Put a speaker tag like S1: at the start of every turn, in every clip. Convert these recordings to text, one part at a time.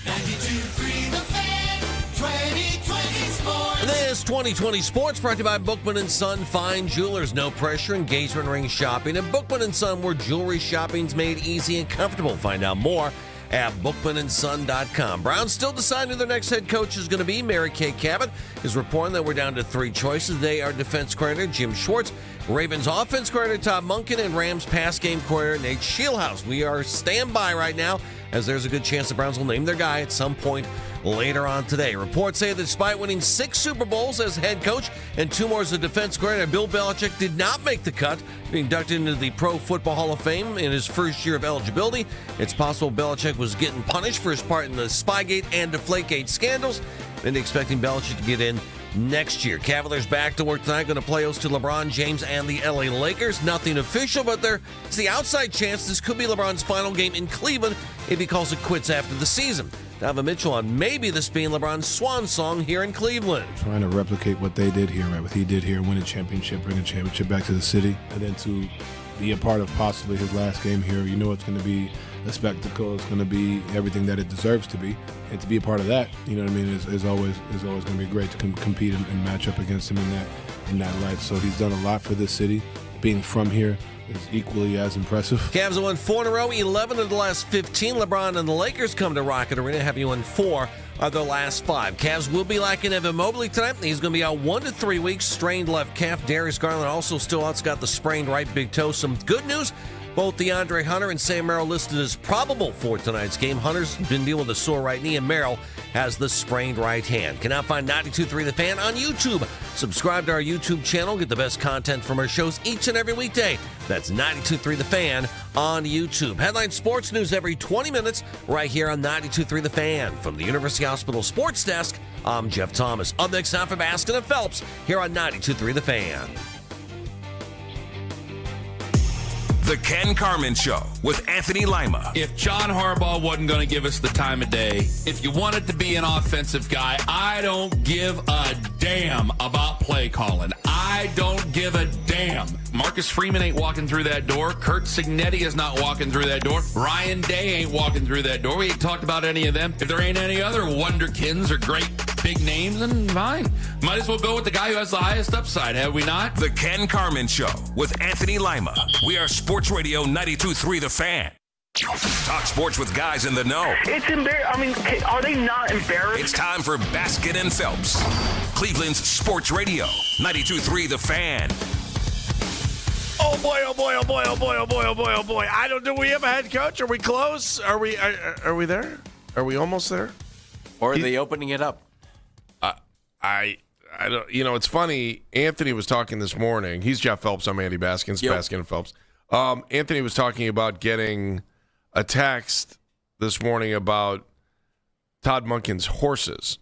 S1: 92.3 The Fan, 2020 Sports.
S2: This 2020 Sports brought to you by Bookman & Son Fine Jewelers. No pressure, engagement ring shopping at Bookman & Son, where jewelry shopping's made easy and comfortable. Find out more at bookmanandson.com. Browns still deciding who their next head coach is going to be. Mary Kay Cabot is reporting that we're down to 3 choices. They are defense coordinator Jim Schwartz, Ravens offense coordinator Todd Monken, and Rams pass game coordinator Nate Scheelhaase. We are standby right now, as there's a good chance the Browns will name their guy at some point later on today. Reports say that despite winning 6 Super Bowls as head coach and 2 more as a defense coordinator, Bill Belichick did not make the cut, being inducted into the Pro Football Hall of Fame in his first year of eligibility. It's possible Belichick was getting punished for his part in the Spygate and Deflategate scandals, and expecting Belichick to get in next year. Cavaliers back to work tonight, going to play host to LeBron James and the LA Lakers. Nothing official, but there's the outside chance this could be LeBron's final game in Cleveland if he calls it quits after the season. Donovan Mitchell on maybe this being LeBron's swan song here in Cleveland.
S3: Trying to replicate what they did here, right? What he did here, win a championship, bring a championship back to the city, and then to be a part of possibly his last game here. You know it's going to be a spectacle. It's going to be everything that it deserves to be, and to be a part of that, you know what I mean, is always going to be great to compete and match up against him in that light. So he's done a lot for this city. Being from here is equally as impressive.
S2: Cavs have won 4 in a row, 11 of the last 15. LeBron and the Lakers come to Rocket Arena, having won 4 of their last 5. Cavs will be lacking Evan Mobley tonight. He's going to be out 1 to 3 weeks. Strained left calf. Darius Garland also still out. He's got the sprained right big toe. Some good news. Both DeAndre Hunter and Sam Merrill listed as probable for tonight's game. Hunter's been dealing with a sore right knee, and Merrill has the sprained right hand. Can now find 92.3 The Fan on YouTube. Subscribe to our YouTube channel. Get the best content from our shows each and every weekday. That's 92.3 The Fan on YouTube. Headline sports news every 20 minutes right here on 92.3 The Fan. From the University Hospital Sports Desk, I'm Jeff Thomas. Up next time for Baskin and Phelps here on 92.3 The Fan.
S4: The Ken Carman Show with Anthony Lima.
S5: If John Harbaugh wasn't going to give us the time of day, if you wanted to be an offensive guy, I don't give a damn about play calling. I don't give a damn. Marcus Freeman ain't walking through that door. Kurt Signetti is not walking through that door. Ryan Day ain't walking through that door. We ain't talked about any of them. If there ain't any other wonderkins or great big names, then fine. Might as well go with the guy who has the highest upside, have we not?
S4: The Ken Carman Show with Anthony Lima. We are Sports Radio 92.3 The Fan. Talk sports with guys in the know.
S6: It's embarrassing. I mean, are they not embarrassed?
S4: It's time for Baskin and Phelps. Cleveland's Sports Radio 92.3 The Fan.
S7: Oh boy, oh boy, oh boy, oh boy, oh boy, oh boy, oh boy. Do we have a head coach? Are we close? Are we there? Are we almost there?
S8: Or are they opening it up?
S7: I don't. You know, it's funny. Anthony was talking this morning. He's Jeff Phelps. I'm Andy Baskins.
S8: Yep.
S7: Baskin and Phelps. Anthony was talking about getting a text this morning about Todd Monken's horses,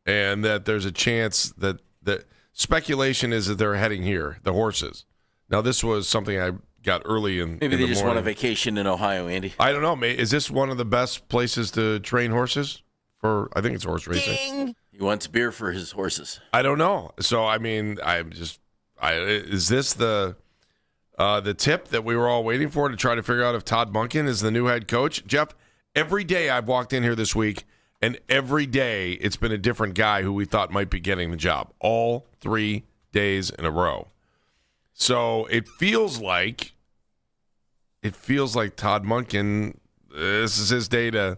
S7: and that there's a chance that the speculation is that they're heading here. The horses. Now, this was something I got early in.
S8: Maybe
S7: in
S8: they
S7: the
S8: just
S7: morning.
S8: want a vacation in Ohio, Andy.
S7: I don't know. Is this one of the best places to train horses? I think it's horse racing.
S2: Ding!
S8: He wants beer for his horses.
S7: I don't know. So I mean, is this the tip that we were all waiting for to try to figure out if Todd Monken is the new head coach? Jeff, every day I've walked in here this week, and every day it's been a different guy who we thought might be getting the job. All 3 days in a row. So it feels like Todd Monken. This is his day to.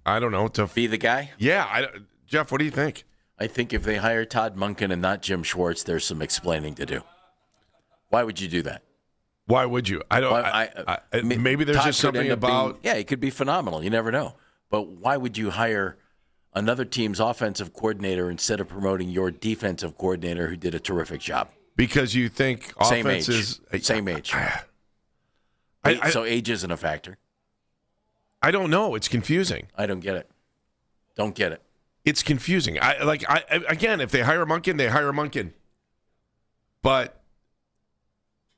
S7: I don't know, to
S8: be the guy?
S7: Yeah. Jeff, what do you think?
S8: I think if they hire Todd Monken and not Jim Schwartz, there's some explaining to do. Why would you do that?
S7: Why would you? I don't. Maybe there's
S8: Todd
S7: just something about.
S8: Yeah, it could be phenomenal. You never know. But why would you hire another team's offensive coordinator instead of promoting your defensive coordinator who did a terrific job?
S7: Because you think
S8: Same
S7: offense
S8: age.
S7: is.
S8: Same age. So age isn't a factor.
S7: I don't know. It's confusing.
S8: I don't get it. Don't get it.
S7: It's confusing. Again, if they hire Monken, they hire Monken. But,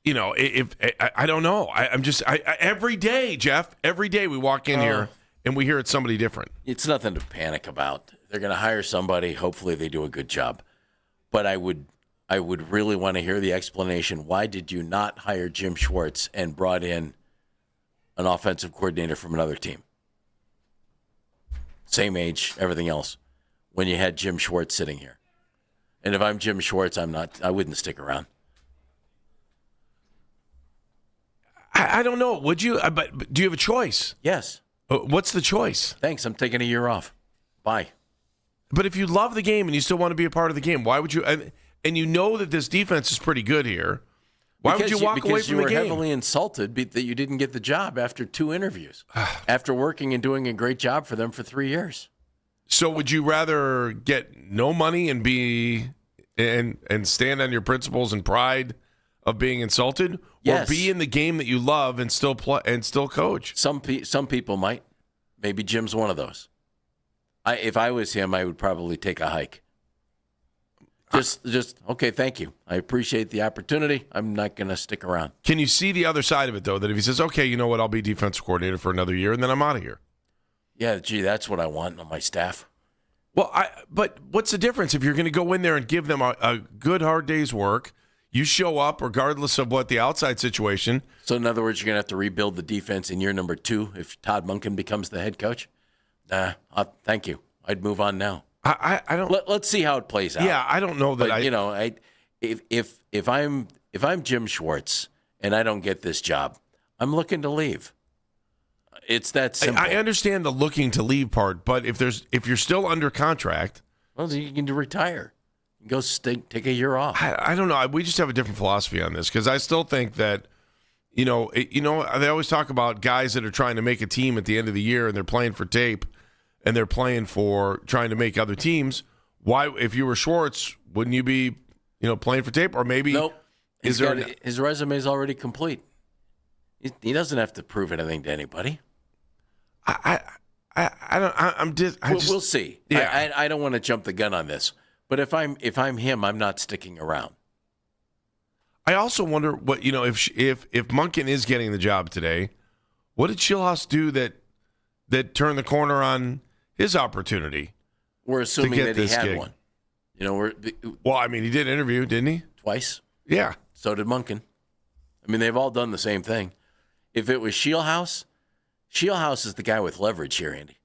S7: you know, if I don't know. I'm just every day, Jeff. Every day we walk in here and we hear it's somebody different.
S8: It's nothing to panic about. They're going to hire somebody. Hopefully, they do a good job. But I would really want to hear the explanation. Why did you not hire Jim Schwartz and brought in an offensive coordinator from another team? same age, everything else, when you had Jim Schwartz sitting here. And if I'm Jim Schwartz, I wouldn't stick around.
S7: I don't know. Would you? But do you have a choice?
S8: Yes.
S7: What's the choice?
S8: Thanks. I'm taking a year off. Bye.
S7: But if you love the game and you still want to be a part of the game, why would you? And you know that this defense is pretty good here. Why would you walk away from the game?
S8: Because you were heavily insulted that you didn't get the job after 2 interviews, after working and doing a great job for them for 3 years.
S7: So would you rather get no money and be and stand on your principles and pride of being insulted,
S8: Yes.
S7: or be in the game that you love and still play and still coach?
S8: Some people might. Maybe Jim's one of those. If I was him, I would probably take a hike. Just okay. Thank you. I appreciate the opportunity. I'm not going to stick around.
S7: Can you see the other side of it though? That if he says, "Okay, you know what? I'll be defensive coordinator for another year, and then I'm out of here."
S8: Yeah, gee, that's what I want on my staff.
S7: Well, but what's the difference if you're going to go in there and give them a good hard day's work? You show up regardless of what the outside situation.
S8: So in other words, you're going to have to rebuild the defense in year number 2 if Todd Monken becomes the head coach. Thank you. I'd move on now.
S7: I don't.
S8: Let's see how it plays out.
S7: Yeah, I don't know that.
S8: If I'm Jim Schwartz and I don't get this job, I'm looking to leave. It's that simple.
S7: I understand the looking to leave part, but if you're still under contract,
S8: well, you can retire. Go take a year off.
S7: I don't know. We just have a different philosophy on this because I still think that, they always talk about guys that are trying to make a team at the end of the year and they're playing for tape and they're playing for trying to make other teams. Why, if you were Schwartz, wouldn't you be, playing for tape? Or maybe
S8: nope. His resume is already complete. He doesn't have to prove anything to anybody. We'll see.
S7: Yeah.
S8: I don't want to jump the gun on this, but if I'm him, I'm not sticking around.
S7: I also wonder what if Monken is getting the job today, what did Schillhouse do that turned the corner on his opportunity?
S8: We're assuming that he had
S7: gig?
S8: one.
S7: He did interview, didn't he?
S8: Twice.
S7: Yeah.
S8: So did Monken. They've all done the same thing. If it was Schillhouse is the guy with leverage here, Andy.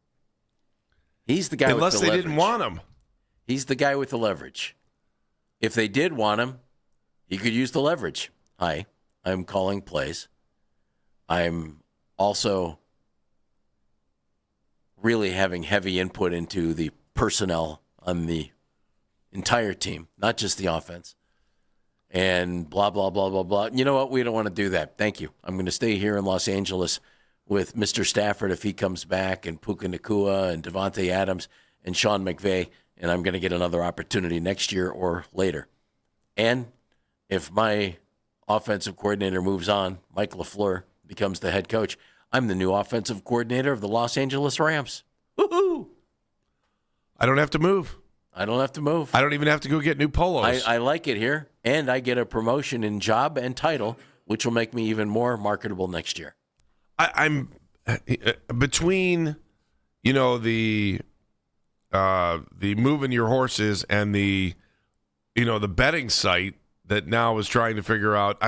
S8: He's the guy with the leverage.
S7: Unless they didn't want him.
S8: He's the guy with the leverage. If they did want him, he could use the leverage. Hi, I'm calling plays. I'm also really having heavy input into the personnel on the entire team, not just the offense. And blah, blah, blah, blah, blah. You know what? We don't want to do that. Thank you. I'm going to stay here in Los Angeles with Mr. Stafford if he comes back, and Puka Nacua and Devontae Adams and Sean McVay, and I'm going to get another opportunity next year or later. And if my offensive coordinator moves on, Mike LaFleur becomes the head coach, I'm the new offensive coordinator of the Los Angeles Rams. Woohoo!
S7: I don't have to move.
S8: I don't have to move.
S7: I don't even have to go get new polos.
S8: I like it here, and I get a promotion in job and title, which will make me even more marketable next year.
S7: I'm between, the moving your horses and the betting site that now is trying to figure out.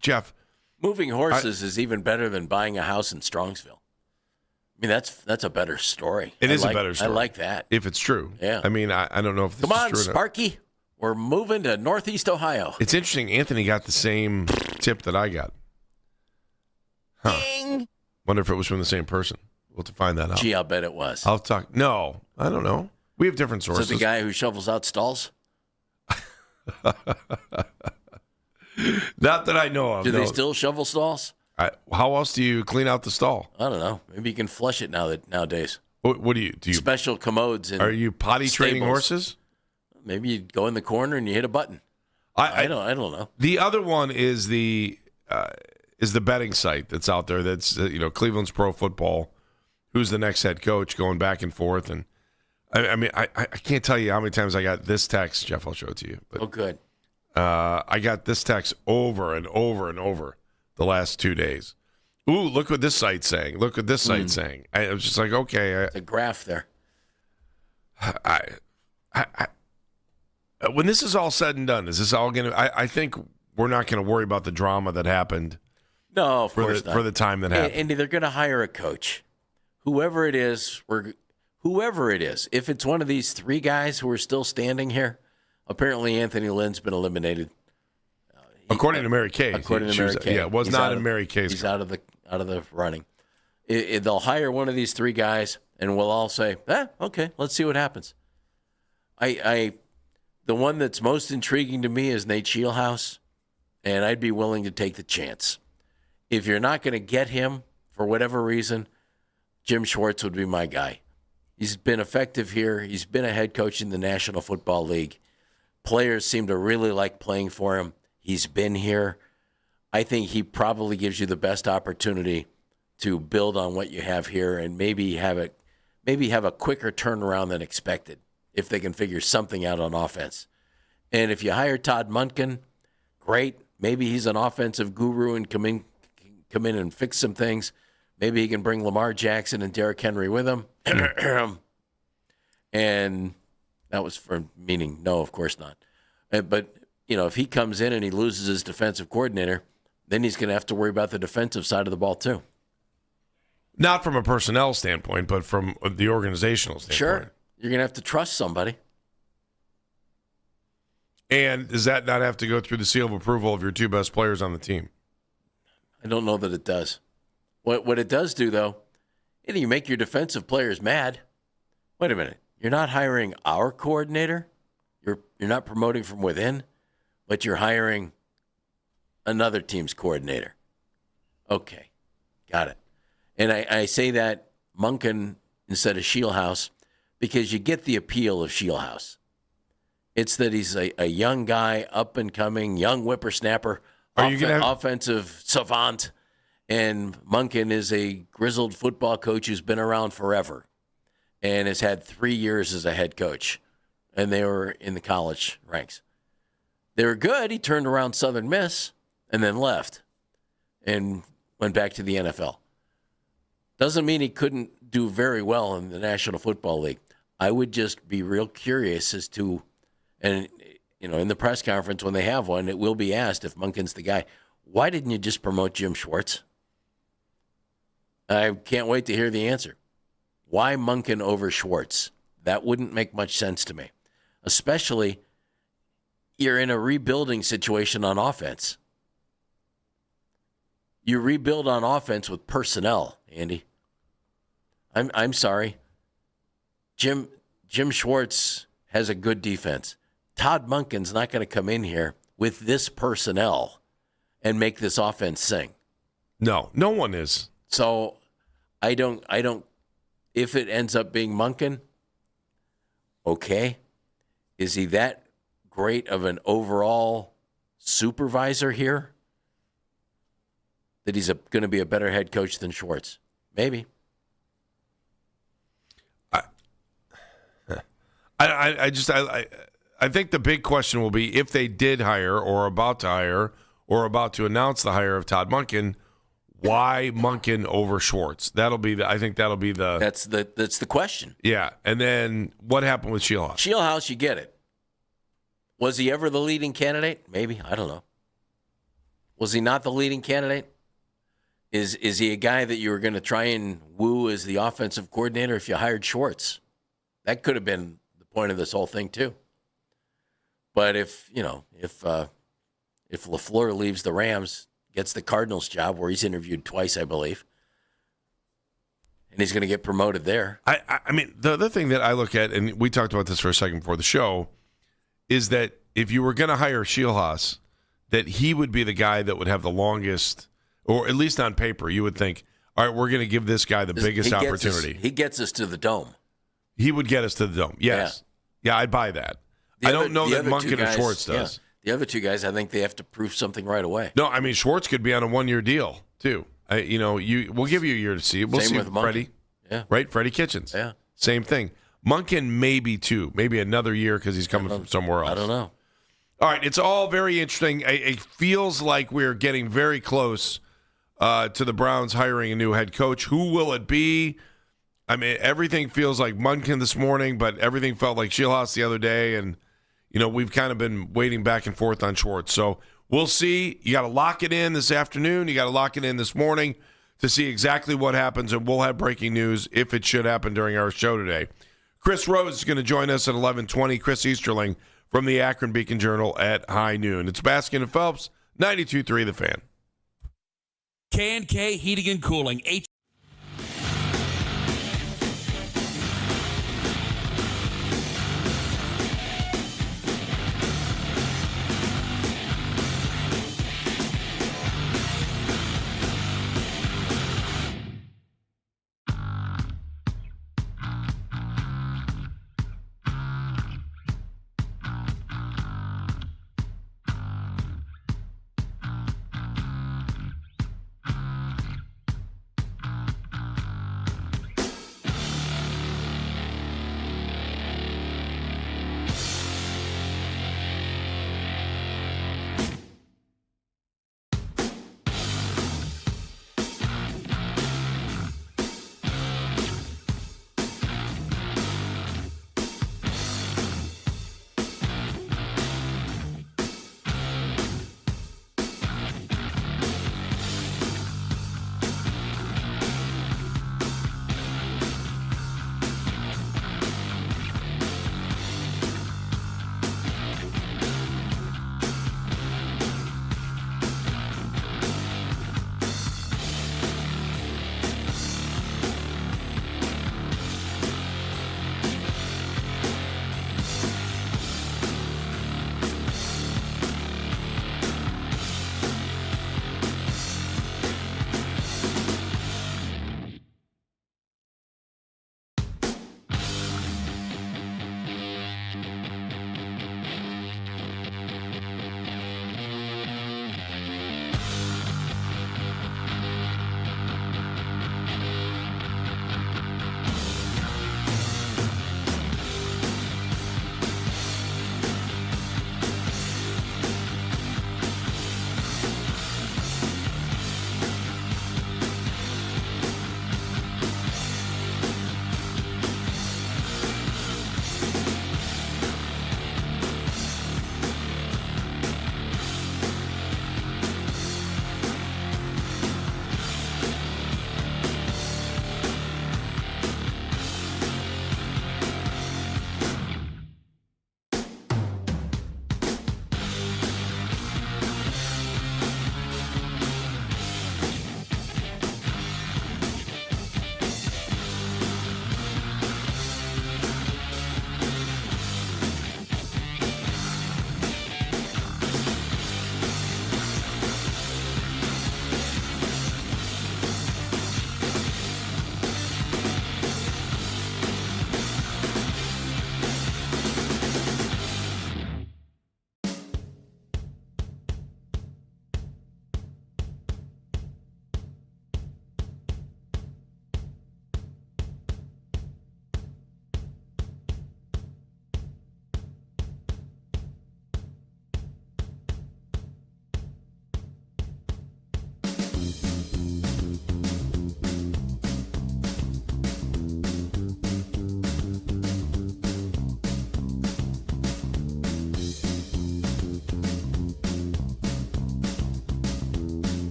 S7: Jeff,
S8: moving horses is even better than buying a house in Strongsville. That's a better story.
S7: It is a better story.
S8: I like that.
S7: If it's true.
S8: Yeah.
S7: I don't know if this
S8: Come on,
S7: is true
S8: Sparky. We're moving to Northeast Ohio.
S7: It's interesting. Anthony got the same tip that I got. Huh.
S1: Ding.
S7: Wonder if it was from the same person. We'll have to find that out.
S8: Gee, I'll bet it was.
S7: I'll talk. No, I don't know. We have different sources.
S8: Is it the guy who shovels out stalls?
S7: Not that I know of.
S8: Do they still shovel stalls?
S7: How else do you clean out the stall?
S8: I don't know. Maybe you can flush it nowadays.
S7: What do you do?
S8: Special commodes.
S7: Are you potty training horses?
S8: Maybe you go in the corner and you hit a button. I don't know.
S7: The other one is the betting site that's out there. That's Cleveland's Pro Football. Who's the next head coach? Going back and forth, and I can't tell you how many times I got this text. Jeff, I'll show it to you. But,
S8: good.
S7: I got this text over and over and over the last 2 days. Ooh, look what this site's saying. Look what this site's saying. I was just like, okay.
S8: It's a graph there.
S7: When this is all said and done, is this all going to? I think we're not going to worry about the drama that happened.
S8: No, of course not.
S7: For the time that happened.
S8: And they're going to hire a coach, whoever it is. whoever it is, if it's one of these three guys who are still standing here, apparently Anthony Lynn's been eliminated.
S7: According to Mary Kay.
S8: According to Mary Kay.
S7: Yeah, it was
S8: He's
S7: not
S8: out
S7: in
S8: of-
S7: Mary Kay's.
S8: He's out of the running. They'll hire one of these three guys, and we'll all say, okay, let's see what happens. The one that's most intriguing to me is Nate Scheelhaus, and I'd be willing to take the chance. If you're not going to get him for whatever reason, Jim Schwartz would be my guy. He's been effective here. He's been a head coach in the National Football League. Players seem to really like playing for him. He's been here. I think he probably gives you the best opportunity to build on what you have here and maybe have a quicker turnaround than expected if they can figure something out on offense. And if you hire Todd Monken, great. Maybe he's an offensive guru and come in and fix some things. Maybe he can bring Lamar Jackson and Derrick Henry with him. And that was for meaning no, of course not. But, if he comes in and he loses his defensive coordinator, then he's going to have to worry about the defensive side of the ball too.
S7: Not from a personnel standpoint, but from the organizational standpoint.
S8: Sure. You're going to have to trust somebody.
S7: And does that not have to go through the seal of approval of your two best players on the team?
S8: I don't know that it does. What it does do, though, you make your defensive players mad. Wait a minute. You're not hiring our coordinator. You're not promoting from within, but you're hiring another team's coordinator. Okay. Got it. And I say that Monken instead of Scheelhaus because you get the appeal of Scheelhaus. It's that he's a young guy, up and coming, young whippersnapper, offensive savant, and Monken is a grizzled football coach who's been around forever and has had 3 years as a head coach, and they were in the college ranks. They were good. He turned around Southern Miss and then left and went back to the NFL. Doesn't mean he couldn't do very well in the National Football League. I would just be real curious as to, and in the press conference when they have one, it will be asked if Monken's the guy. Why didn't you just promote Jim Schwartz? I can't wait to hear the answer. Why Monken over Schwartz? That wouldn't make much sense to me, especially you're in a rebuilding situation on offense. You rebuild on offense with personnel, Andy. I'm sorry. Jim Schwartz has a good defense. Todd Monken's not going to come in here with this personnel and make this offense sing.
S7: No one is.
S8: So I don't if it ends up being Monken, okay. Is he that great of an overall supervisor here that he's going to be a better head coach than Schwartz? Maybe.
S7: I think the big question will be if they did hire or about to hire or about to announce the hire of Todd Monken, why Monken over Schwartz? I think that'll be the
S8: That's the question.
S7: Yeah, and then what happened with Scheelhaus?
S8: Scheelhaus, you get it. Was he ever the leading candidate? Maybe. I don't know. Was he not the leading candidate? Is he a guy that you were going to try and woo as the offensive coordinator if you hired Schwartz? That could have been the point of this whole thing too. But if LaFleur leaves the Rams, gets the Cardinals job where he's interviewed twice, I believe, and he's going to get promoted there.
S7: I mean, the other thing that I look at, and we talked about this for a second before the show, is that if you were going to hire Scheelhaus, that he would be the guy that would have the longest, or at least on paper, you would think, all right, we're going to give this guy the biggest opportunity.
S8: He gets us to the Dome.
S7: He would get us to the Dome. Yes. Yeah, I'd buy that. I don't know that Monken or Schwartz does.
S8: Yeah, the other two guys, I think they have to prove something right away.
S7: No, I mean, Schwartz could be on a one-year deal, too. We'll give you a year to see it. We'll
S8: Same
S7: see
S8: with
S7: Freddie.
S8: Yeah.
S7: Right? Freddie Kitchens.
S8: Yeah.
S7: Same thing. Monken maybe two, maybe another year because he's coming from somewhere else.
S8: I don't know.
S7: All right, it's all very interesting. It feels like we're getting very close to the Browns hiring a new head coach. Who will it be? I mean, everything feels like Monken this morning, but everything felt like Scheelhaus the other day, and we've kind of been waiting back and forth on Schwartz. So we'll see. You got to lock it in this afternoon. You got to lock it in this morning. to see exactly what happens, and we'll have breaking news if it should happen during our show today. Chris Rose is going to join us at 11:20. Chris Easterling from the Akron Beacon Journal at high noon. It's Baskin and Phelps, 92.3 The Fan.
S5: K&K Heating and Cooling.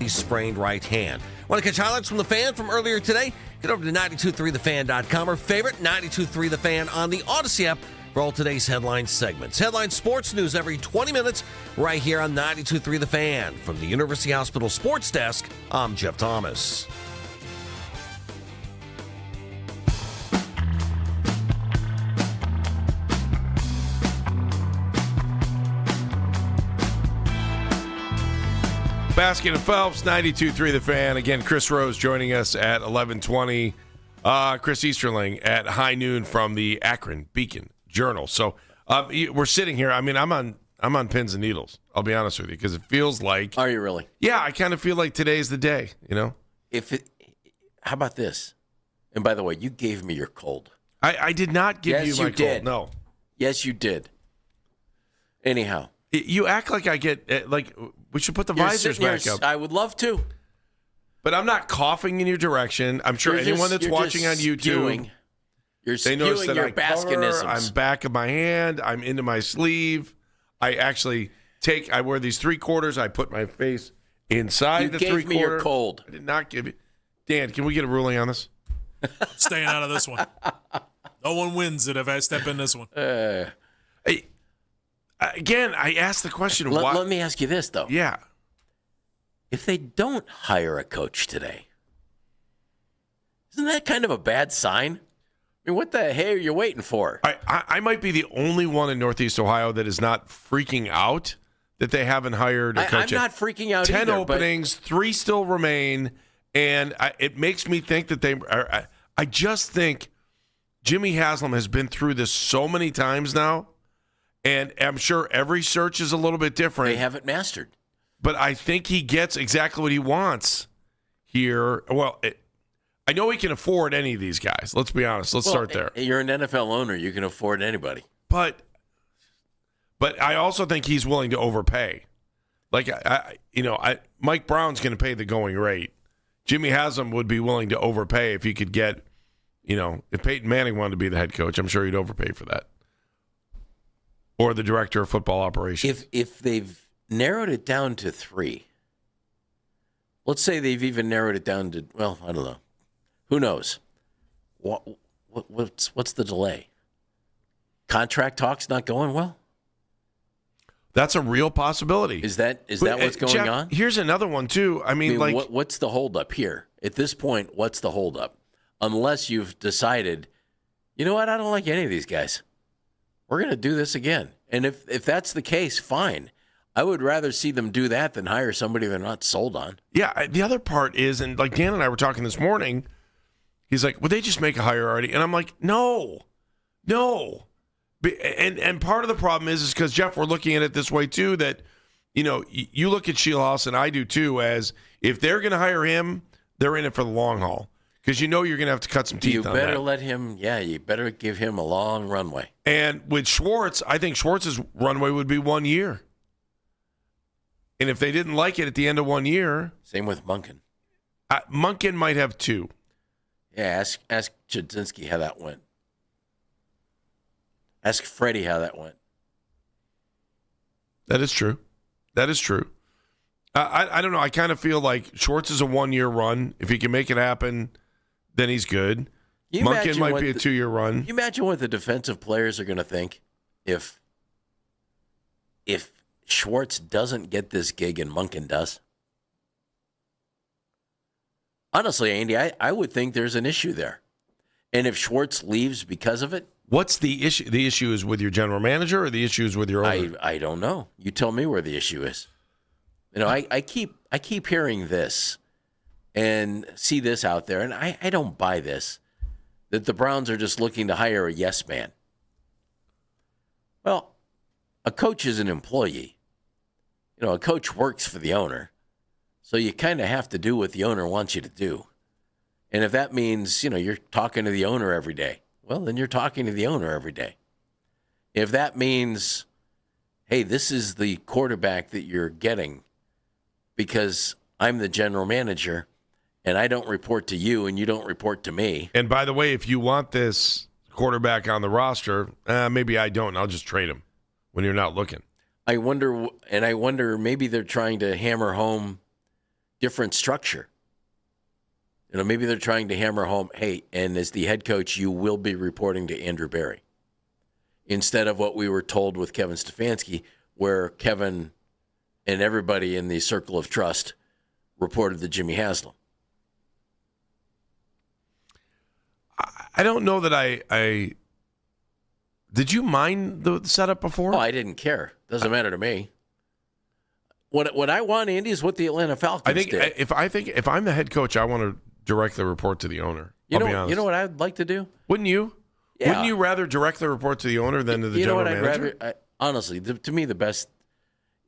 S2: his sprained right hand. Want to catch highlights from the Fan from earlier today? Get over to 923thefan.com or favorite 923 The Fan on the Odyssey app for all today's headline segments. Headline sports news every 20 minutes right here on 923 The Fan. From the University Hospital Sports Desk, I'm Jeff Thomas.
S7: Baskin and Phelps, 92.3 The Fan. Again, Chris Rose joining us at 11:20. Chris Easterling at high noon from the Akron Beacon Journal. So we're sitting here. I mean, I'm on pins and needles. I'll be honest with you, because it feels like.
S8: Are you really?
S7: Yeah, I kind of feel like today's the day. You know.
S8: How about this? And by the way, you gave me your cold.
S7: I did not give you my
S8: did.
S7: cold. No.
S8: Yes, you did. Anyhow.
S7: You act like I get like we should put the
S8: You're
S7: visors
S8: sitting
S7: back
S8: here,
S7: up.
S8: I would love to.
S7: But I'm not coughing in your direction. I'm sure anyone that's watching on YouTube,
S8: you're
S7: they notice
S8: spewing
S7: that
S8: your
S7: I cover,
S8: Baskinisms.
S7: I'm back of my hand. I'm into my sleeve. I actually I wear these 3/4. I put my face inside the 3/4.
S8: You gave me your cold.
S7: I did not give you. Dan, can we get a ruling on this?
S9: Staying out of this one. No one wins it if I step in this one.
S7: Again, I asked the question. Why?
S8: Let me ask you this, though.
S7: Yeah.
S8: If they don't hire a coach today, isn't that kind of a bad sign? I mean, what the hell are you waiting for?
S7: I might be the only one in Northeast Ohio that is not freaking out that they haven't hired a coach.
S8: I'm not freaking out
S7: 10
S8: either.
S7: 10 openings, 3 still remain, and it makes me think that they are. I just think Jimmy Haslam has been through this so many times now, and I'm sure every search is a little bit different.
S8: They haven't mastered.
S7: But I think he gets exactly what he wants here. Well, I know he can afford any of these guys. Let's be honest. Let's start there.
S8: You're an NFL owner. You can afford anybody.
S7: But I also think he's willing to overpay. Like, Mike Brown's going to pay the going rate. Jimmy Haslam would be willing to overpay if he could get, if Peyton Manning wanted to be the head coach, I'm sure he'd overpay for that. Or the director of football operations.
S8: If they've narrowed it down to 3, let's say they've even narrowed it down to, well, I don't know. Who knows? What's the delay? Contract talks not going well?
S7: That's a real possibility.
S8: Is that what's going
S7: Jeff,
S8: on?
S7: Here's another one, too. I mean
S8: what's the holdup here? At this point, what's the holdup? Unless you've decided, you know what, I don't like any of these guys. We're going to do this again. And if that's the case, fine. I would rather see them do that than hire somebody they're not sold on.
S7: Yeah, the other part is, and like Dan and I were talking this morning, he's like, would they just make a hire already? And I'm like, no. And part of the problem is because, Jeff, we're looking at it this way, too, that, you look at Shieldhouse, and I do, too, as if they're going to hire him, they're in it for the long haul. Because you're going to have to cut some teeth on that.
S8: You better let him, you better give him a long runway.
S7: And with Schwartz, I think Schwartz's runway would be 1 year. And if they didn't like it at the end of 1 year.
S8: Same with Munkin.
S7: Munkin might have 2.
S8: Yeah, ask Chudzinski how that went. Ask Freddie how that went.
S7: That is true. I don't know. I kind of feel like Schwartz is a 1 year run. If he can make it happen, then he's good. Munkin might be a 2 year run.
S8: You imagine what the defensive players are going to think if Schwartz doesn't get this gig and Munkin does? Honestly, Andy, I would think there's an issue there. And if Schwartz leaves because of it?
S7: What's the issue? The issue is with your general manager, or the issue is with your owner?
S8: I don't know. You tell me where the issue is. I keep hearing this and see this out there, and I don't buy this, that the Browns are just looking to hire a yes man. Well, a coach is an employee. A coach works for the owner. So you kind of have to do what the owner wants you to do. And if that means, you're talking to the owner every day, well, then you're talking to the owner every day. If that means, hey, this is the quarterback that you're getting because I'm the general manager and I don't report to you and you don't report to me.
S7: And by the way, if you want this quarterback on the roster, maybe I don't. I'll just trade him when you're not looking.
S8: I wonder maybe they're trying to hammer home, different structure. Maybe they're trying to hammer home, hey, and as the head coach, you will be reporting to Andrew Berry. Instead of what we were told with Kevin Stefanski, where Kevin and everybody in the circle of trust reported to Jimmy Haslam.
S7: I don't know that I did you mind the setup before?
S8: Oh, I didn't care. Doesn't matter to me. What I want, Andy, is what the Atlanta Falcons did.
S7: If I'm the head coach, I want to directly report to the owner. I'll be honest.
S8: You know what I'd like to do?
S7: Wouldn't you?
S8: Yeah.
S7: Wouldn't you rather directly report to the owner than to the general manager?
S8: Honestly, to me, the best.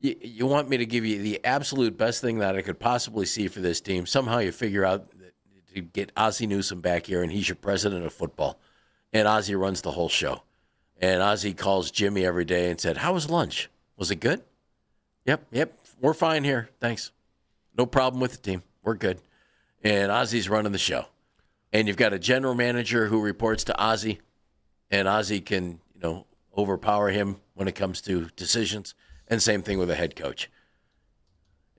S8: You want me to give you the absolute best thing that I could possibly see for this team. Somehow you figure out to get Ozzie Newsome back here, and he's your president of football. And Ozzie runs the whole show. And Ozzie calls Jimmy every day and said, how was lunch? Was it good? Yep. We're fine here. Thanks. No problem with the team. We're good. And Ozzie's running the show. And you've got a general manager who reports to Ozzie, and Ozzie can, overpower him when it comes to decisions. And same thing with a head coach.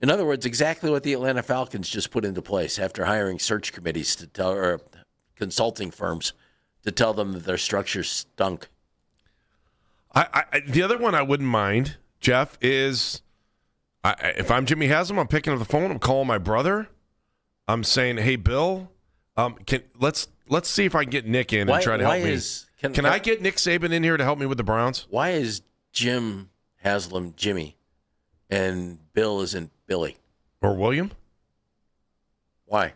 S8: In other words, exactly what the Atlanta Falcons just put into place after hiring search committees to tell, or consulting firms to tell them that their structure stunk.
S7: The other one I wouldn't mind, Jeff, is if I'm Jimmy Haslam, I'm picking up the phone, I'm calling my brother, I'm saying, "Hey, Bill, let's see if I can get Nick in and try to help me." Can I get Nick Saban in here to help me with the Browns?
S8: Why is Jim Haslam Jimmy and Bill isn't Billy
S7: or William?
S8: Why?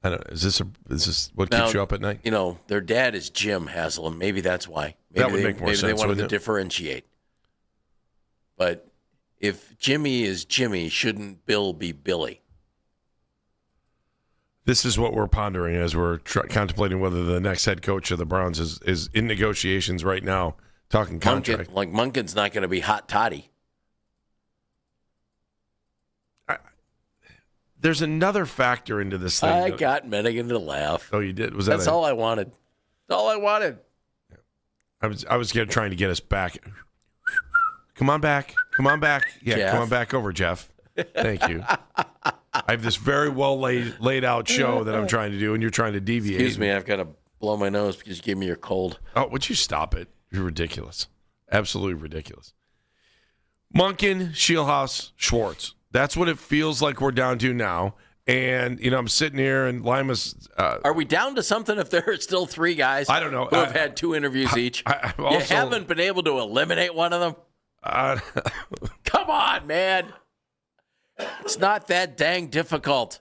S7: I don't know. Is this what keeps you up at night?
S8: Their dad is Jim Haslam. Maybe that's why.
S7: That would make more sense.
S8: Maybe they wanted to differentiate. But if Jimmy is Jimmy, shouldn't Bill be Billy?
S7: This is what we're pondering as we're contemplating whether the next head coach of the Browns is in negotiations right now, talking contract.
S8: Munkin's not going to be Hot Toddy.
S7: There's another factor into this thing.
S8: I got Menigan to laugh.
S7: Oh, you did?
S8: That's all I wanted. That's all I wanted.
S7: I was trying to get us back. Come on back. Yeah,
S8: Jeff.
S7: Come on back over, Jeff. Thank you. I have this very well laid out show that I'm trying to do, and you're trying to deviate.
S8: Excuse me, I've got to blow my nose because you gave me your cold.
S7: Oh, would you stop it? You're ridiculous. Absolutely ridiculous. Monken, Shieldhouse, Schwartz. That's what it feels like we're down to now. And, I'm sitting here and Lima's...
S8: Are we down to something if there are still three guys
S7: I don't know.
S8: who have had 2 interviews each? You haven't been able to eliminate one of them? Come on, man. It's not that dang difficult.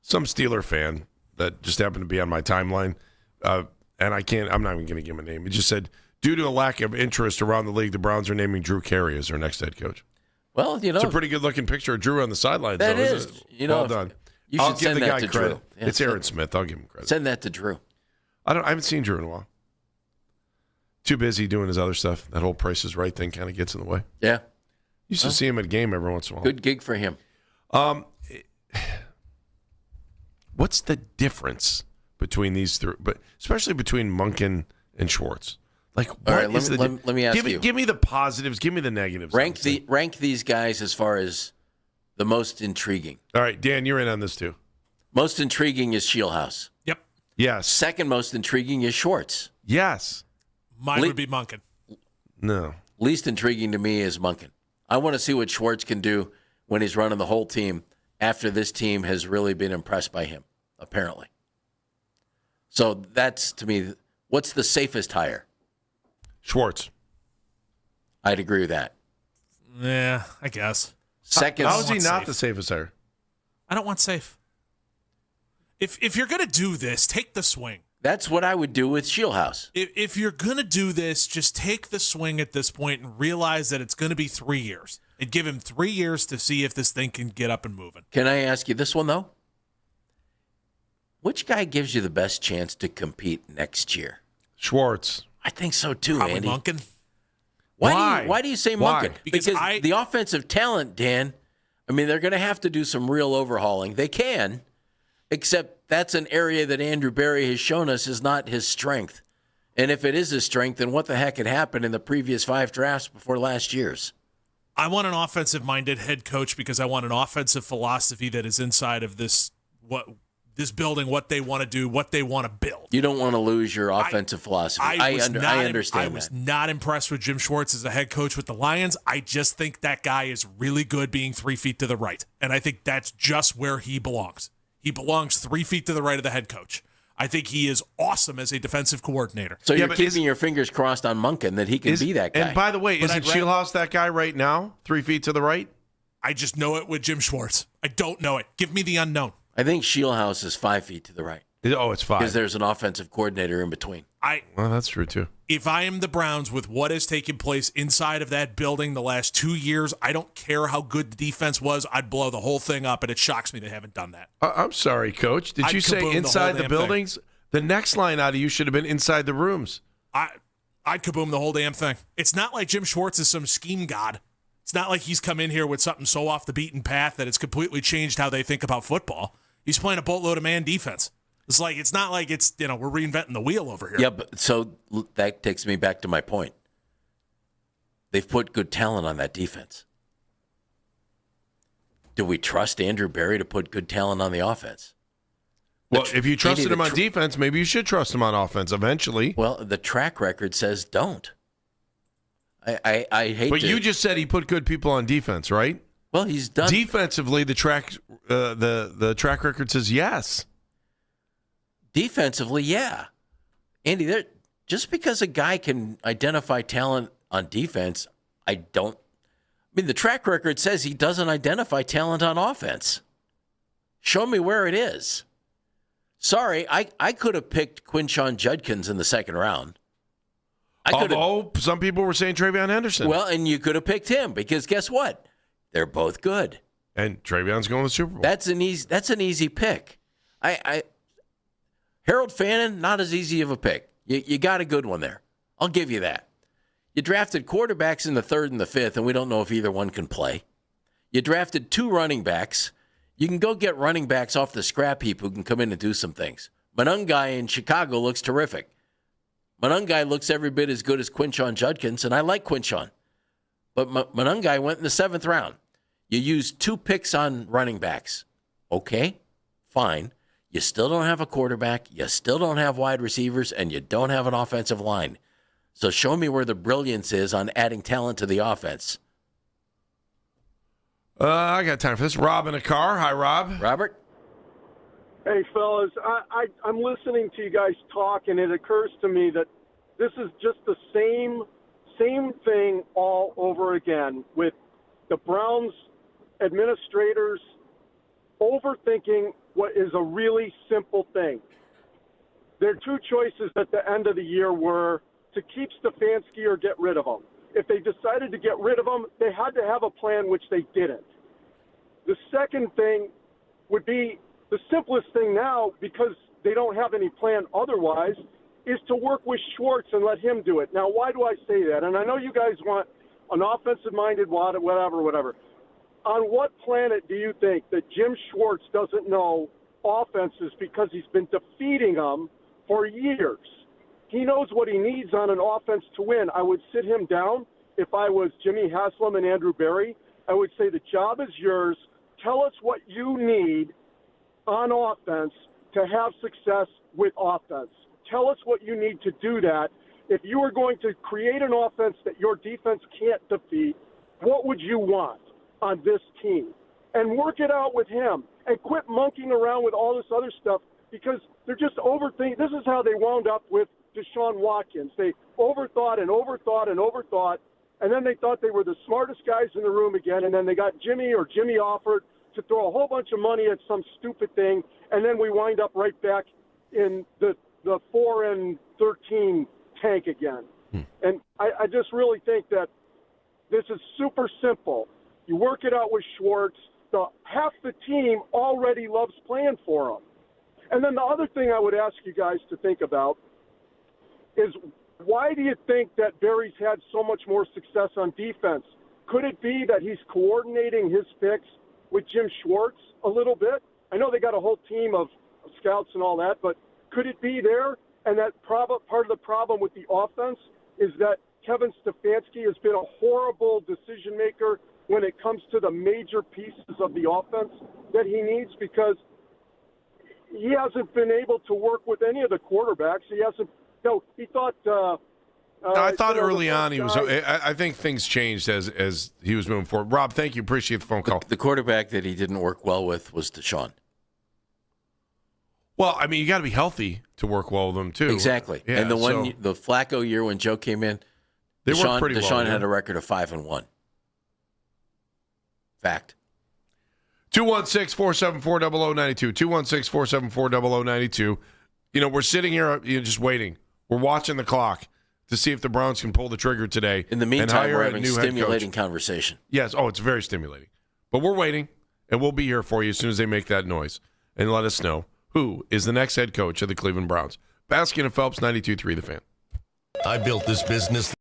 S7: Some Steeler fan that just happened to be on my timeline, and I'm not even going to give him a name. He just said, due to a lack of interest around the league, the Browns are naming Drew Carey as their next head coach.
S8: Well,
S7: it's a pretty good-looking picture of Drew on the sidelines.
S8: That
S7: though,
S8: is.
S7: Isn't it? Well done.
S8: You should send that to
S7: credit.
S8: Drew. Yeah,
S7: it's Aaron Smith. I'll give him credit.
S8: Send that to Drew.
S7: I haven't seen Drew in a while. Too busy doing his other stuff. That whole Price is Right thing kind of gets in the way.
S8: Yeah.
S7: Used to see him at a game every once in a while.
S8: Good gig for him.
S7: What's the difference between these three, but especially between Monken and Schwartz? Like, what
S8: All right,
S7: is
S8: let me ask you.
S7: Give me the positives. Give me the negatives.
S8: Rank these guys as far as the most intriguing.
S7: All right, Dan, you're in on this too.
S8: Most intriguing is Shieldhouse.
S9: Yep.
S7: Yes.
S8: Second most intriguing is Schwartz.
S7: Yes.
S9: Mine would be Monken.
S7: No.
S8: Least intriguing to me is Monken. I want to see what Schwartz can do when he's running the whole team after this team has really been impressed by him, apparently. So that's, to me, what's the safest hire?
S7: Schwartz.
S8: I'd agree with that.
S9: Yeah, I guess.
S8: Second,
S7: how is he not
S9: safe.
S7: the safest hire?
S9: I don't want safe. If you're going to do this, take the swing.
S8: That's what I would do with Shieldhouse.
S9: If you're going to do this, just take the swing at this point and realize that it's going to be 3 years. And give him 3 years to see if this thing can get up and moving.
S8: Can I ask you this one, though? Which guy gives you the best chance to compete next year?
S7: Schwartz.
S8: I think so, too,
S9: Probably
S8: Andy.
S9: Monken.
S8: Why do you say
S7: Why?
S8: Monken?
S9: Because
S8: the offensive talent, Dan, I mean, they're going to have to do some real overhauling. They can, except that's an area that Andrew Berry has shown us is not his strength. And if it is his strength, then what the heck had happened in the previous 5 drafts before last year's?
S9: I want an offensive-minded head coach because I want an offensive philosophy that is inside of this building, what they want to do, what they want to build.
S8: You don't want to lose your offensive philosophy. I understand.
S9: I was not impressed with Jim Schwartz as a head coach with the Lions. I just think that guy is really good being 3 feet to the right, and I think that's just where he belongs. He belongs 3 feet to the right of the head coach. I think he is awesome as a defensive coordinator.
S8: So you're keeping your fingers crossed on Monken that he can be that guy.
S7: And by the way, isn't Shieldhouse that guy right now, 3 feet to the right?
S9: I just know it with Jim Schwartz. I don't know it. Give me the unknown.
S8: I think Shieldhouse is 5 feet to the right.
S7: Oh, it's 5.
S8: Because there's an offensive coordinator in between.
S7: Well, that's true, too.
S9: If I am the Browns with what has taken place inside of that building the last 2 years, I don't care how good the defense was. I'd blow the whole thing up, and it shocks me they haven't done that.
S7: I'm sorry, Coach. Did you say inside the buildings? The next line out of you should have been inside the rooms.
S9: I'd kaboom the whole damn thing. It's not like Jim Schwartz is some scheme god. It's not like he's come in here with something so off the beaten path that it's completely changed how they think about football. He's playing a boatload of man defense. It's not like it's, we're reinventing the wheel over here.
S8: Yeah, but so that takes me back to my point. They've put good talent on that defense. Do we trust Andrew Berry to put good talent on the offense?
S7: Well, if you trusted him on defense, maybe you should trust him on offense eventually.
S8: Well, the track record says don't. I hate
S7: But you just said he put good people on defense, right?
S8: Well, he's done.
S7: Defensively, the track record says yes.
S8: Defensively, yeah. Andy, just because a guy can identify talent on defense, the track record says he doesn't identify talent on offense. Show me where it is. Sorry, I could have picked Quinshon Judkins in the second round.
S7: Some people were saying Travion Henderson.
S8: Well, and you could have picked him because guess what? They're both good.
S7: And Travion's going to the Super Bowl.
S8: That's an easy pick. Harold Fannin, not as easy of a pick. You got a good one there. I'll give you that. You drafted quarterbacks in the 3rd and the 5th, and we don't know if either one can play. You drafted 2 running backs. You can go get running backs off the scrap heap who can come in and do some things. Monangai in Chicago looks terrific. Monangai looks every bit as good as Quinshon Judkins, and I like Quinshon. But Monangai went in the 7th round. You used 2 picks on running backs. Okay, fine. You still don't have a quarterback. You still don't have wide receivers, and you don't have an offensive line. So show me where the brilliance is on adding talent to the offense.
S7: I got time for this. Rob in a car. Hi, Rob.
S8: Robert?
S10: Hey, fellas. I'm listening to you guys talk, and it occurs to me that this is just the same thing all over again with the Browns administrators overthinking what is a really simple thing. Their 2 choices at the end of the year were to keep Stefanski or get rid of him. If they decided to get rid of him, they had to have a plan, which they didn't. The second thing would be the simplest thing now, because they don't have any plan otherwise, is to work with Schwartz and let him do it. Now, why do I say that? And I know you guys want an offensive-minded whatever. On what planet do you think that Jim Schwartz doesn't know offenses because he's been defeating them for years? He knows what he needs on an offense to win. I would sit him down if I was Jimmy Haslam and Andrew Berry. I would say the job is yours. Tell us what you need on offense to have success with offense. Tell us what you need to do that. If you are going to create an offense that your defense can't defeat, what would you want on this team? And work it out with him. And quit monkeying around with all this other stuff, because they're just overthinking. This is how they wound up with Deshaun Watkins. They overthought, and then they thought they were the smartest guys in the room again, and then they got Jimmy offered to throw a whole bunch of money at some stupid thing, and then we wind up right back in the 4-13 tank again. And I just really think that this is super simple. You work it out with Schwartz. Half the team already loves playing for him. And then the other thing I would ask you guys to think about is, why do you think that Berry's had so much more success on defense? Could it be that he's coordinating his picks with Jim Schwartz a little bit? I know they got a whole team of scouts and all that, but could it be there? And that part of the problem with the offense is that Kevin Stefanski has been a horrible decision maker when it comes to the major pieces of the offense that he needs, because he hasn't been able to work with any of the quarterbacks. He hasn't. No, he thought.
S7: I thought early on he was. I think things changed as he was moving forward. Rob, thank you. Appreciate the phone call.
S8: The quarterback that he didn't work well with was Deshaun.
S7: Well, I mean, you got to be healthy to work well with them too.
S8: Exactly.
S7: Yeah,
S8: and the Flacco year when Joe came in,
S7: they worked pretty well.
S8: Deshaun had a record of 5-1. Fact.
S7: 216-474-0092. 216-474-0092. You know, we're sitting here just waiting. We're watching the clock to see if the Browns can pull the trigger today.
S8: In the meantime, we're having a stimulating conversation.
S7: Yes. Oh, it's very stimulating. But we're waiting, and we'll be here for you as soon as they make that noise. And let us know who is the next head coach of the Cleveland Browns. Baskin and Phelps, 92.3 The Fan.
S1: I built this business.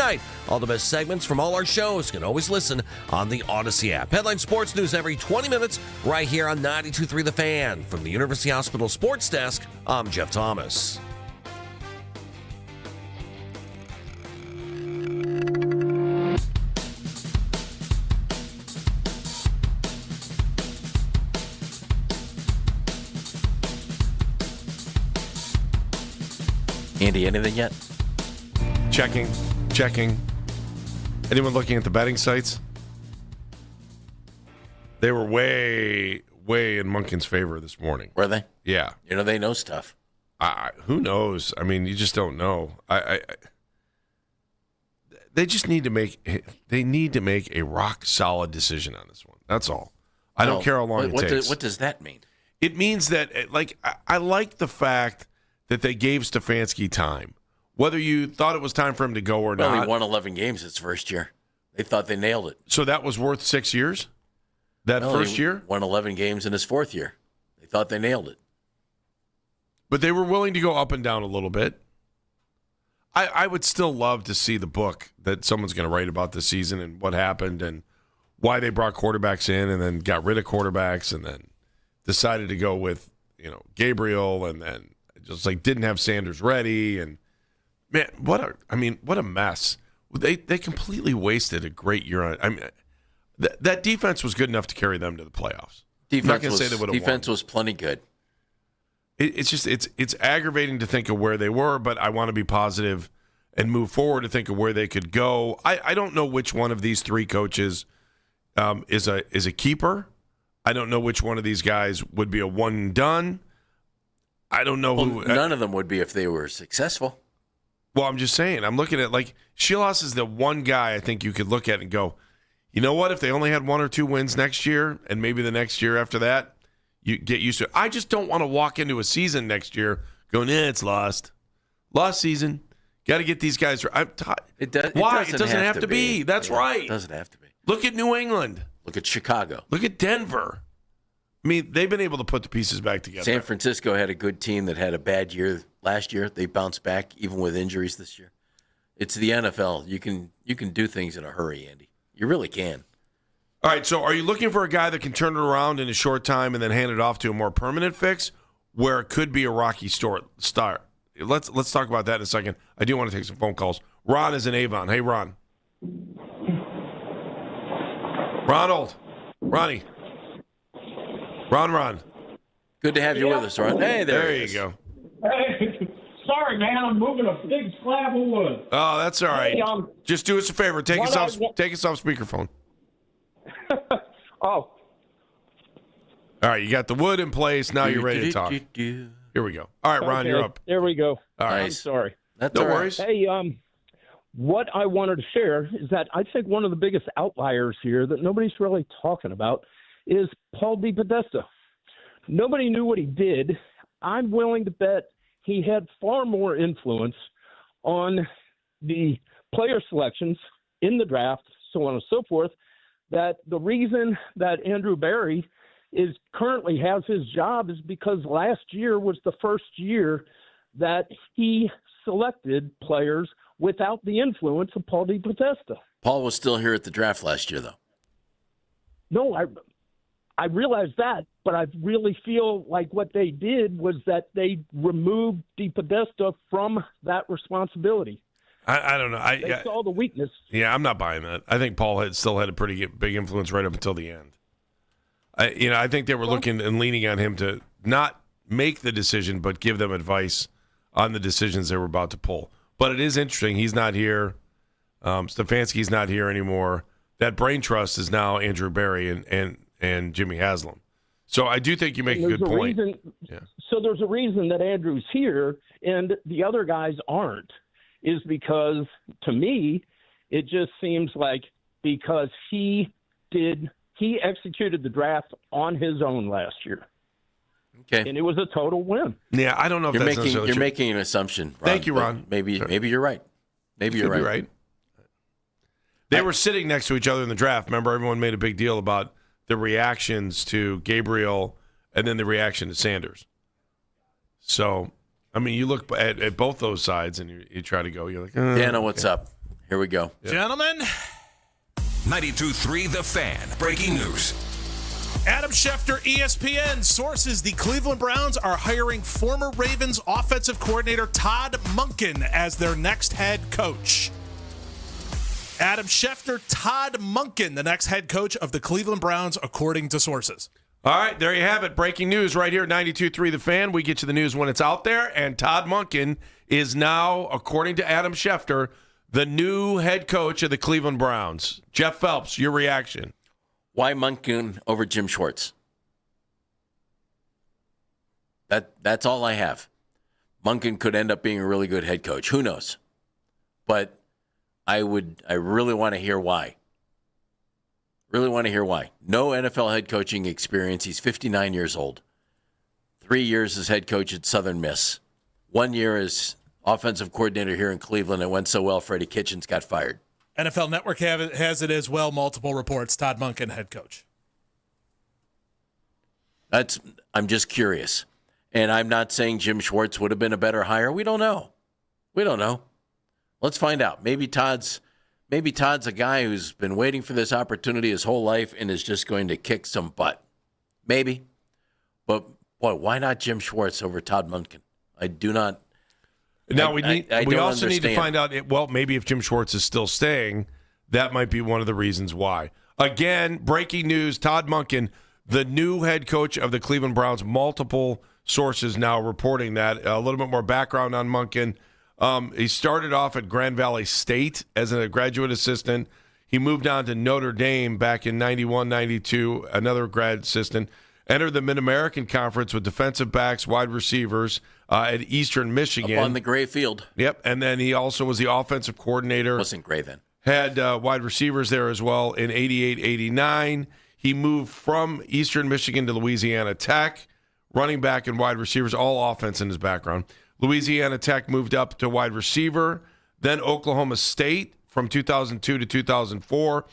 S2: midnight. All the best segments from all our shows you can always listen on the Odyssey app. Headline sports news every 20 minutes right here on 92.3 The Fan. From the University Hospital Sports Desk, I'm Jeff Thomas.
S8: Andy, anything yet?
S7: Checking. Anyone looking at the betting sites? They were way in Monken's favor this morning.
S8: Were they?
S7: Yeah.
S8: They know stuff.
S7: Who knows? I mean, you just don't know. They just need to make a rock solid decision on this one. That's all. I don't care how long it takes.
S8: What does that mean?
S7: It means that, I like the fact that they gave Stefanski time. Whether you thought it was time for him to go or not.
S8: He won 11 games his first year. They thought they nailed it.
S7: So that was worth 6 years? First year?
S8: Won 11 games in his fourth year. They thought they nailed it.
S7: But they were willing to go up and down a little bit. I would still love to see the book that someone's going to write about this season and what happened and why they brought quarterbacks in and then got rid of quarterbacks and then decided to go with, Gabriel and then just didn't have Sanders ready. And man, what a mess. They completely wasted a great year on it. I mean, that defense was good enough to carry them to the playoffs.
S8: Defense was plenty good.
S7: It's aggravating to think of where they were, but I want to be positive and move forward to think of where they could go. I don't know which one of these three coaches is a keeper. I don't know which one of these guys would be a one and done. I don't know who.
S8: None of them would be if they were successful.
S7: Well, I'm just saying. I'm looking at Shilas is the one guy I think you could look at and go, you know what? If they only had 1 or 2 wins next year, and maybe the next year after that, you get used to it. I just don't want to walk into a season next year going, it's lost season. Got to get these guys. Why? It doesn't have to be. That's right.
S8: It doesn't have to be.
S7: Look at New England.
S8: Look at Chicago.
S7: Look at Denver. I mean, they've been able to put the pieces back together.
S8: San Francisco had a good team that had a bad year last year. They bounced back even with injuries this year. It's the NFL. You can do things in a hurry, Andy. You really can.
S7: All right, so are you looking for a guy that can turn it around in a short time and then hand it off to a more permanent fix where it could be a rocky start? Let's talk about that in a second. I do want to take some phone calls. Ron is in Avon. Hey, Ron. Ronnie. Ron.
S8: Good to have you with us, Ron. Hey,
S7: there you go.
S11: Hey, sorry, man. I'm moving a big slab of wood.
S7: Oh, that's all right.
S11: Hey,
S7: just do us a favor. Take us off speakerphone.
S11: Oh.
S7: All right, you got the wood in place. Now you're ready to talk. Here we go. All right, Ron, you're up.
S11: There we go.
S7: All right.
S11: I'm sorry.
S7: No worries.
S11: Hey, what I wanted to share is that I think one of the biggest outliers here that nobody's really talking about is Paul DePodesta. Nobody knew what he did. I'm willing to bet he had far more influence on the player selections in the draft, so on and so forth, that the reason that Andrew Berry currently has his job is because last year was the first year that he selected players without the influence of Paul DePodesta.
S8: Paul was still here at the draft last year, though.
S11: No, I realize that, but I really feel like what they did was that they removed DePodesta from that responsibility.
S7: I don't know.
S11: They saw the weakness.
S7: Yeah, I'm not buying that. I think Paul still had a pretty big influence right up until the end. I think they were looking and leaning on him to not make the decision, but give them advice on the decisions they were about to pull. But it is interesting. He's not here. Stefanski's not here anymore. That brain trust is now Andrew Berry and Jimmy Haslam. So I do think you make a good point.
S11: So there's a reason that Andrew's here and the other guys aren't, is because, to me, it just seems like because he executed the draft on his own last year.
S8: Okay.
S11: And it was a total win.
S7: Yeah, I don't know if
S8: you're
S7: that's necessarily
S8: You're
S7: true.
S8: making an assumption, Ron.
S7: Thank you, Ron.
S8: Maybe you're right. Maybe you're right.
S7: They were sitting next to each other in the draft. Remember, everyone made a big deal about the reactions to Gabriel and then the reaction to Sanders. So, I mean, you look at both those sides and you try to go. You're like,
S8: Dana, what's up? Here we go.
S9: Gentlemen.
S4: 92.3 The Fan. Breaking news.
S9: Adam Schefter, ESPN. Sources: the Cleveland Browns are hiring former Ravens offensive coordinator Todd Monken as their next head coach. Adam Schefter, Todd Monken, the next head coach of the Cleveland Browns, according to sources.
S7: All right, there you have it. Breaking news right here at 92.3 The Fan. We get you the news when it's out there. And Todd Monken is now, according to Adam Schefter, the new head coach of the Cleveland Browns. Jeff Phelps, your reaction.
S8: Why Monken over Jim Schwartz? That's all I have. Monken could end up being a really good head coach. Who knows? But I really want to hear why. Really want to hear why. No NFL head coaching experience. He's 59 years old. 3 years as head coach at Southern Miss. 1 year as offensive coordinator here in Cleveland. It went so well, Freddie Kitchens got fired.
S9: NFL Network has it as well. Multiple reports. Todd Monken, head coach.
S8: I'm just curious. And I'm not saying Jim Schwartz would have been a better hire. We don't know. Let's find out. Maybe Todd's a guy who's been waiting for this opportunity his whole life and is just going to kick some butt. Maybe. But, boy, why not Jim Schwartz over Todd Monken? I do not.
S7: Now, we also need to find out, maybe if Jim Schwartz is still staying, that might be one of the reasons why. Again, breaking news, Todd Monken, the new head coach of the Cleveland Browns. Multiple sources now reporting that. A little bit more background on Monken. He started off at Grand Valley State as a graduate assistant. He moved on to Notre Dame back in 91, 92, another grad assistant. Entered the Mid-American Conference with defensive backs, wide receivers at Eastern Michigan.
S8: Up on the gray field.
S7: Yep, and then he also was the offensive coordinator.
S8: Wasn't gray then.
S7: Had wide receivers there as well in 88, 89. He moved from Eastern Michigan to Louisiana Tech. Running back and wide receivers, all offense in his background. Louisiana Tech moved up to wide receiver. Then Oklahoma State from 2002 to 2004.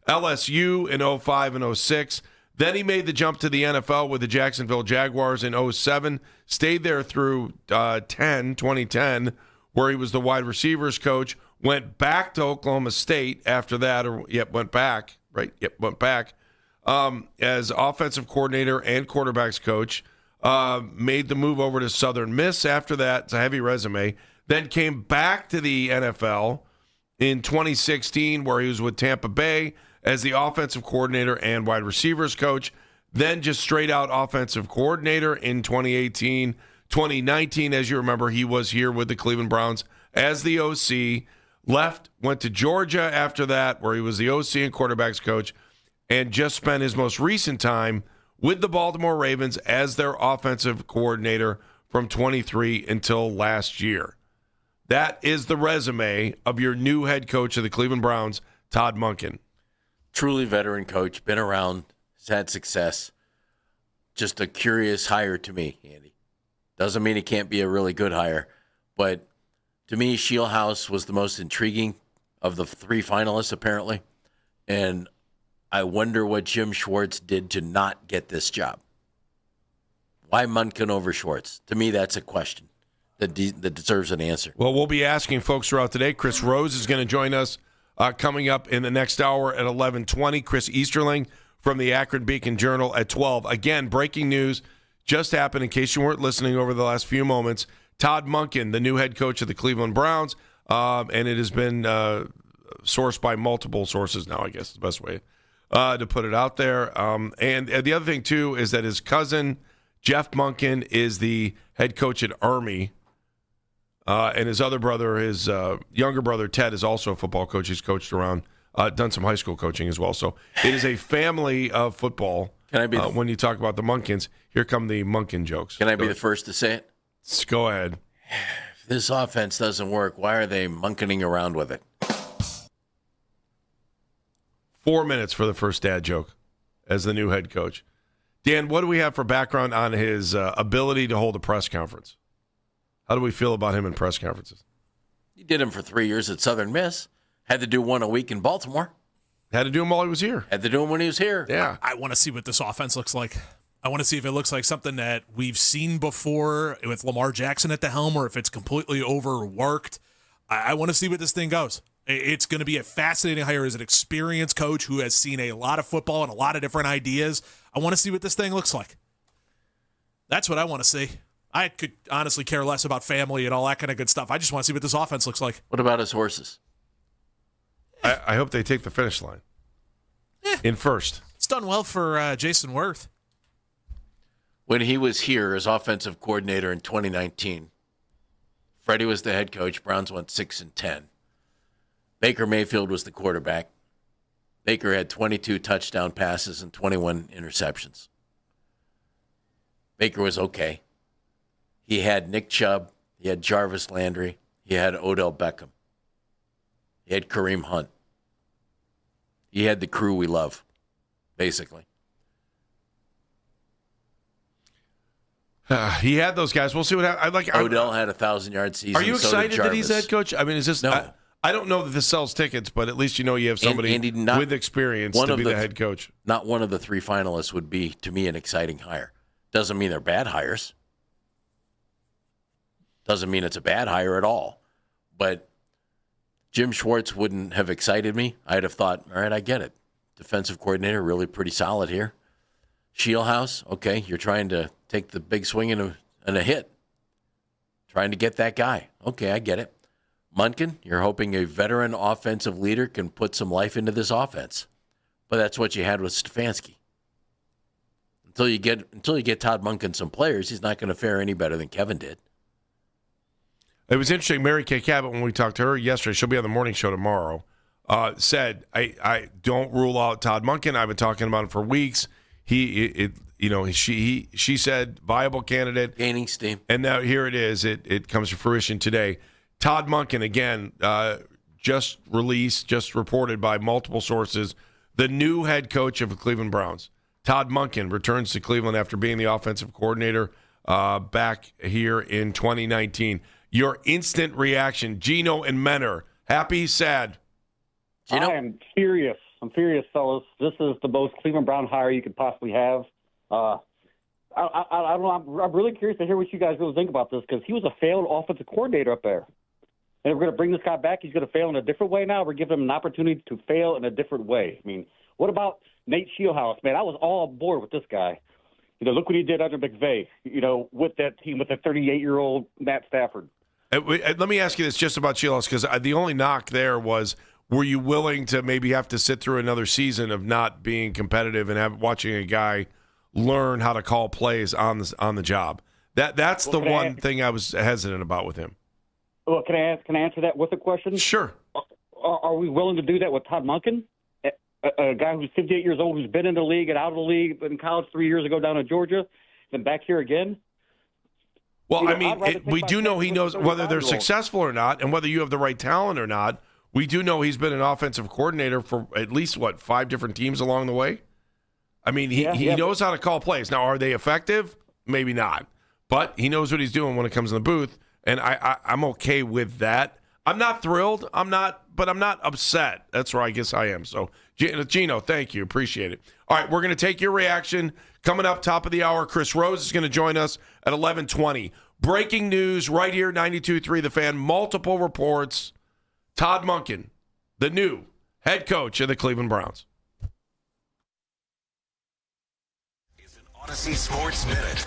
S7: LSU in 05 and 06. Then he made the jump to the NFL with the Jacksonville Jaguars in 07. Stayed there through 2010, where he was the wide receivers coach. Went back to Oklahoma State after that, went back as offensive coordinator and quarterbacks coach. Made the move over to Southern Miss after that. It's a heavy resume. Then came back to the NFL in 2016, where he was with Tampa Bay as the offensive coordinator and wide receivers coach. Then just straight out offensive coordinator in 2018. 2019, as you remember, he was here with the Cleveland Browns as the OC. Left, went to Georgia after that, where he was the OC and quarterbacks coach, and just spent his most recent time with the Baltimore Ravens as their offensive coordinator from 23 until last year. That is the resume of your new head coach of the Cleveland Browns, Todd Monken.
S8: Truly veteran coach, been around, has had success. Just a curious hire to me, Andy. Doesn't mean he can't be a really good hire, but to me, Shieldhouse was the most intriguing of the three finalists, apparently. And I wonder what Jim Schwartz did to not get this job. Why Monken over Schwartz? To me, that's a question that deserves an answer.
S7: Well, we'll be asking folks throughout today. Chris Rose is going to join us coming up in the next hour at 11:20. Chris Easterling from the Akron Beacon Journal at 12. Again, breaking news just happened in case you weren't listening over the last few moments. Todd Monken, the new head coach of the Cleveland Browns, and it has been sourced by multiple sources now, I guess is the best way to put it out there. And the other thing, too, is that his cousin, Jeff Monken, is the head coach at Army. And his other brother, his younger brother, Ted, is also a football coach. He's coached around, done some high school coaching as well. So it is a family of football.
S8: Can I be
S7: when you talk about the Monkens, here come the Monken jokes.
S8: Can I be the first to say it?
S7: Go ahead.
S8: If this offense doesn't work, why are they monkening around with it?
S7: 4 minutes for the first dad joke as the new head coach. Dan, what do we have for background on his ability to hold a press conference? How do we feel about him in press conferences?
S8: He did them for 3 years at Southern Miss. Had to do one a week in Baltimore.
S7: Had to do him while he was here.
S8: Had to do him when he was here.
S7: Yeah.
S9: I want to see what this offense looks like. I want to see if it looks like something that we've seen before with Lamar Jackson at the helm or if it's completely overworked. I want to see what this thing goes. It's going to be a fascinating hire as an experienced coach who has seen a lot of football and a lot of different ideas. I want to see what this thing looks like. That's what I want to see. I could honestly care less about family and all that kind of good stuff. I just want to see what this offense looks like.
S8: What about his horses?
S7: I hope they take the finish line in first.
S9: It's done well for Jason Wirth.
S8: When he was here as offensive coordinator in 2019, Freddie was the head coach. Browns went 6-10. Baker Mayfield was the quarterback. Baker had 22 touchdown passes and 21 interceptions. Baker was okay. He had Nick Chubb. He had Jarvis Landry. He had Odell Beckham. He had Kareem Hunt. He had the crew we love, basically.
S7: He had those guys. We'll see what happens.
S8: Odell had a 1,000-yard season.
S7: Are you excited that he's head coach? I mean, is this?
S8: No.
S7: I don't know that this sells tickets, but at least you know you have somebody with experience to be the head coach.
S8: Not one of the three finalists would be, to me, an exciting hire. Doesn't mean they're bad hires. Doesn't mean it's a bad hire at all. But Jim Schwartz wouldn't have excited me. I'd have thought, all right, I get it. Defensive coordinator, really pretty solid here. Shieldhouse, okay, you're trying to take the big swing and a hit. Trying to get that guy. Okay, I get it. Monken, you're hoping a veteran offensive leader can put some life into this offense. But that's what you had with Stefanski. Until you get Todd Monken some players, he's not going to fare any better than Kevin did.
S7: It was interesting. Mary Kay Cabot, when we talked to her yesterday, she'll be on the morning show tomorrow, said, I don't rule out Todd Monken. I've been talking about him for weeks. She said viable candidate.
S8: Gaining steam.
S7: And now here it is. It comes to fruition today. Todd Monken, again, just reported by multiple sources, the new head coach of the Cleveland Browns. Todd Monken returns to Cleveland after being the offensive coordinator back here in 2019. Your instant reaction, Gino and Menor. Happy, sad?
S8: Gino?
S12: I am furious. I'm furious, fellas. This is the most Cleveland Brown hire you could possibly have. I don't know. I'm really curious to hear what you guys really think about this because he was a failed offensive coordinator up there. And we're going to bring this guy back. He's going to fail in a different way now. We're giving him an opportunity to fail in a different way. I mean, what about Nate Shieldhouse? Man, I was all aboard with this guy. Look what he did under McVay, with that team with the 38-year-old Matt Stafford.
S7: Let me ask you this just about Shieldhouse, because the only knock there was, were you willing to maybe have to sit through another season of not being competitive and watching a guy learn how to call plays on the job? That's the one thing I was hesitant about with him.
S12: Well, can I answer that with a question?
S7: Sure.
S12: Are we willing to do that with Todd Monken, a guy who's 58 years old, who's been in the league and out of the league in college 3 years ago down in Georgia, then back here again?
S7: Well, we do know he knows whether they're successful or not, and whether you have the right talent or not. We do know he's been an offensive coordinator for at least, 5 different teams along the way? I mean, he knows how to call plays. Now, are they effective? Maybe not. But he knows what he's doing when it comes in the booth, and I'm okay with that. I'm not thrilled. But I'm not upset. That's where I guess I am. So, Gino, thank you. Appreciate it. All right, we're going to take your reaction. Coming up, top of the hour, Chris Rose is going to join us at 11:20. Breaking news right here, 92.3 The Fan. Multiple reports. Todd Monken, the new head coach of the Cleveland Browns.
S4: Is an Odyssey Sports Minute.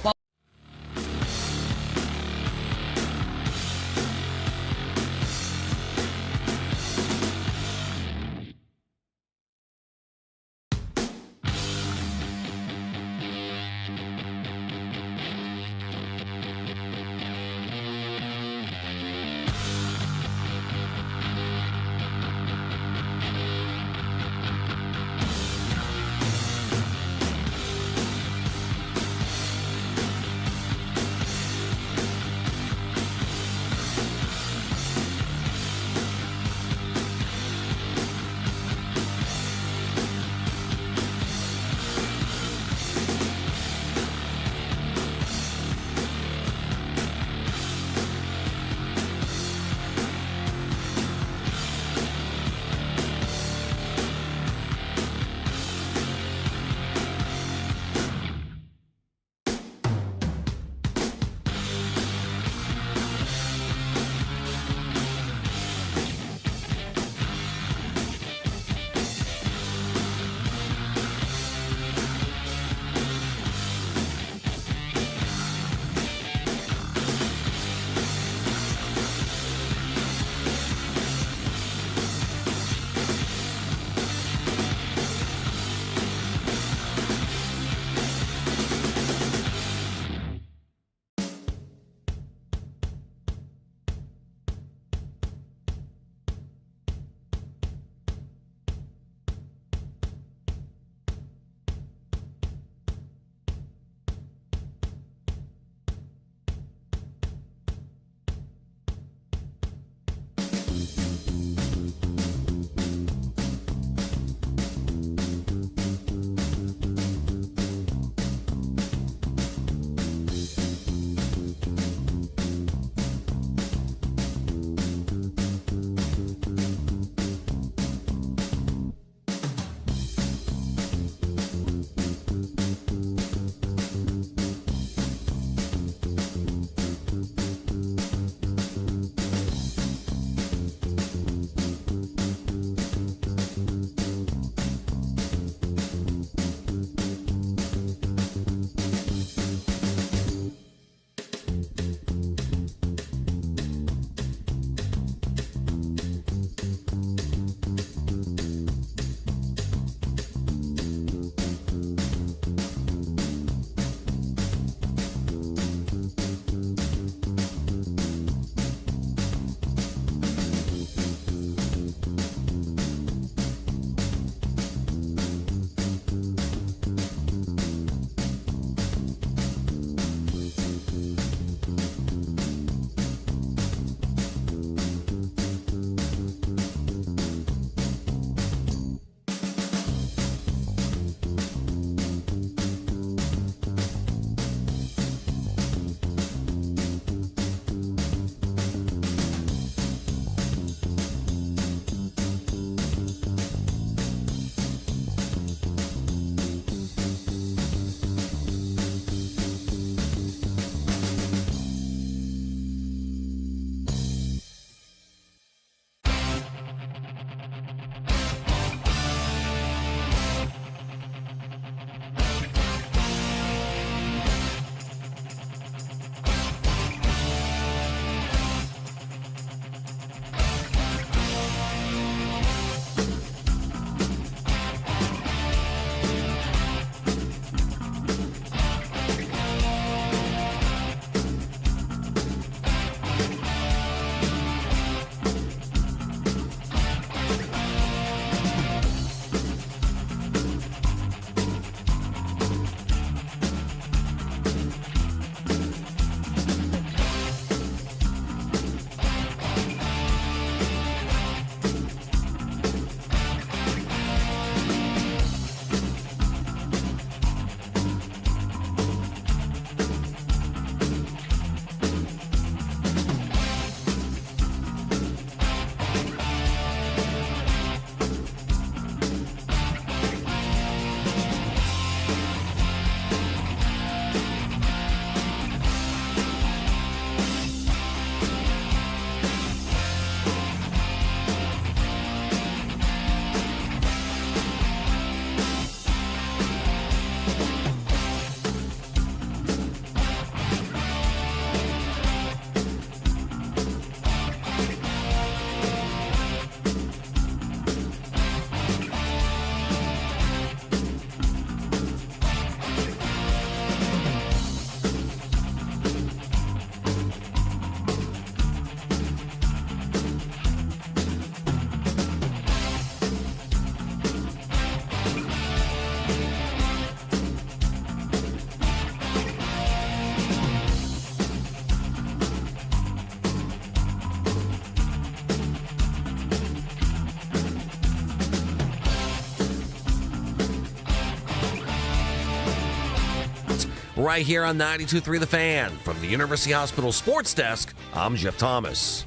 S2: right here on 92.3 The Fan. From the University Hospital Sports Desk, I'm Jeff Thomas.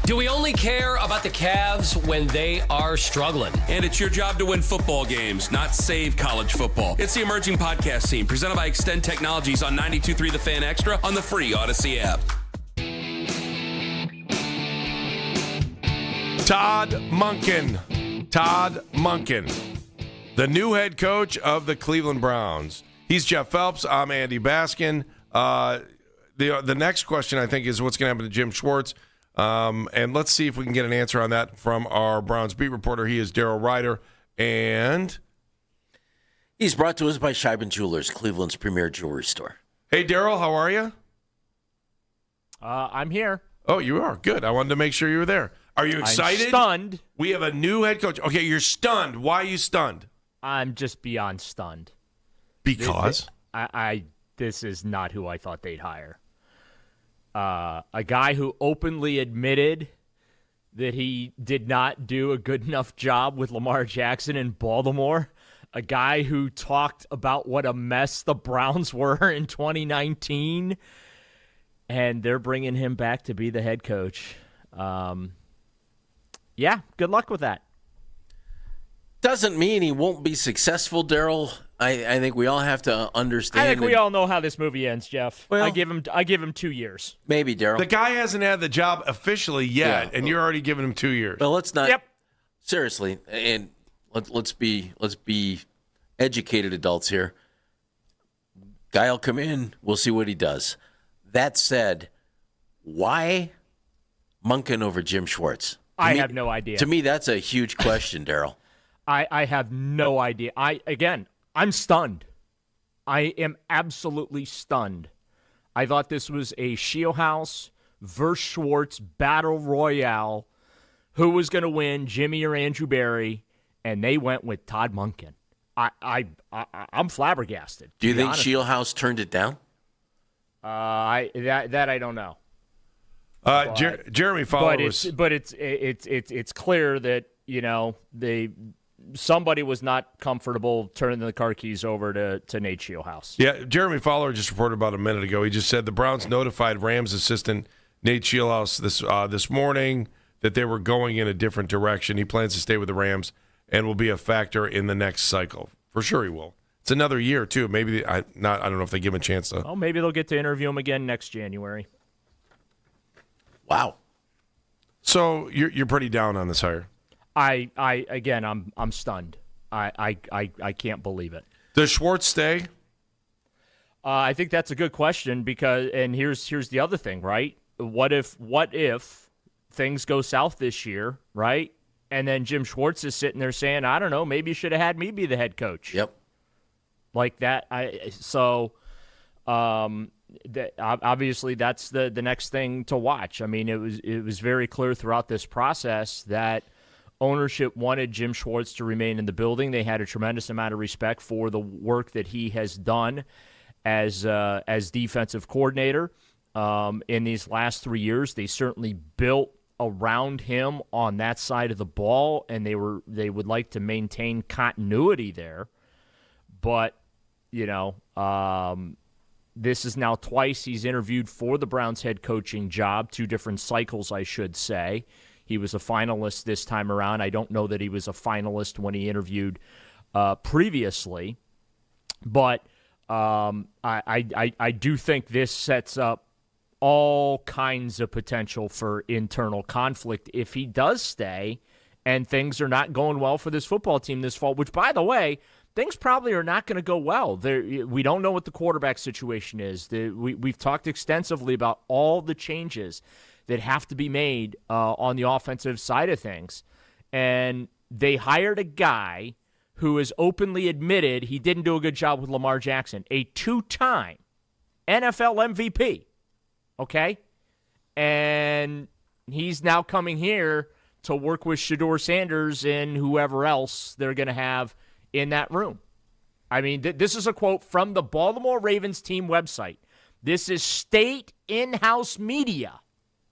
S13: Do we only care about the Cavs when they are struggling?
S4: And it's your job to win football games, not save college football. It's the Emerging Podcast Scene, presented by Extend Technologies on 92.3 The Fan Extra on the free Odyssey app.
S7: Todd Monken, the new head coach of the Cleveland Browns. He's Jeff Phelps. I'm Andy Baskin. The next question, I think, is what's going to happen to Jim Schwartz. And let's see if we can get an answer on that from our Browns beat reporter. He is Daryl Ryder, and
S8: he's brought to us by Scheiben Jewelers, Cleveland's premier jewelry store.
S7: Hey, Daryl, how are you?
S14: I'm here.
S7: Oh, you are? Good. I wanted to make sure you were there. Are you excited?
S14: I'm stunned.
S7: We have a new head coach. Okay, you're stunned. Why are you stunned?
S14: I'm just beyond stunned.
S7: Because?
S14: This is not who I thought they'd hire. A guy who openly admitted that he did not do a good enough job with Lamar Jackson in Baltimore. A guy who talked about what a mess the Browns were in 2019. And they're bringing him back to be the head coach. Yeah, good luck with that.
S8: Doesn't mean he won't be successful, Daryl. I think we all have to understand.
S14: I think we all know how this movie ends, Jeff.
S8: Well,
S14: I give him 2 years.
S8: Maybe, Daryl.
S7: The guy hasn't had the job officially yet, and you're already giving him 2 years.
S8: Well, let's not.
S14: Yep.
S8: Seriously, and let's be educated adults here. Guy will come in. We'll see what he does. That said, why Monken over Jim Schwartz?
S14: I have no idea.
S8: To me, that's a huge question, Daryl.
S14: I have no idea. I'm stunned. I am absolutely stunned. I thought this was a Shieldhouse versus Schwartz battle royale. Who was going to win, Jimmy or Andrew Berry? And they went with Todd Monken. I'm flabbergasted.
S8: Do you think Shieldhouse turned it down?
S14: That I don't know.
S7: Jeremy Fowler
S14: but it's clear that somebody was not comfortable turning the car keys over to Nate Shieldhouse.
S7: Yeah, Jeremy Fowler just reported about a minute ago. He just said the Browns notified Rams assistant Nate Shieldhouse this morning that they were going in a different direction. He plans to stay with the Rams and will be a factor in the next cycle. For sure he will. It's another year, too. Maybe I don't know if they give him a chance to.
S14: Oh, maybe they'll get to interview him again next January.
S8: Wow.
S7: So you're pretty down on this hire.
S14: I'm stunned. I can't believe it.
S7: Does Schwartz stay?
S14: I think that's a good question and here's the other thing, right? What if things go south this year, right? And then Jim Schwartz is sitting there saying, I don't know, maybe you should have had me be the head coach.
S8: Yep.
S14: Like that. Obviously that's the next thing to watch. I mean, it was very clear throughout this process that ownership wanted Jim Schwartz to remain in the building. They had a tremendous amount of respect for the work that he has done as defensive coordinator in these last 3 years. They certainly built around him on that side of the ball, and they would like to maintain continuity there. But this is now twice he's interviewed for the Browns head coaching job, 2 different cycles, I should say. He was a finalist this time around. I don't know that he was a finalist when he interviewed previously. But I do think this sets up all kinds of potential for internal conflict if he does stay and things are not going well for this football team this fall, which, by the way, things probably are not going to go well. We don't know what the quarterback situation is. We've talked extensively about all the changes that have to be made on the offensive side of things. And they hired a guy who has openly admitted he didn't do a good job with Lamar Jackson, a 2-time NFL MVP. Okay? And he's now coming here to work with Shedeur Sanders and whoever else they're going to have in that room. I mean, this is a quote from the Baltimore Ravens team website. This is state in-house media.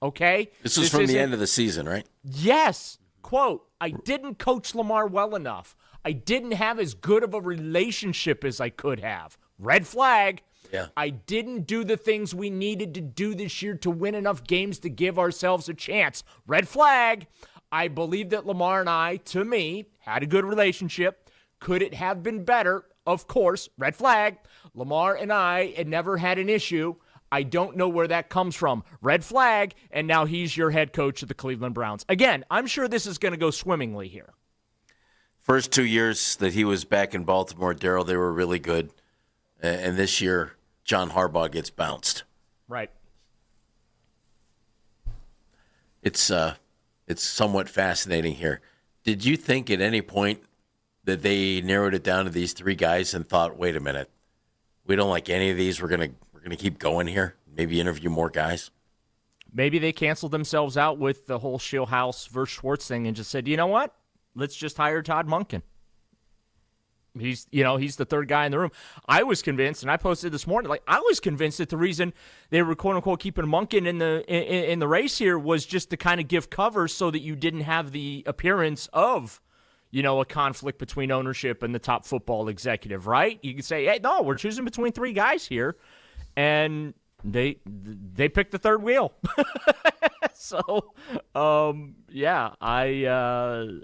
S14: Okay?
S8: This is from the end of the season, right?
S14: Yes. Quote, I didn't coach Lamar well enough. I didn't have as good of a relationship as I could have. Red flag.
S8: Yeah.
S14: I didn't do the things we needed to do this year to win enough games to give ourselves a chance. Red flag. I believe that Lamar and I, to me, had a good relationship. Could it have been better? Of course. Red flag. Lamar and I had never had an issue. I don't know where that comes from. Red flag, and now he's your head coach of the Cleveland Browns. Again, I'm sure this is going to go swimmingly here.
S8: First 2 years that he was back in Baltimore, Daryl, they were really good. And this year, John Harbaugh gets bounced.
S14: Right.
S8: It's somewhat fascinating here. Did you think at any point that they narrowed it down to these three guys and thought, wait a minute, we don't like any of these, we're gonna keep going here, maybe interview more guys?
S14: Maybe they canceled themselves out with the whole Shieldhouse versus Schwartz thing and just said, you know what? Let's just hire Todd Monken. He's the third guy in the room. I was convinced, and I posted this morning, I was convinced that the reason they were quote unquote keeping Monken in the race here was just to kind of give cover so that you didn't have the appearance of, a conflict between ownership and the top football executive, right? You could say, hey, no, we're choosing between three guys here, and they picked the third wheel. So, yeah, I'm.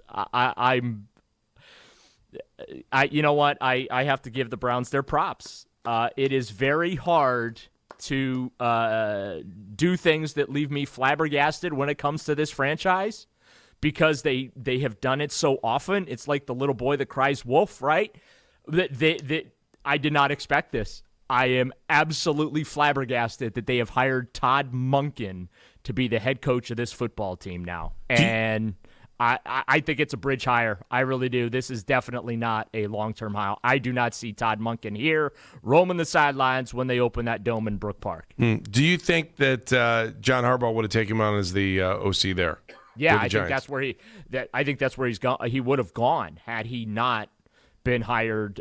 S14: You know what? I have to give the Browns their props. It is very hard to do things that leave me flabbergasted when it comes to this franchise because they have done it so often. It's like the little boy that cries wolf, right? That I did not expect this. I am absolutely flabbergasted that they have hired Todd Monken to be the head coach of this football team now. And I think it's a bridge hire. I really do. This is definitely not a long-term hire. I do not see Todd Monken here roaming the sidelines when they open that dome in Brook Park.
S7: Do you think that John Harbaugh would have taken him on as the OC there?
S14: Yeah, I think that's where he's gone. He would have gone had he not been hired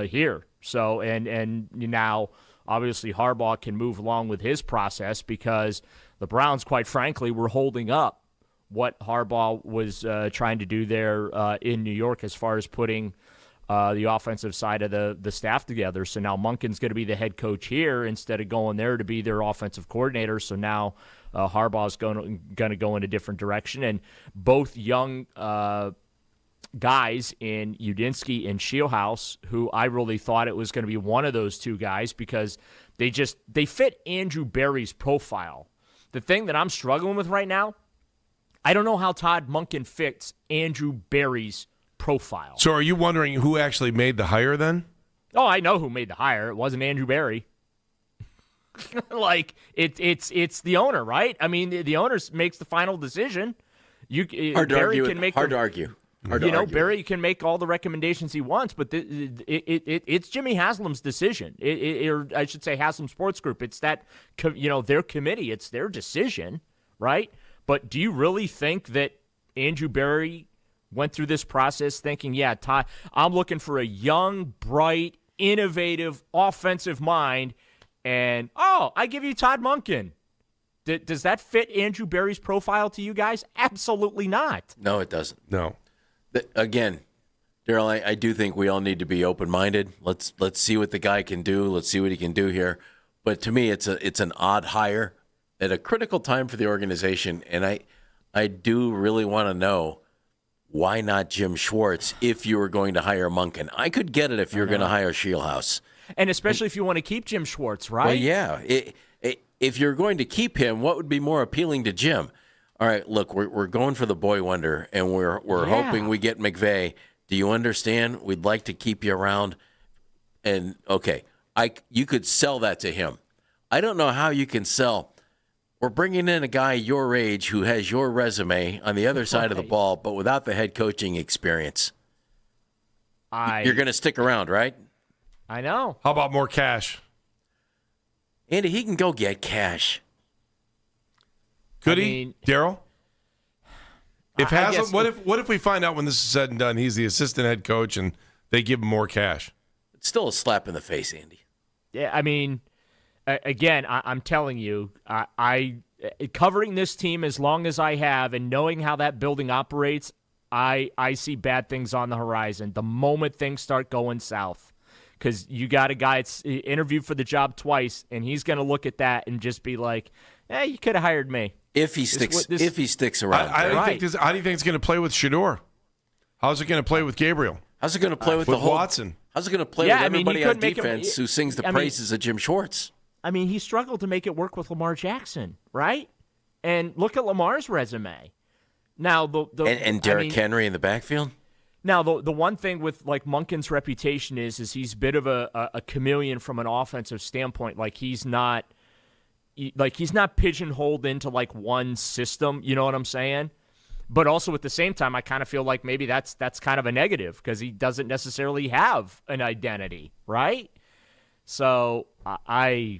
S14: here. So and now obviously Harbaugh can move along with his process because the Browns, quite frankly, were holding up what Harbaugh was trying to do there in New York as far as putting the offensive side of the staff together. So now Monken's going to be the head coach here instead of going there to be their offensive coordinator. So now Harbaugh's going to go in a different direction. And both young guys in Udinski and Shieldhouse, who I really thought it was going to be one of those two guys because they fit Andrew Berry's profile. The thing that I'm struggling with right now, I don't know how Todd Monken fits Andrew Berry's profile.
S7: So are you wondering who actually made the hire then?
S14: Oh, I know who made the hire. It wasn't Andrew Berry. It's the owner, right? I mean, the owner makes the final decision.
S8: Hard to argue.
S14: Berry can make all the recommendations he wants, but it's Jimmy Haslam's decision. Or I should say Haslam Sports Group. It's that, their committee. It's their decision, right? But do you really think that Andrew Berry went through this process thinking, yeah, Todd, I'm looking for a young, bright, innovative, offensive mind, and, I give you Todd Monken. Does that fit Andrew Berry's profile to you guys? Absolutely not.
S8: No, it doesn't.
S7: No.
S8: Again, Daryl, I do think we all need to be open-minded. Let's see what the guy can do. Let's see what he can do here. But to me, it's an odd hire at a critical time for the organization, and I do really want to know why not Jim Schwartz if you were going to hire Monken. I could get it if you're going to hire Shieldhouse.
S14: And especially if you want to keep Jim Schwartz, right?
S8: Well, yeah. If you're going to keep him, what would be more appealing to Jim? All right, look, we're going for the boy wonder, and we're hoping we get McVay. Do you understand? We'd like to keep you around. And, okay, you could sell that to him. I don't know how you can sell. We're bringing in a guy your age who has your resume on the other side of the ball, but without the head coaching experience. You're going to stick around, right?
S14: I know.
S7: How about more cash?
S8: Andy, he can go get cash.
S7: Could he, Daryl? If Haslam, what if we find out when this is said and done, he's the assistant head coach and they give him more cash?
S8: It's still a slap in the face, Andy.
S14: Yeah, I mean, again, I'm telling you, I covering this team as long as I have and knowing how that building operates, I see bad things on the horizon the moment things start going south. Because you got a guy that's interviewed for the job twice, and he's going to look at that and just be like, you could have hired me.
S8: If he sticks around.
S7: How do you think it's going to play with Shedeur? How's it going to play with Gabriel?
S8: How's it going to play with the whole
S7: Watson?
S8: How's it going to play with everybody on defense who sings the praises of Jim Schwartz?
S14: I mean, he struggled to make it work with Lamar Jackson, right? And look at Lamar's resume. Now
S8: and Derrick Henry in the backfield.
S14: Now, the one thing with like Monken's reputation is he's a bit of a chameleon from an offensive standpoint. Like he's not pigeonholed into like one system. You know what I'm saying? But also at the same time, I kind of feel like maybe that's kind of a negative because he doesn't necessarily have an identity, right? So I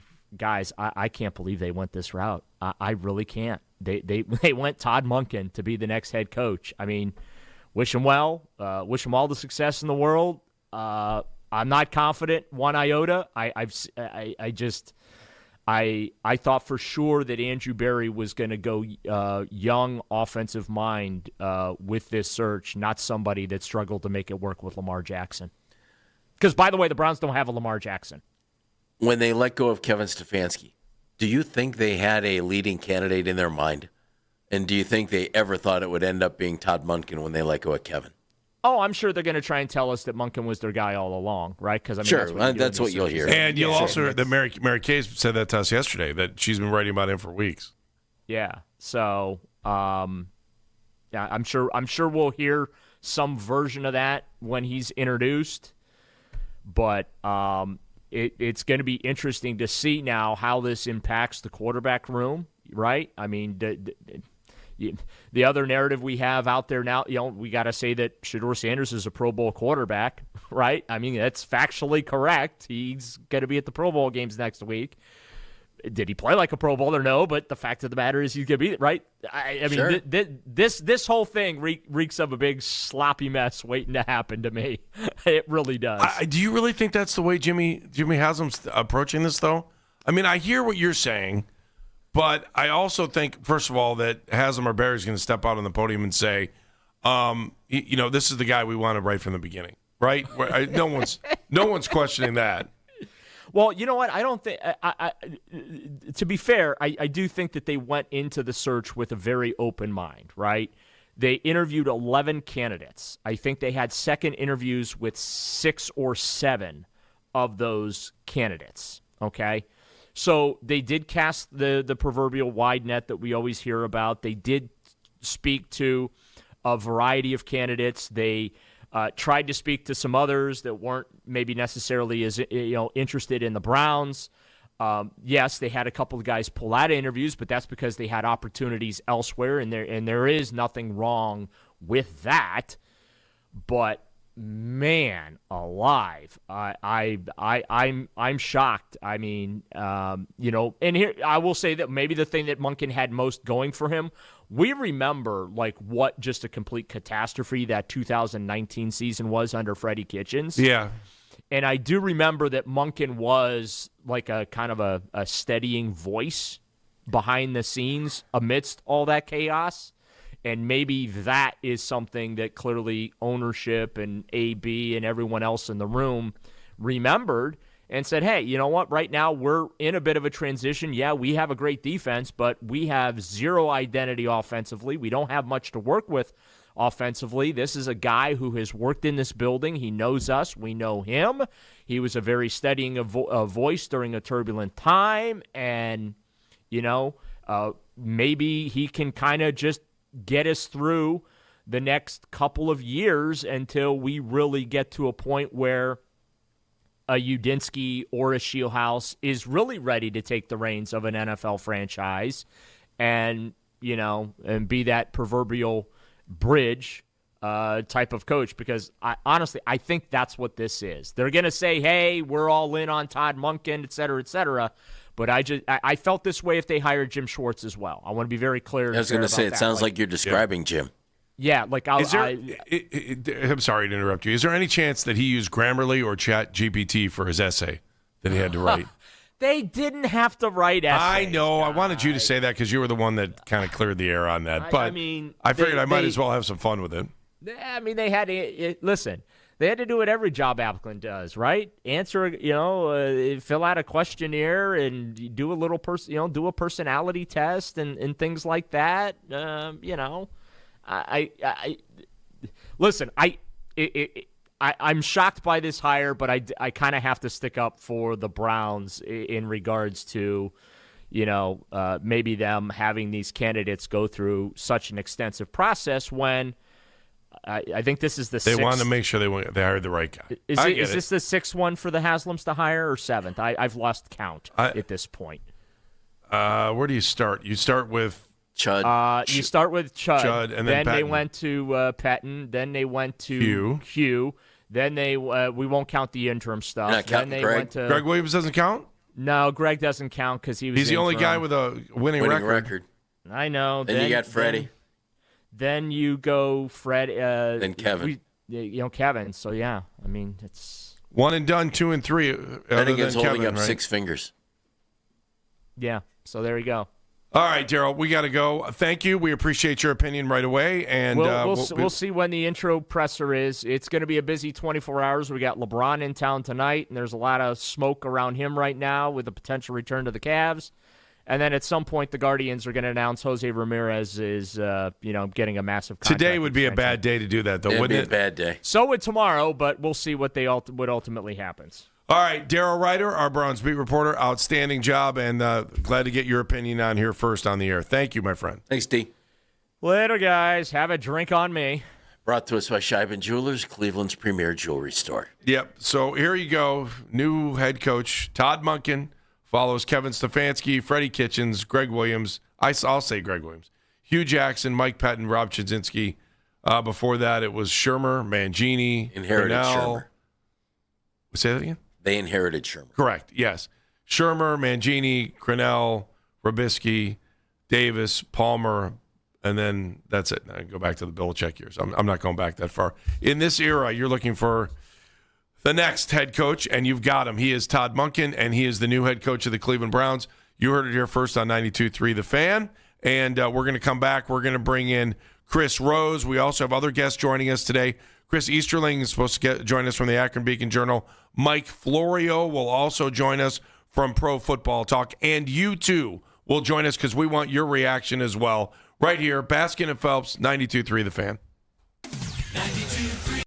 S14: can't believe they went this route. I really can't. They went Todd Monken to be the next head coach. I mean. Wish him well. Wish him all the success in the world. I'm not confident one iota. I thought for sure that Andrew Berry was going to go young offensive mind with this search, not somebody that struggled to make it work with Lamar Jackson. Because, by the way, the Browns don't have a Lamar Jackson.
S8: When they let go of Kevin Stefanski, do you think they had a leading candidate in their mind? And do you think they ever thought it would end up being Todd Monken when they let go of Kevin?
S14: Oh, I'm sure they're going to try and tell us that Monken was their guy all along, right? Because
S8: that's what you'll hear.
S7: And you'll also that Mary Kay said that to us yesterday that she's been writing about him for weeks.
S14: Yeah. So, I'm sure we'll hear some version of that when he's introduced. But it's going to be interesting to see now how this impacts the quarterback room, right? I mean, the other narrative we have out there now, we got to say that Shedeur Sanders is a Pro Bowl quarterback, right? I mean, that's factually correct. He's going to be at the Pro Bowl games next week. Did he play like a Pro Bowler? No, but the fact of the matter is he's going to be right. I mean,
S8: sure.
S14: This whole thing reeks of a big sloppy mess waiting to happen to me. It really does.
S7: Do you really think that's the way Jimmy Haslam's approaching this, though? I mean, I hear what you're saying. But I also think, first of all, that Haslam or Berry is going to step out on the podium and say, this is the guy we wanted right from the beginning, right? No one's questioning that.
S14: Well, you know what? I don't think. To be fair, I do think that they went into the search with a very open mind, right? They interviewed 11 candidates. I think they had second interviews with 6 or 7 of those candidates. Okay. So they did cast the proverbial wide net that we always hear about. They did speak to a variety of candidates. They tried to speak to some others that weren't maybe necessarily as interested in the Browns. Yes, they had a couple of guys pull out of interviews, but that's because they had opportunities elsewhere, and there is nothing wrong with that. But man alive, I'm shocked. I mean, and here I will say that maybe the thing that Monken had most going for him, we remember like what just a complete catastrophe that 2019 season was under Freddie Kitchens.
S7: Yeah.
S14: And I do remember that Monken was like a kind of a steadying voice behind the scenes amidst all that chaos. And maybe that is something that clearly ownership and AB and everyone else in the room remembered and said, hey, you know what? Right now we're in a bit of a transition. Yeah, we have a great defense, but we have zero identity offensively. We don't have much to work with offensively. This is a guy who has worked in this building. He knows us. We know him. He was a very steadying voice during a turbulent time. And, maybe he can kind of just get us through the next couple of years until we really get to a point where a Udinski or a Shieldhouse is really ready to take the reins of an NFL franchise and be that proverbial bridge type of coach, because I think that's what this is. They're going to say, hey, we're all in on Todd Monken, et cetera, et cetera. But I felt this way if they hired Jim Schwartz as well. I want to be very clear.
S8: I was going to say, it sounds like you're describing Jim.
S14: Yeah, like
S7: I'm sorry to interrupt you. Is there any chance that he used Grammarly or ChatGPT for his essay that he had to write?
S14: They didn't have to write essays.
S7: I know. I wanted you to say that because you were the one that kind of cleared the air on that. But I figured I might as well have some fun with it.
S14: I mean, they had to listen. They had to do what every job applicant does, right? Answer, fill out a questionnaire and do a little do a personality test and things like that. Listen. I'm shocked by this hire, but I kind of have to stick up for the Browns in regards to, maybe them having these candidates go through such an extensive process when. I think this is the
S7: They
S14: sixth.
S7: wanted to make sure they hired the right guy.
S14: Is this the sixth one for the Haslams to hire or seventh? I've lost count at this point.
S7: Where do you start? You start with
S8: Chud.
S14: You start with Chud,
S7: and then
S14: they
S7: Patton.
S14: went to Pettin, then they went to Hugh. Then they we won't count the interim stuff.
S8: Not counting
S14: then they
S8: Greg.
S14: went to
S7: Greg Williams doesn't count?
S14: No, Greg doesn't count because he's
S7: the only guy with a winning record.
S14: I know.
S8: Then you got Freddie.
S14: Then you go Fred.
S8: Then Kevin.
S14: Kevin. So yeah, I mean it's
S7: 1 and done, 2 and 3.
S8: Bennigan's holding
S7: Kevin,
S8: up
S7: right?
S8: 6 fingers.
S14: Yeah. So there you go.
S7: All right, Daryl, we got to go. Thank you. We appreciate your opinion right away, and
S14: we'll see when the intro presser is. It's going to be a busy 24 hours. We got LeBron in town tonight, and there's a lot of smoke around him right now with a potential return to the Cavs. And then at some point, the Guardians are going to announce Jose Ramirez is, getting a massive contract.
S7: Today would be a bad day to do that, though, wouldn't it?
S8: It'd be a bad day.
S14: So would tomorrow, but we'll see what what ultimately happens.
S7: All right, Daryl Ryder, our Browns beat reporter, outstanding job, and glad to get your opinion on here first on the air. Thank you, my friend.
S8: Thanks, D.
S14: Later, guys. Have a drink on me.
S8: Brought to us by Scheiben Jewelers, Cleveland's premier jewelry store.
S7: Yep. So here you go. New head coach Todd Monken follows Kevin Stefanski, Freddie Kitchens, Greg Williams. I'll say Greg Williams. Hugh Jackson, Mike Pettin, Rob Chudzinski. Before that, it was Shermer, Mangini,
S8: Inherited
S7: Grinnell.
S8: Shermer.
S7: Say that again?
S8: They inherited Shermer.
S7: Correct, yes. Shermer, Mangini, Grinnell, Robisky, Davis, Palmer, and then that's it. I go back to the Belichick years. I'm not going back that far. In this era, you're looking for the next head coach, and you've got him. He is Todd Monken, and he is the new head coach of the Cleveland Browns. You heard it here first on 92.3 The Fan, and we're going to come back. We're going to bring in Chris Rose. We also have other guests joining us today. Chris Easterling is supposed to join us from the Akron Beacon Journal. Mike Florio will also join us from Pro Football Talk. And you, too, will join us because we want your reaction as well. Right here, Baskin and Phelps, 92.3 The Fan.
S15: 92.3.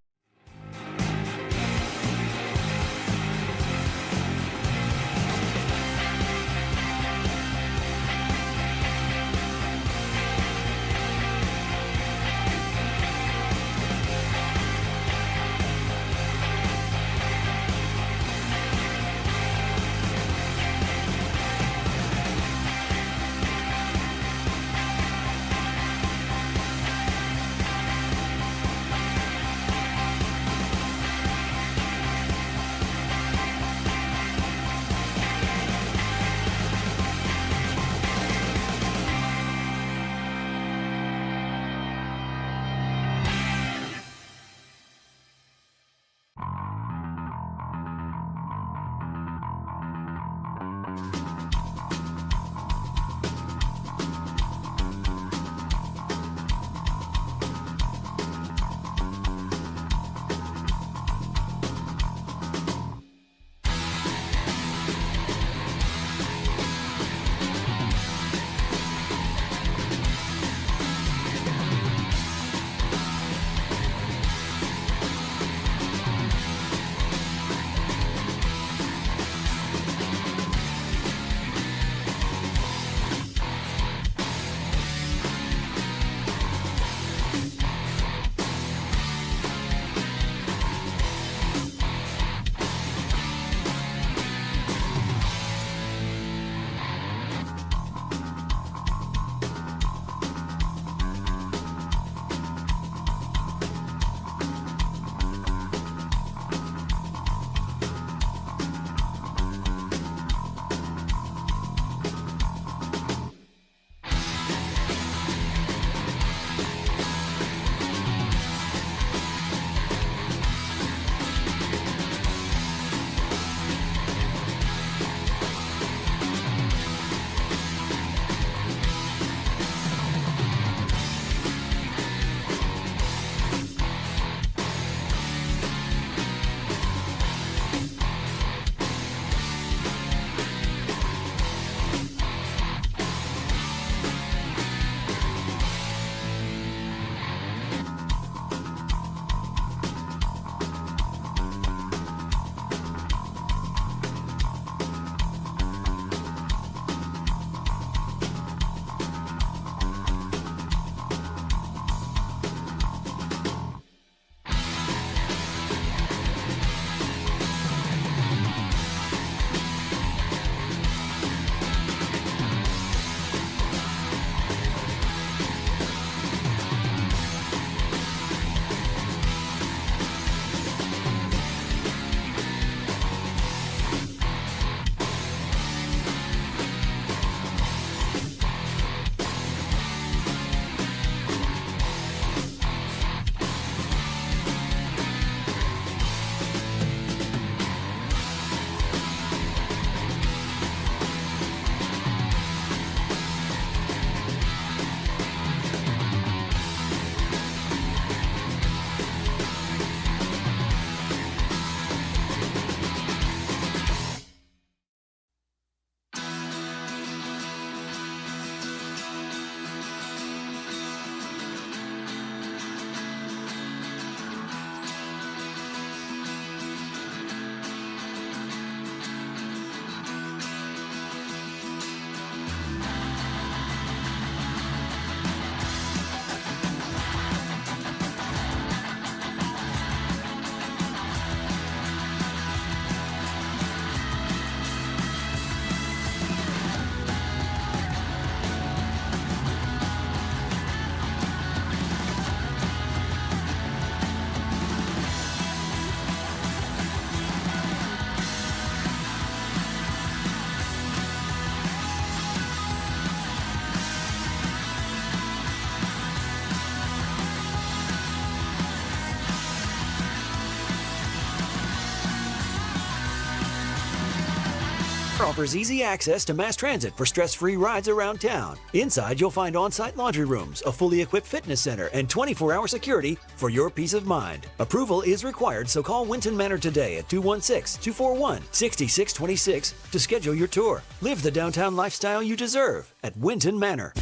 S16: offers easy access to mass transit for stress-free rides around town. Inside, you'll find on-site laundry rooms, a fully equipped fitness center, and 24-hour security for your peace of mind. Approval is required, so call Winton Manor today at 216-241-6626 to schedule your tour. Live the downtown lifestyle you deserve at Winton Manor.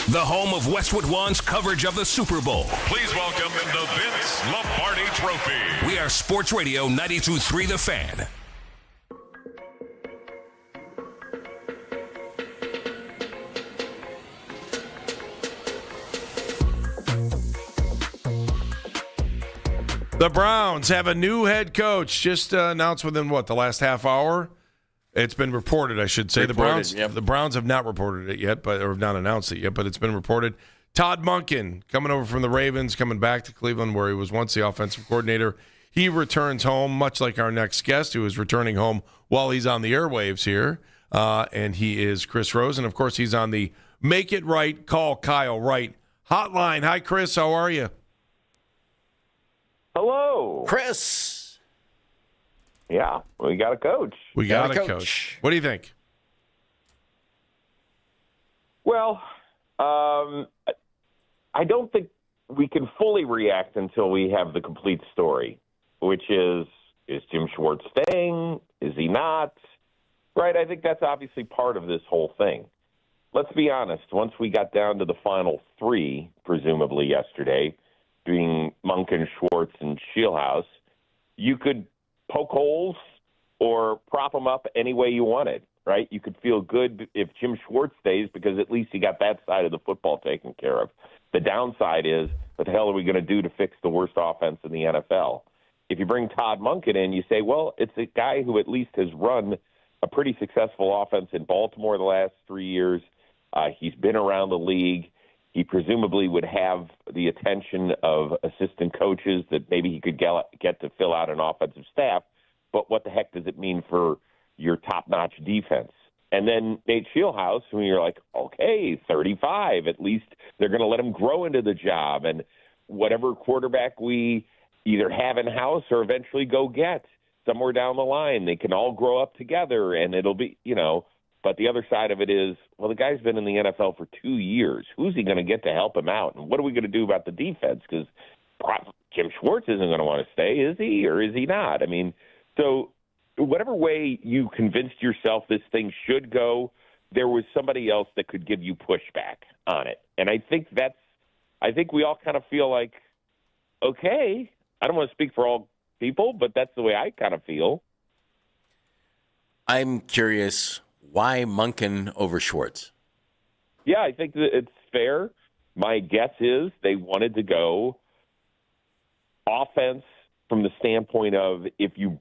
S17: The home of Westwood One's coverage of the Super Bowl.
S18: Please welcome the Vince Lombardi Trophy.
S17: We are Sports Radio 92.3 The Fan.
S7: The Browns have a new head coach, just announced within, the last half hour? It's been reported, I should say.
S8: Reported,
S7: The Browns have not reported it yet, or have not announced it yet, but it's been reported. Todd Monken, coming over from the Ravens, coming back to Cleveland, where he was once the offensive coordinator. He returns home, much like our next guest, who is returning home while he's on the airwaves here. And he is Chris Rosen. Of course, he's on the Make It Right, Call Kyle Wright hotline. Hi, Chris. How are you?
S19: Hello.
S8: Chris.
S19: Yeah, we got a coach.
S7: We got a coach. What do you think?
S19: Well, I don't think we can fully react until we have the complete story, which is Jim Schwartz staying? Is he not? Right? I think that's obviously part of this whole thing. Let's be honest. Once we got down to the final three, presumably yesterday, being Monken, Schwartz, and Scheelhaus, you could poke holes or prop them up any way you wanted, right? You could feel good if Jim Schwartz stays because at least he got that side of the football taken care of. The downside is, what the hell are we going to do to fix the worst offense in the NFL? If you bring Todd Monken in, you say, well, it's a guy who at least has run a pretty successful offense in Baltimore the last 3 years. He's been around the league. He presumably would have the attention of assistant coaches that maybe he could get to fill out an offensive staff. But what the heck does it mean for your top-notch defense? And then Nate Scheelhaus, when you're like, okay, 35, at least they're going to let him grow into the job. And whatever quarterback we either have in-house or eventually go get somewhere down the line, they can all grow up together, and it'll be, But the other side of it is, well, the guy's been in the NFL for 2 years. Who's he going to get to help him out? And what are we going to do about the defense? Because Jim Schwartz isn't going to want to stay, is he, or is he not? I mean, so whatever way you convinced yourself this thing should go, there was somebody else that could give you pushback on it. And I think we all kind of feel like, okay, I don't want to speak for all people, but that's the way I kind of feel.
S8: I'm curious, why Monken over Schwartz?
S19: Yeah, I think that it's fair. My guess is they wanted to go offense from the standpoint of, if you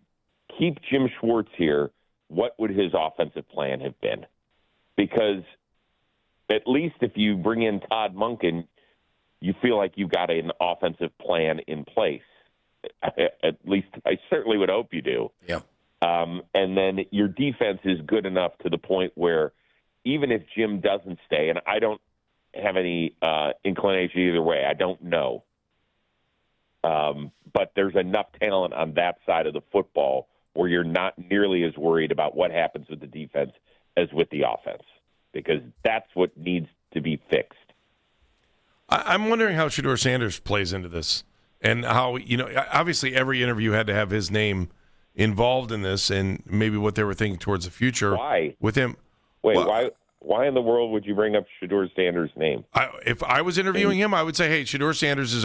S19: keep Jim Schwartz here, what would his offensive plan have been? Because at least if you bring in Todd Monken, you feel like you got an offensive plan in place. At least I certainly would hope you do.
S8: Yeah.
S19: And then your defense is good enough to the point where even if Jim doesn't stay, and I don't have any inclination either way, I don't know. But there's enough talent on that side of the football where you're not nearly as worried about what happens with the defense as with the offense, because that's what needs to be fixed.
S7: I'm wondering how Shedeur Sanders plays into this, and how, obviously every interview had to have his name involved in this, and maybe what they were thinking towards the future.
S19: Why?
S7: With him.
S19: Wait, why in the world would you bring up Shedeur Sanders' name?
S7: If I was interviewing him, I would say, hey, Shedeur Sanders is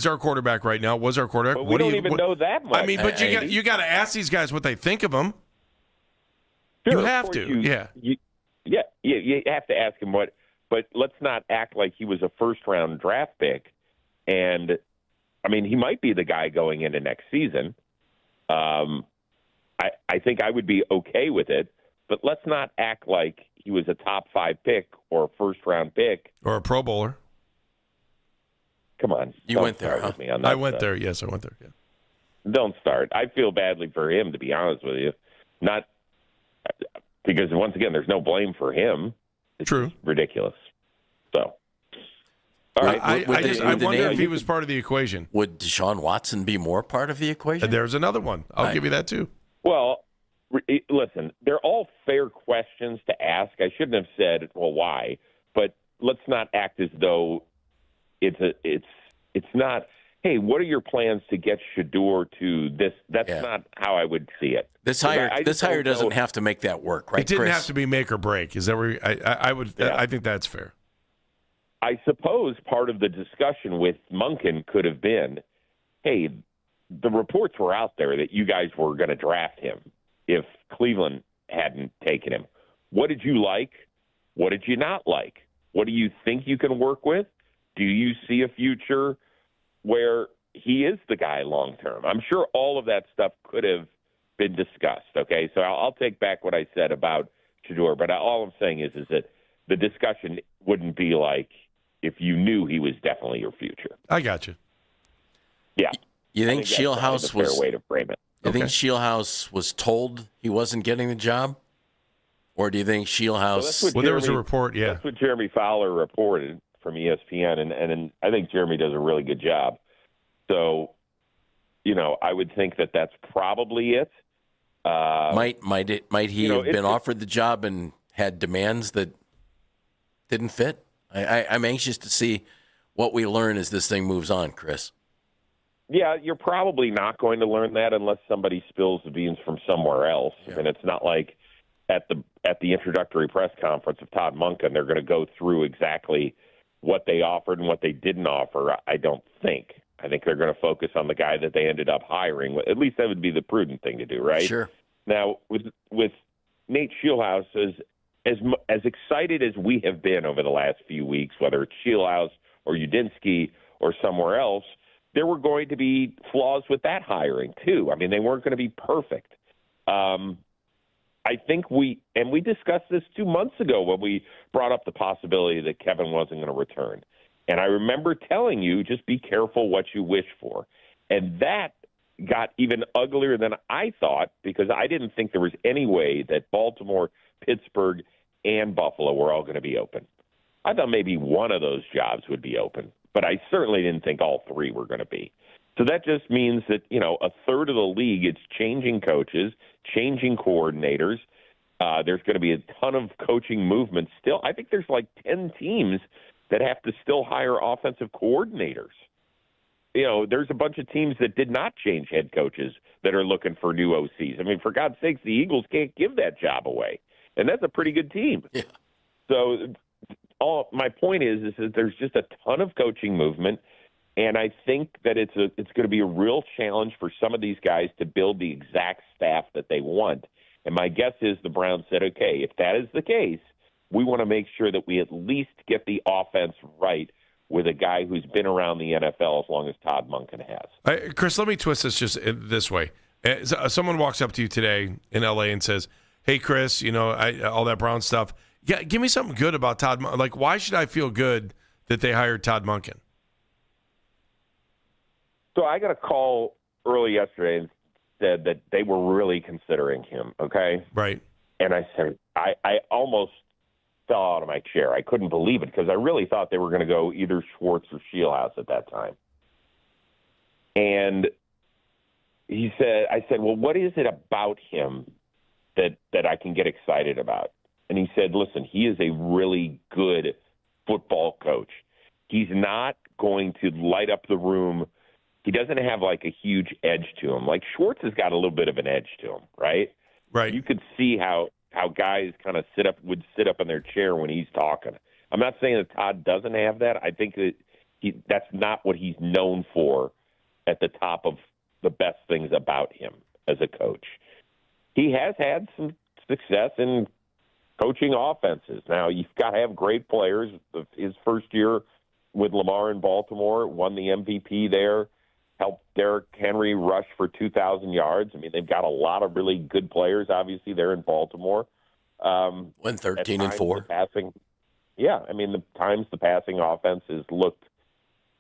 S7: our quarterback right now, was our quarterback.
S19: But we don't even know that much.
S7: I mean, but you got to ask these guys what they think of him.
S19: Sure,
S7: you have to,
S19: you have to ask him what, but let's not act like he was a first-round draft pick. And, I mean, he might be the guy going into next season. I think I would be okay with it, but let's not act like he was a top 5 pick or a first-round pick.
S7: Or a Pro Bowler.
S19: Come on.
S8: You went there, huh?
S19: With me on that
S7: I went
S19: stuff.
S7: there. Yes, I went there. Yeah.
S19: Don't start. I feel badly for him, to be honest with you. Not because, once again, there's no blame for him. It's
S7: True.
S19: Ridiculous. So, all right.
S7: I wonder if he was part of the equation.
S8: Would Deshaun Watson be more part of the equation?
S7: There's another one. I'll give you that too.
S19: Well, listen, they're all fair questions to ask. I shouldn't have said, well, why? But let's not act as though it's not, hey, what are your plans to get Shedeur to this? That's not how I would see it.
S8: This hire doesn't have to make that work, right,
S7: It didn't
S8: Chris?
S7: have to be make or break. Is that where I think that's fair.
S19: I suppose part of the discussion with Monken could have been, hey, the reports were out there that you guys were going to draft him if Cleveland hadn't taken him. What did you like? What did you not like? What do you think you can work with? Do you see a future where he is the guy long term? I'm sure all of that stuff could have been discussed. Okay, so I'll take back what I said about Shedeur, but all I'm saying is that the discussion wouldn't be like if you knew he was definitely your future.
S7: I got you.
S19: Yeah.
S8: You think Shieldhouse was
S19: fair way to frame it?
S8: You think Shieldhouse was told he wasn't getting the job, or do you think Shieldhouse?
S7: There was a report. Yeah,
S19: that's what Jeremy Fowler reported from ESPN, and I think Jeremy does a really good job. So, I would think that that's probably it.
S8: Might he have been offered the job and had demands that didn't fit? I'm anxious to see what we learn as this thing moves on, Chris.
S19: Yeah, you're probably not going to learn that unless somebody spills the beans from somewhere else. Yeah. And it's not like at the introductory press conference of Todd Monken, they're going to go through exactly what they offered and what they didn't offer. I don't think. I think they're going to focus on the guy that they ended up hiring. At least that would be the prudent thing to do, right?
S8: Sure.
S19: Now, with Nate Shieldhouse, as excited as we have been over the last few weeks, whether it's Shieldhouse or Udinski or somewhere else, there were going to be flaws with that hiring, too. I mean, they weren't going to be perfect. I think we discussed this 2 months ago when we brought up the possibility that Kevin wasn't going to return. And I remember telling you, just be careful what you wish for. And that got even uglier than I thought because I didn't think there was any way that Baltimore, Pittsburgh, and Buffalo were all going to be open. I thought maybe one of those jobs would be open, but I certainly didn't think all three were going to be. So that just means that, a third of the league, it's changing coaches, changing coordinators. There's going to be a ton of coaching movement still. I think there's like 10 teams that have to still hire offensive coordinators. There's a bunch of teams that did not change head coaches that are looking for new OCs. I mean, for God's sakes, the Eagles can't give that job away. And that's a pretty good team.
S8: Yeah.
S19: So my point is that there's just a ton of coaching movement, and I think that it's going to be a real challenge for some of these guys to build the exact staff that they want. And my guess is the Browns said, okay, if that is the case, we want to make sure that we at least get the offense right with a guy who's been around the NFL as long as Todd Monken has.
S7: Chris, let me twist this just this way. Someone walks up to you today in L.A. and says, hey, Chris, all that Brown stuff. Yeah, give me something good about Todd Monken. Like, why should I feel good that they hired Todd Monken?
S19: So I got a call early yesterday and said that they were really considering him, okay?
S7: Right.
S19: And I said, I almost fell out of my chair. I couldn't believe it because I really thought they were going to go either Schwartz or Shieldhouse at that time. And I said, well, what is it about him that I can get excited about? And he said, listen, he is a really good football coach. He's not going to light up the room. He doesn't have like a huge edge to him. Like Schwartz has got a little bit of an edge to him, right?
S7: Right.
S19: You could see how guys kind of would sit up in their chair when he's talking. I'm not saying that Todd doesn't have that. I think that that's not what he's known for at the top of the best things about him as a coach. He has had some success in coaching offenses. Now, you've got to have great players. His first year with Lamar in Baltimore, won the MVP there, helped Derrick Henry rush for 2,000 yards. I mean, they've got a lot of really good players, obviously, there in Baltimore.
S8: Went 13-4.
S19: Yeah, I mean, the times the passing offense has looked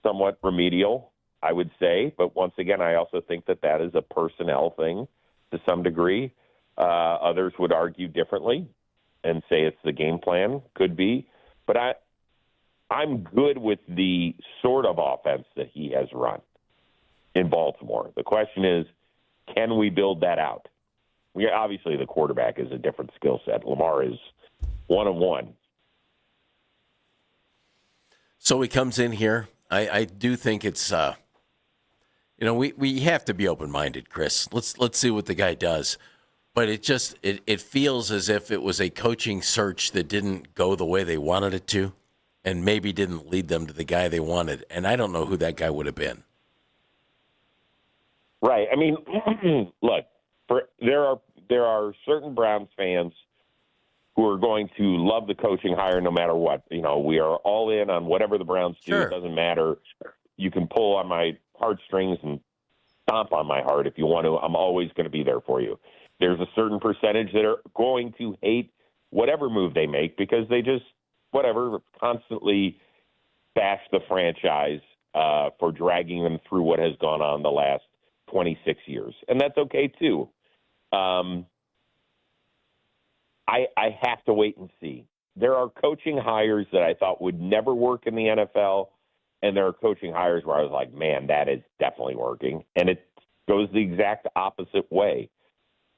S19: somewhat remedial, I would say. But once again, I also think that is a personnel thing to some degree. Others would argue differently and say it's the game plan. Could be. But I'm good with the sort of offense that he has run in Baltimore. The question is, can we build that out? obviously the quarterback is a different skill set. Lamar is one of one.
S8: So he comes in here. I do think it's, we have to be open-minded, Chris. Let's see what the guy does. But it feels as if it was a coaching search that didn't go the way they wanted it to, and maybe didn't lead them to the guy they wanted. And I don't know who that guy would have been.
S19: Right. I mean, look, there are certain Browns fans who are going to love the coaching hire no matter what. We are all in on whatever the Browns do.
S8: Sure.
S19: It doesn't matter. You can pull on my heartstrings and stomp on my heart if you want to. I'm always going to be there for you. There's a certain percentage that are going to hate whatever move they make because they just, constantly bash the franchise for dragging them through what has gone on the last 26 years. And that's okay, too. I have to wait and see. There are coaching hires that I thought would never work in the NFL, and there are coaching hires where I was like, man, that is definitely working. And it goes the exact opposite way.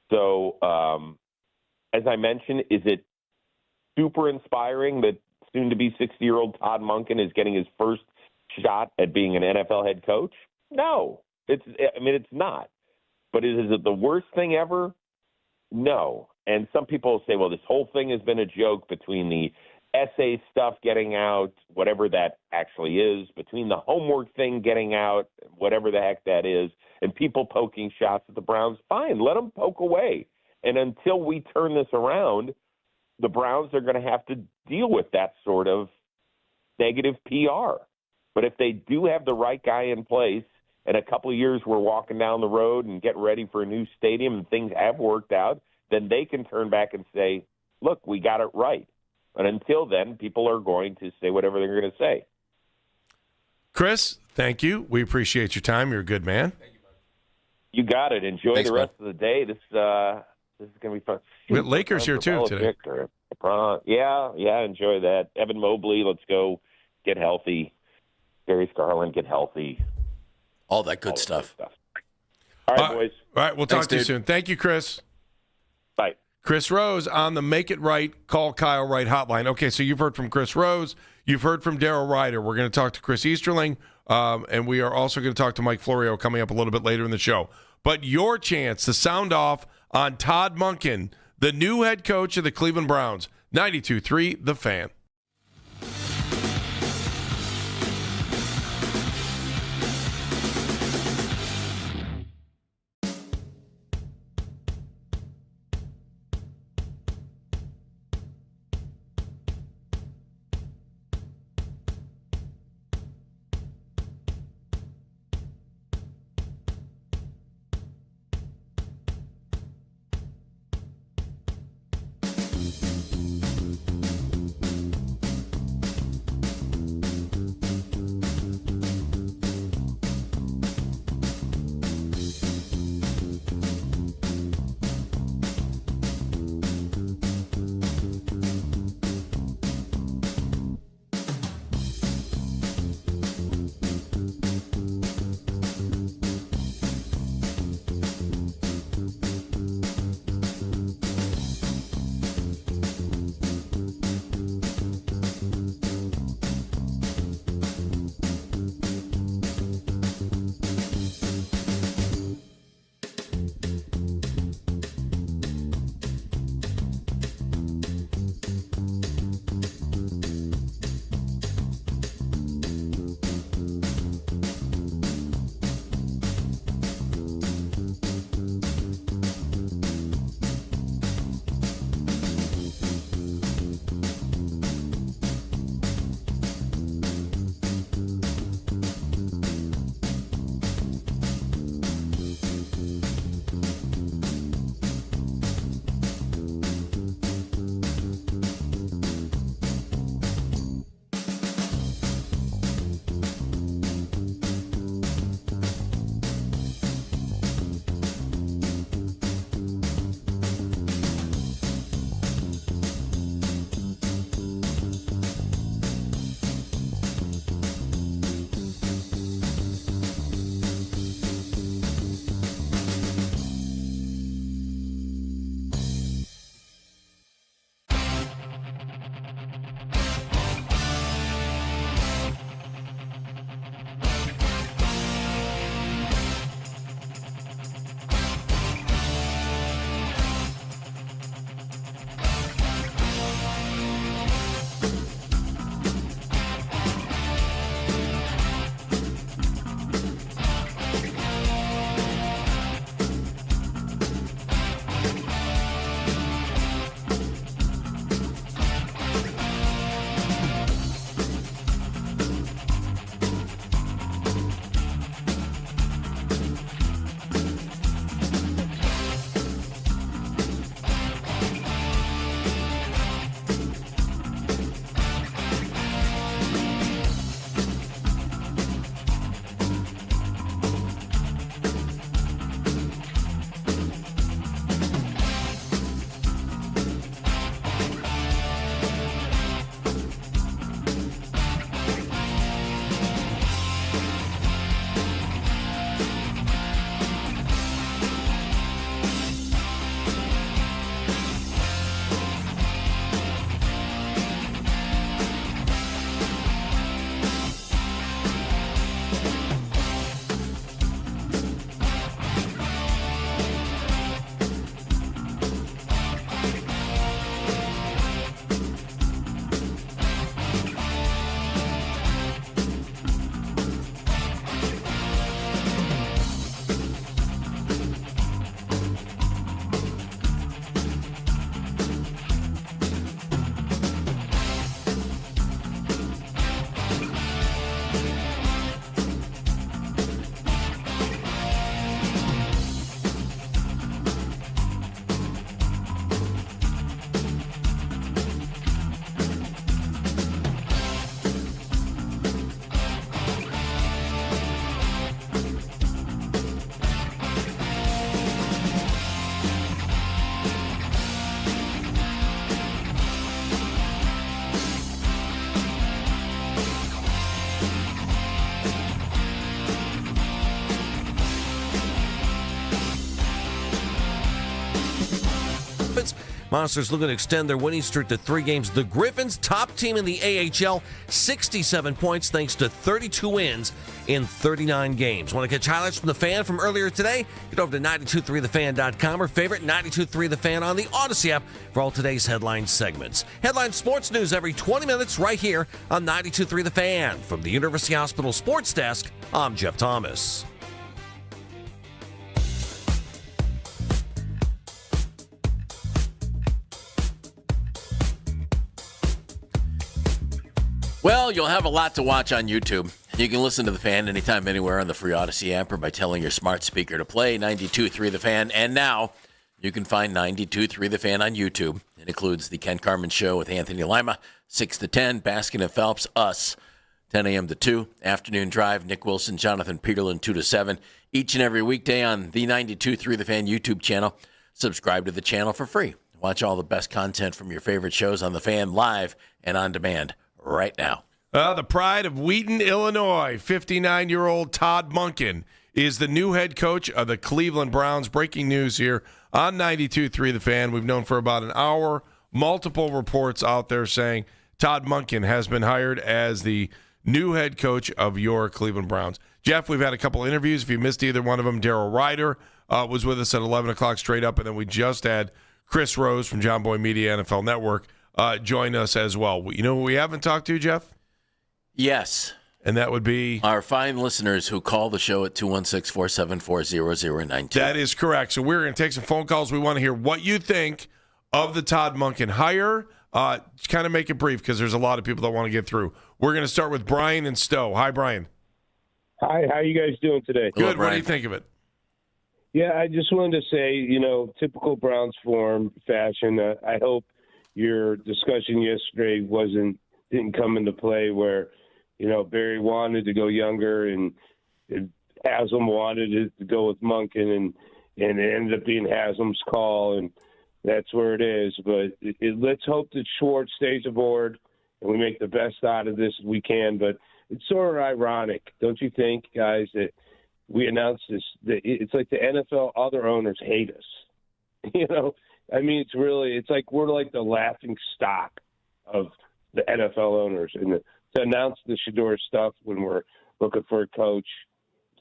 S19: So, as I mentioned, is it super inspiring that soon-to-be 60-year-old Todd Monken is getting his first shot at being an NFL head coach? No. It's not. But is it the worst thing ever? No. And some people say, well, this whole thing has been a joke between the essay stuff getting out, whatever that actually is, between the homework thing getting out, whatever the heck that is, and people poking shots at the Browns. Fine, let them poke away. And until we turn this around, the Browns are going to have to deal with that sort of negative PR. But if they do have the right guy in place, in a couple of years we're walking down the road and getting ready for a new stadium and things have worked out, then they can turn back and say, look, we got it right. But until then, people are going to say whatever they're going to say.
S7: Chris, thank you. We appreciate your time. You're a good man.
S19: You got it. Enjoy
S8: Thanks,
S19: the rest of the day. This is going to be fun.
S7: We got Lakers here, too, today.
S19: Yeah, enjoy that. Evan Mobley, let's go get healthy. Darius Garland, get healthy.
S8: All that good stuff.
S19: All right, boys.
S7: All right, we'll talk to you soon. Thank you, Chris.
S19: Bye.
S7: Chris Rose on the Make It Right, Call Kyle Wright hotline. Okay, so you've heard from Chris Rose. You've heard from Daryl Ryder. We're going to talk to Chris Easterling, and we are also going to talk to Mike Florio coming up a little bit later in the show. But your chance to sound off on Todd Monken, the new head coach of the Cleveland Browns. 92.3 The Fan.
S2: Rapids. Monsters looking to extend their winning streak to 3 games. The Griffins, top team in the AHL, 67 points thanks to 32 wins in 39 games. Want to catch highlights from The Fan from earlier today? Get over to 923thefan.com or favorite 923 The Fan on the Odyssey app for all today's headline segments. Headline sports news every 20 minutes right here on 923 The Fan. From the University Hospital Sports Desk, I'm Jeff Thomas.
S8: Well, you'll have a lot to watch on YouTube. You can listen to The Fan anytime, anywhere on the free Odyssey app or by telling your smart speaker to play 92.3 The Fan. And now you can find 92.3 The Fan on YouTube. It includes the Ken Carman Show with Anthony Lima, 6 to 10, Baskin and Phelps, us, 10 a.m. to 2, Afternoon Drive, Nick Wilson, Jonathan Peterlin, 2 to 7, each and every weekday on the 92.3 The Fan YouTube channel. Subscribe to the channel for free. Watch all the best content from your favorite shows on The Fan live and on demand right now.
S7: The pride of Wheaton, Illinois, 59-year-old Todd Monken is the new head coach of the Cleveland Browns. Breaking news here on 92.3 The Fan. We've known for about an hour, multiple reports out there saying Todd Monken has been hired as the new head coach of your Cleveland Browns. Jeff, we've had a couple interviews. If you missed either one of them, Daryl Ryder was with us at 11 o'clock straight up, and then we just had Chris Rose from John Boy Media NFL Network join us as well. You know who we haven't talked to, Jeff?
S8: Yes.
S7: And that would be?
S8: Our fine listeners who call the show at 216-474-0092.
S7: That is correct. So we're going to take some phone calls. We want to hear what you think of the Todd Monken hire. Kind of make it brief because there's a lot of people that want to get through. We're going to start with Brian and Stowe. Hi, Brian.
S20: Hi, how are you guys doing today?
S7: Good. Hello, what do you think of it?
S20: Yeah, I just wanted to say, typical Browns fashion. I hope your discussion yesterday didn't come into play where, Barry wanted to go younger and Haslam wanted to go with Monken, and it ended up being Haslam's call, and that's where it is. But let's hope that Schwartz stays aboard and we make the best out of this as we can. But it's sort of ironic, don't you think, guys, that we announced this? That it's like the NFL other owners hate us. It's like we're like the laughing stock of the NFL owners, and to announce the Shedeur stuff when we're looking for a coach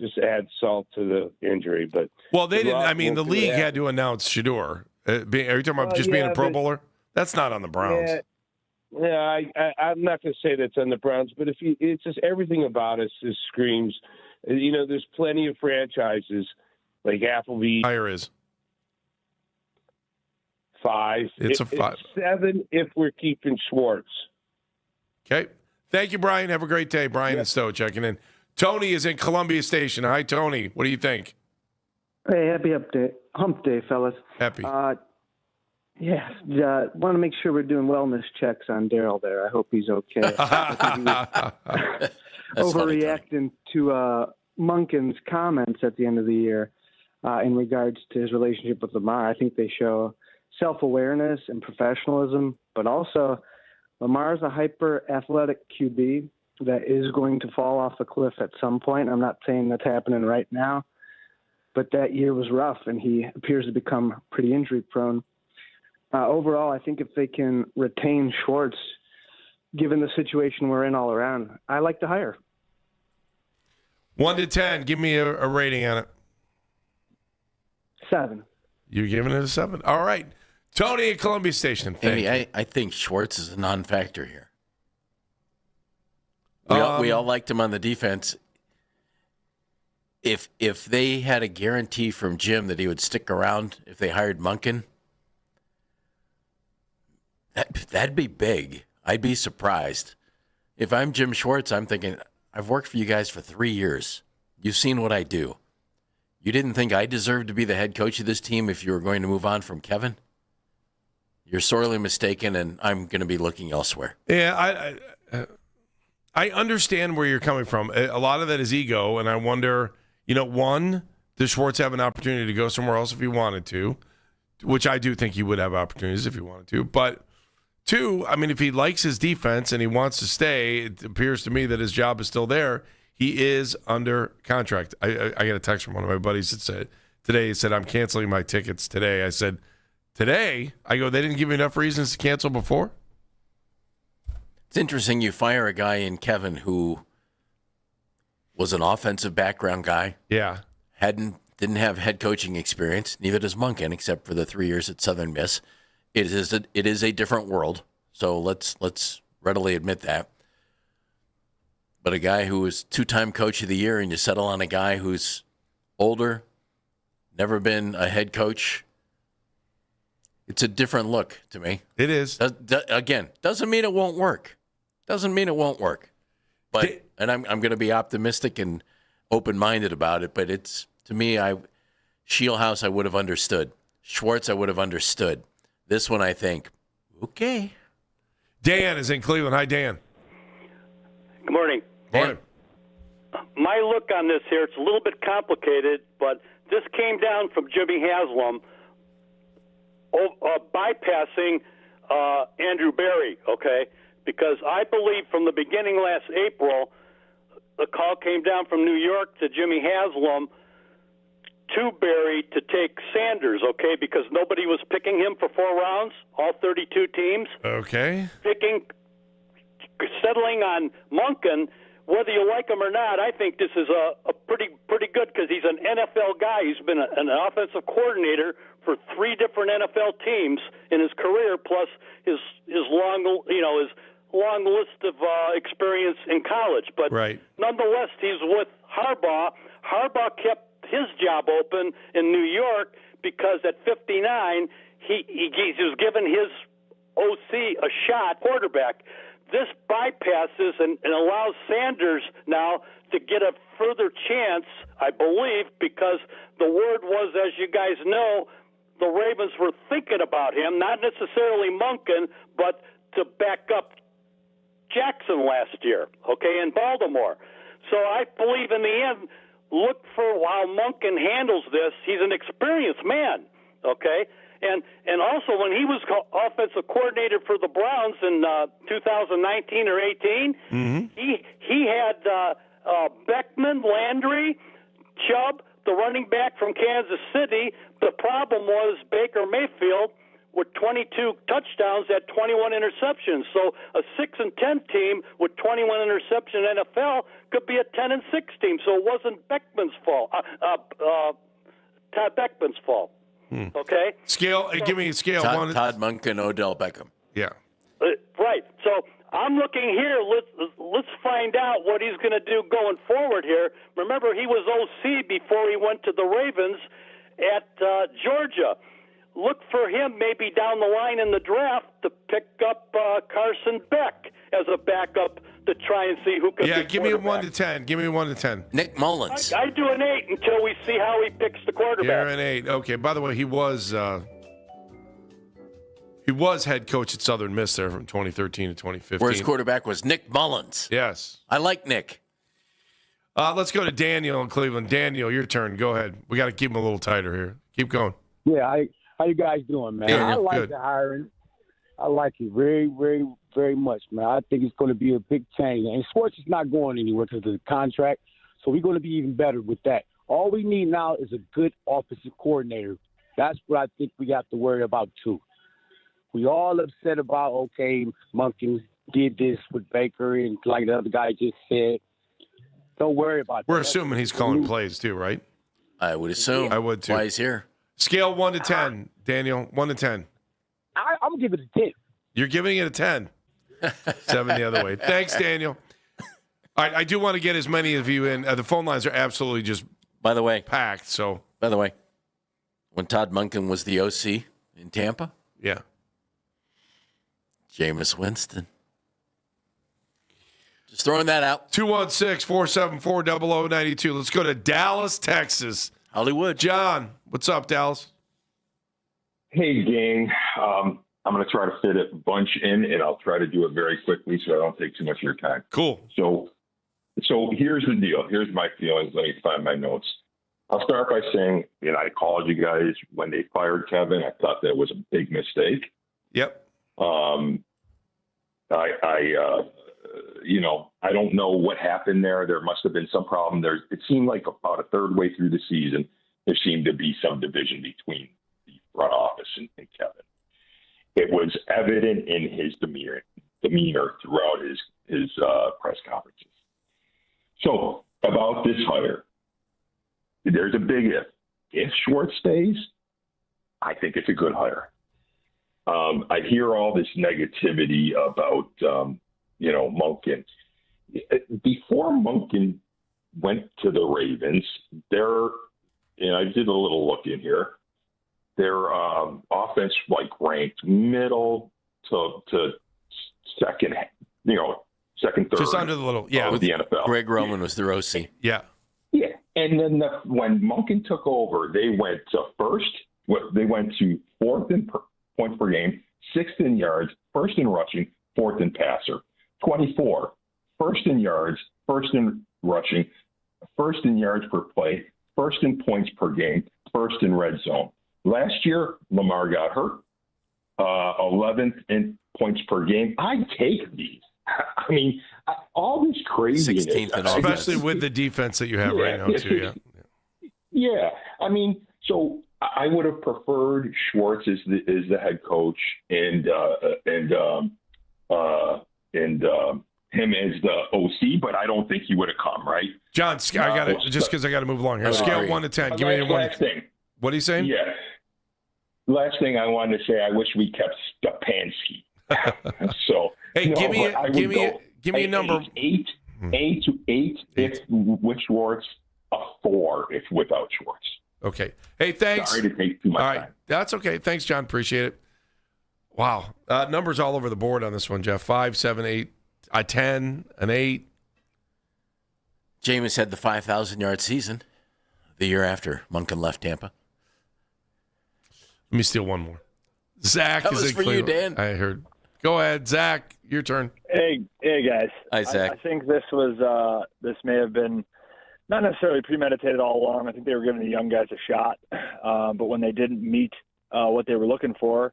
S20: just adds salt to the injury. But
S7: they didn't. The league had to announce Shedeur. Are you talking about being a Pro Bowler? That's not on the Browns.
S20: Yeah, I'm not going to say that's on the Browns, but it's just everything about us just screams. There's plenty of franchises like Applebee's.
S7: Higher is
S20: 5.
S7: It's 5.
S20: 7 if we're keeping Schwartz.
S7: Okay. Thank you, Brian. Have a great day. Brian and Stowe checking in. Tony is in Columbia Station. Hi, Tony. What do you think?
S21: Hey, happy hump day, fellas.
S7: Happy.
S21: Want to make sure we're doing wellness checks on Daryl there. I hope he's okay. Overreacting to Monken's comments at the end of the year in regards to his relationship with Lamar. I think they show self-awareness and professionalism, but also Lamar's a hyper-athletic QB that is going to fall off a cliff at some point. I'm not saying that's happening right now, but that year was rough, and he appears to become pretty injury-prone. Overall, I think if they can retain Schwartz, given the situation we're in all around, I like to hire.
S7: 1 to 10, give me a rating on it.
S21: 7.
S7: You're giving it a 7? All right. Tony at Columbia Station. Thank you.
S8: I think Schwartz is a non-factor here. We all liked him on the defense. If they had a guarantee from Jim that he would stick around if they hired Monken, that'd be big. I'd be surprised. If I'm Jim Schwartz, I'm thinking, I've worked for you guys for 3 years. You've seen what I do. You didn't think I deserved to be the head coach of this team if you were going to move on from Kevin? You're sorely mistaken, and I'm going to be looking elsewhere.
S7: Yeah, I understand where you're coming from. A lot of that is ego, and I wonder, one, does Schwartz have an opportunity to go somewhere else if he wanted to, which I do think he would have opportunities if he wanted to. But 2, if he likes his defense and he wants to stay, it appears to me that his job is still there. He is under contract. I got a text from one of my buddies that said, I'm canceling my tickets today. I said, Today, I go, they didn't give you enough reasons to cancel before?
S8: It's interesting you fire a guy in Kevin who was an offensive background guy.
S7: Yeah.
S8: Didn't have head coaching experience. Neither does Monken, except for the 3 years at Southern Miss. It is a different world. So let's readily admit that. But a guy who was 2-time coach of the year, and you settle on a guy who's older, never been a head coach. It's a different look to me.
S7: It is.
S8: Again, doesn't mean it won't work. Doesn't mean it won't work. But and I'm going to be optimistic and open-minded about it. But it's, to me, Shieldhouse I would have understood. Schwartz I would have understood. This one I think, okay.
S7: Dan is in Cleveland. Hi, Dan.
S3: Good morning.
S7: Morning.
S3: My look on this here, it's a little bit complicated, but this came down from Jimmy Haslam bypassing Andrew Berry, okay? Because I believe from the beginning last April, the call came down from New York to Jimmy Haslam to Berry to take Sanders, okay? Because nobody was picking him for 4 rounds, all 32 teams.
S7: Okay.
S3: Settling on Monken, whether you like him or not, I think this is a pretty good because he's an NFL guy. He's been an offensive coordinator for 3 different NFL teams in his career, plus his long list of experience in college. But nonetheless, he's with Harbaugh. Harbaugh kept his job open in New York because at 59 he was given his OC a shot quarterback. This bypasses and allows Sanders now to get a further chance, I believe, because the word was, as you guys know, the Ravens were thinking about him, not necessarily Monken, but to back up Jackson last year, okay, in Baltimore. So I believe in the end, look for how Monken handles this. He's an experienced man, okay? And also when he was offensive coordinator for the Browns in 2019 or 18, he had Beckman, Landry, Chubb, the running back from Kansas City. The problem was Baker Mayfield with 22 touchdowns at 21 interceptions. So a 6-10 team with 21 interceptions in NFL could be a 10-6 team. So it wasn't Beckman's fault. Todd Beckman's fault. Okay.
S7: Scale. Give me a scale.
S8: Todd Monken, Odell Beckham.
S7: Yeah.
S3: Right. So I'm looking here. Let's find out what he's going to do going forward here. Remember, he was OC before he went to the Ravens at Georgia. Look for him maybe down the line in the draft to pick up Carson Beck as a backup to try and see who can.
S7: Yeah, give me a 1 to 10. Give me a 1 to 10.
S8: Nick Mullins.
S3: I do an 8 until we see how he picks the quarterback.
S7: You're an 8. Okay. By the way, he was head coach at Southern Miss there from 2013 to 2015.
S8: Where his quarterback was Nick Mullins.
S7: Yes.
S8: I like Nick.
S7: Let's go to Daniel in Cleveland. Daniel, your turn. Go ahead. We got to keep him a little tighter here. Keep going.
S22: Yeah, how you guys doing, man?
S7: Yeah,
S22: I like
S7: good.
S22: the hiring. I like it very, very, very much, man. I think it's going to be a big change. And Schwartz is not going anywhere because of the contract, so we're going to be even better with that. All we need now is a good offensive coordinator. That's what I think we have to worry about, too. We all upset about, okay, Monken did this with Baker, and like the other guy just said, don't worry about that.
S7: We're assuming he's calling plays, too, right?
S8: I would assume.
S7: I would, too.
S8: Why he's here.
S7: Scale 1 to 10, Daniel. 1 to 10.
S22: I'm going to give it a 10.
S7: You're giving it a 10. 7 the other way. Thanks, Daniel. All right, I do want to get as many of you in. The phone lines are absolutely just packed. So,
S8: by the way, when Todd Monken was the OC in Tampa,
S7: yeah,
S8: Jameis Winston. Just throwing that out.
S7: 216-474-0092. Let's go to Dallas, Texas.
S8: Hollywood.
S7: John, what's up, Dallas?
S23: Hey, gang. I'm going to try to fit a bunch in, and I'll try to do it very quickly so I don't take too much of your time.
S7: Cool.
S23: So here's the deal. Here's my feelings. Let me find my notes. I'll start by saying, I called you guys when they fired Kevin. I thought that was a big mistake.
S7: Yep.
S23: I don't know what happened there. There must have been some problem there. It seemed like about a third way through the season, there seemed to be some division between the front office and Kevin. It was evident in his demeanor throughout his press conferences. So about this hire, there's a big if. If Schwartz stays, I think it's a good hire. I hear all this negativity about, Monken. Before Monken went to the Ravens, I did a little look in here. Their offense ranked middle to second, second, third.
S7: Just under the little,
S23: of the NFL.
S8: Greg Roman was their OC.
S7: Yeah.
S23: Yeah, and then when Monken took over, they went to first. They went to fourth in points per game, sixth in yards, first in rushing, fourth in passer. 24, first in yards, first in rushing, first in yards per play, first in points per game, first in red zone. Last year, Lamar got hurt. 11th in points per game. I take these. I mean, all this craziness.
S8: 16th in
S7: especially with the defense that you have right now, too.
S23: Yeah. I mean, so I would have preferred Schwartz as the head coach and him as the OC, but I don't think he would have come, right?
S7: John, I got it. Just because I got to move along here. Scale 1 to 10. Give me a 1.
S23: Last thing.
S7: What are you saying?
S23: Yeah. Last thing I wanted to say, I wish we kept Stepanski. So
S7: hey, give me a number.
S23: 8 if with Schwartz, a 4 if without Schwartz.
S7: Okay. Hey, thanks.
S23: Sorry to take too much
S7: all right.
S23: time.
S7: That's okay. Thanks, John. Appreciate it. Wow. Numbers all over the board on this one, Jeff. 5, 7, 8, a 10, an 8.
S8: Jameis had the 5,000-yard season the year after Monken left Tampa.
S7: Let me steal one more. Zach
S8: that
S7: is
S8: was
S7: in
S8: for
S7: Cleveland.
S8: you, Dan.
S7: I heard. Go ahead, Zach. Your turn.
S5: Hey, guys.
S8: Hi, Zach.
S5: I think this was this may have been not necessarily premeditated all along. I think they were giving the young guys a shot, but when they didn't meet what they were looking for,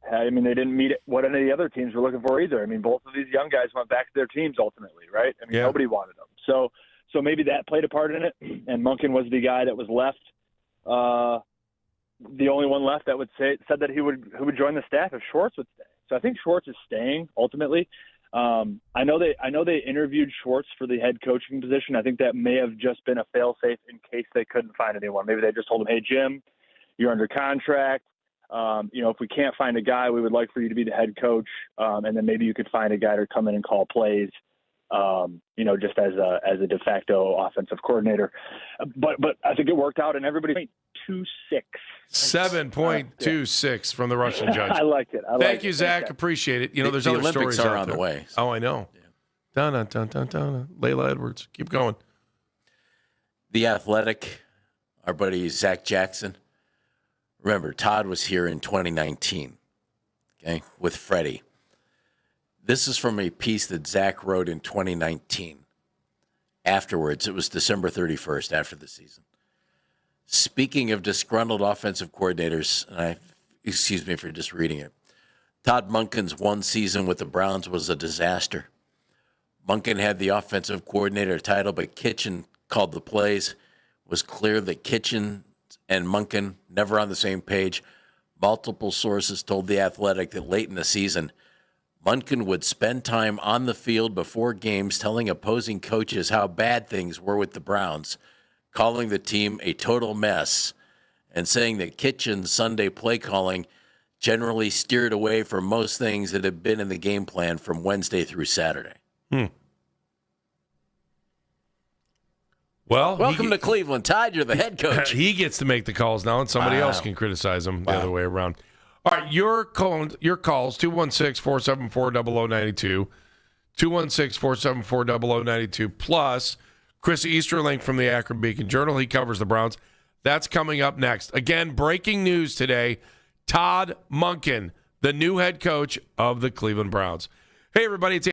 S5: I mean, they didn't meet what any of the other teams were looking for either. I mean, both of these young guys went back to their teams ultimately, right? I mean, nobody wanted them. So maybe that played a part in it, and Monken was the guy that was left. The only one left that said that he would join the staff if Schwartz would stay. So I think Schwartz is staying ultimately. I know they interviewed Schwartz for the head coaching position. I think that may have just been a fail-safe in case they couldn't find anyone. Maybe they just told him, "Hey Jim, you're under contract. If we can't find a guy, we would like for you to be the head coach, and then maybe you could find a guy to come in and call plays." Just as a de facto offensive coordinator, but I think it worked out, and everybody 2.26.
S7: 7.26 from the Russian judge.
S5: I liked it.
S7: Thank you, Zach.
S5: Thanks,
S7: appreciate it. There's
S8: the
S7: other
S8: Olympics
S7: stories
S8: are
S7: out
S8: on
S7: there.
S8: the way.
S7: Oh, I know. Dun, dun, dun, dun, dun. Layla Edwards. Keep going.
S8: The Athletic, our buddy Zach Jackson. Remember, Todd was here in 2019, okay, with Freddie. This is from a piece that Zach wrote in 2019. Afterwards, it was December 31st, after the season. Speaking of disgruntled offensive coordinators, and excuse me for just reading it, Todd Monken's one season with the Browns was a disaster. Monken had the offensive coordinator title, but Kitchen called the plays. It was clear that Kitchen and Monken never on the same page. Multiple sources told The Athletic that late in the season, Monken would spend time on the field before games telling opposing coaches how bad things were with the Browns, calling the team a total mess, and saying that Kitchen's Sunday play calling generally steered away from most things that had been in the game plan from Wednesday through Saturday.
S7: Well,
S8: welcome to Cleveland. Todd, you're the head coach.
S7: He gets to make the calls now, and somebody else can criticize him the other way around. All right, your calls, 216-474-0092, 216-474-0092, plus Chris Easterling from the Akron Beacon Journal. He covers the Browns. That's coming up next. Again, breaking news today, Todd Monken, the new head coach of the Cleveland Browns. Hey, everybody, it's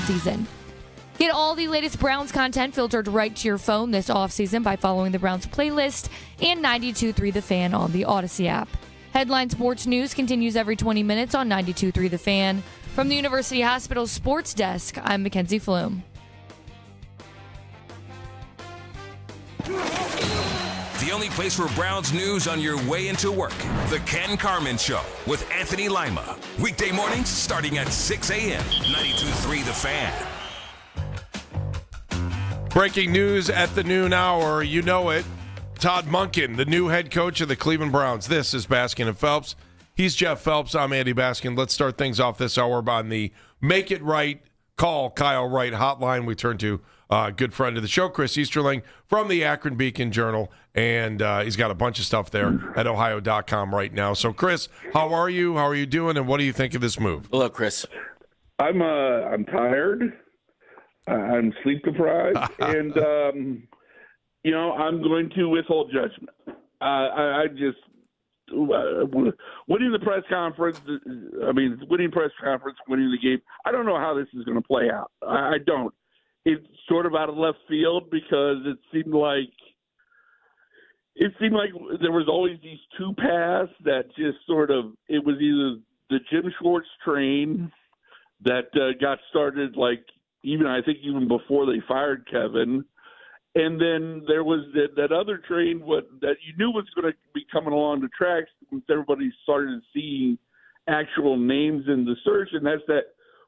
S1: offseason. Get all the latest Browns content filtered right to your phone this offseason by following the Browns playlist and 92.3 The Fan on the Odyssey app. Headline Sports News continues every 20 minutes on 92.3 The Fan. From the University Hospital Sports Desk, I'm Mackenzie Flume.
S17: The only place for Browns news on your way into work. The Ken Carman Show with Anthony Lima. Weekday mornings starting at 6 a.m. 92.3 The Fan.
S7: Breaking news at the noon hour. You know it. Todd Monken, the new head coach of the Cleveland Browns. This is Baskin and Phelps. He's Jeff Phelps. I'm Andy Baskin. Let's start things off this hour on the Make It Right, Call Kyle Wright hotline. We turn to a good friend of the show, Chris Easterling from the Akron Beacon Journal, and he's got a bunch of stuff there at Ohio.com right now. So, Chris, how are you? How are you doing, and what do you think of this move?
S8: Hello, Chris.
S6: I'm tired. I'm sleep deprived, and I'm going to withhold judgment. I just winning the press conference. Winning press conference, winning the game. I don't know how this is going to play out. I don't. It's sort of out of left field because it seemed like there was always these two paths that just sort of, it was either the Jim Schwartz train that got started even before they fired Kevin, and then there was that other train that you knew was going to be coming along the tracks once everybody started seeing actual names in the search, and that's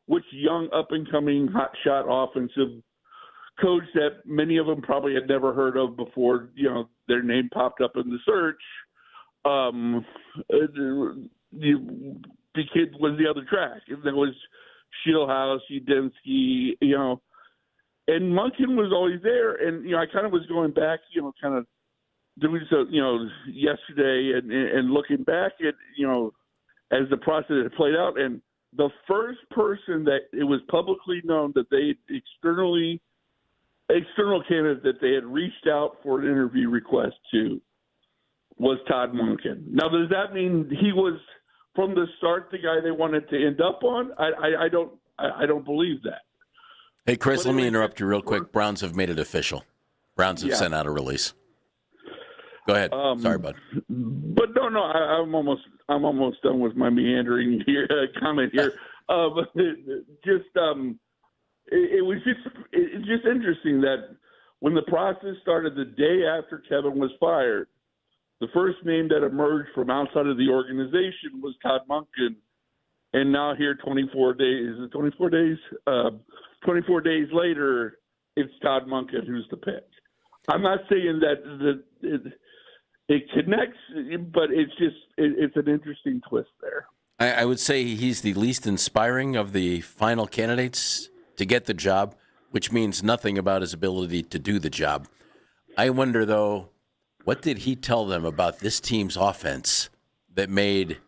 S6: which young up-and-coming hotshot offensive coach that many of them probably had never heard of before, their name popped up in the search. The kid was the other track. And there was Shieldhouse, Udinski, and Monken was always there. And, I kind of was going back, kind of doing so, yesterday and looking back at, as the process had played out. And the first person that it was publicly known that they external candidate that they had reached out for an interview request to was Todd Monken. Now, does that mean he was from the start the guy they wanted to end up on? I don't believe that.
S8: Hey, Chris, let me interrupt you real quick. Browns have made it official. Browns have sent out a release. Go ahead. Sorry, bud.
S6: But no, I'm almost done with my meandering here comment here. It's just interesting that when the process started the day after Kevin was fired, the first name that emerged from outside of the organization was Todd Monken, and now here 24 days later, it's Todd Monken who's the pick. I'm not saying that it connects, but it's an interesting twist there.
S8: I would say he's the least inspiring of the final candidates to get the job, which means nothing about his ability to do the job. I wonder, though, what did he tell them about this team's offense that made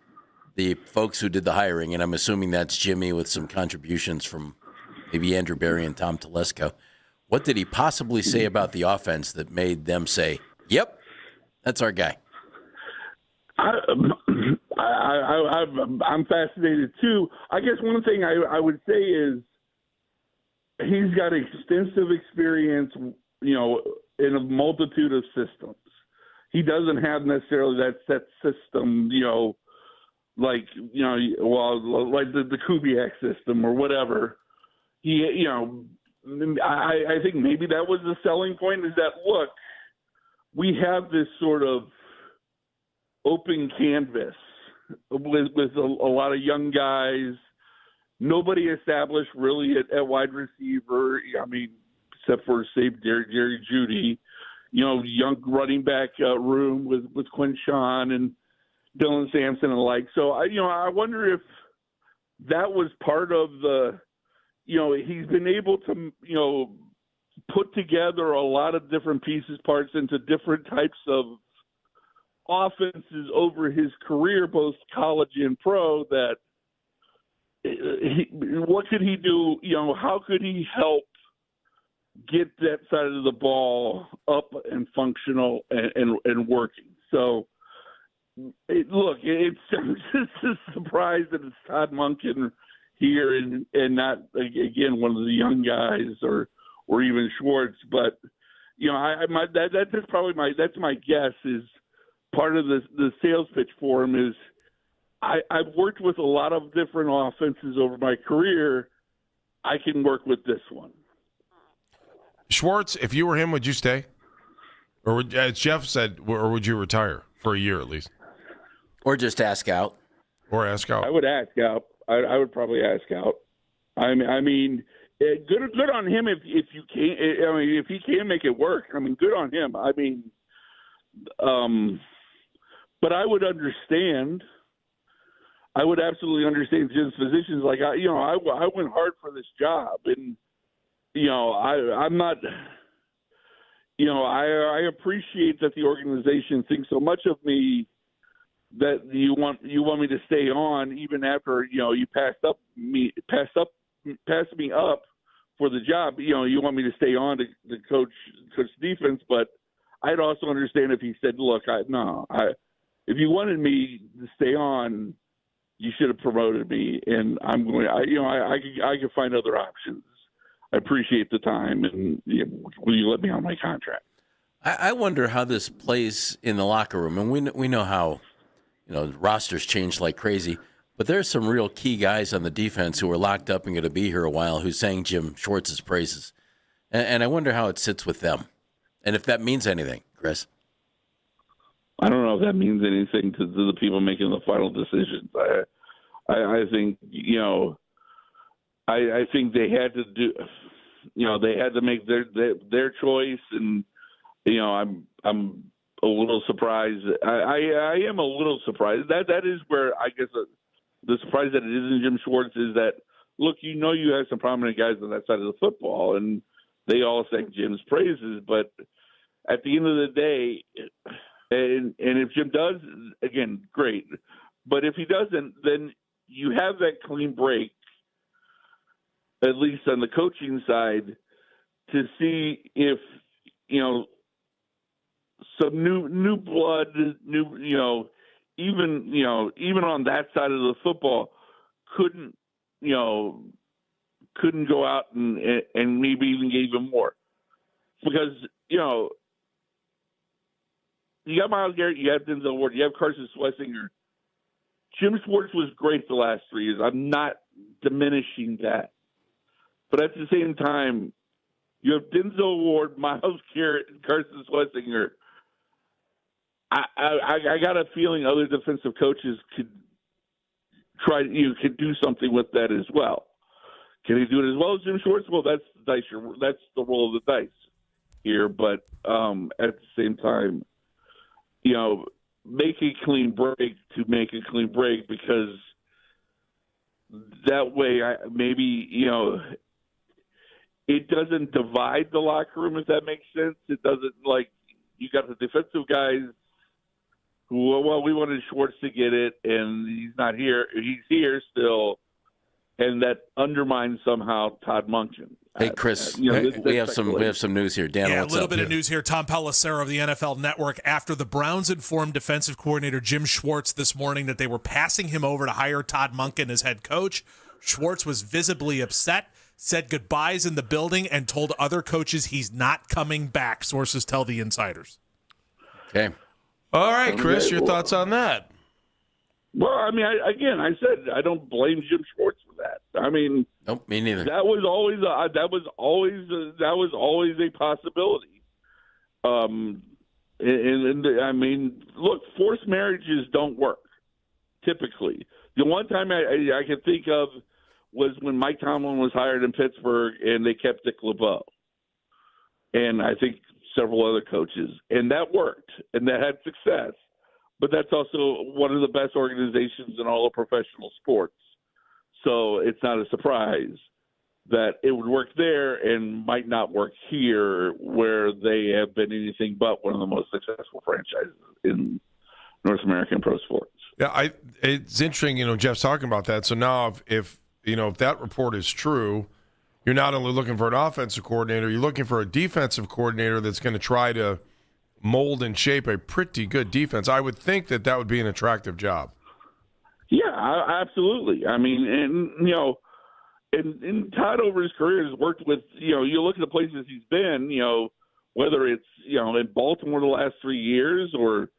S8: the folks who did the hiring, and I'm assuming that's Jimmy with some contributions from maybe Andrew Berry and Tom Telesco. What did he possibly say about the offense that made them say, yep, that's our guy?
S6: I'm fascinated, too. I guess one thing I would say is he's got extensive experience, in a multitude of systems. He doesn't have necessarily that set system, like the Kubiak system or whatever. I think maybe that was the selling point, is that, look, we have this sort of open canvas with a lot of young guys. Nobody established really at wide receiver, except for, say, Jerry Jeudy. Young running back room with Quinshawn and Dylan Sampson and the like. So, I wonder if that was part of the, he's been able to, put together a lot of different parts into different types of offenses over his career, both college and pro, that what could he do? How could he help get that side of the ball up and functional and working? So, I'm just surprised that it's Todd Monken here and not again one of the young guys or even Schwartz. But that's my guess is part of the sales pitch for him is I've worked with a lot of different offenses over my career. I can work with this one.
S7: Schwartz, if you were him, would you stay? Or would, as Jeff said, or would you retire for a year at least?
S8: Or just ask out.
S7: Or ask out.
S6: I would ask out. I would probably ask out. I mean, good on him if you can. I mean, if he can make it work. I mean, good on him. I mean, but I would understand. I would absolutely understand Jim's positions. Like I went hard for this job, and I'm not. I appreciate that the organization thinks so much of me that you want me to stay on even after you passed me up for the job. You want me to stay on to coach defense, but I'd also understand if he said, "Look, if you wanted me to stay on, you should have promoted me, and I'm going. I could find other options. I appreciate the time, and will you let me on my contract?"
S8: I wonder how this plays in the locker room, and we know how rosters change like crazy. But there's some real key guys on the defense who are locked up and going to be here a while who sang Jim Schwartz's praises, and I wonder how it sits with them, and if that means anything, Chris.
S6: I don't know if that means anything to the people making the final decisions. I think I think they had to do, they had to make their choice, and I'm a little surprised. I am a little surprised. That is where I guess the surprise that it isn't Jim Schwartz is that look, you have some prominent guys on that side of the football, and they all sang Jim's praises, but at the end of the day, and if Jim does, again, great. But if he doesn't, then you have that clean break, at least on the coaching side, to see if some new blood, even on that side of the football couldn't go out and maybe even get even more, because you got Myles Garrett, you have Denzel Ward, you have Carson Schlesinger. Jim Schwartz was great the last 3 years. I'm not diminishing that. But at the same time, you have Denzel Ward, Myles Garrett, and Carson Schlesinger. I got a feeling other defensive coaches could do something with that as well. Can he do it as well as Jim Schwartz? Well, that's the dice. That's the roll of the dice here. But at the same time, make a clean break to make a clean break, because that way maybe it doesn't divide the locker room, if that makes sense. It doesn't, like, you got the defensive guys who, well, we wanted Schwartz to get it, and he's not here. He's here still, and that undermines somehow Todd Monken.
S8: Hey, Chris, we have some news here. Dan,
S9: yeah,
S8: what's
S9: a little
S8: up?
S9: bit of news here. Tom Pelissero of the NFL Network, after the Browns informed defensive coordinator Jim Schwartz this morning that they were passing him over to hire Todd Monken as head coach, Schwartz was visibly upset, said goodbyes in the building, and told other coaches he's not coming back, sources tell the insiders.
S8: Okay.
S7: All right, Chris, your thoughts on that?
S6: Well, I mean, I said I don't blame Jim Schwartz for that. I mean,
S8: nope, me neither.
S6: That was always a possibility. And I mean, look, forced marriages don't work typically. The one time I can think of was when Mike Tomlin was hired in Pittsburgh, and they kept Dick LeBeau, and I think several other coaches, and that worked, and that had success. But that's also one of the best organizations in all of professional sports. So it's not a surprise that it would work there and might not work here, where they have been anything but one of the most successful franchises in North American pro sports.
S7: Yeah, it's interesting, Jeff's talking about that. So now if that report is true, you're not only looking for an offensive coordinator, you're looking for a defensive coordinator that's going to try to mold and shape a pretty good defense. I would think that would be an attractive job.
S6: Yeah, Absolutely. I mean, and and Todd over his career has worked with, you look at the places he's been, whether it's, in Baltimore the last 3 years or,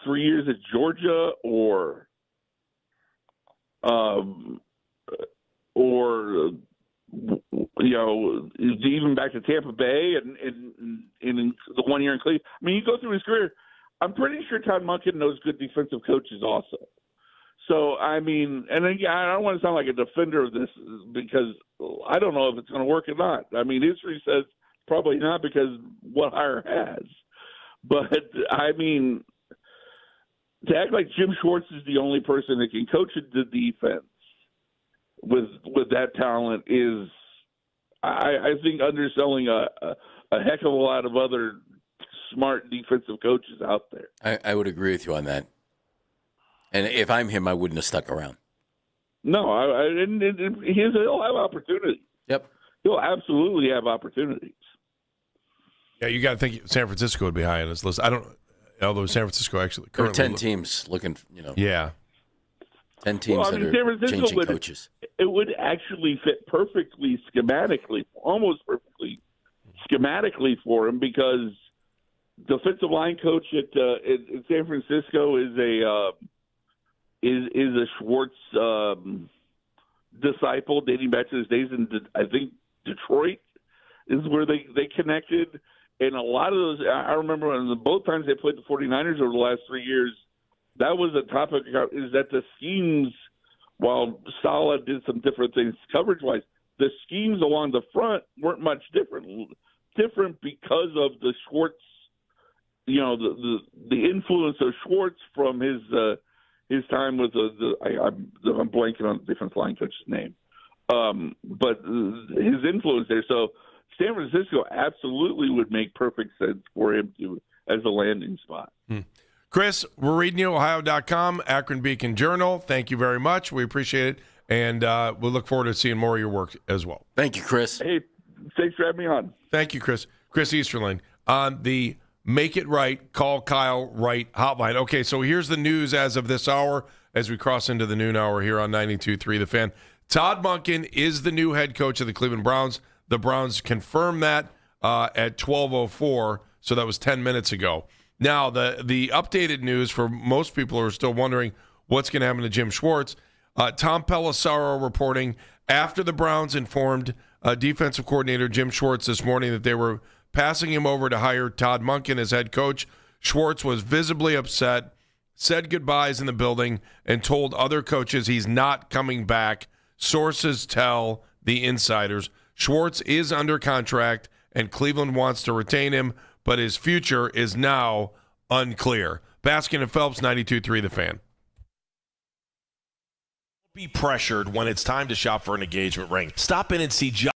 S6: 3 years at Georgia or even back to Tampa Bay and in the 1 year in Cleveland. I mean, you go through his career, I'm pretty sure Todd Monken knows good defensive coaches also. So, I mean, and again, I don't want to sound like a defender of this because I don't know if it's going to work or not. I mean, history says probably not because what hire has. But, I mean, to act like Jim Schwartz is the only person that can coach the defense with that talent is, I think, underselling a heck of a lot of other smart defensive coaches out there.
S8: I would agree with you on that. And if I'm him, I wouldn't have stuck around.
S6: No, he'll have opportunities.
S8: Yep.
S6: He'll absolutely have opportunities.
S7: Yeah, you got to think San Francisco would be high on his list. Although San Francisco actually
S8: there are
S7: currently
S8: 10 teams looking,
S7: Yeah.
S8: 10 teams that are changing coaches.
S6: It would actually fit perfectly schematically, almost perfectly schematically for him because defensive line coach at San Francisco is a Schwartz disciple dating back to his days in, I think, Detroit is where they connected. And a lot of those, I remember both times they played the 49ers over the last 3 years, that was a topic, is that the schemes, while Saleh did some different things coverage-wise, the schemes along the front weren't much different because of the Schwartz, the influence of Schwartz from his time with I'm blanking on the defensive line coach's name, but his influence there. So San Francisco absolutely would make perfect sense for him as a landing spot.
S7: Chris, we're reading you, Ohio.com, Akron Beacon Journal. Thank you very much. We appreciate it. And we'll look forward to seeing more of your work as well.
S8: Thank you, Chris.
S6: Hey, thanks for having me on.
S7: Thank you, Chris. Chris Easterling on the Make It Right, Call Kyle Wright hotline. Okay, so here's the news as of this hour as we cross into the noon hour here on 92.3 The Fan. Todd Monken is the new head coach of the Cleveland Browns. The Browns confirmed that at 12:04, so that was 10 minutes ago. Now, the updated news for most people who are still wondering what's going to happen to Jim Schwartz, Tom Pelissero reporting after the Browns informed defensive coordinator Jim Schwartz this morning that they were passing him over to hire Todd Monken as head coach. Schwartz was visibly upset, said goodbyes in the building, and told other coaches he's not coming back. Sources tell the insiders. Schwartz is under contract, and Cleveland wants to retain him, but his future is now unclear. Baskin and Phelps, 92.3 The Fan.
S10: Be pressured when it's time to shop for an engagement ring. Stop in and see John.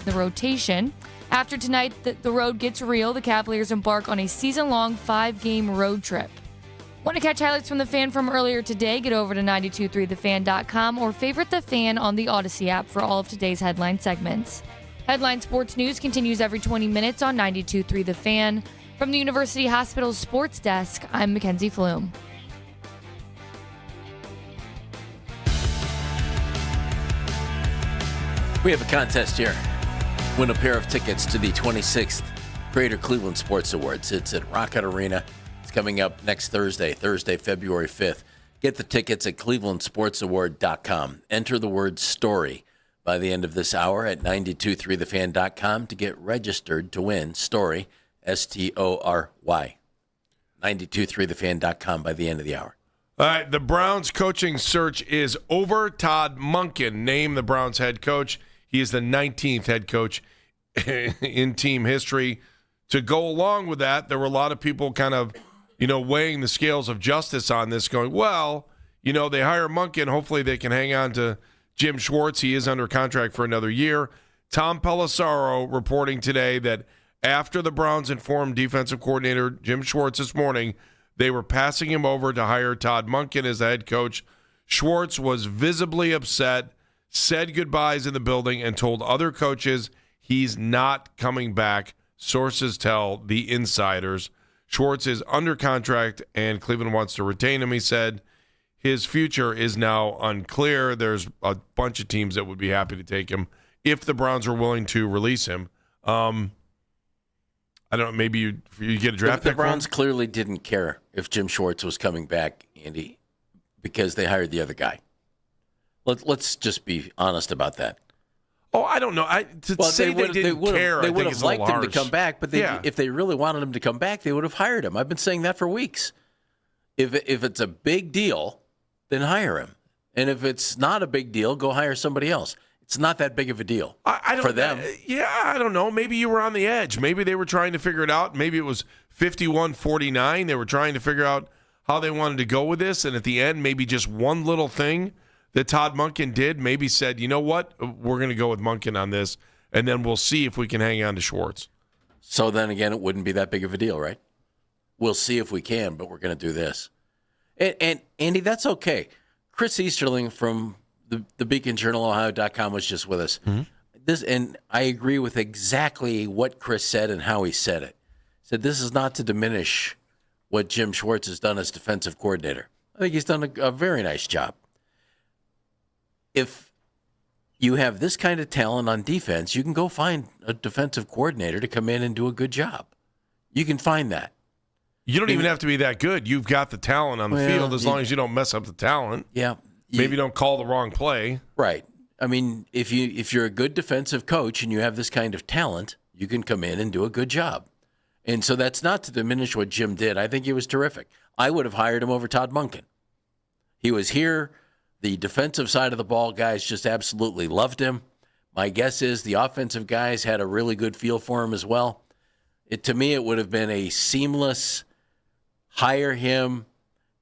S1: the rotation. After tonight, the road gets real. The Cavaliers embark on a season-long 5-game road trip. Want to catch highlights from The Fan from earlier today? Get over to 923thefan.com or favorite The Fan on the Odyssey app for all of today's headline segments. Headline Sports News continues every 20 minutes on 92.3 The Fan. From the University Hospital Sports Desk, I'm Mackenzie Flume.
S8: We have a contest here. Win a pair of tickets to the 26th Greater Cleveland Sports Awards. It's at Rocket Arena. It's coming up next Thursday, February 5th. Get the tickets at clevelandsportsaward.com. Enter the word story by the end of this hour at 923thefan.com to get registered to win story, S-T-O-R-Y. 923thefan.com by the end of the hour.
S7: All right, the Browns coaching search is over. Todd Monken named the Browns head coach. He is the 19th head coach in team history. To go along with that, there were a lot of people kind of, weighing the scales of justice on this, going, well, they hire Monken. Hopefully they can hang on to Jim Schwartz. He is under contract for another year. Tom Pelissero reporting today that after the Browns informed defensive coordinator Jim Schwartz this morning, they were passing him over to hire Todd Monken as the head coach. Schwartz was visibly upset, said goodbyes in the building, and told other coaches he's not coming back. Sources tell the insiders. Schwartz is under contract, and Cleveland wants to retain him, he said. His future is now unclear. There's a bunch of teams that would be happy to take him if the Browns are willing to release him. I don't know, maybe you get a draft pick.
S8: The Browns clearly didn't care if Jim Schwartz was coming back, Andy, because they hired the other guy. Let's just be honest about that.
S7: Oh, I don't know. They didn't care.
S8: They would have liked him to come back, but
S7: Yeah.
S8: if they really wanted him to come back, they would have hired him. I've been saying that for weeks. If it's a big deal, then hire him. And if it's not a big deal, go hire somebody else. It's not that big of a deal for them.
S7: I don't know. Maybe you were on the edge. Maybe they were trying to figure it out. Maybe it was 51-49. They were trying to figure out how they wanted to go with this. And at the end, maybe just one little thing that Todd Monken did maybe said, you know what, we're going to go with Monken on this, and then we'll see if we can hang on to Schwartz.
S8: So then again, it wouldn't be that big of a deal, right? We'll see if we can, but we're going to do this. And Andy, that's okay. Chris Easterling from the Beacon Journal, Ohio.com was just with us. Mm-hmm. And I agree with exactly what Chris said and how he said it. He said this is not to diminish what Jim Schwartz has done as defensive coordinator. I think he's done a very nice job. If you have this kind of talent on defense, you can go find a defensive coordinator to come in and do a good job. You can find that.
S7: You don't even have to be that good. You've got the talent on the field as long as you don't mess up the talent.
S8: Yeah.
S7: Maybe don't call the wrong play.
S8: Right. I mean, if you're a good defensive coach and you have this kind of talent, you can come in and do a good job. And so that's not to diminish what Jim did. I think he was terrific. I would have hired him over Todd Monken. He was here. The defensive side of the ball guys just absolutely loved him. My guess is the offensive guys had a really good feel for him as well. To me, it would have been a seamless hire him,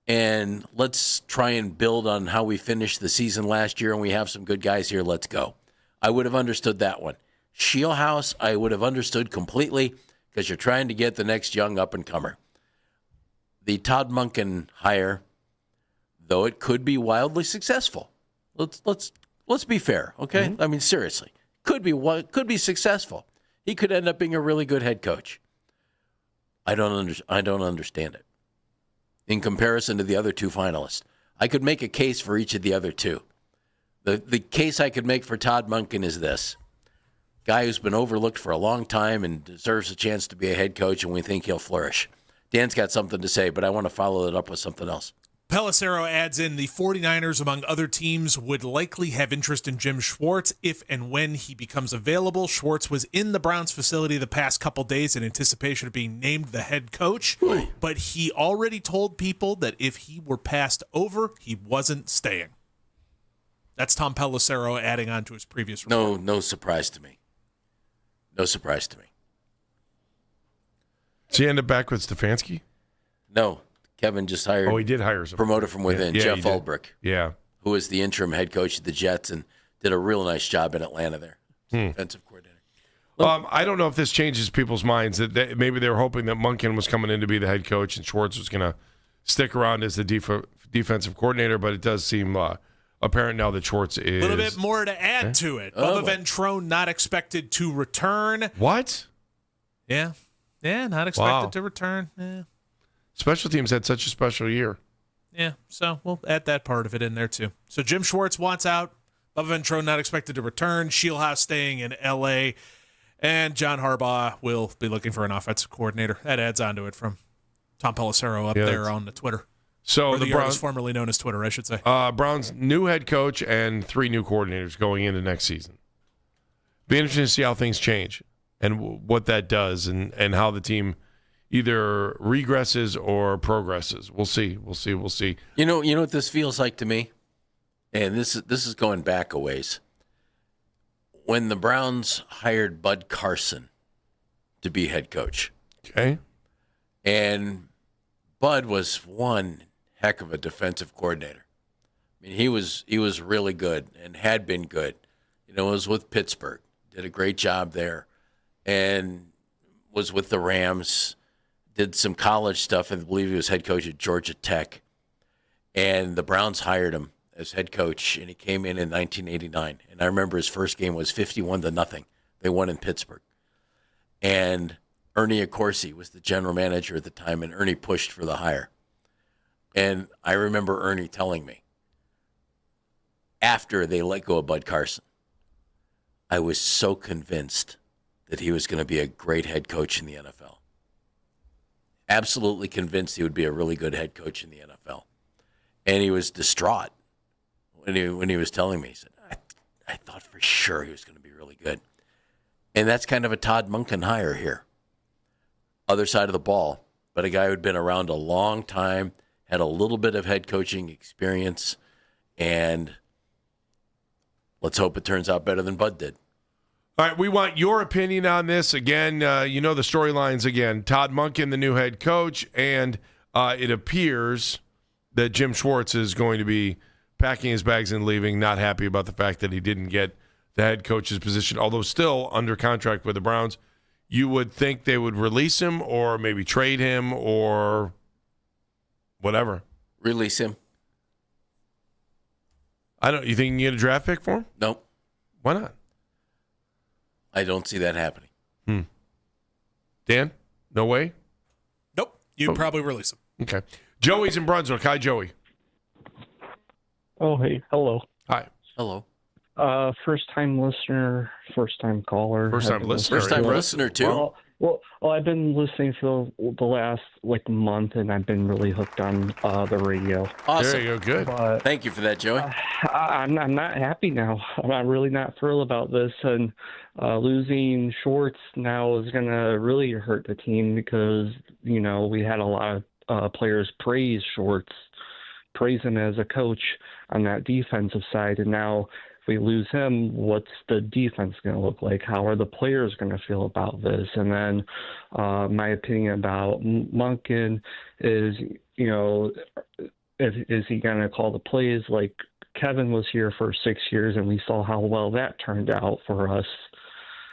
S8: and let's try and build on how we finished the season last year, and we have some good guys here. Let's go. I would have understood that one. Shieldhouse, I would have understood completely because you're trying to get the next young up-and-comer. The Todd Monken hire, though it could be wildly successful. Let's be fair, okay? Mm-hmm. I mean, seriously. Could be successful. He could end up being a really good head coach. I don't understand it. In comparison to the other two finalists, I could make a case for each of the other two. The case I could make for Todd Monken is this. Guy who's been overlooked for a long time and deserves a chance to be a head coach, and we think he'll flourish. Dan's got something to say, but I want to follow it up with something else.
S9: Pelissero adds in the 49ers, among other teams, would likely have interest in Jim Schwartz if and when he becomes available. Schwartz was in the Browns facility the past couple days in anticipation of being named the head coach, but he already told people that if he were passed over, he wasn't staying. That's Tom Pelissero adding on to his previous report.
S8: No surprise to me. No surprise to me.
S7: Does he end up back with Stefanski?
S8: No. Kevin just hired.
S7: Oh, he did hire some
S8: promoter from within,
S7: yeah,
S8: Jeff Ulbrich.
S7: Yeah,
S8: who was the interim head coach of the Jets and did a real nice job in Atlanta there, defensive coordinator.
S7: I don't know if this changes people's minds. That maybe they were hoping that Monken was coming in to be the head coach and Schwartz was going to stick around as the defensive coordinator, but it does seem apparent now that Schwartz is...
S9: A little bit more to add to it. Bubba Ventrone not expected to return.
S7: What?
S9: Yeah, not expected to return. Yeah.
S7: Special teams had such a special year.
S9: Yeah, so we'll add that part of it in there too. So Jim Schwartz wants out. Bubba Ventrone not expected to return. Shieldhouse staying in L.A., and John Harbaugh will be looking for an offensive coordinator. That adds on to it from Tom Pelissero up there on the Twitter.
S7: So
S9: the Browns, formerly known as Twitter, I should say.
S7: Browns' new head coach and 3 new coordinators going into next season. Be interesting to see how things change and what that does and how the team either regresses or progresses. We'll see.
S8: You know what this feels like to me? And this is going back a ways. When the Browns hired Bud Carson to be head coach.
S7: Okay.
S8: And Bud was one heck of a defensive coordinator. I mean, he was really good and had been good. It was with Pittsburgh. Did a great job there. And was with the Rams. Did some college stuff. I believe he was head coach at Georgia Tech. And the Browns hired him as head coach, and he came in 1989. And I remember his first game was 51-0. They won in Pittsburgh. And Ernie Accorsi was the general manager at the time, and Ernie pushed for the hire. And I remember Ernie telling me, after they let go of Bud Carson, I was so convinced that he was going to be a great head coach in the NFL. Absolutely convinced he would be a really good head coach in the NFL. And he was distraught when he was telling me. He said, I thought for sure he was going to be really good. And that's kind of a Todd Monken hire here. Other side of the ball, but a guy who'd been around a long time, had a little bit of head coaching experience, and let's hope it turns out better than Bud did.
S7: All right, we want your opinion on this. Again, the storylines again. Todd Monken, the new head coach, and it appears that Jim Schwartz is going to be packing his bags and leaving, not happy about the fact that he didn't get the head coach's position, although still under contract with the Browns. You would think they would release him or maybe trade him or whatever.
S8: Release him.
S7: You think you can get a draft pick for him?
S8: Nope.
S7: Why not?
S8: I don't see that happening.
S7: Dan? No way?
S9: Nope. You'd probably release him.
S7: Okay. Joey's in Brunswick. Hi, Joey.
S11: Oh, hey. Hello.
S7: Hi.
S8: Hello.
S11: First-time listener, first-time caller.
S7: First-time listener.
S8: First-time listener, too.
S11: Well, I've been listening for the last, month, and I've been really hooked on the radio.
S8: Awesome.
S7: There you go. Good.
S11: But,
S8: thank you for that, Joey.
S11: I'm not happy now. I'm really not thrilled about this, and losing Schwartz now is going to really hurt the team because, we had a lot of players praise Schwartz, praise him as a coach on that defensive side, and now if we lose him, what's the defense going to look like? How are the players going to feel about this? And then my opinion about Monken is, is he going to call the plays? Like Kevin was here for 6 years, and we saw how well that turned out for us.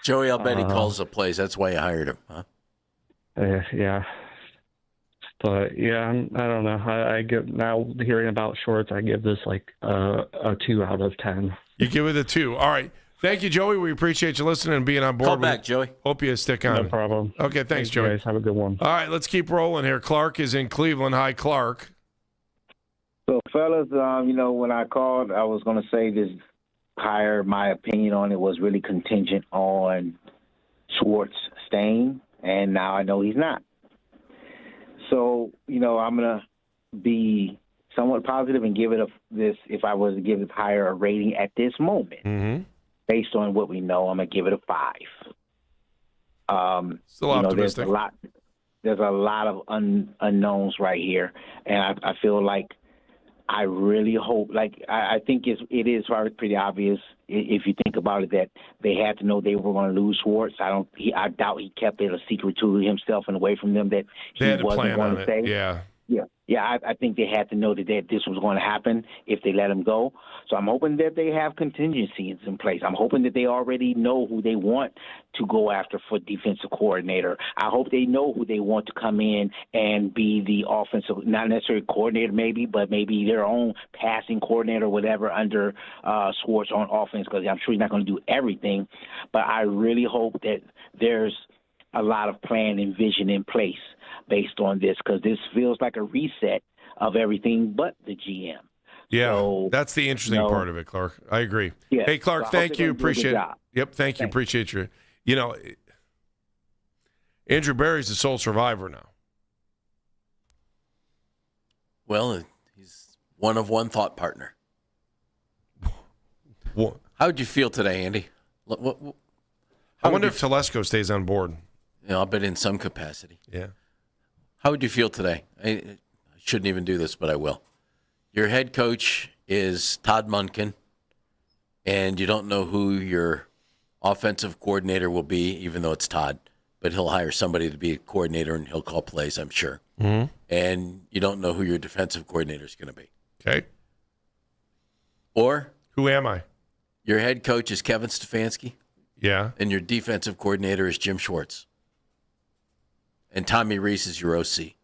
S8: Joey, I'll bet he calls the plays. That's why you hired him, huh?
S11: Yeah. But, yeah, I don't know. I give now hearing about Schwartz, I give this a 2 out of 10.
S7: You give it a 2. All right. Thank you, Joey. We appreciate you listening and being on board.
S8: Call back, Joey.
S7: Hope you stick on.
S11: No problem.
S7: Okay, thanks, Joey.
S11: Guys. Have a good one.
S7: All right, let's keep rolling here. Clark is in Cleveland. Hi, Clark.
S12: So, fellas, when I called, I was going to say this hire, my opinion on it was really contingent on Schwartz staying, and now I know he's not. So, I'm going to be somewhat positive and give it if I was to give this hire a rating at this moment, based on what we know, I'm going to give it a 5.
S7: Still optimistic.
S12: There's a lot of unknowns right here, and I feel like I really hope, I think it is pretty obvious if you think about it that they had to know they were going to lose Schwartz. I doubt he kept it a secret to himself and away from them that he wasn't going to stay.
S7: Yeah.
S12: Yeah. Yeah, I think they had to know that this was going to happen if they let him go. So I'm hoping that they have contingencies in place. I'm hoping that they already know who they want to go after for defensive coordinator. I hope they know who they want to come in and be the offensive, not necessarily coordinator maybe, but maybe their own passing coordinator or whatever under Schwartz on offense, because I'm sure he's not going to do everything. But I really hope that there's a lot of plan and vision in place based on this, because this feels like a reset of everything but the GM.
S7: Yeah,
S12: so,
S7: that's the interesting part of it, Clark. I agree.
S12: Yeah,
S7: hey, Clark,
S12: so
S7: thank you. Appreciate it. Yep, thank you.
S12: Thanks.
S7: Appreciate you. You know, Andrew Berry's the sole survivor now.
S8: Well, he's one of one thought partner.
S7: What?
S8: How would you feel today, Andy?
S7: I wonder if Telesco stays on board.
S8: You know, I'll bet in some capacity.
S7: Yeah.
S8: How would you feel today? I shouldn't even do this, but I will. Your head coach is Todd Monken, and you don't know who your offensive coordinator will be, even though it's Todd, but he'll hire somebody to be a coordinator and he'll call plays, I'm sure.
S7: Mm-hmm.
S8: And you don't know who your defensive coordinator is going to be.
S7: Okay.
S8: Or
S7: who am I?
S8: Your head coach is Kevin Stefanski.
S7: Yeah.
S8: And your defensive coordinator is Jim Schwartz. And Tommy Reese is your OC.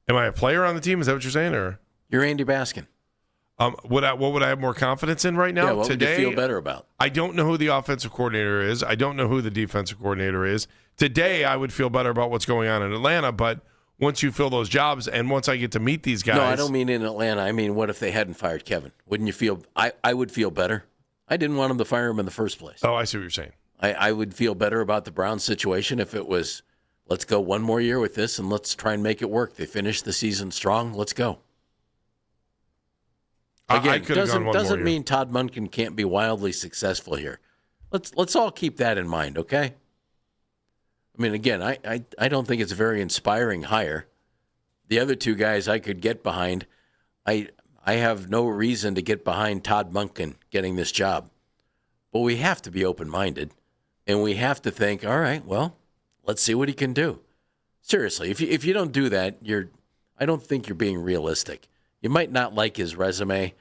S7: Am I a player on the team? Is that what you're saying? Or
S8: you're Andy Baskin.
S7: What would I have more confidence in right now?
S8: Yeah, what
S7: today,
S8: would you feel better about?
S7: I don't know who the offensive coordinator is. I don't know who the defensive coordinator is. Today, I would feel better about what's going on in Atlanta, but once you fill those jobs and once I get to meet these guys.
S8: No, I don't mean in Atlanta. I mean, what if they hadn't fired Kevin? Wouldn't you feel I would feel better? I didn't want him to fire him in the first place.
S7: Oh, I see what you're saying.
S8: I would feel better about the Browns situation if it was, let's go one more year with this and let's try and make it work. They finished the season strong. Let's go. Again, doesn't mean Todd Monken can't be wildly successful here. Let's all keep that in mind, okay? I mean, again, I don't think it's a very inspiring hire. The other two guys I could get behind. I have no reason to get behind Todd Monken getting this job. But we have to be open-minded, and we have to think, all right, well, let's see what he can do. Seriously, if you don't do that, I don't think you're being realistic. You might not like his resume,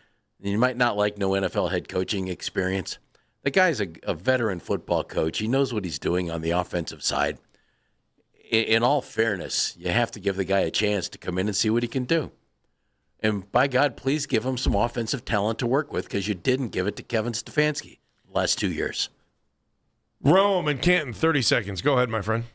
S8: and you might not like no NFL head coaching experience. The guy's a veteran football coach. He knows what he's doing on the offensive side. In all fairness, you have to give the guy a chance to come in and see what he can do. And by God, please give him some offensive talent to work with, because you didn't give it to Kevin Stefanski the last 2 years.
S7: Rome and Canton, 30 seconds. Go ahead, my friend.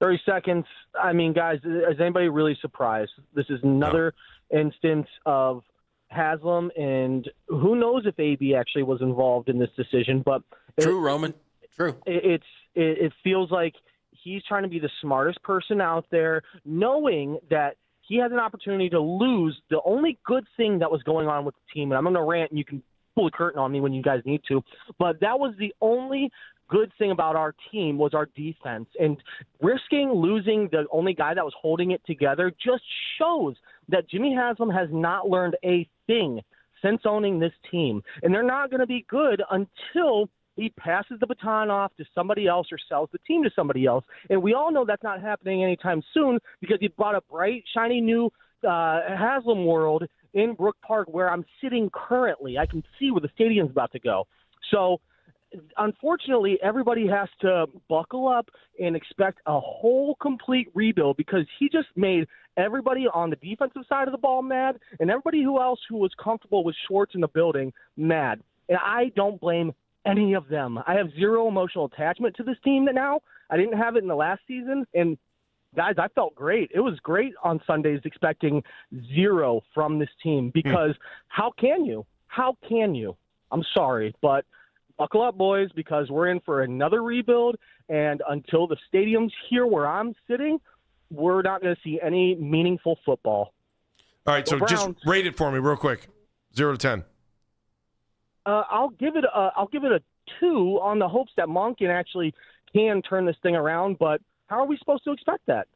S4: 30 seconds. I mean, guys, is anybody really surprised? This is another instance of Haslam, and who knows if AB actually was involved in this decision. But
S8: True, Roman. True.
S4: It feels like he's trying to be the smartest person out there, knowing that he has an opportunity to lose the only good thing that was going on with the team. And I'm going to rant, and you can pull the curtain on me when you guys need to. But that was the only good thing about our team was our defense. And risking losing the only guy that was holding it together just shows that Jimmy Haslam has not learned a thing since owning this team. And they're not going to be good until he passes the baton off to somebody else or sells the team to somebody else. And we all know that's not happening anytime soon, because he brought a bright, shiny new Haslam world in Brook Park, where I'm sitting currently. I can see where the stadium's about to go. So, unfortunately, everybody has to buckle up and expect a whole complete rebuild, because he just made everybody on the defensive side of the ball mad, and everybody who was comfortable with Schwartz in the building mad. And I don't blame any of them. I have zero emotional attachment to this team now. I didn't have it in the last season, and guys, I felt great. It was great on Sundays expecting zero from this team, because how can you? How can you? I'm sorry, but buckle up, boys, because we're in for another rebuild, and until the stadium's here where I'm sitting, we're not going to see any meaningful football.
S7: All right, so just rate it for me real quick, 0 to 10.
S4: I'll give it a 2 on the hopes that Monken actually can turn this thing around, but how are we supposed to expect that?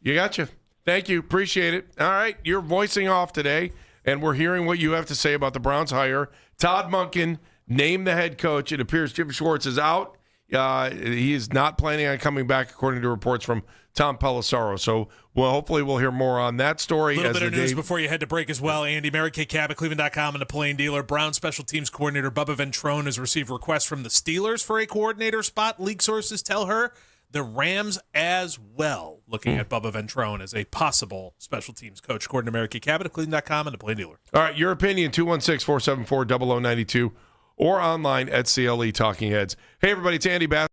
S7: You gotcha. Thank you. Appreciate it. All right, you're voicing off today, and we're hearing what you have to say about the Browns hire. Todd Monken named the head coach. It appears Jim Schwartz is out. He is not planning on coming back, according to reports from Tom Pelissaro. So, hopefully we'll hear more on that story.
S9: A little bit of news before you head to break as well, Andy. Mary Kay Cabot, Cleveland.com, and the Plain Dealer. Brown special teams coordinator Bubba Ventrone has received requests from the Steelers for a coordinator spot. League sources tell her the Rams as well, looking at Bubba Ventrone as a possible special teams coach. According to Mary Kay Cabot, Cleveland.com, and the Plain Dealer.
S7: All right, your opinion, 216-474-0092, or online at CLE Talking Heads. Hey, everybody, it's Andy Bass.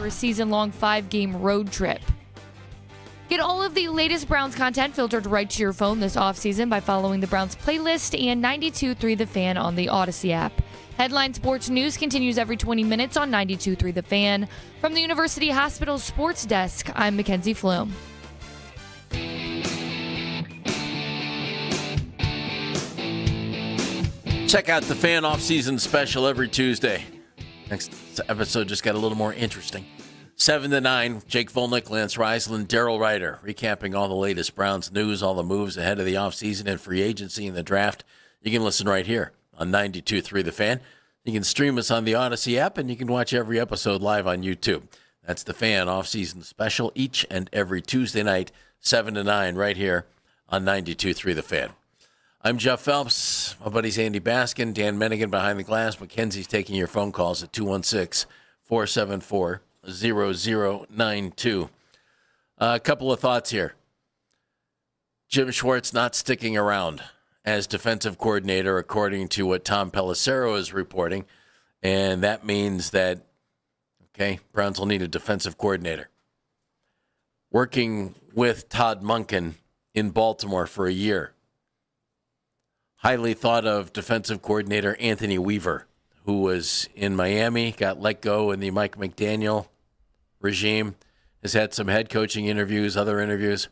S1: a season-long 5-game road trip. Get all of the latest Browns content filtered right to your phone this offseason by following the Browns playlist and 92.3 The Fan on the Odyssey app. Headline Sports News continues every 20 minutes on 92.3 The Fan. From the University Hospital Sports Desk, I'm Mackenzie Flume.
S8: Check out the Fan Off-Season Special every Tuesday. Next episode just got a little more interesting. 7 to 9, Jake Volnick, Lance Reisland, Daryl Ryder, recapping all the latest Browns news, all the moves ahead of the offseason and free agency and the draft. You can listen right here on 92.3 The Fan. You can stream us on the Odyssey app, and you can watch every episode live on YouTube. That's the Fan Off-Season Special each and every Tuesday night, 7 to 9, right here on 92.3 The Fan. I'm Jeff Phelps. My buddy's Andy Baskin, Dan Mennigan behind the glass. Mackenzie's taking your phone calls at 216-474-0092. A couple of thoughts here. Jim Schwartz not sticking around as defensive coordinator, according to what Tom Pelissero is reporting. And that means that, Browns will need a defensive coordinator. Working with Todd Monken in Baltimore for a year. Highly thought of defensive coordinator Anthony Weaver, who was in Miami, got let go in the Mike McDaniel regime, has had some head coaching interviews, other interviews.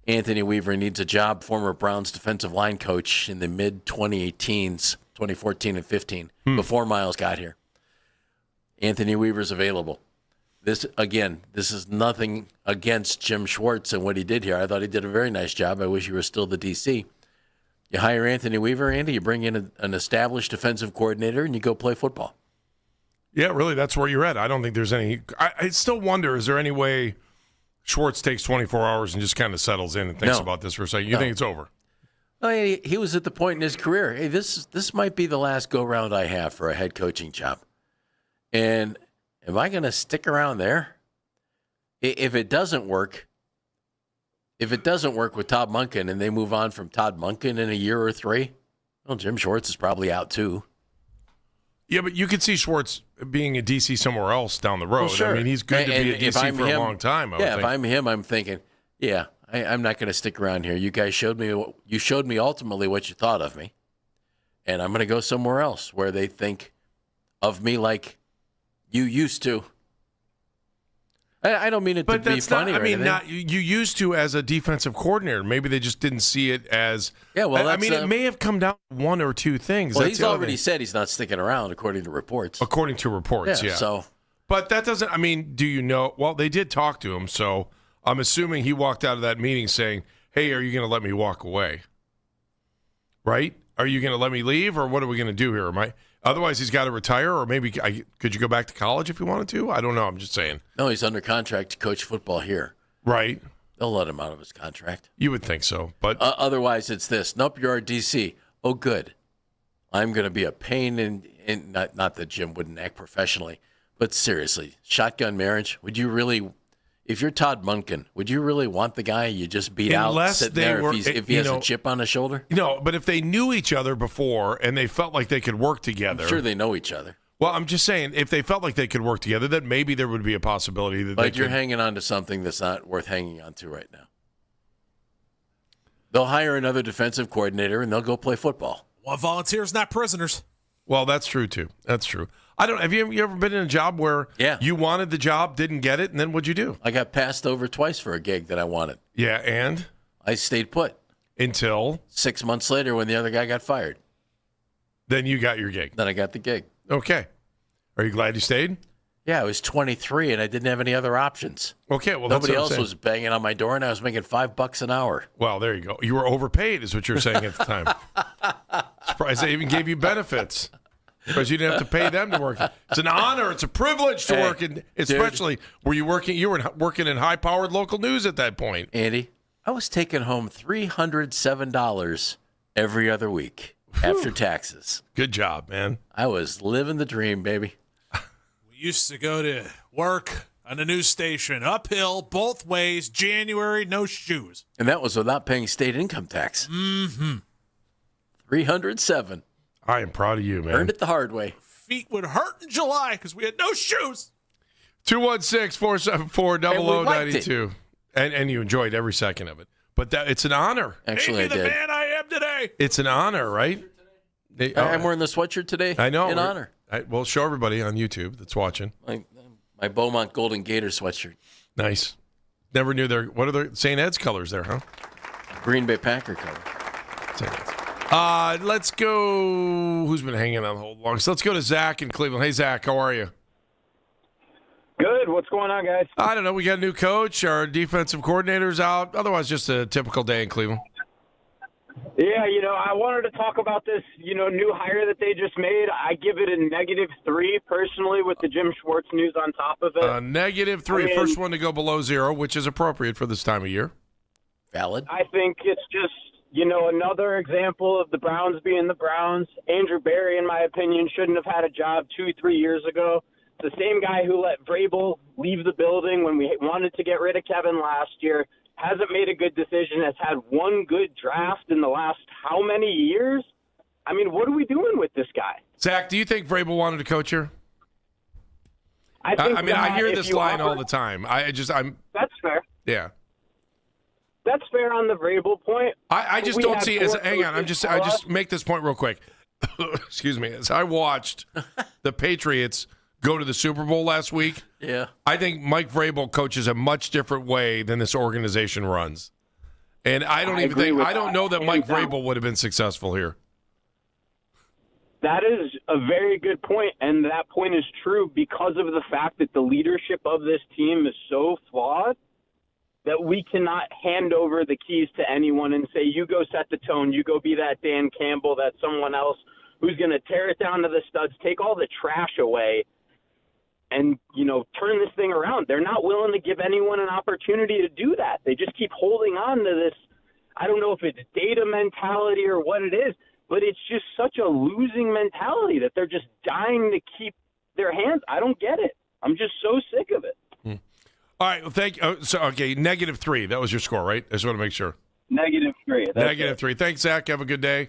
S8: Anthony Weaver needs a job, former Browns defensive line coach in the mid-2018s, 2014 and 15, before Miles got here. Anthony Weaver's available. This is nothing against Jim Schwartz and what he did here. I thought he did a very nice job. I wish he were still the DC. You hire Anthony Weaver, Andy, you bring in an established defensive coordinator, and you go play football.
S7: Yeah, really, that's where you're at. I don't think there's any – I still wonder, is there any way Schwartz takes 24 hours and just kind of settles in and thinks about this for a second? You think it's over?
S8: Well, he was at the point in his career, hey, this might be the last go-round I have for a head coaching job. And am I going to stick around there? If it doesn't work with Todd Monken and they move on from Todd Monken in a year or 3, well, Jim Schwartz is probably out too.
S7: Yeah, but you could see Schwartz being a DC somewhere else down the road.
S8: Well, sure.
S7: I mean, he's good to be a DC for a long time.
S8: If I'm him, I'm thinking, I'm not going to stick around here. You guys showed me ultimately what you thought of me, and I'm going to go somewhere else where they think of me like you used to. I don't mean it to be funny.
S7: You used to as a defensive coordinator. Maybe they just didn't see it as.
S8: Yeah, well,
S7: it may have come down to one or two things.
S8: Well, he's already said he's not sticking around, according to reports.
S7: According to reports, yeah.
S8: So,
S7: but that doesn't. I mean, do you know? Well, they did talk to him, so I'm assuming he walked out of that meeting saying, "Hey, are you going to let me walk away? Right? Are you going to let me leave, or what are we going to do here? Otherwise, he's got to retire, or maybe could you go back to college if you wanted to? I don't know. I'm just saying.
S8: No, he's under contract to coach football here.
S7: Right.
S8: They'll let him out of his contract.
S7: You would think so, but
S8: otherwise, it's this. Nope, you're our DC. Oh, good. I'm going to be a pain in not that Jim wouldn't act professionally, but seriously, shotgun marriage. Would you really? If you're Todd Monken, would you really want the guy you just beat out sitting there if he has a chip on his shoulder?
S7: No, but if they knew each other before and they felt like they could work together.
S8: I'm sure they know each other.
S7: Well, I'm just saying, if they felt like they could work together, then maybe there would be a possibility that
S8: you're hanging on to something that's not worth hanging on to right now. They'll hire another defensive coordinator and they'll go play football.
S9: Well, volunteers, not prisoners.
S7: Well, that's true, too. That's true. Have you ever been in a job where you wanted the job, didn't get it, and then what'd you do?
S8: I got passed over twice for a gig that I wanted.
S7: Yeah, and?
S8: I stayed put.
S7: Until?
S8: 6 months later when the other guy got fired.
S7: Then you got your gig?
S8: Then I got the gig.
S7: Okay. Are you glad you stayed?
S8: Yeah, I was 23 and I didn't have any other options.
S7: Okay, well,
S8: nobody else was banging on my door and I was making $5 an hour.
S7: Well, there you go. You were overpaid is what you were saying at the time. Surprised they even gave you benefits. Because you didn't have to pay them to work. It's an honor. It's a privilege to work, and especially were you working? You were working in high-powered local news at that point,
S8: Andy. I was taking home $307 every other week after taxes.
S7: Good job, man.
S8: I was living the dream, baby.
S9: We used to go to work on a news station, uphill, both ways, January, no shoes,
S8: and that was without paying state income tax.
S9: Mm-hmm.
S8: $307.
S7: I am proud of you, man.
S8: Earned it the hard way.
S9: Feet would hurt in July because we had no shoes.
S7: 216-474-0092. And you enjoyed every second of it. But it's an honor.
S8: Actually, I did.
S9: Man I am today.
S7: It's an honor, right?
S8: I'm wearing the sweatshirt today.
S7: I know.
S8: In honor.
S7: We'll show everybody on YouTube that's watching.
S8: My Beaumont Golden Gator sweatshirt.
S7: Nice. Never knew what are the St. Ed's colors there, huh?
S8: Green Bay Packer color.
S7: St. Ed's. Let's go. Who's been hanging on hold long? So let's go to Zach in Cleveland. Hey, Zach, how are you?
S13: Good. What's going on, guys?
S7: I don't know. We got a new coach. Our defensive coordinator's out. Otherwise, just a typical day in Cleveland.
S13: Yeah, I wanted to talk about this, new hire that they just made. I give it a -3 personally with the Jim Schwartz news on top of it.
S7: -3, first one to go below 0, which is appropriate for this time of year.
S8: Valid.
S13: I think it's just, another example of the Browns being the Browns. Andrew Berry, in my opinion, shouldn't have had a job 2-3 years ago. The same guy who let Vrabel leave the building when we wanted to get rid of Kevin last year. Hasn't made a good decision, has had one good draft in the last how many years? I mean, what are we doing with this guy?
S7: Zach, do you think Vrabel wanted to coach here?
S13: I
S7: hear this line all the time.
S13: That's fair.
S7: Yeah.
S13: That's fair on the Vrabel point.
S7: I just don't see it as, hang on, I just make this point real quick. Excuse me. As I watched the Patriots go to the Super Bowl last week,
S8: yeah,
S7: I think Mike Vrabel coaches a much different way than this organization runs. And I don't know that Mike Vrabel would have been successful here.
S13: That is a very good point, and that point is true because of the fact that the leadership of this team is so flawed that we cannot hand over the keys to anyone and say, you go set the tone, you go be that Dan Campbell, that someone else who's going to tear it down to the studs, take all the trash away, and, turn this thing around. They're not willing to give anyone an opportunity to do that. They just keep holding on to this. I don't know if it's data mentality or what it is, but it's just such a losing mentality that they're just dying to keep their hands. I don't get it. I'm just so sick of it.
S7: All right. Well, thank you. Okay, -3. That was your score, right? I just want to make sure.
S13: -3.
S7: -3. Thanks, Zach. Have a good day.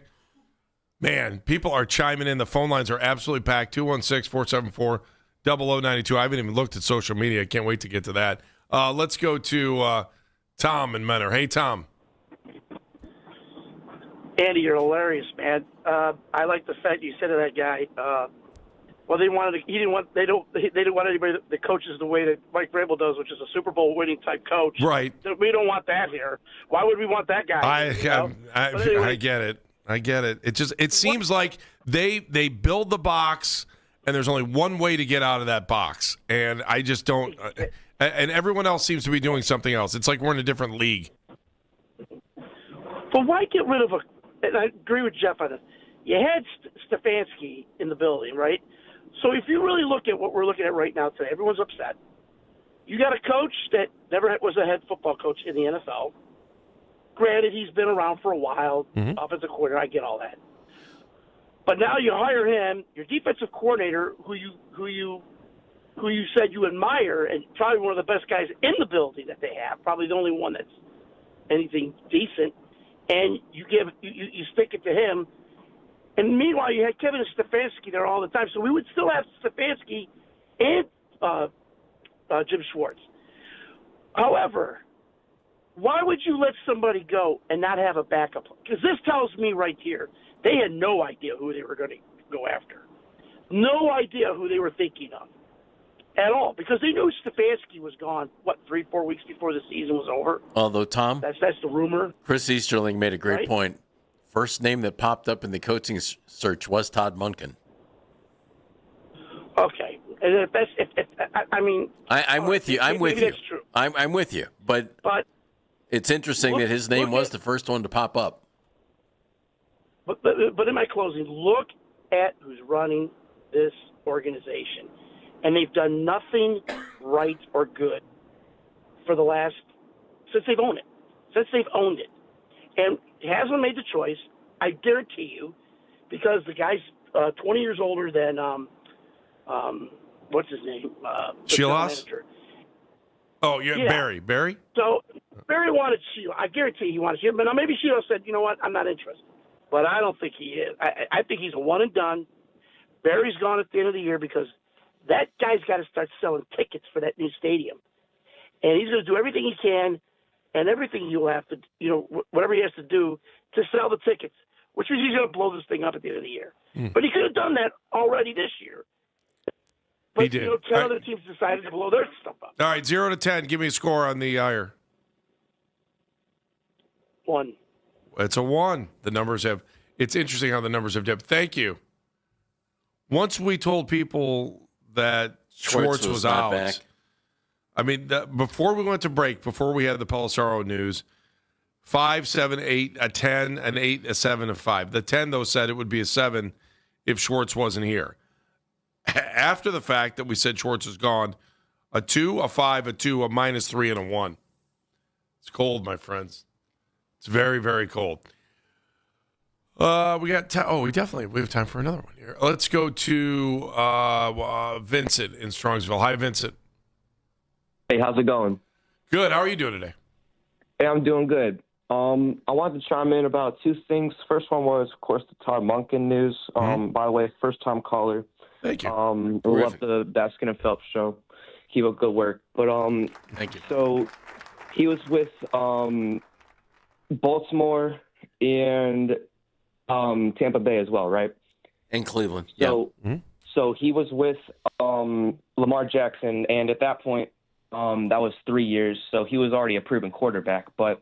S7: Man, people are chiming in. The phone lines are absolutely packed. 216-474-0092. I haven't even looked at social media. I can't wait to get to that. Let's go to Tom in Menor. Hey, Tom.
S14: Andy, you're hilarious, man. I like the fact you said to that guy. They didn't want anybody that coaches the way that Mike Vrabel does, which is a Super Bowl winning type coach.
S7: Right.
S14: We don't want that here. Why would we want that guy?
S7: I get it. It seems like they build the box, and there's only one way to get out of that box, and I just don't. And everyone else seems to be doing something else. It's like we're in a different league.
S14: But why get rid of and I agree with Jeff on this. You had Stefanski in the building, right? So if you really look at what we're looking at right now today, everyone's upset. You got a coach that never was a head football coach in the NFL. Granted, he's been around for a while, offensive coordinator. I get all that. But now you hire him, your defensive coordinator, who you said you admire, and probably one of the best guys in the building that they have, probably the only one that's anything decent, and you stick it to him. And meanwhile, you had Kevin Stefanski there all the time, so we would still have Stefanski and Jim Schwartz. However, why would you let somebody go and not have a backup? Because this tells me right here, they had no idea who they were going to go after. No idea who they were thinking of at all, because they knew Stefanski was gone, 3-4 weeks before the season was over?
S8: Although, Tom,
S14: that's the rumor.
S8: Chris Easterling made a great point. First name that popped up in the coaching search was Todd Monken.
S14: Okay, and
S8: I'm with you. I'm with you.
S14: That's true.
S8: I'm with you. But it's interesting that his name was the first one to pop up.
S14: But in my closing, look at who's running this organization, and they've done nothing right or good for since they've owned it. And Haslam made the choice, I guarantee you, because the guy's 20 years older than, what's his name?
S7: Shilas? Oh, yeah, Barry. Barry?
S14: So Barry wanted Sheila. I guarantee he wanted Sheila. But now maybe Sheila said, you know what, I'm not interested. But I don't think he is. I think he's a one and done. Barry's gone at the end of the year because that guy's got to start selling tickets for that new stadium. And he's going to do everything he can and everything he'll have to, whatever he has to do to sell the tickets, which means he's going to blow this thing up at the end of the year. But he could have done that already this year. But,
S7: He did.
S14: 10 other teams decided to blow their stuff up.
S7: All right, 0 to 10. Give me a score on the ire.
S14: 1.
S7: It's a 1. It's interesting how the numbers have dipped. Thank you. Once we told people that Schwartz was
S8: not
S7: out,
S8: back.
S7: I mean, before we went to break, before we had the Pelissaro news, 5, 7, 8, a 10, an 8, a 7, a 5. The 10, though, said it would be a 7 if Schwartz wasn't here. After the fact that we said Schwartz is gone, a 2, a 5, a 2, a -3, and a 1. It's cold, my friends. It's very, very cold. We got we have time for another one here. Let's go to Vincent in Strongsville. Hi, Vincent.
S15: Hey, how's it going?
S7: Good. How are you doing today?
S15: Hey, I'm doing good. I wanted to chime in about 2 things. First one was, of course, the Todd Monken news. By the way, first-time caller.
S7: Thank you.
S15: Love the Baskin and Phelps show. Keep up good work. But
S7: thank you.
S15: So he was with Baltimore and Tampa Bay as well, right?
S8: And Cleveland.
S15: So he was with Lamar Jackson, and at that point, that was 3 years. So he was already a proven quarterback. But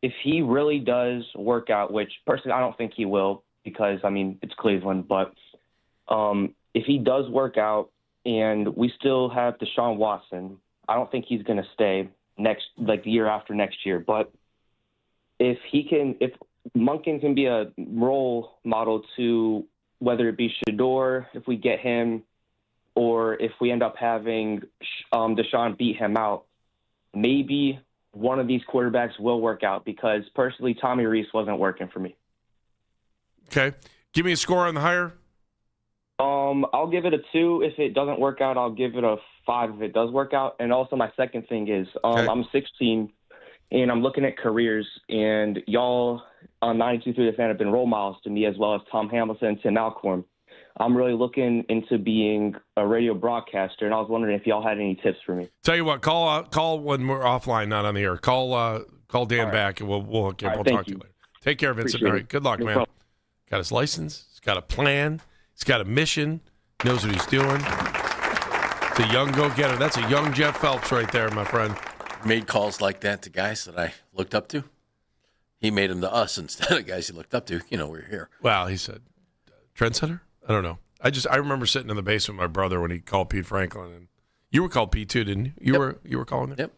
S15: if he really does work out, which personally I don't think he will, because it's Cleveland, but if he does work out and we still have Deshaun Watson, I don't think he's going to stay the year after next year. But if Monken can be a role model to whether it be Shador, if we get him, or if we end up having Deshaun beat him out, maybe one of these quarterbacks will work out, because personally Tommy Reese wasn't working for me.
S7: Okay. Give me a score on the hire.
S15: I'll give it a 2 if it doesn't work out. I'll give it a 5 if it does work out. And also my second thing is I'm 16 and I'm looking at careers, and y'all on 92.3 The Fan have been role models to me, as well as Tom Hamilton and Tim Alcorn. I'm really looking into being a radio broadcaster, and I was wondering if y'all had any tips for me.
S7: Tell you what, call when we're offline, not on the air. Call Dan back, and we'll hook you up. We'll talk to you later. Take care, Vincent.
S15: Appreciate
S7: All right, good luck,
S15: No
S7: man.
S15: problem.
S7: Got his license. He's got a plan. He's got a mission. Knows what he's doing. It's a young go-getter. That's a young Jeff Phelps right there, my friend.
S8: Made calls like that to guys that I looked up to. He made them to us instead of guys he looked up to. We're here.
S7: Well, he said, trendsetter? I don't know. I remember sitting in the basement with my brother when he called Pete Franklin. And you were called Pete too, didn't you? You were calling it?
S8: Yep.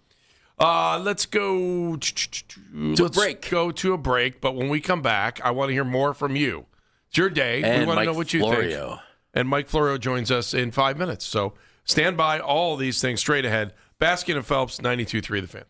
S7: Let's go to
S8: a break.
S7: Go to a break. But when we come back, I want to hear more from you. It's your day.
S8: And
S7: we want to
S8: Mike
S7: know what you
S8: Florio.
S7: think. And Mike Florio joins us in 5 minutes. So stand by. All these things straight ahead. Baskin and Phelps, 92.3 The Fan.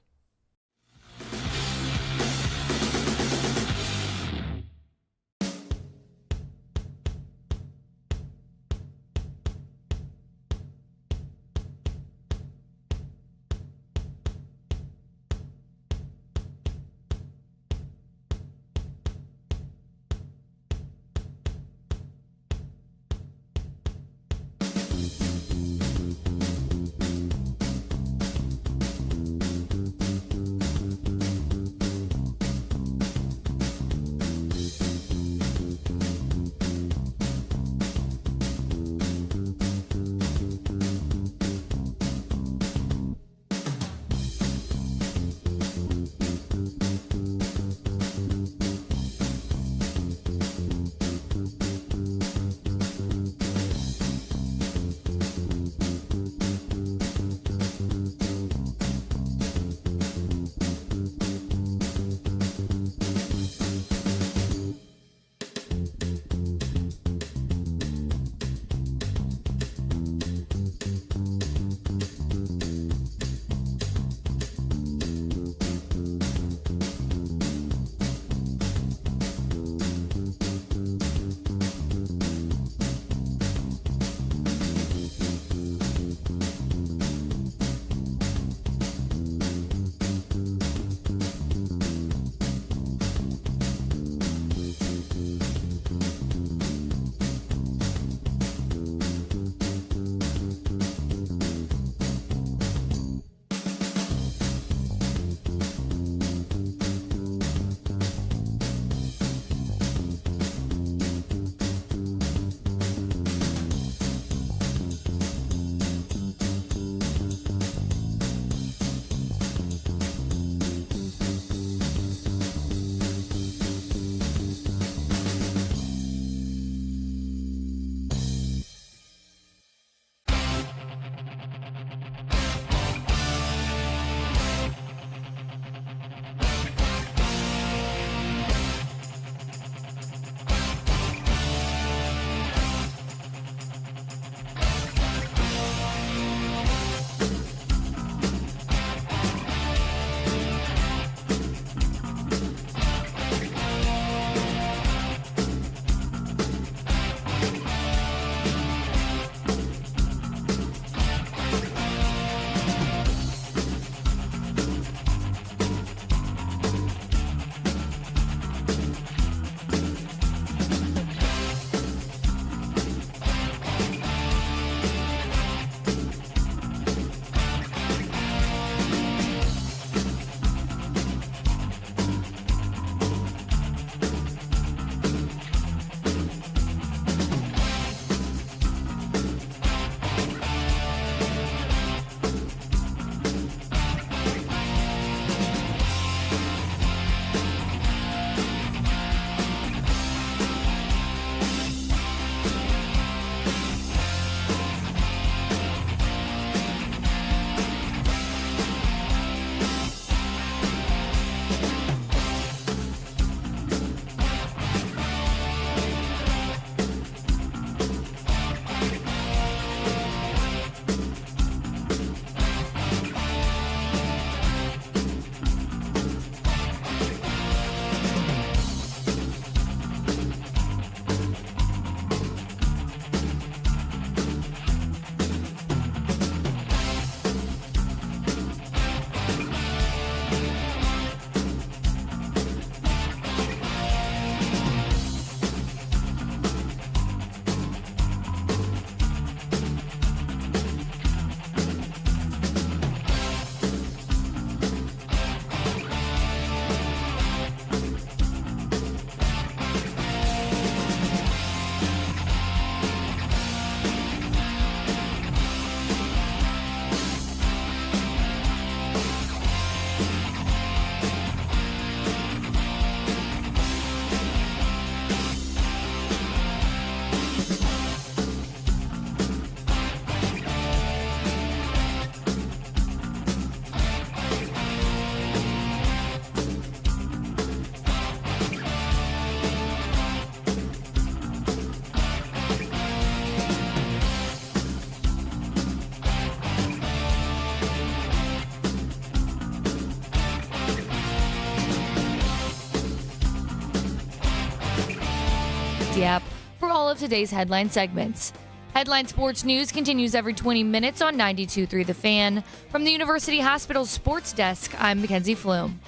S1: Audacy app for all of today's headline segments. Headline Sports News continues every 20 minutes on 92.3 The Fan. From the University Hospital Sports Desk, I'm Mackenzie Flume.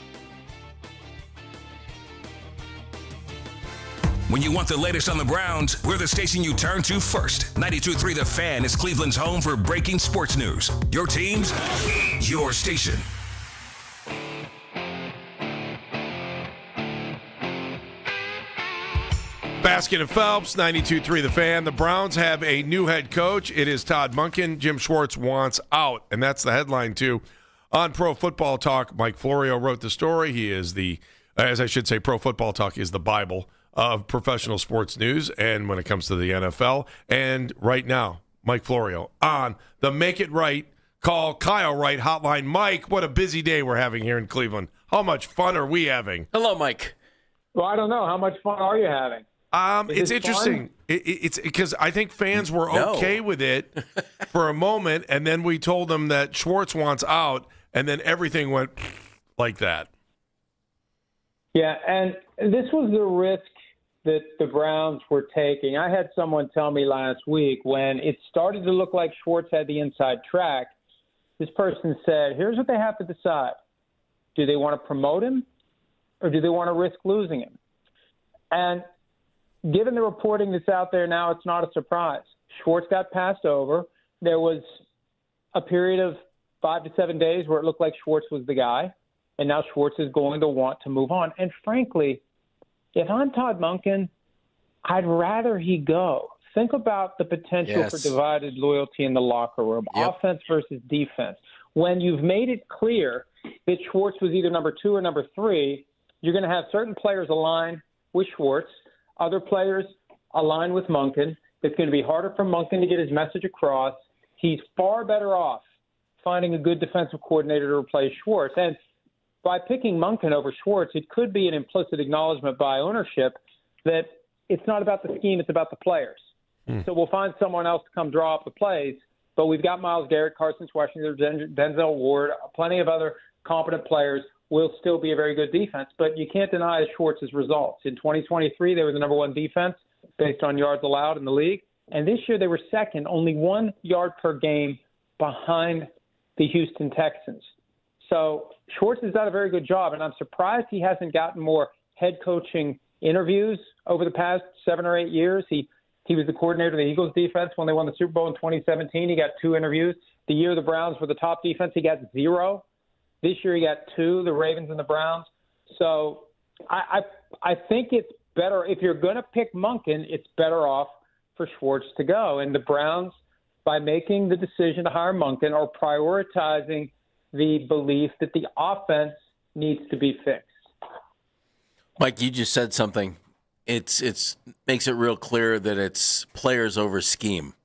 S17: When you want the latest on the Browns, we're the station you turn to first. 92.3 The Fan is Cleveland's home for breaking sports news. Your teams, your station.
S7: Baskin and Phelps, 92.3 The Fan. The Browns have a new head coach. It is Todd Monken. Jim Schwartz wants out, and that's the headline, too. On Pro Football Talk, Mike Florio wrote the story. He is Pro Football Talk is the Bible of professional sports news, and when it comes to the NFL. And right now, Mike Florio on the Make It Right, Call Kyle Wright hotline. Mike, what a busy day we're having here in Cleveland. How much fun are we having?
S8: Hello, Mike.
S16: Well, I don't know. How much fun are you having?
S7: It's interesting. It's because I think fans were okay with it for a moment, and then we told them that Schwartz wants out, and then everything went like that.
S16: Yeah, and this was the risk that the Browns were taking. I had someone tell me last week when it started to look like Schwartz had the inside track, this person said, here's what they have to decide. Do they want to promote him, or do they want to risk losing him? And given the reporting that's out there now, it's not a surprise. Schwartz got passed over. There was a period of 5 to 7 days where it looked like Schwartz was the guy, and now Schwartz is going to want to move on. And frankly, if I'm Todd Monken, I'd rather he go. Think about the potential for divided loyalty in the locker room, offense versus defense. When you've made it clear that Schwartz was either number 2 or number 3, you're going to have certain players align with Schwartz, other players align with Monken. It's going to be harder for Monken to get his message across. He's far better off finding a good defensive coordinator to replace Schwartz. And by picking Monken over Schwartz, it could be an implicit acknowledgement by ownership that it's not about the scheme, it's about the players. So we'll find someone else to come draw up the plays, but we've got Myles Garrett, Carson Washington, Denzel Ward, plenty of other competent players. Will still be a very good defense, but you can't deny Schwartz's results. In 2023, they were the number 1 defense based on yards allowed in the league, and this year they were second, only 1 yard per game behind the Houston Texans. So Schwartz has done a very good job, and I'm surprised he hasn't gotten more head coaching interviews over the past 7 or 8 years. He was the coordinator of the Eagles defense when they won the Super Bowl in 2017. He got 2 interviews. The year the Browns were the top defense, he got 0. This year he got 2, the Ravens and the Browns. So I think it's better. If you're going to pick Monken, it's better off for Schwartz to go. And the Browns, by making the decision to hire Monken, are prioritizing the belief that the offense needs to be fixed.
S8: Mike, you just said something. It's makes it real clear that it's players over scheme,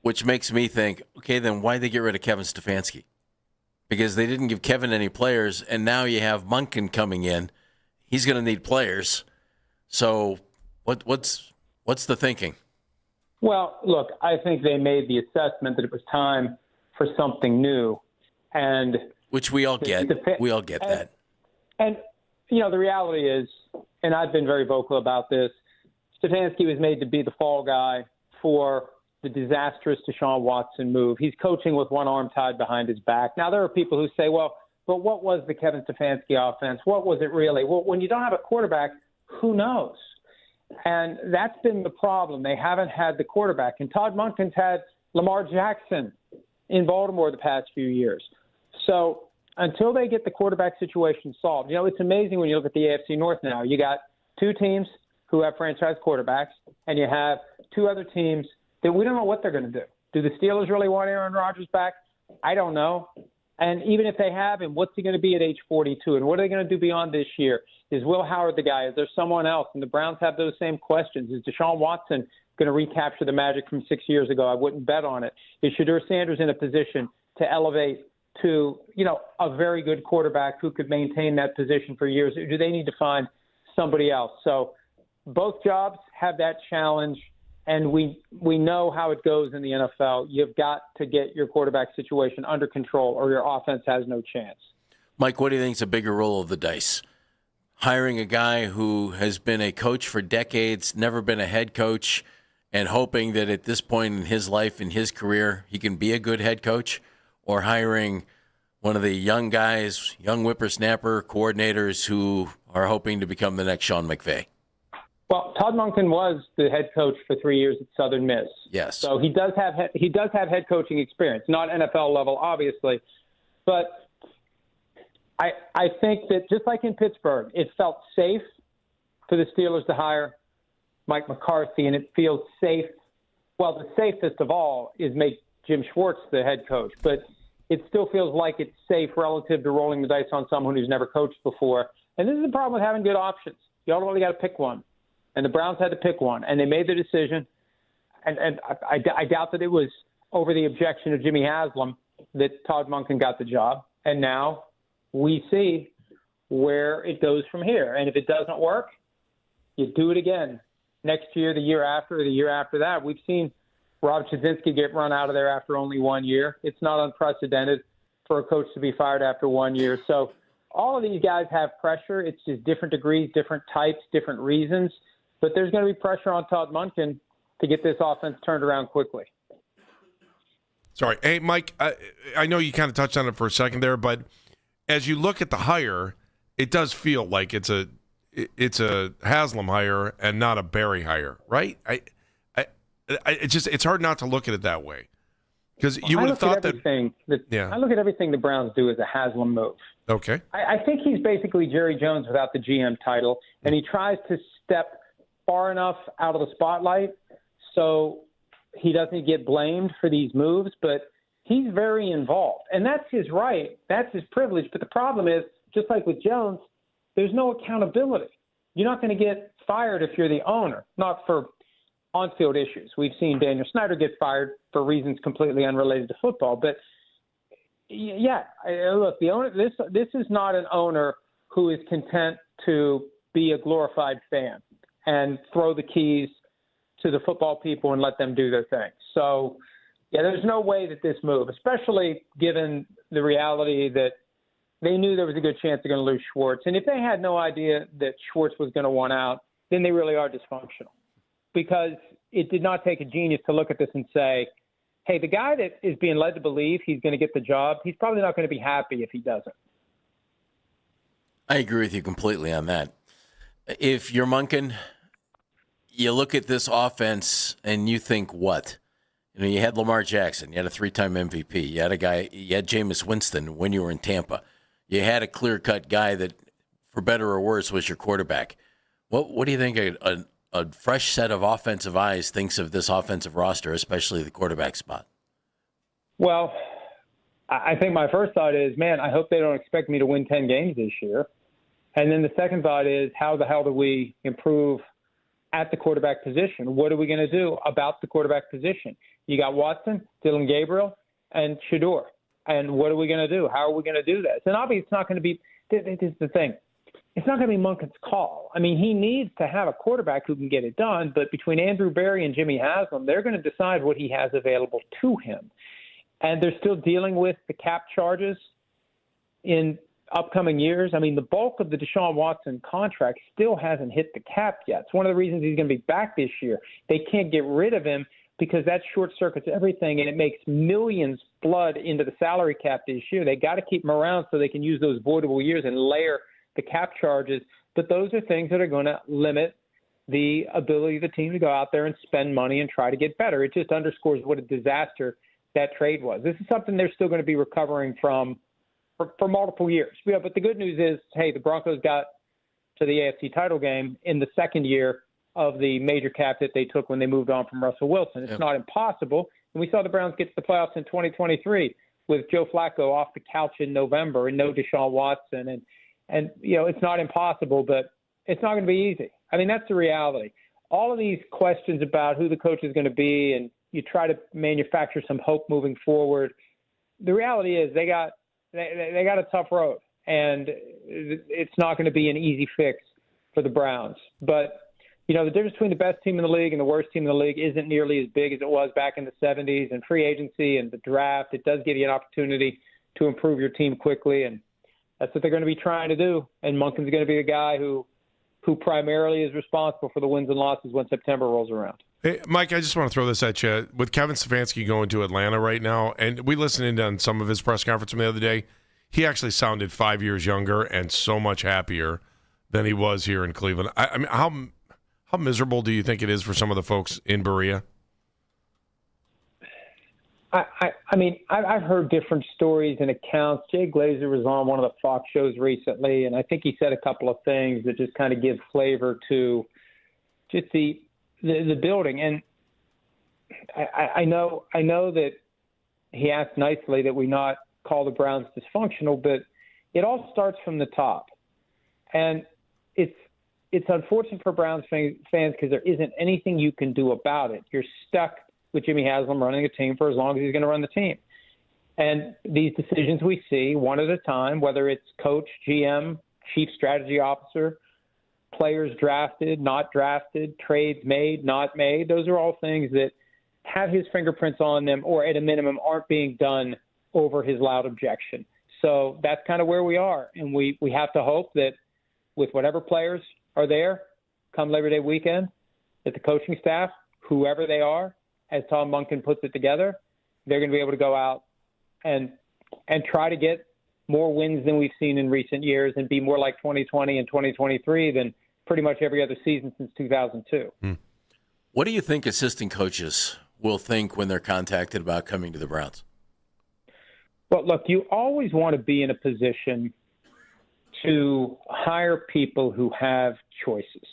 S8: which makes me think, okay, then why'd they get rid of Kevin Stefanski? Because they didn't give Kevin any players, and now you have Monken coming in. He's going to need players. So what's the thinking?
S16: Well, look, I think they made the assessment that it was time for something new. And
S8: which we all get. We all get that.
S16: And, you know, the reality is, and I've been very vocal about this, Stefanski was made to be the fall guy for the disastrous Deshaun Watson move. He's coaching with one arm tied behind his back. Now, there are people who say, well, but what was the Kevin Stefanski offense? What was it really? Well, when you don't have a quarterback, who knows? And that's been the problem. They haven't had the quarterback. And Todd Monken's had Lamar Jackson in Baltimore the past few years. So until they get the quarterback situation solved, you know, it's amazing when you look at the AFC North now. You got 2 teams who have franchise quarterbacks, and you have 2 other teams that we don't know what they're going to do. Do the Steelers really want Aaron Rodgers back? I don't know. And even if they have him, what's he going to be at age 42? And what are they going to do beyond this year? Is Will Howard the guy? Is there someone else? And the Browns have those same questions. Is Deshaun Watson going to recapture the magic from 6 years ago? I wouldn't bet on it. Is Shedeur Sanders in a position to elevate to, you know, a very good quarterback who could maintain that position for years? Or do they need to find somebody else? So both jobs have that challenge. And we know how it goes in the NFL. You've got to get your quarterback situation under control or your offense has no chance.
S8: Mike, what do you think is a bigger roll of the dice? hiring a guy who has been a coach for decades, never been a head coach, and hoping that at this point in his life, in his career, he can be a good head coach, or hiring one of the young guys, young whippersnapper coordinators who are hoping to become the next Sean McVay?
S16: Well, Todd Monken was the head coach for 3 years at Southern Miss.
S8: Yes.
S16: So he does have head coaching experience, not NFL level, obviously, but I think that just like in Pittsburgh, it felt safe for the Steelers to hire Mike McCarthy, and it feels safe. Well, the safest of all is make Jim Schwartz the head coach, but it still feels like it's safe relative to rolling the dice on someone who's never coached before. And this is the problem with having good options. You ultimately got to pick one. And the Browns had to pick one, and they made the decision. And I doubt that it was over the objection of Jimmy Haslam that Todd Monken got the job. And now we see where it goes from here. And if it doesn't work, you do it again. Next year, the year after, the year after that. We've seen Rob Chudzinski get run out of there after only 1 year. It's not unprecedented for a coach to be fired after 1 year. So all of these guys have pressure. It's just different degrees, different types, different reasons. But there's going to be pressure on Todd Monken to get this offense turned around quickly.
S7: Sorry. Hey, Mike, I know you kind of touched on it for a second there, but as you look at the hire, it does feel like it's a Haslam hire and not a Barry hire, right? It's hard not to look at it that way, because you would have thought that.
S16: I look at everything the Browns do as a Haslam move.
S7: Okay.
S16: I think he's basically Jerry Jones without the GM title, and he tries to step far enough out of the spotlight so he doesn't get blamed for these moves, but he's very involved. And that's his right. That's his privilege. But the problem is, just like with Jones, there's no accountability. You're not going to get fired if you're the owner, not for on-field issues. We've seen Daniel Snyder get fired for reasons completely unrelated to football. But, yeah, look, the owner. This is not an owner who is content to be a glorified fan and throw the keys to the football people and let them do their thing. So, yeah, there's no way that this move, especially given the reality that they knew there was a good chance they're going to lose Schwartz. And if they had no idea that Schwartz was going to want out, then they really are dysfunctional. Because it did not take a genius to look at this and say, hey, the guy that is being led to believe he's going to get the job, he's probably not going to be happy if he doesn't.
S8: I agree with you completely on that. If you're Monken, you look at this offense and you think what? You know, you had Lamar Jackson. You had a 3-time MVP. You had Jameis Winston when you were in Tampa. You had a clear-cut guy that, for better or worse, was your quarterback. What do you think a fresh set of offensive eyes thinks of this offensive roster, especially the quarterback spot?
S16: Well, I think my first thought is, man, I hope they don't expect me to win 10 games this year. And then the second thought is, how the hell do we improve at the quarterback position? What are we going to do about the quarterback position? You got Watson, Dillon Gabriel, and Shedeur. And what are we going to do? How are we going to do this? And obviously it's not going to be – this is the thing. It's not going to be Monken's call. I mean, he needs to have a quarterback who can get it done, but between Andrew Berry and Jimmy Haslam, they're going to decide what he has available to him. And they're still dealing with the cap charges in upcoming years. I mean, the bulk of the Deshaun Watson contract still hasn't hit the cap yet. It's one of the reasons he's going to be back this year. They can't get rid of him because that short circuits everything, and it makes millions flood into the salary cap this year. They got to keep him around so they can use those voidable years and layer the cap charges. But those are things that are going to limit the ability of the team to go out there and spend money and try to get better. It just underscores what a disaster that trade was. This is something they're still going to be recovering from for multiple years. Yeah, but the good news is, hey, the Broncos got to the AFC title game in the second year of the major cap that they took when they moved on from Russell Wilson. It's not impossible. And we saw the Browns get to the playoffs in 2023 with Joe Flacco off the couch in November and no Deshaun Watson. And you know, it's not impossible, but it's not going to be easy. I mean, that's the reality. All of these questions about who the coach is going to be, and you try to manufacture some hope moving forward. The reality is they got a tough road, and it's not going to be an easy fix for the Browns. But, you know, the difference between the best team in the league and the worst team in the league isn't nearly as big as it was back in the 70s. And free agency and the draft, it does give you an opportunity to improve your team quickly. And That's what they're going to be trying to do. And Monken's going to be the guy who primarily is responsible for the wins and losses when September rolls around.
S7: Hey, Mike, I just want to throw this at you. With Kevin Stefanski going to Atlanta right now, and we listened in on some of his press conference from the other day, he actually sounded 5 years younger and so much happier than he was here in Cleveland. I mean, how miserable do you think it is for some of the folks in Berea?
S16: I mean, I've heard different stories and accounts. Jay Glazer was on one of the Fox shows recently, and I think he said a couple of things that just kind of give flavor to just the building. And I know that he asked nicely that we not call the Browns dysfunctional, but it all starts from the top. And it's unfortunate for Browns fans because there isn't anything you can do about it. You're stuck with Jimmy Haslam running a team for as long as he's going to run the team. And these decisions we see one at a time, whether it's coach, GM, chief strategy officer, players drafted, not drafted, trades made, not made, those are all things that have his fingerprints on them or at a minimum aren't being done over his loud objection. So that's kind of where we are. And we have to hope that with whatever players are there come Labor Day weekend, that the coaching staff, whoever they are, as Tom Monken puts it together, they're going to be able to go out and try to get more wins than we've seen in recent years and be more like 2020 and 2023 than pretty much every other season since 2002.
S8: What do you think assistant coaches will think when they're contacted about coming to the Browns?
S16: Well, look, you always want to be in a position to hire people who have choices,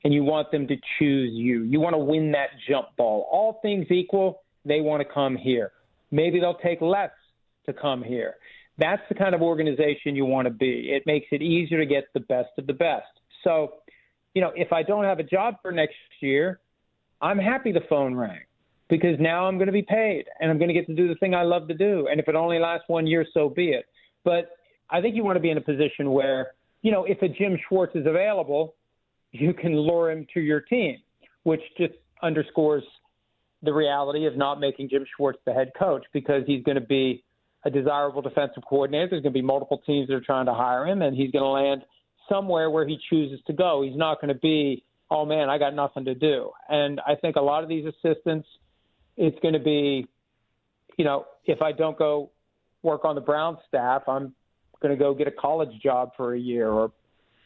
S16: and you want them to choose you. You want to win that jump ball. All things equal, they want to come here. Maybe they'll take less to come here. That's the kind of organization you want to be. It makes it easier to get the best of the best. So, if I don't have a job for next year, I'm happy the phone rang because now I'm going to be paid and I'm going to get to do the thing I love to do. And if it only lasts 1 year, so be it. But I think you want to be in a position where, if a Jim Schwartz is available, you can lure him to your team, which just underscores the reality of not making Jim Schwartz the head coach because he's going to be a desirable defensive coordinator. There's going to be multiple teams that are trying to hire him, and he's going to land somewhere where he chooses to go. He's not going to be, oh, man, I got nothing to do. And I think a lot of these assistants, it's going to be, if I don't go work on the Browns staff, I'm going to go get a college job for a year or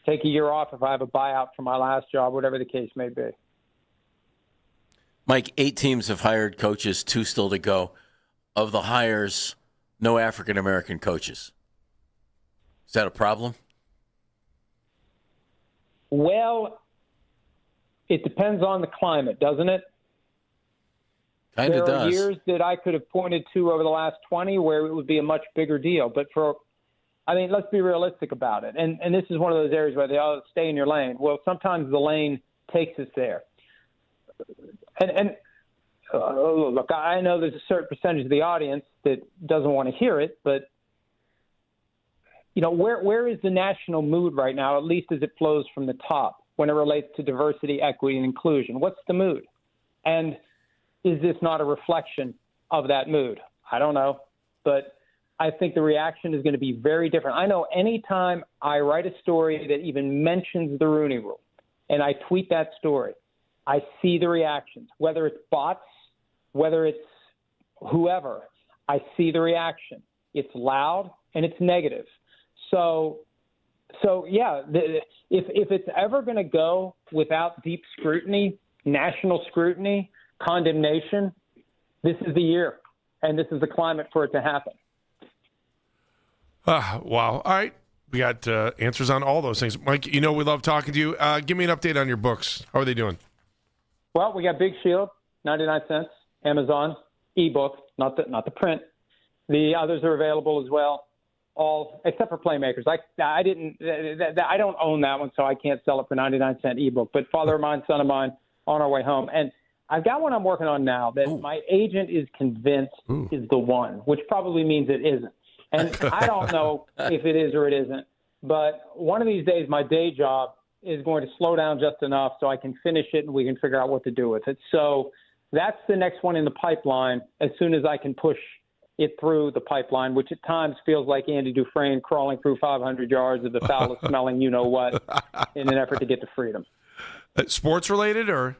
S16: take a year off if I have a buyout from my last job, whatever the case may be.
S8: Mike, 8 teams have hired coaches, 2 still to go. Of the hires, no African-American coaches. Is that a problem?
S16: Well, it depends on the climate, doesn't it?
S8: Kind of does.
S16: There are years that I could have pointed to over the last 20 where it would be a much bigger deal. But let's be realistic about it. And this is one of those areas where they all stay in your lane. Well, sometimes the lane takes us there. Look, I know there's a certain percentage of the audience that doesn't want to hear it, but where is the national mood right now, at least as it flows from the top when it relates to diversity, equity, and inclusion? What's the mood? And is this not a reflection of that mood? I don't know, but I think the reaction is going to be very different. I know anytime I write a story that even mentions the Rooney Rule and I tweet that story, I see the reactions, whether it's bots, whether it's whoever, I see the reaction. It's loud and it's negative. So yeah, if it's ever going to go without deep scrutiny, national scrutiny, condemnation, this is the year, and this is the climate for it to happen.
S7: Wow. All right. We got answers on all those things. Mike, we love talking to you. Give me an update on your books. How are they doing?
S16: Well, we got Big Shield, 99 cents, Amazon, ebook, not the print. The others are available as well, all except for Playmakers. I don't own that one, so I can't sell it for 99-cent ebook. But Father of Mine, Son of Mine, On Our Way Home. And I've got one I'm working on now that my agent is convinced is the one, which probably means it isn't. And I don't know if it is or it isn't, but one of these days my day job is going to slow down just enough so I can finish it and we can figure out what to do with it. So that's the next one in the pipeline as soon as I can push it through the pipeline, which at times feels like Andy Dufresne crawling through 500 yards of the foulest smelling you-know-what in an effort to get to freedom.
S7: Sports related or?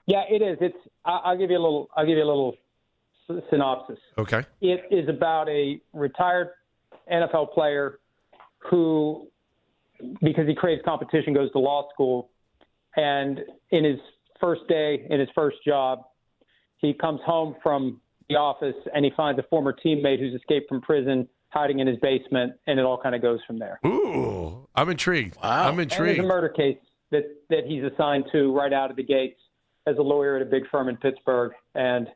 S16: Yeah, it is. I'll give you a little synopsis.
S7: Okay.
S16: It is about a retired NFL player who, because he craves competition, goes to law school, and in his first day, in his first job, he comes home from the office and he finds a former teammate who's escaped from prison hiding in his basement, and it all kind of goes from there.
S7: Ooh, I'm intrigued.
S8: Wow.
S7: I'm
S16: And
S7: intrigued.
S16: there's a murder case that he's assigned to right out of the gates as a lawyer at a big firm in Pittsburgh, and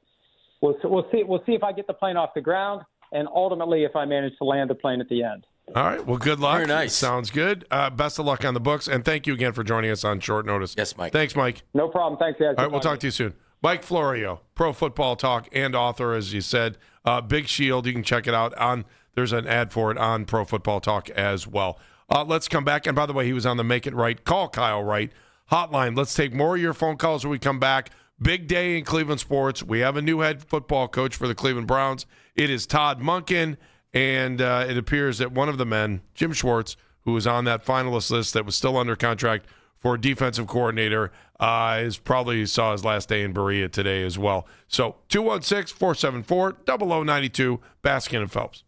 S16: we'll see if I get the plane off the ground, and ultimately if I manage to land the plane at the end.
S7: All right. Well, good luck.
S8: Very nice.
S7: Sounds good. Best of luck on the books, and thank you again for joining us on short notice.
S8: Yes, Mike.
S7: Thanks, Mike.
S16: No problem. Thanks, guys.
S7: All right, we'll talk to you soon. Mike Florio, Pro Football Talk and author, as you said. Big Shield. You can check it out on. There's an ad for it on Pro Football Talk as well. Let's come back. And by the way, he was on the Make It Right. Call Kyle Wright hotline. Let's take more of your phone calls when we come back. Big day in Cleveland sports. We have a new head football coach for the Cleveland Browns. It is Todd Monken, and it appears that one of the men, Jim Schwartz, who was on that finalist list that was still under contract for defensive coordinator, is probably saw his last day in Berea today as well. So 216-474-0092, Baskin and Phelps.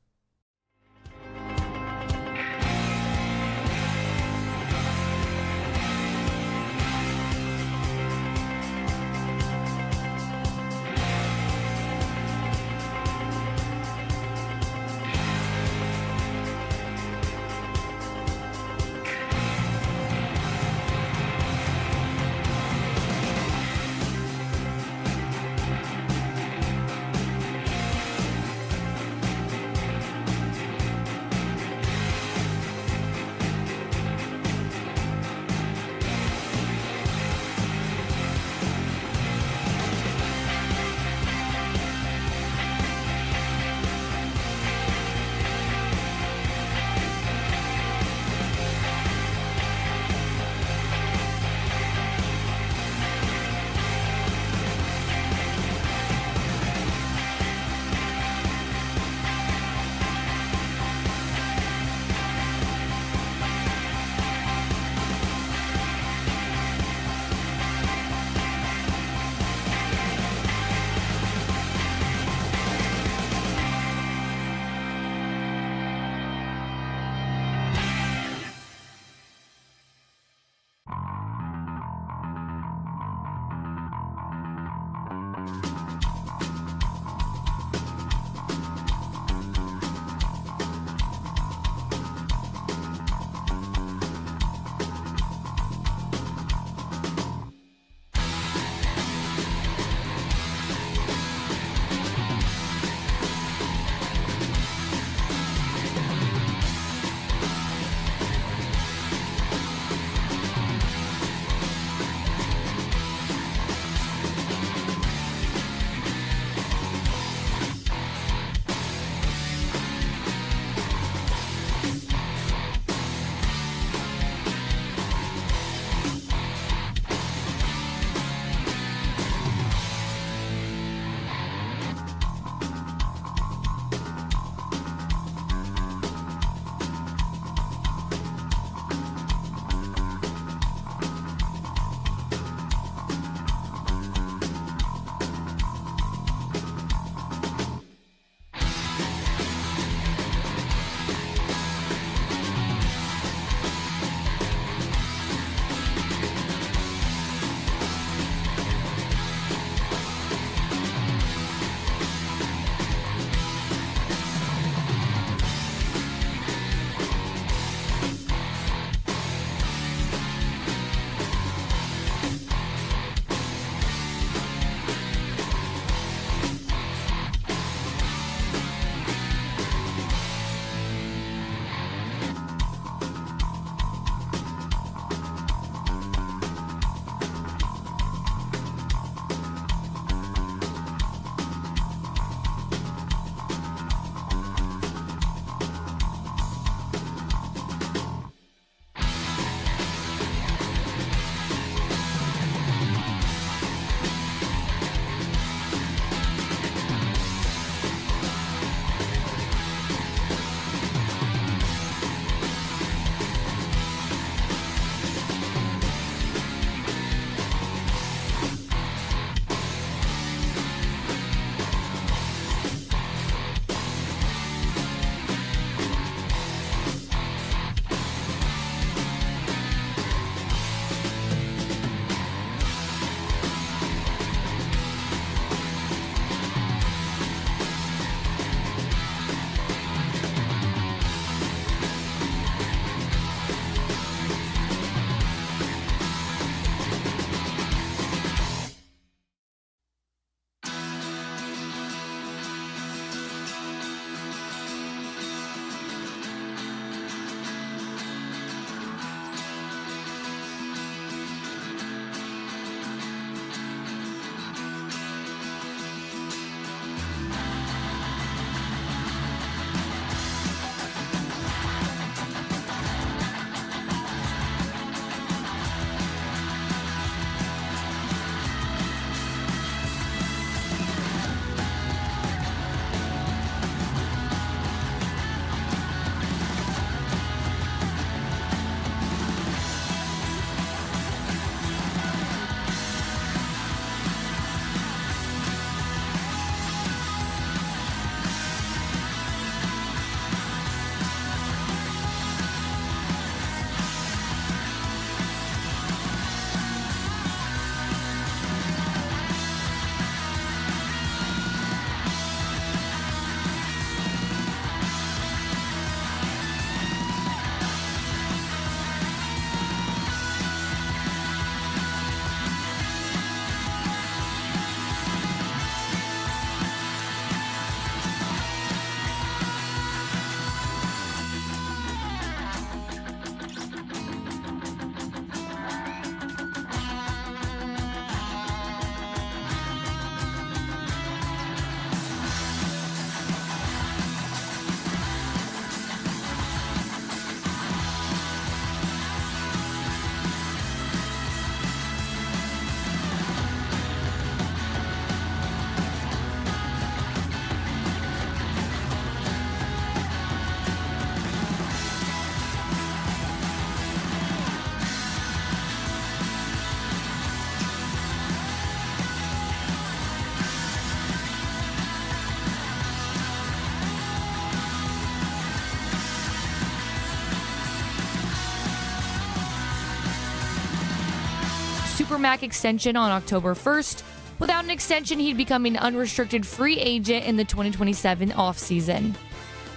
S1: Supermax extension on October 1st. Without an extension, he'd become an unrestricted free agent in the 2027 offseason.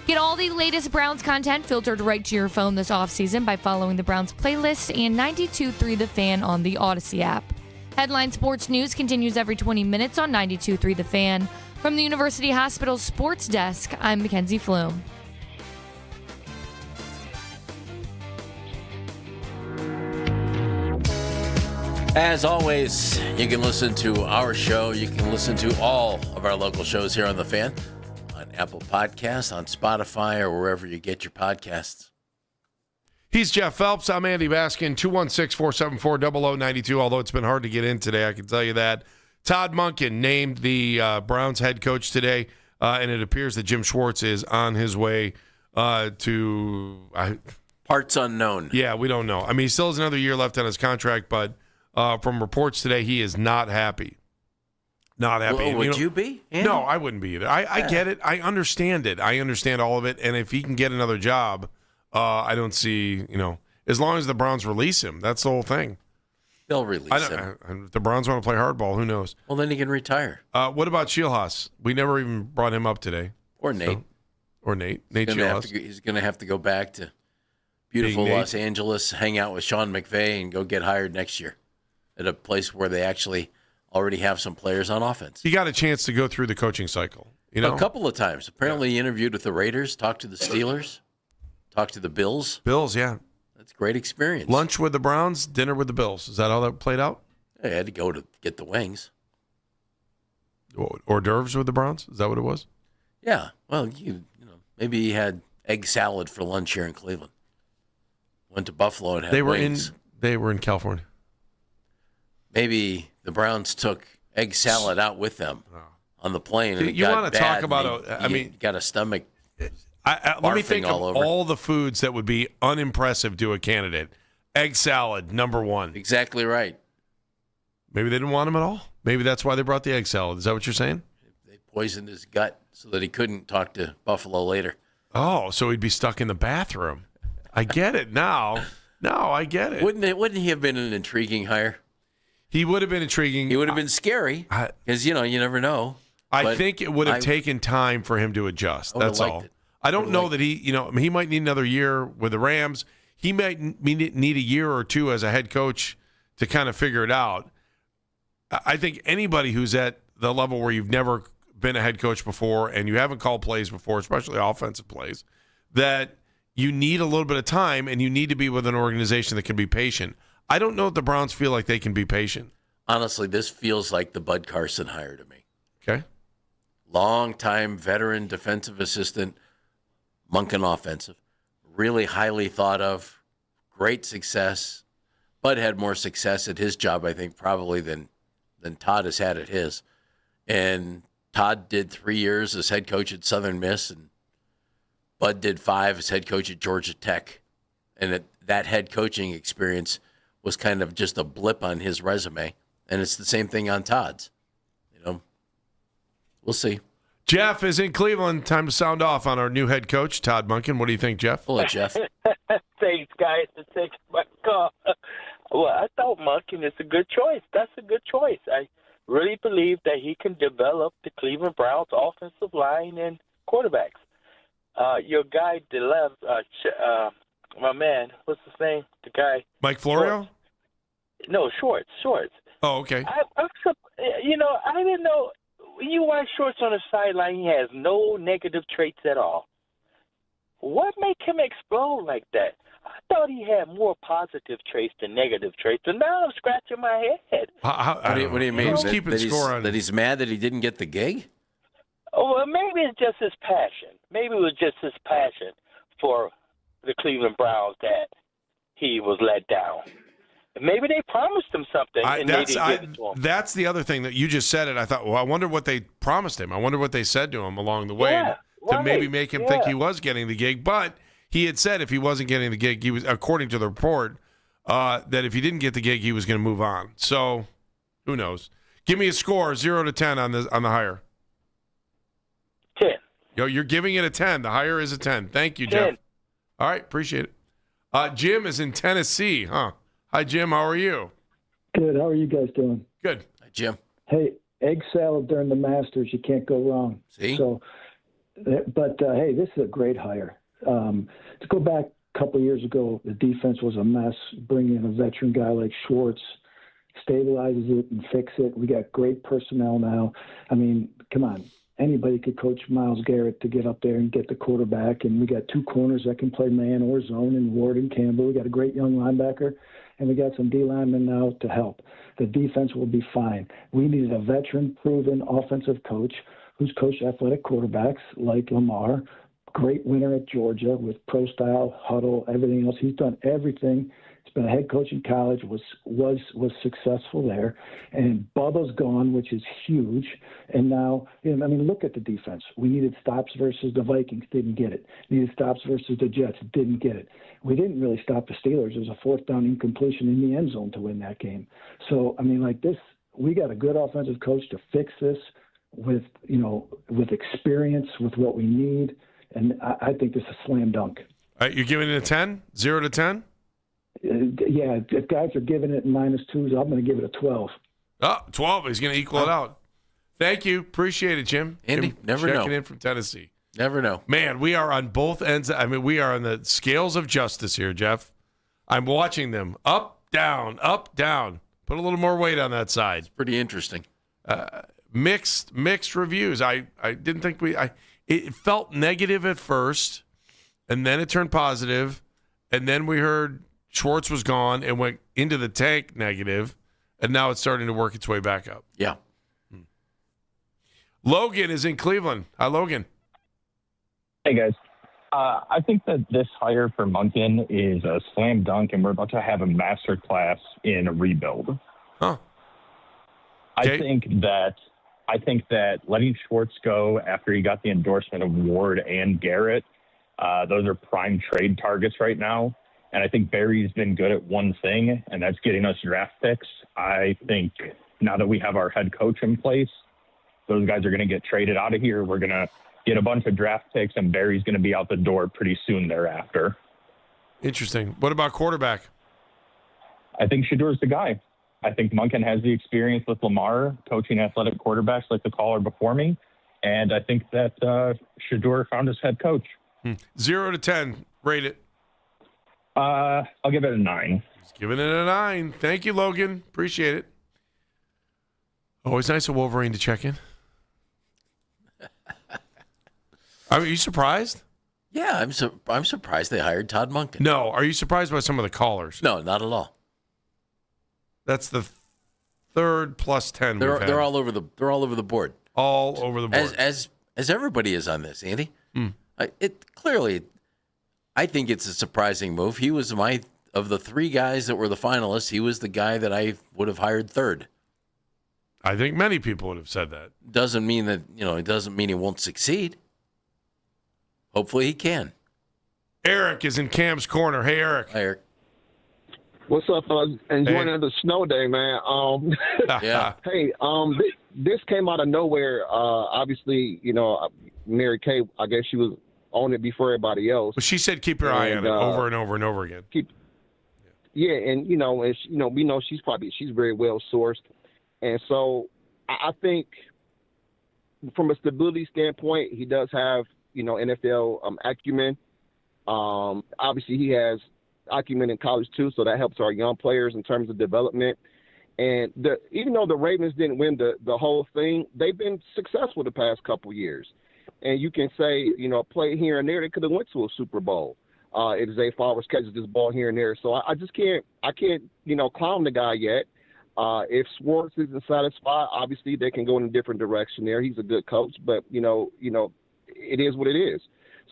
S1: Get all the latest Browns content filtered right to your phone this offseason by following the Browns playlist and 92.3 The Fan on the Odyssey app. Headline Sports News continues every 20 minutes on 92.3 The Fan. From the University Hospital Sports Desk, I'm Mackenzie Flume.
S8: As always, you can listen to our show. You can listen to all of our local shows here on The Fan, on Apple Podcasts, on Spotify, or wherever you get your podcasts.
S7: He's Jeff Phelps. I'm Andy Baskin, 216-474-0092, although it's been hard to get in today, I can tell you that. Todd Monken named the Browns head coach today, and it appears that Jim Schwartz is on his way to...
S8: Parts unknown.
S7: Yeah, we don't know. I mean, he still has another year left on his contract, but from reports today, he is not happy. Not happy.
S8: Well, would you be? Andy?
S7: No, I wouldn't be either. I get it. I understand it. I understand all of it. And if he can get another job, I don't see, as long as the Browns release him, that's the whole thing.
S8: They'll release him.
S7: If the Browns want to play hardball, who knows?
S8: Well, then he can retire.
S7: What about Shieldhaas? We never even brought him up today.
S8: Or Nate.
S7: Nate Shieldhaas.
S8: He's going to have to go back to beautiful Los Angeles, hang out with Sean McVay, and go get hired next year at a place where they actually already have some players on offense.
S7: He got a chance to go through the coaching cycle.
S8: A couple of times. Apparently he interviewed with the Raiders, talked to the Steelers, talked to the Bills.
S7: Bills, yeah.
S8: That's a great experience.
S7: Lunch with the Browns, dinner with the Bills. Is that how that played out?
S8: I had to go to get the wings.
S7: Hors d'oeuvres with the Browns? Is that what it was?
S8: Yeah. Well, maybe he had egg salad for lunch here in Cleveland. Went to Buffalo and had wings.
S7: They were in California.
S8: Maybe the Browns took egg salad out with them on the plane. And
S7: you want to talk about?
S8: Got a stomach.
S7: Let me think of
S8: all over.
S7: all the foods that would be unimpressive to a candidate. Egg salad, number one.
S8: Exactly right.
S7: Maybe they didn't want him at all. Maybe that's why they brought the egg salad. Is that what you're saying?
S8: They poisoned his gut so that he couldn't talk to Buffalo later.
S7: Oh, so he'd be stuck in the bathroom. I get it now. No, I get it.
S8: Wouldn't he have been an intriguing hire?
S7: He would have been intriguing.
S8: He would have been scary because, you never know.
S7: I think it would have taken time for him to adjust. That's all. I don't know that he might need another year with the Rams. He might need a year or two as a head coach to kind of figure it out. I think anybody who's at the level where you've never been a head coach before and you haven't called plays before, especially offensive plays, that you need a little bit of time and you need to be with an organization that can be patient. I don't know if the Browns feel like they can be patient.
S8: Honestly, this feels like the Bud Carson hire to me.
S7: Okay.
S8: Long-time veteran defensive assistant, Monken offensive. Really highly thought of. Great success. Bud had more success at his job, I think, probably than Todd has had at his. And Todd did 3 years as head coach at Southern Miss, and Bud did 5 as head coach at Georgia Tech. And that head coaching experience was kind of just a blip on his resume. And it's the same thing on Todd's. We'll see.
S7: Jeff is in Cleveland. Time to sound off on our new head coach, Todd Monken. What do you think, Jeff?
S8: Hello, Jeff.
S2: Thanks, guys, for taking my call. Well, I thought Monken is a good choice. That's a good choice. I really believe that he can develop the Cleveland Browns offensive line and quarterbacks. Your guy, my man, what's his name? The guy.
S7: Mike Florio?
S2: No, Schwartz.
S7: Oh, okay.
S2: I didn't know. When you watch Schwartz on the sideline, he has no negative traits at all. What make him explode like that? I thought he had more positive traits than negative traits, and now I'm scratching my head.
S8: What do you mean?
S7: That
S8: he's mad that he didn't get the gig?
S2: Oh, well, maybe it's just his passion. Maybe it was just his passion for the Cleveland Browns that he was let down. Maybe they promised him something and they didn't give it to him.
S7: That's the other thing that you just said it. I thought, well, I wonder what they promised him. I wonder what they said to him along the way to maybe make him think he was getting the gig. But he had said if he wasn't getting the gig, he was, according to the report, that if he didn't get the gig, he was going to move on. So who knows? Give me a score, 0 to 10 on the hire.
S2: 10.
S7: You're giving it a 10. The hire is a 10. Thank you,
S2: 10.
S7: Jeff. All right, appreciate it. Jim is in Tennessee, huh? Hi, Jim. How are you?
S18: Good. How are you guys doing?
S7: Good.
S8: Hi, Jim.
S18: Hey, egg salad during the Masters. You can't go wrong.
S8: See?
S18: So, but hey, this is a great hire. To go back a couple of years ago, the defense was a mess. Bringing in a veteran guy like Schwartz stabilizes it and fix it. We got great personnel now. I mean, come on. Anybody could coach Myles Garrett to get up there and get the quarterback. And we got two corners that can play man or zone, and Ward and Campbell. We got a great young linebacker, and we got some D linemen now to help. The defense will be fine. We needed a veteran, proven offensive coach who's coached athletic quarterbacks like Lamar. Great winner at Georgia with pro style, huddle, everything else. He's done everything. He's been a head coach in college, was successful there. And Bubba's gone, which is huge. And now, look at the defense. We needed stops versus the Vikings, didn't get it. Needed stops versus the Jets, didn't get it. We didn't really stop the Steelers. It was a fourth down incompletion in the end zone to win that game. So, this, we got a good offensive coach to fix this with experience, with what we need. And I think this is a slam dunk.
S7: All right, you're giving it a 10? 0 to 10?
S18: Yeah, if guys are giving it -2s, I'm going to give it a 12.
S7: Oh, 12. He's going to equal it out. Thank you. Appreciate it, Jim.
S8: Andy, never know.
S7: Checking in from Tennessee.
S8: Never know.
S7: Man, we are on both ends. We are on the scales of justice here, Jeff. I'm watching them. Up, down, up, down. Put a little more weight on that side. It's
S8: pretty interesting.
S7: Mixed reviews. I didn't think it felt negative at first, and then it turned positive, and then we heard Schwartz was gone and went into the tank negative, and now it's starting to work its way back up.
S8: Yeah.
S7: Logan is in Cleveland. Hi, Logan.
S19: Hey, guys. I think that this hire for Monken is a slam dunk, and we're about to have a master class in a rebuild.
S7: Huh.
S19: Okay. I think that letting Schwartz go after he got the endorsement of Ward and Garrett, those are prime trade targets right now. And I think Barry's been good at one thing, and that's getting us draft picks. I think now that we have our head coach in place, those guys are going to get traded out of here. We're going to get a bunch of draft picks, and Barry's going to be out the door pretty soon thereafter.
S7: Interesting. What about quarterback?
S19: I think Shedur's the guy. I think Monken has the experience with Lamar coaching athletic quarterbacks like the caller before me, and I think that Shedur found his head coach.
S7: 0 to 10. Rate it.
S19: I'll give it a 9.
S7: He's giving it a 9. Thank you, Logan. Appreciate it. Always nice of Wolverine to check in. Are you surprised?
S8: Yeah, I'm surprised they hired Todd Monken.
S7: No. Are you surprised by some of the callers?
S8: No, not at all.
S7: That's the third plus 10.
S8: They're all over the board.
S7: All over the board.
S8: As everybody is on this, Andy. I think it's a surprising move. He was of the three guys that were the finalists, he was the guy that I would have hired third.
S7: I think many people would have said that.
S8: Doesn't mean that, it doesn't mean he won't succeed. Hopefully he can.
S7: Eric is in Cam's corner. Hey, Eric.
S8: Hi, Eric.
S20: What's up, fellas? Enjoying another snow day, man.
S8: Yeah.
S20: Hey, this came out of nowhere. Obviously, Mary Kay, I guess she was on it before everybody else.
S7: But she said keep your eye on it over and over and over again.
S20: And we know she's very well sourced, and so I think from a stability standpoint, he does have NFL acumen. Obviously, he has acumen in college too, so that helps our young players in terms of development. And even though the Ravens didn't win the whole thing, they've been successful the past couple years. And you can say, play here and there, they could have went to a Super Bowl if Zay Flowers catches this ball here and there. So I can't clown the guy yet. If Schwartz isn't satisfied, obviously they can go in a different direction there. He's a good coach, but it is what it is.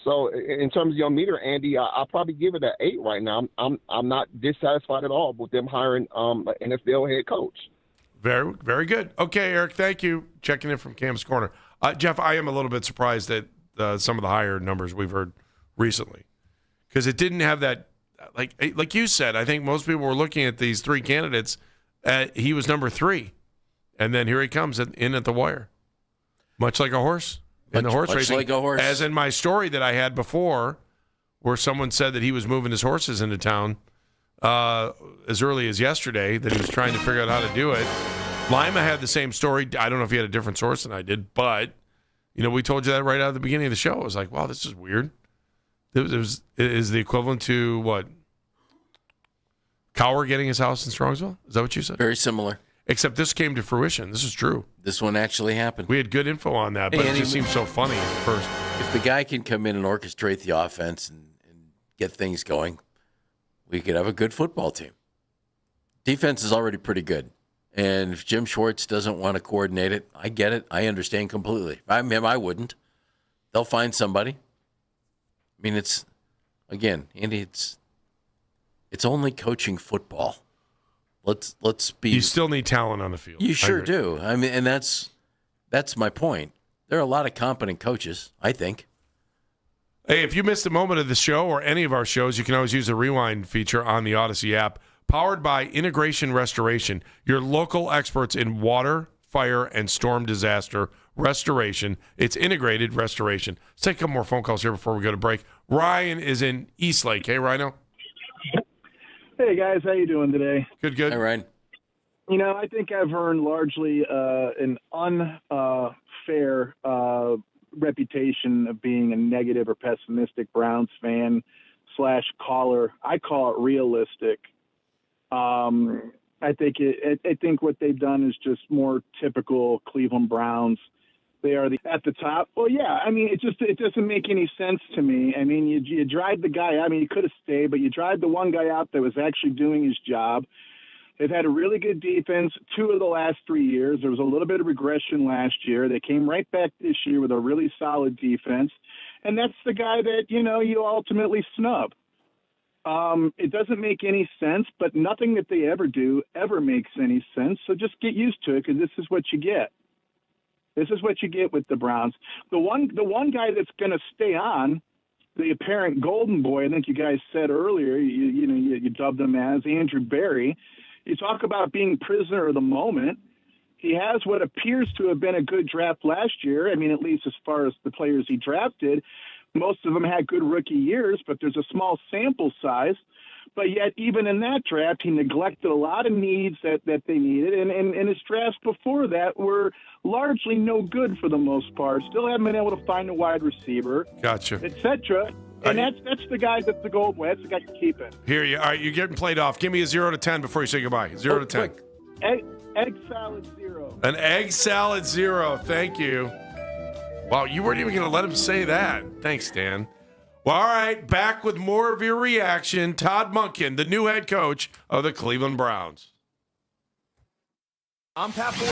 S20: So in terms of your meter, Andy, I'll probably give it an 8 right now. I'm not dissatisfied at all with them hiring an NFL head coach.
S7: Very, very good. Okay, Eric, thank you. Checking in from Cam's Corner. Jeff, I am a little bit surprised at some of the higher numbers we've heard recently because it didn't have that, like you said, I think most people were looking at these three candidates. He was number 3, and then here he comes in at the wire, much like a horse. In the horse racing,
S8: like a horse.
S7: As in my story that I had before, where someone said that he was moving his horses into town as early as yesterday that he was trying to figure out how to do it. Lima had the same story. I don't know if he had a different source than I did, but we told you that right out of the beginning of the show. It was like, wow, this is weird. It is the equivalent to what? Cowher getting his house in Strongsville? Is that what you said?
S8: Very similar.
S7: Except this came to fruition. This is true.
S8: This one actually happened.
S7: We had good info on that, but it just seems so funny at first.
S8: If the guy can come in and orchestrate the offense and get things going, we could have a good football team. Defense is already pretty good. And if Jim Schwartz doesn't want to coordinate it, I get it. I understand completely. If I'm him, I wouldn't. They'll find somebody. I mean, Andy, it's only coaching football. Let's be.
S7: You still need talent on the field.
S8: You sure do. I mean, and that's my point. There are a lot of competent coaches, I think.
S7: Hey, if you missed a moment of the show or any of our shows, you can always use the rewind feature on the Odyssey app. Powered by Integration Restoration, your local experts in water, fire, and storm disaster restoration. It's integrated restoration. Let's take a couple more phone calls here before we go to break. Ryan is in Eastlake. Hey, Rhino.
S3: Hey, guys. How you doing today?
S7: Good.
S8: Hey, Ryan.
S3: I think I've earned largely an unfair reputation of being a negative or pessimistic Browns fan / caller. I call it realistic. I think what they've done is just more typical Cleveland Browns. They are at the top. Well, yeah. I mean, it doesn't make any sense to me. I mean, you drive the guy. I mean, he could have stayed, but you drive the one guy out that was actually doing his job. They've had a really good defense 2 of the last 3 years. There was a little bit of regression last year. They came right back this year with a really solid defense, and that's the guy that you ultimately snub. It doesn't make any sense, but nothing that they ever do ever makes any sense. So just get used to it, because this is what you get. This is what you get with the Browns. The one guy that's going to stay on, the apparent golden boy, I think you guys said earlier, you dubbed him as Andrew Berry. You talk about being prisoner of the moment. He has what appears to have been a good draft last year. I mean, at least as far as the players he drafted. Most of them had good rookie years, but there's a small sample size. But yet, even in that draft, he neglected a lot of needs that they needed. And his drafts before that were largely no good for the most part. Still haven't been able to find a wide receiver.
S7: Gotcha.
S3: Et cetera. And that's the guy that's the gold boy. That's the guy you keep it.
S7: Here you are. You're getting played off. Give me a 0 to 10 before you say goodbye. 0 to 10.
S3: Egg salad 0.
S7: An egg salad 0. Thank you. Wow, you weren't even going to let him say that. Thanks, Dan. Well, all right, back with more of your reaction. Todd Monken, the new head coach of the Cleveland Browns.
S21: I'm Pat Ford.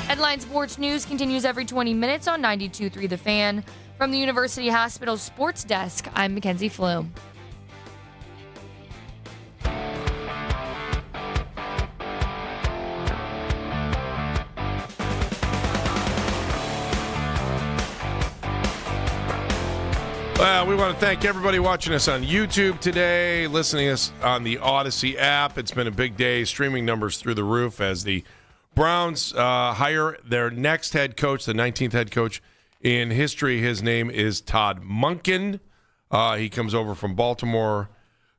S1: Headline Sports News continues every 20 minutes on 92.3 The Fan. From the University Hospital Sports Desk, I'm Mackenzie Flume.
S7: Well, we want to thank everybody watching us on YouTube today, listening to us on the Odyssey app. It's been a big day. Streaming numbers through the roof as the Browns hire their next head coach, the 19th head coach in history. His name is Todd Monken. He comes over from Baltimore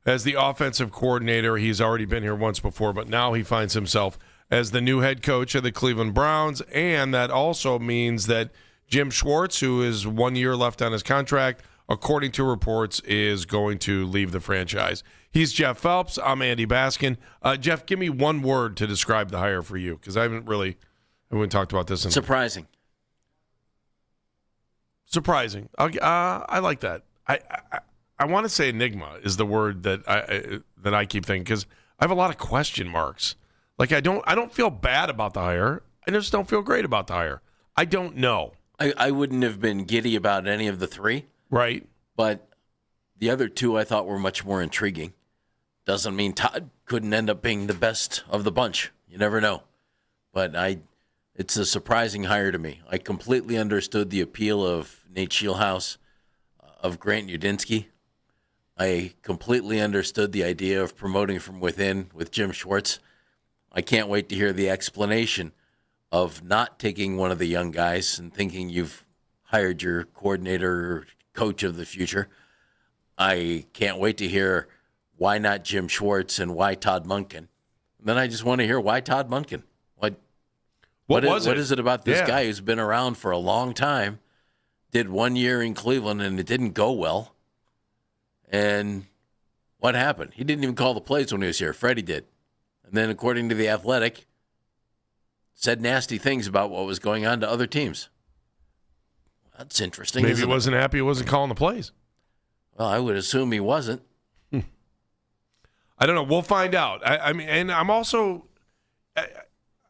S7: as the offensive coordinator. He's already been here once before, but now he finds himself as the new head coach of the Cleveland Browns. And that also means that Jim Schwartz, who is 1 year left on his contract, according to reports, is going to leave the franchise. He's Jeff Phelps. I'm Andy Baskin. Jeff, give me one word to describe the hire for you, because I haven't talked about this.
S8: Surprising.
S7: Surprising. I like that. I want to say enigma is the word that I keep thinking, because I have a lot of question marks. Like I don't feel bad about the hire. I just don't feel great about the hire. I don't know.
S8: I wouldn't have been giddy about any of the three.
S7: Right.
S8: But the other two I thought were much more intriguing. Doesn't mean Todd couldn't end up being the best of the bunch. You never know. But it's a surprising hire to me. I completely understood the appeal of Nate Scheelhaase, of Grant Udinski. I completely understood the idea of promoting from within with Jim Schwartz. I can't wait to hear the explanation of not taking one of the young guys and thinking you've hired your coordinator or coach of the future. I can't wait to hear why not Jim Schwartz and why Todd Monken. And then I just want to hear why Todd Monken. What is it about this guy who's been around for a long time, did 1 year in Cleveland and it didn't go well? And what happened? He didn't even call the plays when he was here. Freddie did. And then according to The Athletic, said nasty things about what was going on to other teams. That's interesting.
S7: Maybe he wasn't happy he wasn't calling the plays.
S8: Well, I would assume he wasn't.
S7: I don't know. We'll find out. I mean, and I'm also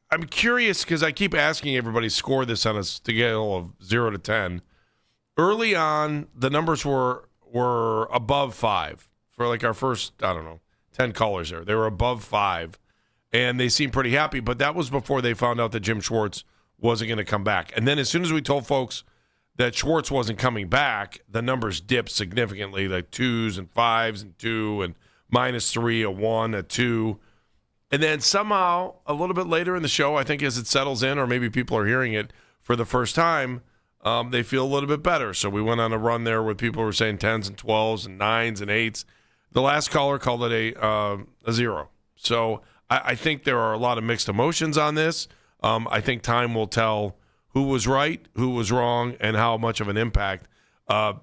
S7: I'm curious because I keep asking everybody to score this on a scale of 0 to 10. Early on, the numbers were above 5 for like our first, 10 callers there. They were above 5, and they seemed pretty happy. But that was before they found out that Jim Schwartz wasn't going to come back. And then as soon as we told folks that Schwartz wasn't coming back, the numbers dipped significantly, like 2s and 5s and 2 and -3, a 1, a 2. And then somehow, a little bit later in the show, I think as it settles in, or maybe people are hearing it for the first time, they feel a little bit better. So we went on a run there with people who were saying 10s and 12s and 9s and 8s. The last caller called it a 0. So I think there are a lot of mixed emotions on this. I think time will tell who was right, who was wrong, and how much of an impact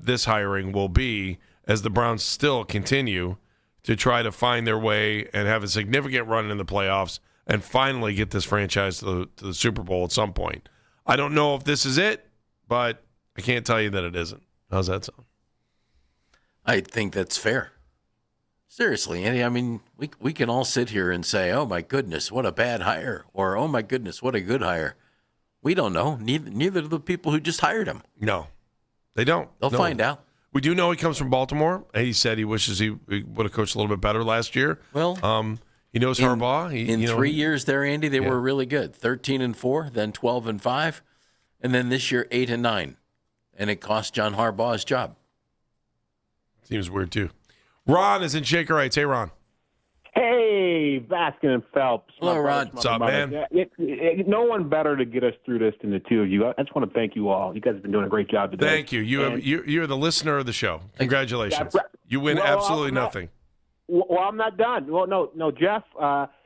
S7: this hiring will be as the Browns still continue to try to find their way and have a significant run in the playoffs and finally get this franchise to the Super Bowl at some point. I don't know if this is it, but I can't tell you that it isn't. How's that sound?
S8: I think that's fair. Seriously, Andy, I mean, we can all sit here and say, oh, my goodness, what a bad hire, or oh, my goodness, what a good hire. We don't know. Neither do the people who just hired him.
S7: No, they don't.
S8: They'll find out.
S7: We do know he comes from Baltimore. He said he wishes he would have coached a little bit better last year.
S8: Well,
S7: he knows Harbaugh.
S8: In 3 years there, Andy, they were really good. 13-4, then 12-5, and then this year 8-9, and it cost John Harbaugh his job.
S7: Seems weird too. Ron is in Shaker Heights. Hey, Ron.
S21: Hey, Baskin and Phelps.
S8: Hello, Ron.
S7: What's up, man?
S21: No one better to get us through this than the two of you. I just want to thank you all. You guys have been doing a great job today.
S7: Thank you. You're the listener of the show. Congratulations. You win absolutely nothing.
S21: Well, I'm not done. Well, no, Jeff,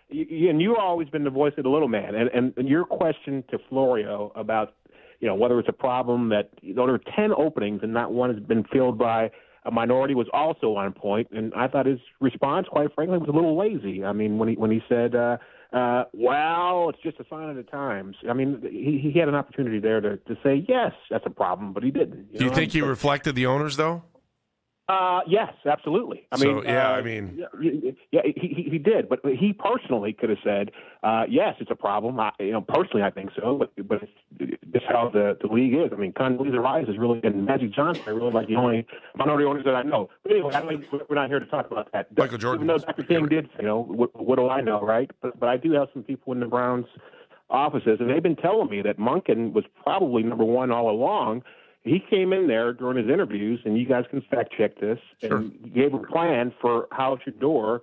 S21: you've always been the voice of the little man. And your question to Florio about, whether it's a problem that there are 10 openings and not one has been filled by a minority was also on point, and I thought his response, quite frankly, was a little lazy. I mean, when he said, well, it's just a sign of the times. I mean, he had an opportunity there to say, yes, that's a problem, but he didn't.
S7: Do you think he reflected the owners, though?
S21: Yes, absolutely. I mean, he did, but he personally could have said, yes, it's a problem. Personally, I think so, but it's how the league is. I mean, Condoleezza Rice is really, and Magic Johnson are really like the only minority owners that I know. But anyway, we're not here to talk about that.
S7: Michael Jordan.
S21: Even though Dr. King did, what do I know, right? But I do have some people in the Browns offices, and they've been telling me that Monken was probably number one all along. He came in there during his interviews, and you guys can fact check this, and he gave a plan for how Shedeur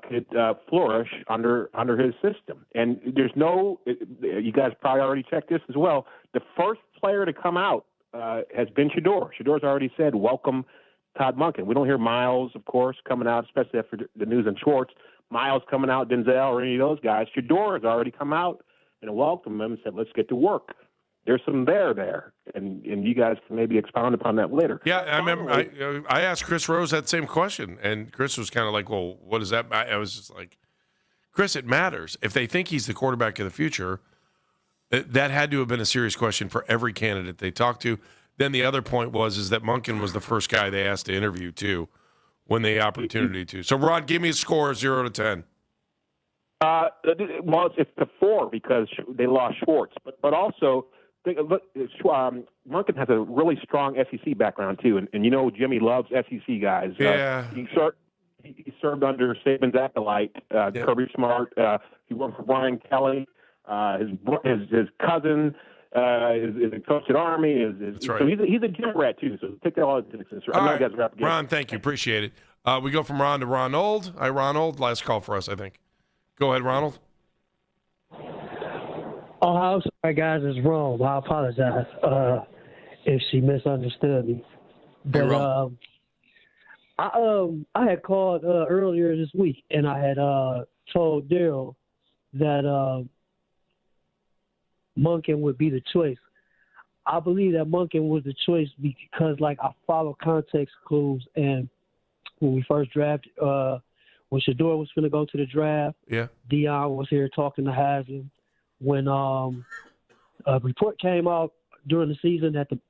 S21: could flourish under his system. And there's you guys probably already checked this as well. The first player to come out has been Shedeur. Shedeur's already said, welcome Todd Monken. We don't hear Miles, of course, coming out, especially after the news on Schwartz. Miles coming out, Denzel, or any of those guys. Shedeur has already come out and welcomed him and said, let's get to work. There's some there, and you guys can maybe expound upon that later.
S7: Yeah, I remember I asked Chris Rose that same question, and Chris was kind of like, well, what does that matter? I was just like, Chris, it matters. If they think he's the quarterback of the future, that had to have been a serious question for every candidate they talked to. Then the other point is that Monken was the first guy they asked to interview, too, when they had opportunity to. So, Rod, give me a score, 0 to 10.
S21: Well, it's a 4 because they lost Schwartz, but also – Monken has a really strong SEC background too, and Jimmy loves SEC guys.
S7: Yeah,
S21: he served under Saban's acolyte, Kirby Smart. He worked for Brian Kelly. His cousin is a coach at Army.
S7: That's right.
S21: So he's a gym rat too. So take that all into consideration.
S7: All right, Ron, thank you, appreciate it. We go from Ron to Ronald. Hi, Ronald. Last call for us, I think. Go ahead, Ronald.
S5: Oh, I'm sorry, guys. It's wrong. I apologize if she misunderstood me. But I had called earlier this week, and I had told Daryl that Monken would be the choice. I believe that Monken was the choice because, I follow context clues, and when we first drafted, when Shedeur was going to go to the draft, Deion was here talking to Haslam. When a report came out during the season that the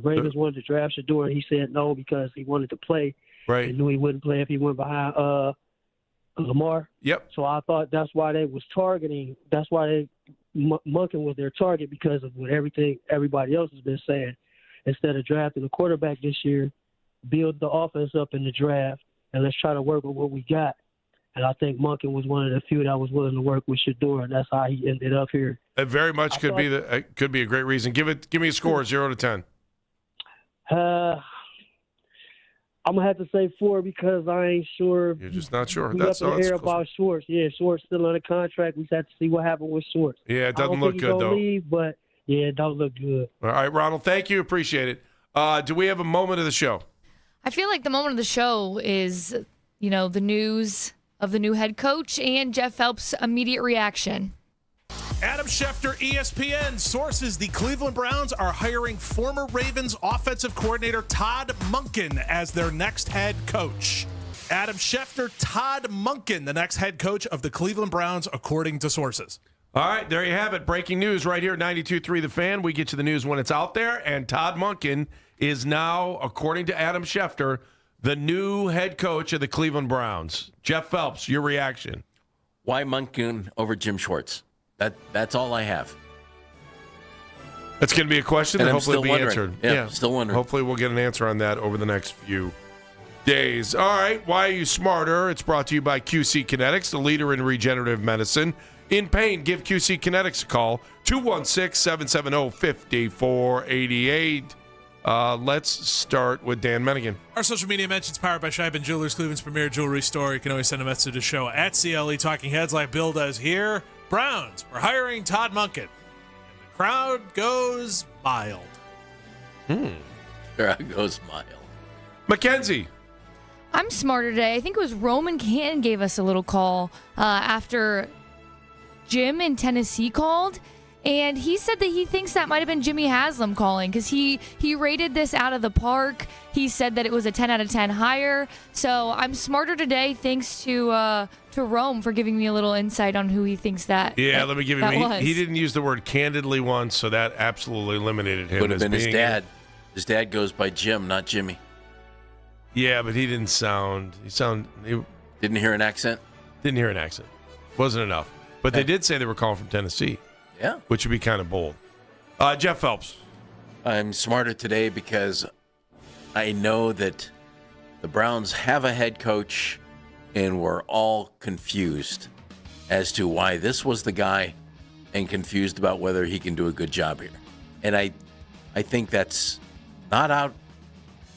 S5: Ravens wanted to draft Shedeur, he said no because he wanted to play.
S7: Right.
S21: He
S5: knew he wouldn't play if he went behind Lamar.
S7: Yep.
S5: So I thought that's why they was targeting. That's why Monken was their target because of what everybody else has been saying. Instead of drafting a quarterback this year, build the offense up in the draft, and let's try to work with what we got. And I think Monken was one of the few that was willing to work with Shedeur, and that's how he ended up here.
S7: It very much could be a great reason. Give me a score, 0 to 10.
S5: I'm gonna have to say 4 because I ain't sure.
S7: You're just not sure.
S5: That's up in the air about Schwartz. Yeah, Schwartz still under contract. We just have to see what happened with Schwartz.
S7: Yeah, it doesn't look good though.
S5: Leave, but yeah, it don't look good.
S7: All right, Ronald. Thank you. Appreciate it. Do we have a moment of the show?
S1: I feel like the moment of the show is, the news of the new head coach and Jeff Phelps' immediate reaction.
S9: Adam Schefter, ESPN. Sources: the Cleveland Browns are hiring former Ravens offensive coordinator Todd Monken as their next head coach. Adam Schefter, Todd Monken, the next head coach of the Cleveland Browns, according to sources.
S7: All right, there you have it. Breaking news right here at 92.3 The Fan. We get you the news when it's out there, and Todd Monken is now, according to Adam Schefter, the new head coach of the Cleveland Browns. Jeff Phelps, your reaction.
S8: Why Monken over Jim Schwartz? That's all I have.
S7: That's going to be a question that hopefully will be answered.
S8: Yeah, still wondering.
S7: Hopefully we'll get an answer on that over the next few days. All right, why are you smarter? It's brought to you by QC Kinetics, the leader in regenerative medicine. In pain, give QC Kinetics a call, 216-770-5488. Let's start with Dan Mennigan.
S9: Our social media mentions powered by Scheibin Jewelers, Cleveland's premier jewelry store. You can always send a message to the show at CLE Talking Heads like Bill does here. Browns, we're hiring Todd Monken. And the crowd goes mild.
S8: Crowd goes mild.
S7: Mackenzie.
S1: I'm smarter today. I think it was Roman Canton gave us a little call after Jim in Tennessee called. And he said that he thinks that might have been Jimmy Haslam calling because he rated this out of the park. He said that it was a 10 out of 10 hire. So I'm smarter today thanks to Rome for giving me a little insight on who he thinks that.
S7: Yeah, let me give him. He didn't use the word candidly once, so that absolutely eliminated him.
S8: Could have been his dad. His dad goes by Jim, not Jimmy.
S7: Yeah, but he didn't sound. He
S8: didn't hear an accent.
S7: Didn't hear an accent. Wasn't enough. But they did say they were calling from Tennessee.
S8: Yeah,
S7: which would be kind of bold. Jeff Phelps.
S8: I'm smarter today because I know that the Browns have a head coach, and we're all confused as to why this was the guy, and confused about whether he can do a good job here. And I think that's not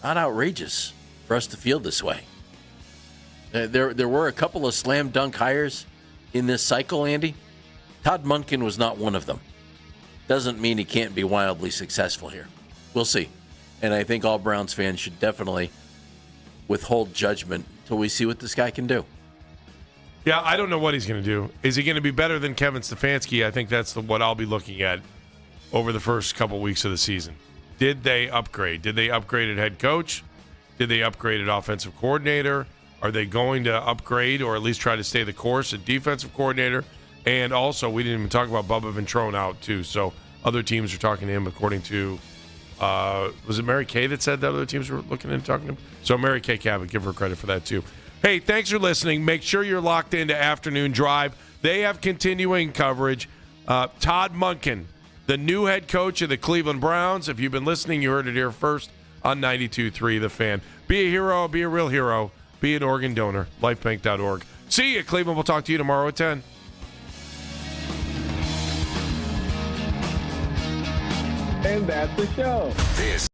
S8: outrageous for us to feel this way. There were a couple of slam dunk hires in this cycle, Andy. Todd Monken was not one of them. Doesn't mean he can't be wildly successful here. We'll see. And I think all Browns fans should definitely withhold judgment until we see what this guy can do.
S7: Yeah, I don't know what he's going to do. Is he going to be better than Kevin Stefanski? I think that's what I'll be looking at over the first couple weeks of the season. Did they upgrade? Did they upgrade at head coach? Did they upgrade at offensive coordinator? Are they going to upgrade or at least try to stay the course at defensive coordinator? And also, we didn't even talk about Bubba Ventrone out, too. So other teams are talking to him, according to, was it Mary Kay that said that other teams were looking into talking to him? So Mary Kay Cabot, give her credit for that, too. Hey, thanks for listening. Make sure you're locked into Afternoon Drive. They have continuing coverage. Todd Monken, the new head coach of the Cleveland Browns. If you've been listening, you heard it here first on 92.3 The Fan. Be a hero. Be a real hero. Be an organ donor. Lifebank.org. See you, Cleveland. We'll talk to you tomorrow at 10.
S6: And that's the show.
S17: This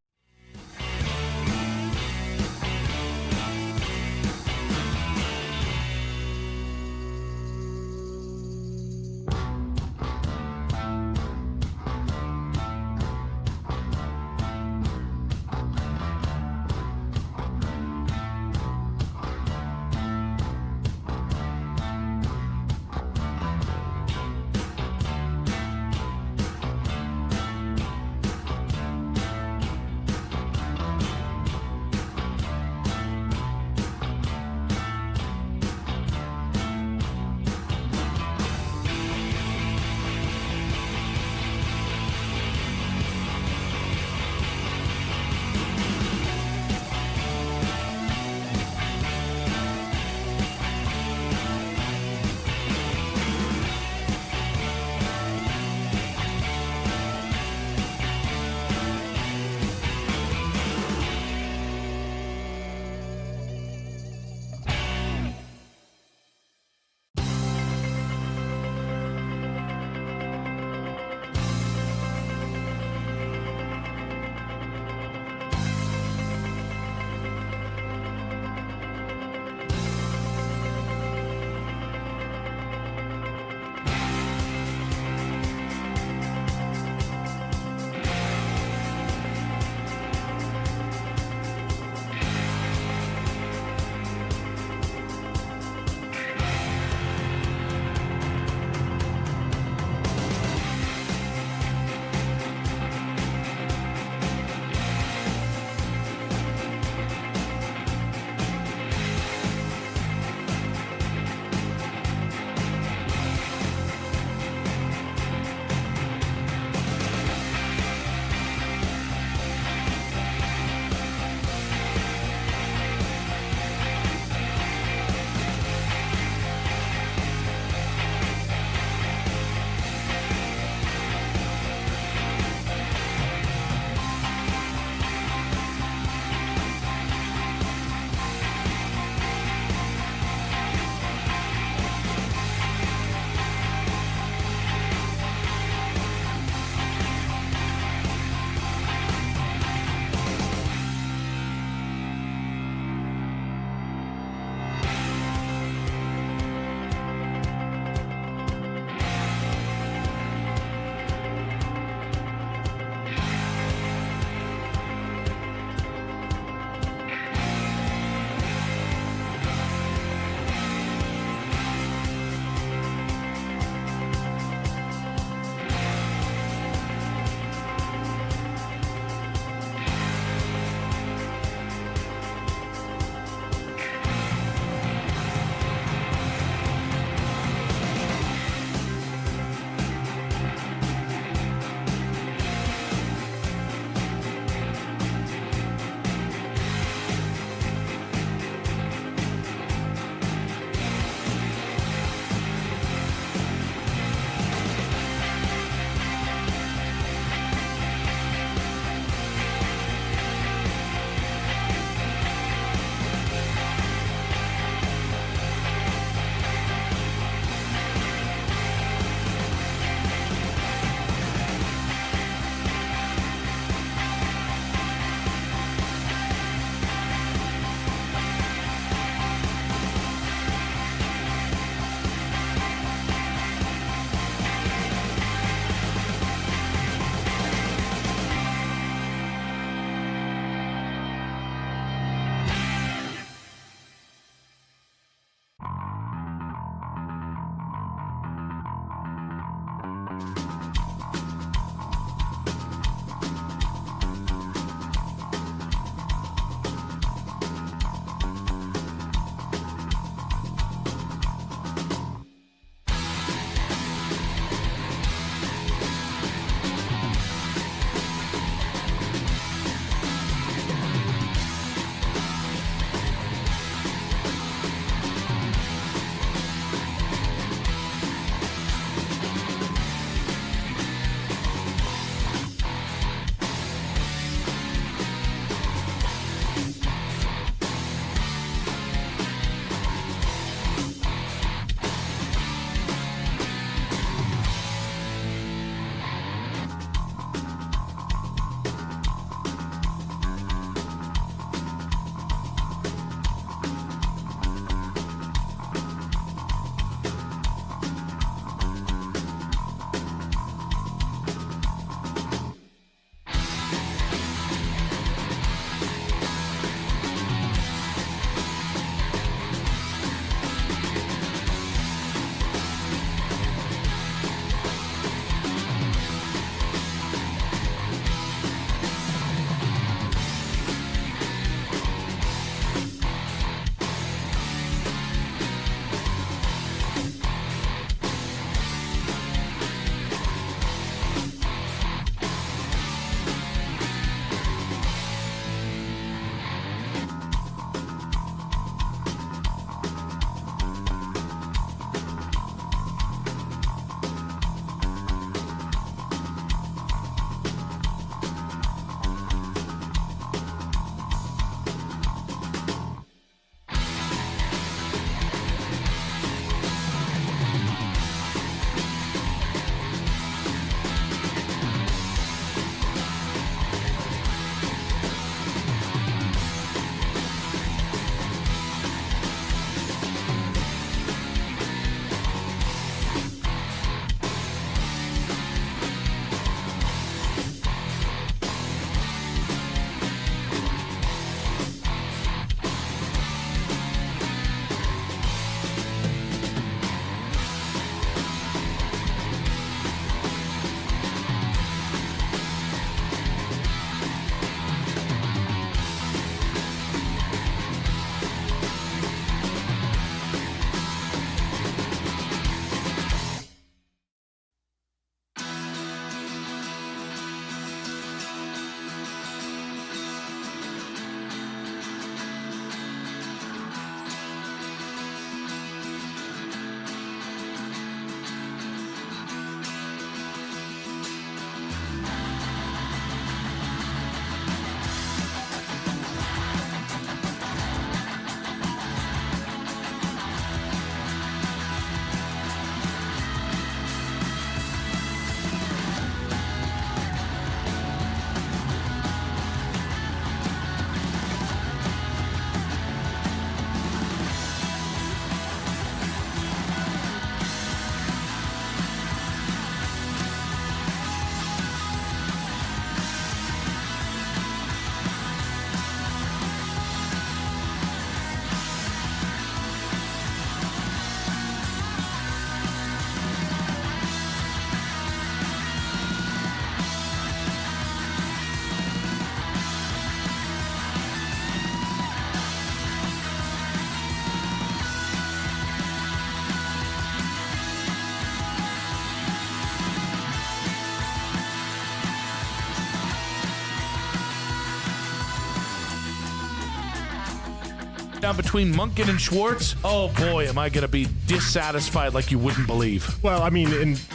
S10: down between Monken and Schwartz, oh boy, am I going to be dissatisfied like you wouldn't believe.
S22: Well, I mean,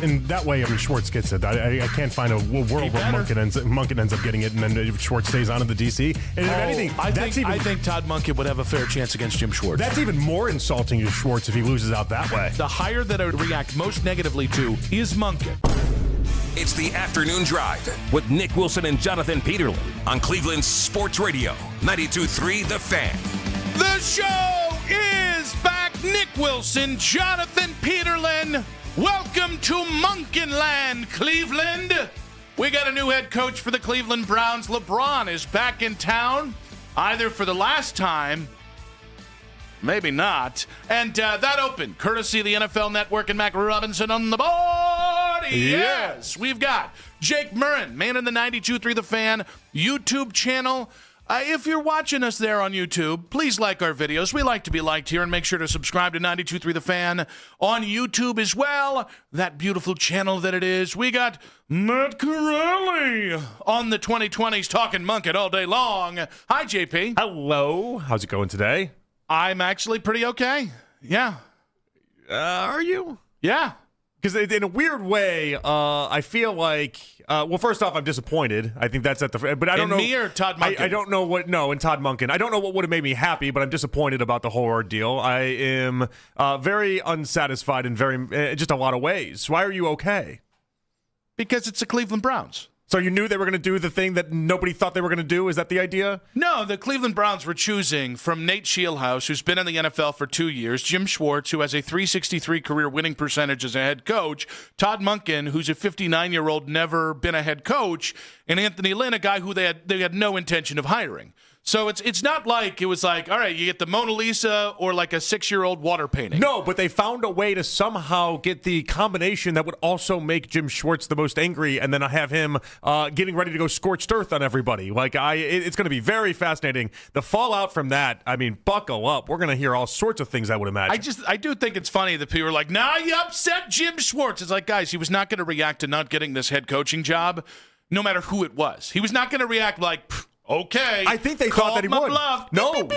S22: in that way, I mean, Schwartz gets it. I can't find a world where Monken ends up getting it, and then Schwartz stays on in the DC. And if anything,
S10: I think Todd Monken would have a fair chance against Jim Schwartz.
S22: That's even more insulting to Schwartz if he loses out that way.
S10: The hire that I would react most negatively to is Monken.
S17: It's the Afternoon Drive with Nick Wilson and Jonathan Peterlin on Cleveland Sports Radio, 92.3 The Fan.
S10: The show is back. Nick Wilson, Jonathan Peterlin. Welcome to Monkenland, Cleveland. We got a new head coach for the Cleveland Browns. LeBron is back in town, either for the last time, maybe not. And that opened courtesy of the NFL Network and Mac Robinson on the board. Yes, we've got Jake Murrin, man in the 92.3 The Fan YouTube channel. If you're watching us there on YouTube, please like our videos. We like to be liked here, and make sure to subscribe to 92.3 The Fan on YouTube as well. That beautiful channel that it is. We got Matt Corelli on the 2020s talking Monken all day long. Hi, JP.
S22: Hello. How's it going today?
S10: I'm actually pretty okay. Yeah.
S22: Are you?
S10: Yeah.
S22: Because in a weird way, I feel like, well, first off, I'm disappointed. I think that's at the, but I don't know.
S10: In me or Todd Monken?
S22: I don't know what, no, in Todd Monken. I don't know what would have made me happy, but I'm disappointed about the whole ordeal. I am very unsatisfied in just a lot of ways. Why are you okay?
S10: Because it's the Cleveland Browns.
S22: So you knew they were going to do the thing that nobody thought they were going to do? Is that the idea?
S10: No, the Cleveland Browns were choosing from Nate Scheelhaus, who's been in the NFL for 2 years, Jim Schwartz, who has a .363 career winning percentage as a head coach, Todd Monken, who's a 59-year-old, never been a head coach, and Anthony Lynn, a guy who they had no intention of hiring. So it's not like it was like, all right, you get the Mona Lisa or like a 6-year-old water painting.
S22: No, but they found a way to somehow get the combination that would also make Jim Schwartz the most angry, and then have him getting ready to go scorched earth on everybody. It's going to be very fascinating. The fallout from that, I mean, buckle up. We're going to hear all sorts of things, I would imagine.
S10: I do think it's funny that people are like, nah, you upset Jim Schwartz. It's like, guys, he was not going to react to not getting this head coaching job, no matter who it was. He was not going to react like, okay.
S22: I think they thought that he would.
S10: Bluff.
S22: No,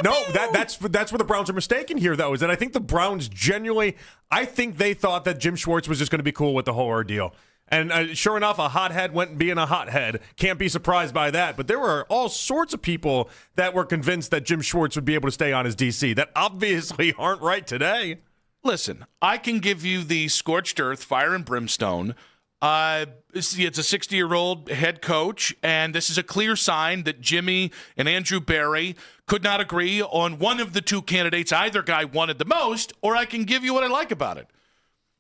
S22: that's where the Browns are mistaken here, though, is that I think the Browns genuinely, I think they thought that Jim Schwartz was just going to be cool with the whole ordeal. And sure enough, a hothead went being a hothead. Can't be surprised by that. But there were all sorts of people that were convinced that Jim Schwartz would be able to stay on as DC that obviously aren't right today.
S10: Listen, I can give you the scorched earth, fire and brimstone. It's a 60-year-old head coach, and this is a clear sign that Jimmy and Andrew Berry could not agree on one of the two candidates either guy wanted the most, or I can give you what I like about it.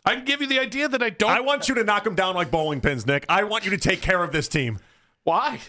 S10: I can give you the idea that I
S22: want you to knock them down like bowling pins, Nick. I want you to take care of this team.
S10: Why?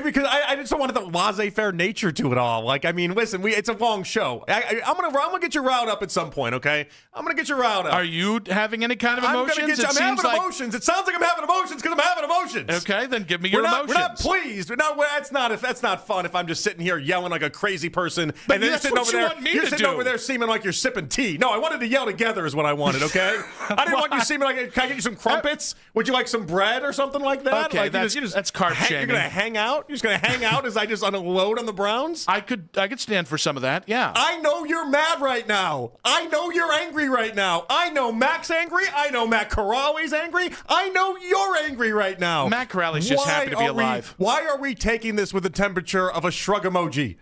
S22: Because I just don't want the laissez-faire nature to it all. Listen, it's a long show. I'm gonna get you riled up at some point, okay? I'm gonna get you riled up.
S10: Are you having any kind of emotions?
S22: I'm having emotions. It sounds like I'm having emotions because I'm having emotions.
S10: Okay, then give me your emotions.
S22: We're not pleased. That's not fun if I'm just sitting here yelling like a crazy person.
S10: But
S22: and then
S10: that's what you want me to do.
S22: You're sitting over there seeming like you're sipping tea. No, I wanted to yell together is what I wanted, okay? I didn't want you seeming like, can I get you some crumpets? Would you like some bread or something like that?
S10: Okay, that's carb shaming.
S22: You're going to hang out? You're just going to hang out as I just unload on the Browns?
S10: I could stand for some of that, yeah.
S22: I know you're mad right now. I know you're angry right now. I know Mac's angry. I know Matt Corrali's angry. I know you're angry right now.
S10: Matt Corrali's just happy to be alive.
S22: Why are we taking this with the temperature of a shrug emoji?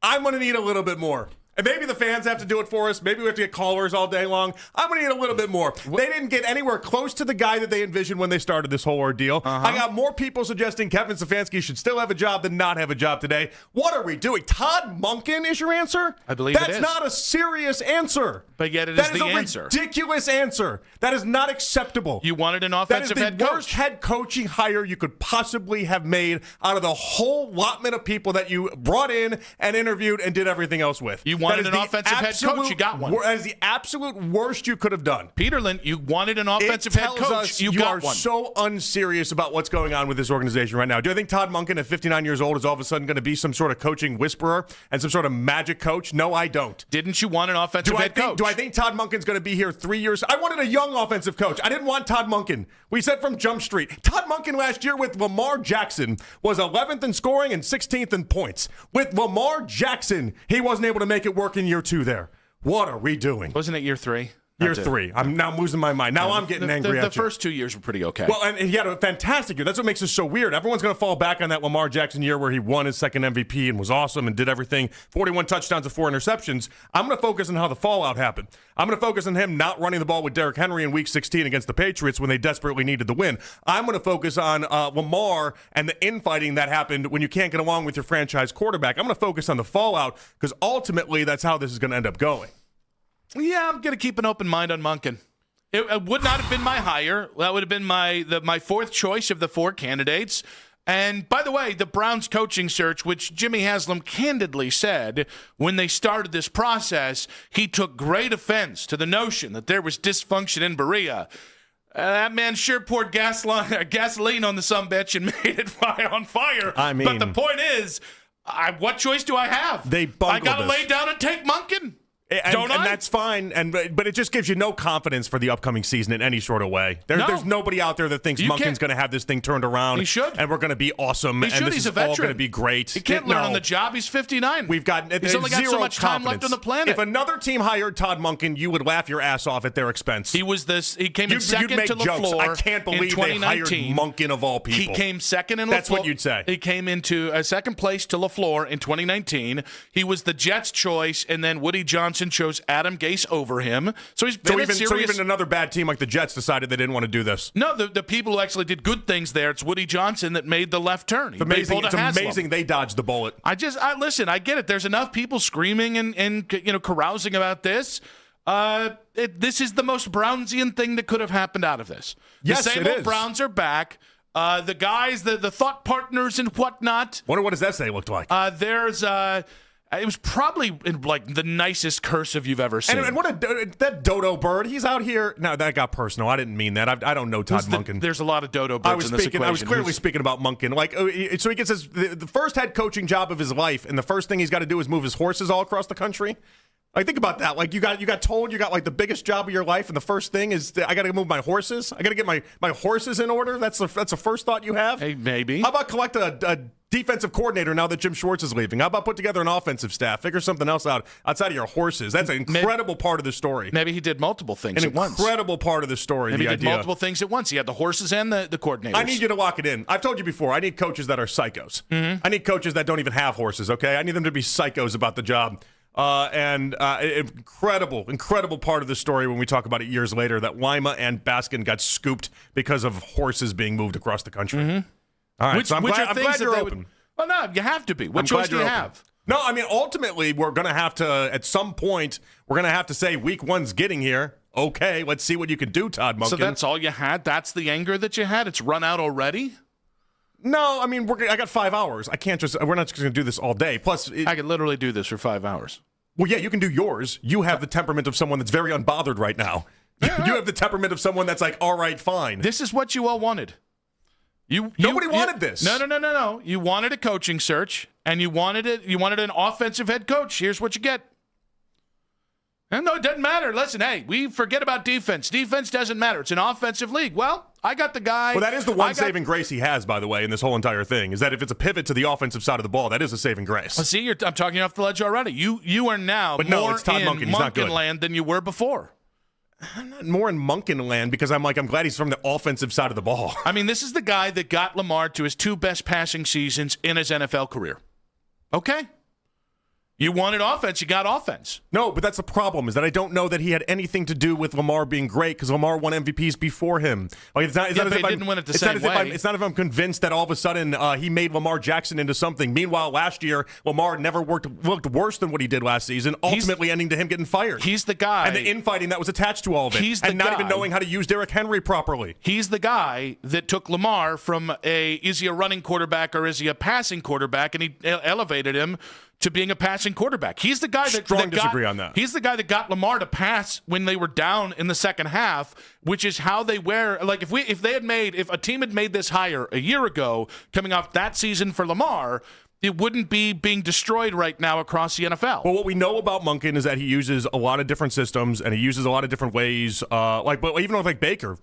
S22: I'm going to need a little bit more. And maybe the fans have to do it for us. Maybe we have to get callers all day long. I'm going to need a little bit more. They didn't get anywhere close to the guy that they envisioned when they started this whole ordeal. I got more people suggesting Kevin Stefanski should still have a job than not have a job today. What are we doing? Todd Monken is your answer?
S10: I believe
S22: That's not a serious answer.
S10: But yet it is the answer.
S22: That is a ridiculous answer. That is not acceptable.
S10: You wanted an offensive head coach.
S22: That is the worst head coaching hire you could possibly have made out of the whole allotment of people that you brought in and interviewed and did everything else with.
S10: You wanted an offensive head coach, you got one.
S22: That is the absolute worst you could have done.
S10: Peterlin, you wanted an offensive head coach, you got one.
S22: You are so unserious about what's going on with this organization right now. Do I think Todd Monken at 59 years old is all of a sudden going to be some sort of coaching whisperer and some sort of magic coach? No, I don't.
S10: Didn't you want an offensive head coach?
S22: Do I think Todd Monken's going to be here 3 years? I wanted a young offensive coach. I didn't want Todd Monken. We said from Jump Street. Todd Monken last year with Lamar Jackson was 11th in scoring and 16th in points. With Lamar Jackson, he wasn't able to make it it work in year 2 there. What are we doing?
S10: Wasn't it year 3?
S22: Year 3. I'm now losing my mind. Now I'm getting angry at you.
S10: The first 2 years were pretty okay.
S22: Well, and he had a fantastic year. That's what makes it so weird. Everyone's going to fall back on that Lamar Jackson year where he won his second MVP and was awesome and did everything. 41 touchdowns and 4 interceptions. I'm going to focus on how the fallout happened. I'm going to focus on him not running the ball with Derrick Henry in Week 16 against the Patriots when they desperately needed the win. I'm going to focus on Lamar and the infighting that happened when you can't get along with your franchise quarterback. I'm going to focus on the fallout because ultimately that's how this is going to end up going.
S10: Yeah, I'm going to keep an open mind on Monken. It would not have been my hire. That would have been my fourth choice of the 4 candidates. And by the way, the Browns coaching search, which Jimmy Haslam candidly said when they started this process, he took great offense to the notion that there was dysfunction in Berea. That man sure poured gasoline on the sumbitch and made it fire on fire.
S22: I mean,
S10: but the point is, what choice do I have?
S22: They bungled
S10: I got to
S22: this.
S10: lay down and take Monken.
S22: And that's fine, but it just gives you no confidence for the upcoming season in any sort of way. There's nobody out there that thinks Monken's going to have this thing turned around.
S10: He should.
S22: And we're going to be awesome.
S10: He should.
S22: And this
S10: He's
S22: is
S10: a veteran.
S22: all going to be great.
S10: He can't learn on the job. He's 59.
S22: He's
S10: only got so much time left on the planet.
S22: If another team hired Todd Monken, you would laugh your ass off at their expense.
S10: He came in second
S22: you'd make
S10: to
S22: jokes.
S10: LaFleur.
S22: I can't believe they hired Monken of all people.
S10: He came second in LaFleur.
S22: That's what you'd say.
S10: He came into second place to LaFleur in 2019. He was the Jets' choice, and then Woody Johnson chose Adam Gase over him. So he's been
S22: So even another bad team like the Jets decided they didn't want to do this.
S10: No, the people who actually did good things there, it's Woody Johnson that made the left turn.
S22: It's amazing they dodged the bullet.
S10: Listen, I get it. There's enough people screaming and carousing about this. This is the most Brownsian thing that could have happened out of this.
S22: Yes,
S10: the same
S22: it
S10: old
S22: is.
S10: Browns are back. The guys, the thought partners and whatnot.
S22: Wonder what does that say looked like?
S10: It was probably like the nicest cursive you've ever seen.
S22: And what that dodo bird, he's out here. No, that got personal. I didn't mean that. I don't know Todd Monken.
S10: There's a lot of dodo birds in this equation.
S22: I was clearly speaking about Monken. So he gets the first head coaching job of his life, and the first thing he's got to do is move his horses all across the country. Like, think about that. Like, you got told you got like the biggest job of your life, and the first thing is I got to move my horses. I got to get my horses in order. That's the first thought you have.
S10: Hey, maybe.
S22: How about collect a defensive coordinator now that Jim Schwartz is leaving? How about put together an offensive staff? Figure something else out outside of your horses. That's an incredible part of the story.
S10: Maybe he did multiple things at once.
S22: An incredible part of the story.
S10: Maybe he did multiple things at once. He had the horses and the coordinators.
S22: I need you to lock it in. I've told you before, I need coaches that are psychos.
S10: Mm-hmm.
S22: I need coaches that don't even have horses, okay? I need them to be psychos about the job. Incredible part of the story when we talk about it years later that Lima and Baskin got scooped because of horses being moved across the country.
S10: Mm-hmm.
S22: All right, so I'm glad you're open.
S10: Well, no, you have to be. What choice do you have?
S22: No, I mean, ultimately, we're going to have to, at some point, we're going to have to say week 1's getting here. Okay, let's see what you can do, Todd Monken.
S10: So that's all you had? That's the anger that you had? It's run out already?
S22: No, I mean, I got 5 hours. We're not just going to do this all day. Plus,
S10: I could literally do this for 5 hours.
S22: Well, yeah, you can do yours. You have the temperament of someone that's very unbothered right now. You have the temperament of someone that's like, all right, fine.
S10: This is what you all wanted.
S22: Nobody wanted this.
S10: No. You wanted a coaching search, and you wanted an offensive head coach. Here's what you get. And no, it doesn't matter. Listen, hey, we forget about defense. Defense doesn't matter. It's an offensive league. Well, I got the guy.
S22: Well, that is the one saving grace he has, by the way, in this whole entire thing, is that if it's a pivot to the offensive side of the ball, that is a saving grace.
S10: Well, see, I'm talking off the ledge already. You are now more
S22: it's Todd
S10: in
S22: Monken. He's not good.
S10: Monken land than you were before.
S22: I'm not more in Monken land because I'm glad he's from the offensive side of the ball.
S10: I mean, this is the guy that got Lamar to his 2 best passing seasons in his NFL career. Okay. You wanted offense, you got offense.
S22: No, but that's the problem, is that I don't know that he had anything to do with Lamar being great because Lamar won MVPs before him. Like,
S10: but he didn't win it the same way.
S22: It's not if I'm convinced that all of a sudden he made Lamar Jackson into something. Meanwhile, last year, Lamar never looked worse than what he did last season, ultimately ending to him getting fired.
S10: He's the guy.
S22: And the infighting that was attached to all of it. And not even knowing how to use Derrick Henry properly.
S10: He's the guy that took Lamar from is he a running quarterback or is he a passing quarterback, and he elevated him to being a passing quarterback. He's the guy that
S22: disagree on that.
S10: He's the guy that got Lamar to pass when they were down in the second half, which is how they were. Like if a team had made this hire a year ago, coming off that season for Lamar, it wouldn't be being destroyed right now across the NFL.
S22: Well, what we know about Monken is that he uses a lot of different systems and he uses a lot of different ways. But even with Baker,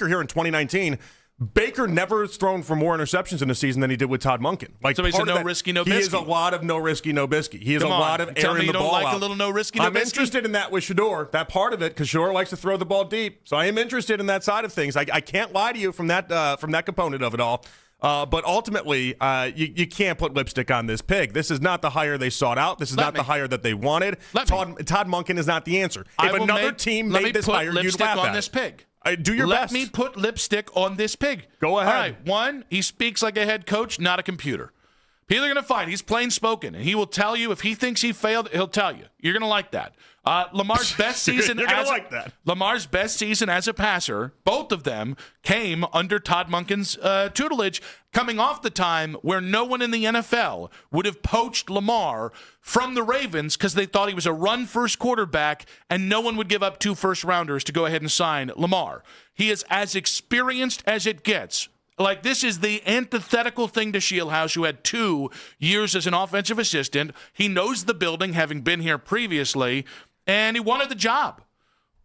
S22: here in 2019. Baker never has thrown for more interceptions in a season than he did with Todd Monken. Like,
S10: So he's a no risky, no biscuit.
S22: He is a lot of no risky, no biscuit. He is a lot of
S10: Tell me
S22: airing
S10: you
S22: the
S10: don't
S22: ball
S10: like
S22: out.
S10: a little no risky, no
S22: I'm
S10: biscuit?
S22: interested in that with Shador, that part of it, because Shador likes to throw the ball deep. So I am interested in that side of things. I can't lie to you from that component of it all. But ultimately, you can't put lipstick on this pig. This is not the hire they sought out. This is not the hire that they wanted. Todd Monken is not the answer. If another team made this hire, you'd laugh
S10: on
S22: at
S10: this
S22: it.
S10: pig.
S22: Do your best.
S10: Let me put lipstick on this pig.
S22: Go ahead.
S10: All right. One, he speaks like a head coach, not a computer. People are going to fight. He's plain spoken, and he will tell you if he thinks he failed. He'll tell you. You're going to like that. Lamar's best season.
S22: You're going to like that.
S10: Lamar's best season as a passer, both of them came under Todd Monken's tutelage, coming off the time where no one in the NFL would have poached Lamar from the Ravens because they thought he was a run-first quarterback, and no one would give up 2 first-rounders to go ahead and sign Lamar. He is as experienced as it gets. Like, this is the antithetical thing to Shieldhouse, who had 2 years as an offensive assistant. He knows the building, having been here previously, and he wanted the job.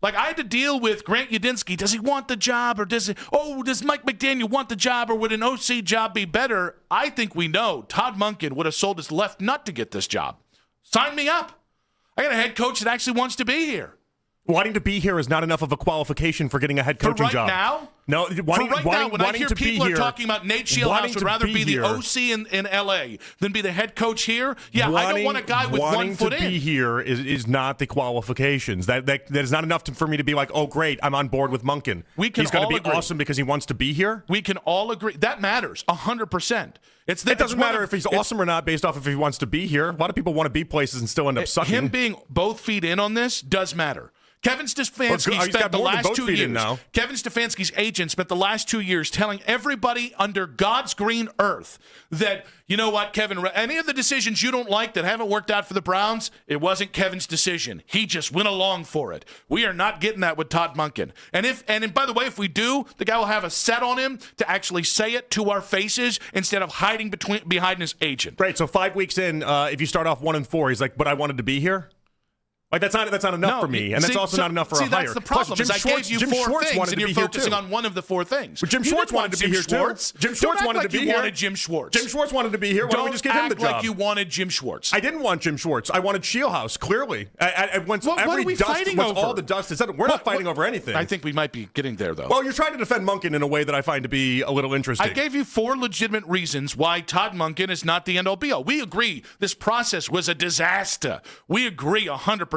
S10: Like, I had to deal with Grant Udinski. Does he want the job, or does Mike McDaniel want the job, or would an OC job be better? I think we know Todd Monken would have sold his left nut to get this job. Sign me up. I got a head coach that actually wants to be here.
S22: Wanting to be here is not enough of a qualification for getting a head coaching job.
S10: Now?
S22: No,
S10: When I hear people are talking about Nate Shieldhouse would rather be the OC in L.A. than be the head coach here, I don't want a guy with 1 foot in.
S22: Wanting to be here is not the qualifications. That is not enough for me to be like, oh, great, I'm on board with Monken. He's going to be awesome because he wants to be here?
S10: We can all agree. That matters 100%.
S22: It doesn't matter if he's awesome or not based off if he wants to be here. A lot of people want to be places and still end up sucking.
S10: Him being both feet in on this does matter. Kevin Stefanski spent the last 2 years.
S22: Now.
S10: Kevin Stefanski's agent spent the last 2 years telling everybody under God's green earth that, you know what, Kevin, any of the decisions you don't like that haven't worked out for the Browns, it wasn't Kevin's decision. He just went along for it. We are not getting that with Todd Monken. And by the way, if we do, the guy will have a set on him to actually say it to our faces instead of hiding behind his agent.
S22: Right. So 5 weeks in, if you start off 1-4, he's like, but I wanted to be here. Like, that's not enough for me, and that's also not enough for a hire.
S10: That's the problem.
S22: Plus,
S10: I gave you 4 things, and you're focusing on one of the 4 things.
S22: But Jim Schwartz wanted to be here too. Jim Schwartz wanted to be here.
S10: Wanted Jim Schwartz.
S22: Jim Schwartz wanted to be here. Why don't we just give him the job?
S10: Don't act like you wanted Jim Schwartz.
S22: I didn't want Jim Schwartz. I wanted Shieldhouse. Clearly,
S10: what are we fighting over?
S22: All the dust is settled. We're not fighting over anything.
S10: I think we might be getting there, though.
S22: Well, you're trying to defend Monken in a way that I find to be a little interesting.
S10: I gave you 4 legitimate reasons why Todd Monken is not the end-all be-all. We agree this process was a disaster. We agree 100%.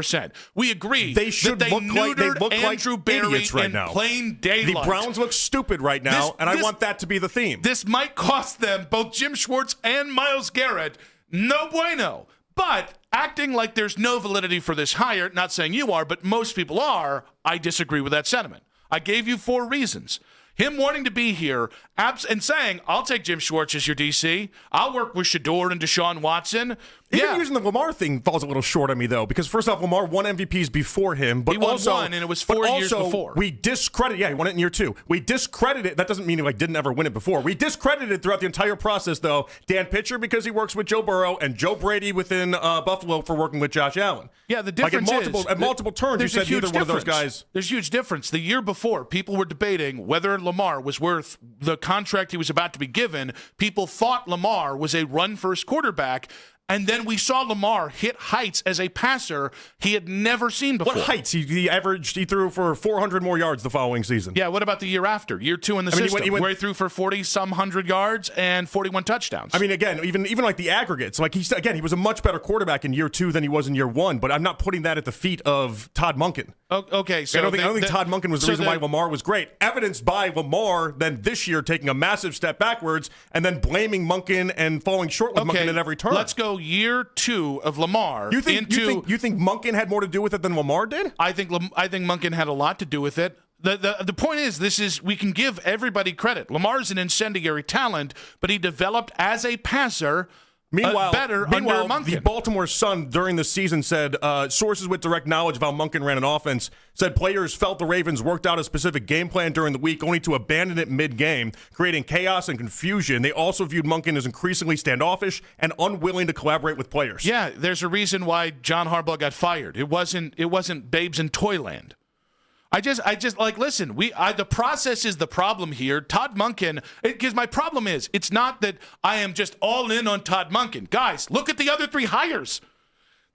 S10: We agree
S22: they should
S10: that
S22: look like
S10: Andrew Berry
S22: idiots right
S10: in
S22: now.
S10: Plain daylight.
S22: The Browns look stupid right now, and I want that to be the theme.
S10: This might cost them both Jim Schwartz and Myles Garrett. No bueno. But acting like there's no validity for this hire, not saying you are, but most people are, I disagree with that sentiment. I gave you 4 reasons. Him wanting to be here and saying, I'll take Jim Schwartz as your DC. I'll work with Shador and Deshaun Watson.
S22: Even using the Lamar thing falls a little short on me, though, because first off, Lamar won MVPs before him. But
S10: he won
S22: also,
S10: 1, and it was 4 years before.
S22: We discredited, he won it in year 2. We discredited, that doesn't mean he didn't ever win it before. We discredited throughout the entire process, though, Dan Pitcher because he works with Joe Burrow and Joe Brady within Buffalo for working with Josh Allen.
S10: Yeah, the difference
S22: at multiple turns, you said neither one of those guys.
S10: There's a huge difference. The year before, people were debating whether Lamar was worth the contract he was about to be given. People thought Lamar was a run-first quarterback. And then we saw Lamar hit heights as a passer he had never seen before.
S22: What heights? He threw for 400 more yards the following season.
S10: Yeah, what about the year after? Year 2 in the system, where he threw for 40-some hundred yards and 41 touchdowns.
S22: I mean, again, even like the aggregates. Like, he was a much better quarterback in year 2 than he was in year 1, but I'm not putting that at the feet of Todd Monken.
S10: Okay, so
S22: I don't think Todd Monken was the reason why Lamar was great. Evidenced by Lamar then this year taking a massive step backwards and then blaming Monken and falling short with Monken at every turn.
S10: Let's go year 2 of Lamar.
S22: You think Monken had more to do with it than Lamar did?
S10: I think Monken had a lot to do with it. The point is, we can give everybody credit. Lamar's an incendiary talent, but he developed as a passer.
S22: Meanwhile,
S10: under Monken.
S22: The Baltimore Sun during the season said sources with direct knowledge of how Monken ran an offense said players felt the Ravens worked out a specific game plan during the week only to abandon it mid-game, creating chaos and confusion. They also viewed Monken as increasingly standoffish and unwilling to collaborate with players.
S10: Yeah, there's a reason why John Harbaugh got fired. It wasn't babes in Toyland. I just like, listen, the process is the problem here. Todd Monken, because my problem is, it's not that I am just all in on Todd Monken. Guys, look at the other 3 hires.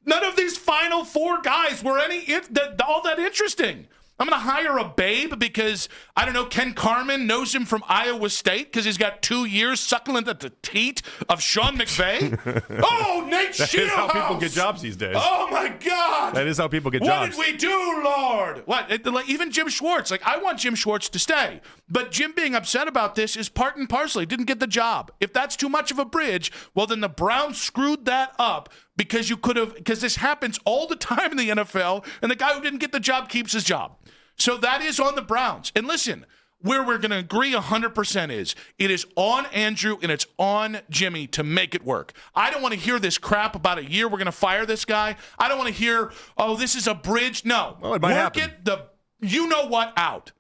S10: None of these final 4 guys were all that interesting. I'm going to hire a babe because, I don't know, Ken Carman knows him from Iowa State because he's got 2 years suckling at the teat of Sean McVay. Oh, Nate Shieldhouse!
S22: That is how people get jobs these days.
S10: Oh, my God!
S22: That is how people get jobs.
S10: What did we do, Lord? What? Like, even Jim Schwartz. Like, I want Jim Schwartz to stay. But Jim being upset about this is part and parcel. He didn't get the job. If that's too much of a bridge, well, then the Browns screwed that up because this happens all the time in the NFL, and the guy who didn't get the job keeps his job. So that is on the Browns. And listen, where we're going to agree 100% is it is on Andrew and it's on Jimmy to make it work. I don't want to hear this crap about a year we're going to fire this guy. I don't want to hear, oh, this is a bridge. No.
S22: Well, it might happen.
S10: Work it you-know-what out.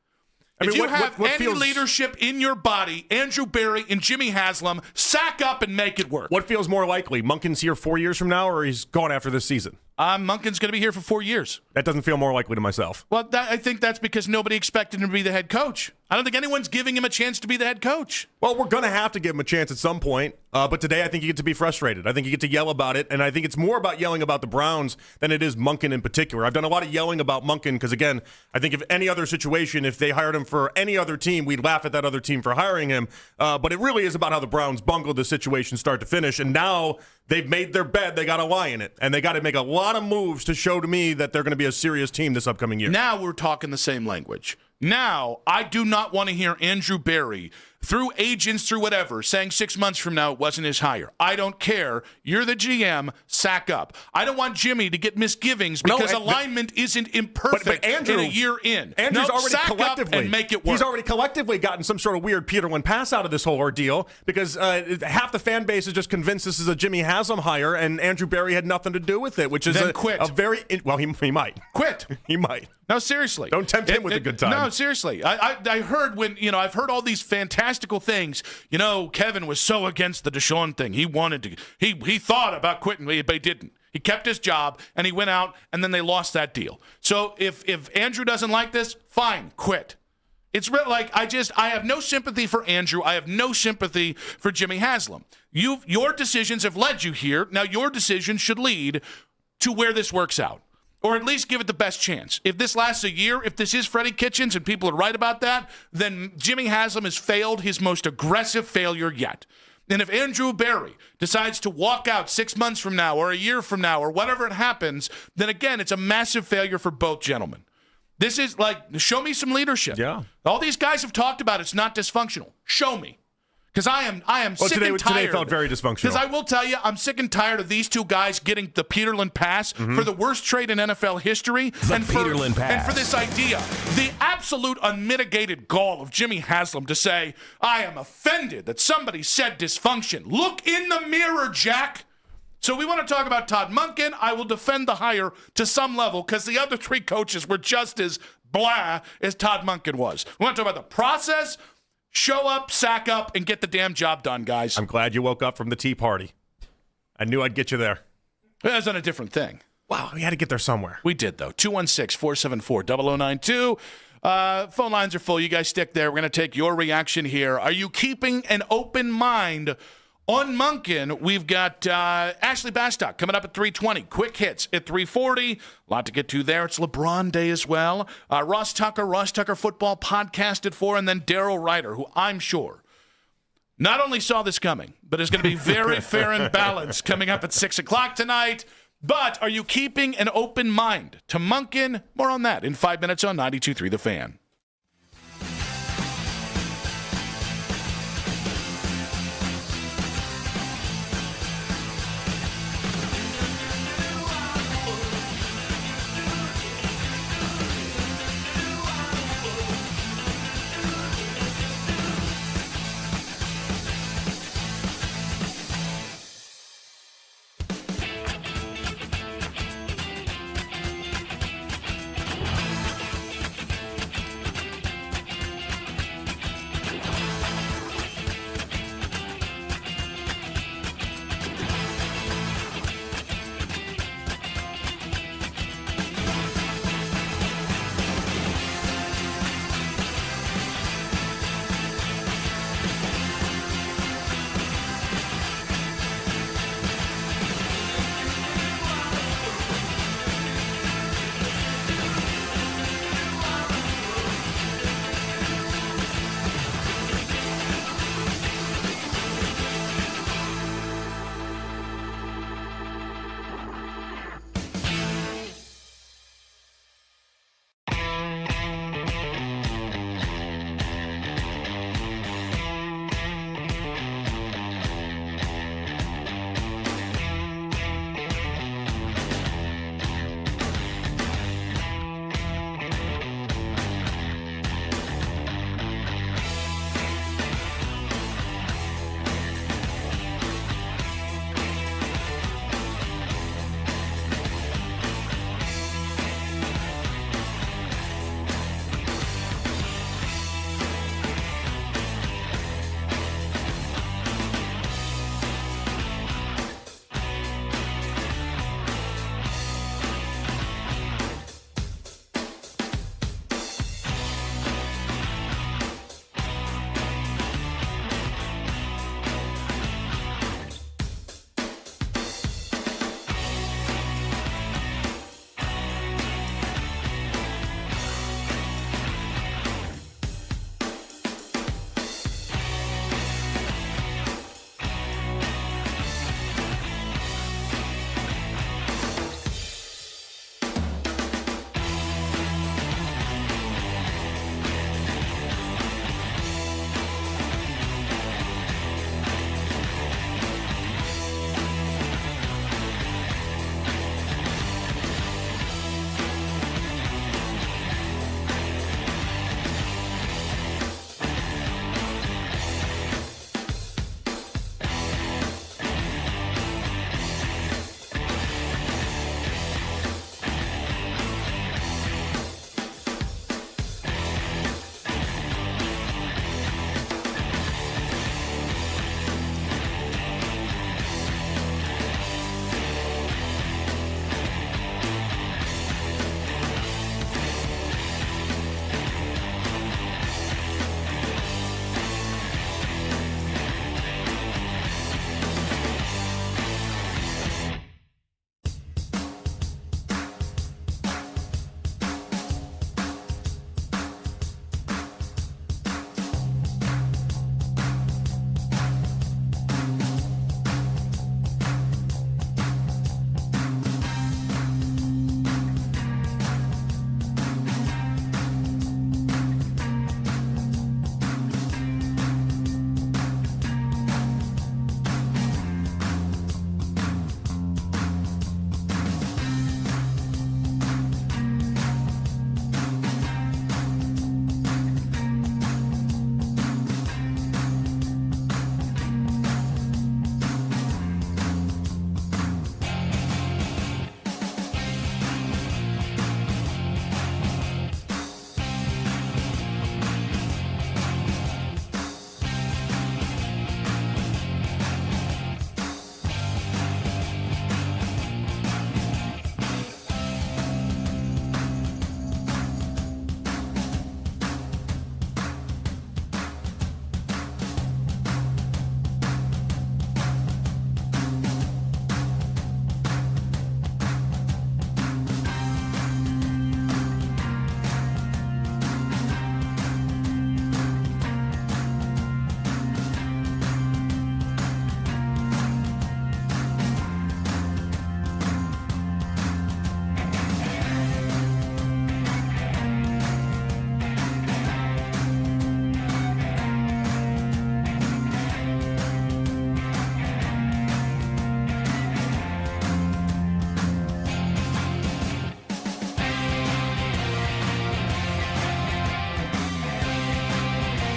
S10: If you have any leadership in your body, Andrew Berry and Jimmy Haslam, sack up and make it work.
S22: What feels more likely? Monken's here 4 years from now, or he's gone after this season?
S10: Monken's going to be here for 4 years.
S22: That doesn't feel more likely to myself.
S10: Well, I think that's because nobody expected him to be the head coach. I don't think anyone's giving him a chance to be the head coach.
S22: Well, we're going to have to give him a chance at some point. But today I think you get to be frustrated. I think you get to yell about it, and I think it's more about yelling about the Browns than it is Monken in particular. I've done a lot of yelling about Monken because, again, I think if any other situation, if they hired him for any other team, we'd laugh at that other team for hiring him. But it really is about how the Browns bungled the situation start to finish, and now they've made their bed. They got to lie in it, and they got to make a lot of moves to show to me that they're going to be a serious team this upcoming year.
S10: Now we're talking the same language. Now, I do not want to hear Andrew Berry, through agents, through whatever, saying 6 months from now it wasn't his hire. I don't care. You're the GM. Sack up. I don't want Jimmy to get misgivings because alignment isn't imperfect
S22: but Andrew,
S10: in a year in.
S22: Andrew's already
S10: sack
S22: collectively
S10: up and make it work.
S22: He's already collectively gotten some sort of weird Peterlin pass out of this whole ordeal because half the fan base is just convinced this is a Jimmy Haslam hire and Andrew Berry had nothing to do with it, which is
S10: quit.
S22: He might.
S10: Quit.
S22: He might.
S10: No, seriously.
S22: Don't tempt him with a good time.
S10: No, seriously. I heard I've heard all these fantastical things. Kevin was so against the Deshaun thing. He wanted to. He thought about quitting, but he didn't. He kept his job, and he went out, and then they lost that deal. So if Andrew doesn't like this, fine, quit. It's like I have no sympathy for Andrew. I have no sympathy for Jimmy Haslam. Your decisions have led you here. Now your decisions should lead to where this works out. Or at least give it the best chance. If this lasts a year, if this is Freddie Kitchens and people are right about that, then Jimmy Haslam has failed his most aggressive failure yet. And if Andrew Berry decides to walk out 6 months from now or a year from now or whatever it happens, then again, it's a massive failure for both gentlemen. This is like, show me some leadership.
S22: Yeah.
S10: All these guys have talked about it's not dysfunctional. Show me. Because I am sick and tired.
S22: Today felt very dysfunctional.
S10: Because I will tell you, I'm sick and tired of these two guys getting the Peterlin pass for the worst trade in NFL history.
S17: Peterlin pass.
S10: And for this idea, the absolute unmitigated gall of Jimmy Haslam to say, I am offended that somebody said dysfunction. Look in the mirror, Jack. So we want to talk about Todd Monken. I will defend the hire to some level because the other 3 coaches were just as blah as Todd Monken was. We want to talk about the process. Show up, sack up, and get the damn job done, guys.
S22: I'm glad you woke up from the tea party. I knew I'd get you there.
S10: That's on a different thing.
S22: Wow, we had to get there somewhere.
S10: We did, though. 216-474-0092. Phone lines are full. You guys stick there. We're going to take your reaction here. Are you keeping an open mind on Monken? We've got Ashley Bastock coming up at 3:20. Quick hits at 3:40. A lot to get to there. It's LeBron Day as well. Ross Tucker Football Podcast at 4. And then Daryl Ryder, who I'm sure not only saw this coming, but is going to be very fair and balanced coming up at 6 o'clock tonight. But are you keeping an open mind to Monken? More on that in 5 minutes on 92.3 The Fan.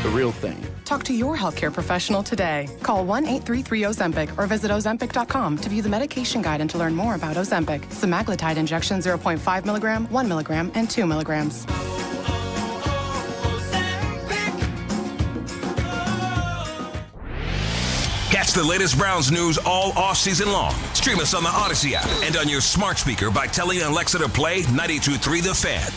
S11: the real thing.
S12: Talk to your healthcare professional today. Call 1-833-OZEMPIC or visit Ozempic.com to view the medication guide and to learn more about Ozempic. Semaglutide injection 0.5 milligram, 1 milligram, and 2 milligrams.
S17: Catch the latest Browns news all offseason long. Stream us on the Odyssey app and on your smart speaker by telling Alexa to play 92.3 The Fan.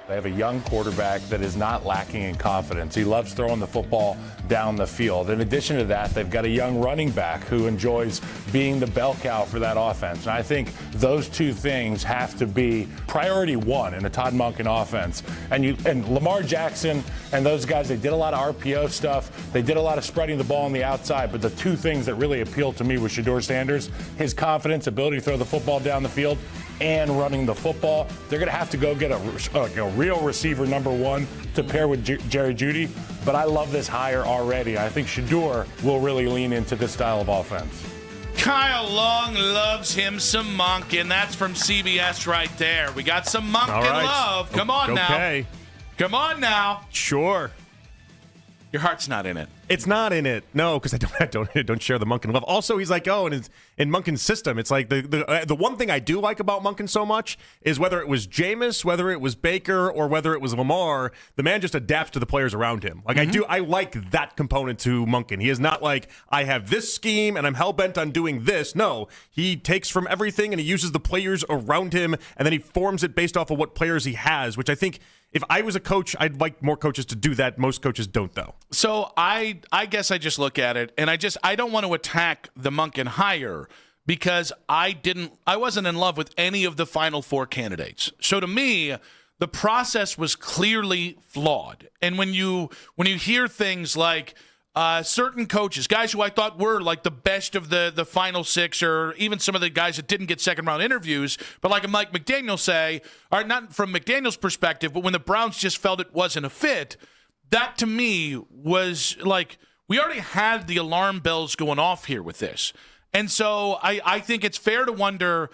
S23: They have a young quarterback that is not lacking in confidence. He loves throwing the football down the field. In addition to that, they've got a young running back who enjoys being the bell cow for that offense. And I think those two things have to be priority one in a Todd Monken offense. And Lamar Jackson and those guys, they did a lot of RPO stuff. They did a lot of spreading the ball on the outside. But the two things that really appealed to me was Shedeur Sanders, his confidence, ability to throw the football down the field, and running the football. They're going to have to go get a real receiver number one to pair with Jerry Jeudy. But I love this hire already. I think Shedeur will really lean into this style of offense.
S10: Kyle Long loves him some Monken. That's from CBS right there. We got some Monken love. Come on now.
S22: Okay.
S10: Come on now.
S22: Sure.
S10: Your heart's not in it.
S22: It's not in it. No, because I don't share the Monken love. Also, he's like, in Monken's system, it's like the one thing I do like about Monken so much is whether it was Jameis, whether it was Baker, or whether it was Lamar, the man just adapts to the players around him. Like I like that component to Monken. He is not like, I have this scheme and I'm hell-bent on doing this. No, he takes from everything and he uses the players around him and then he forms it based off of what players he has, which I think if I was a coach, I'd like more coaches to do that. Most coaches don't, though.
S10: So I guess I just look at it, and I don't want to attack the Monken hire because I wasn't in love with any of the final four candidates. So to me, the process was clearly flawed. And when you hear things like certain coaches, guys who I thought were like the best of the final six, or even some of the guys that didn't get second-round interviews, but like a Mike McDaniel say, or not from McDaniel's perspective, but when the Browns just felt it wasn't a fit, that to me was like, we already had the alarm bells going off here with this. And so I think it's fair to wonder,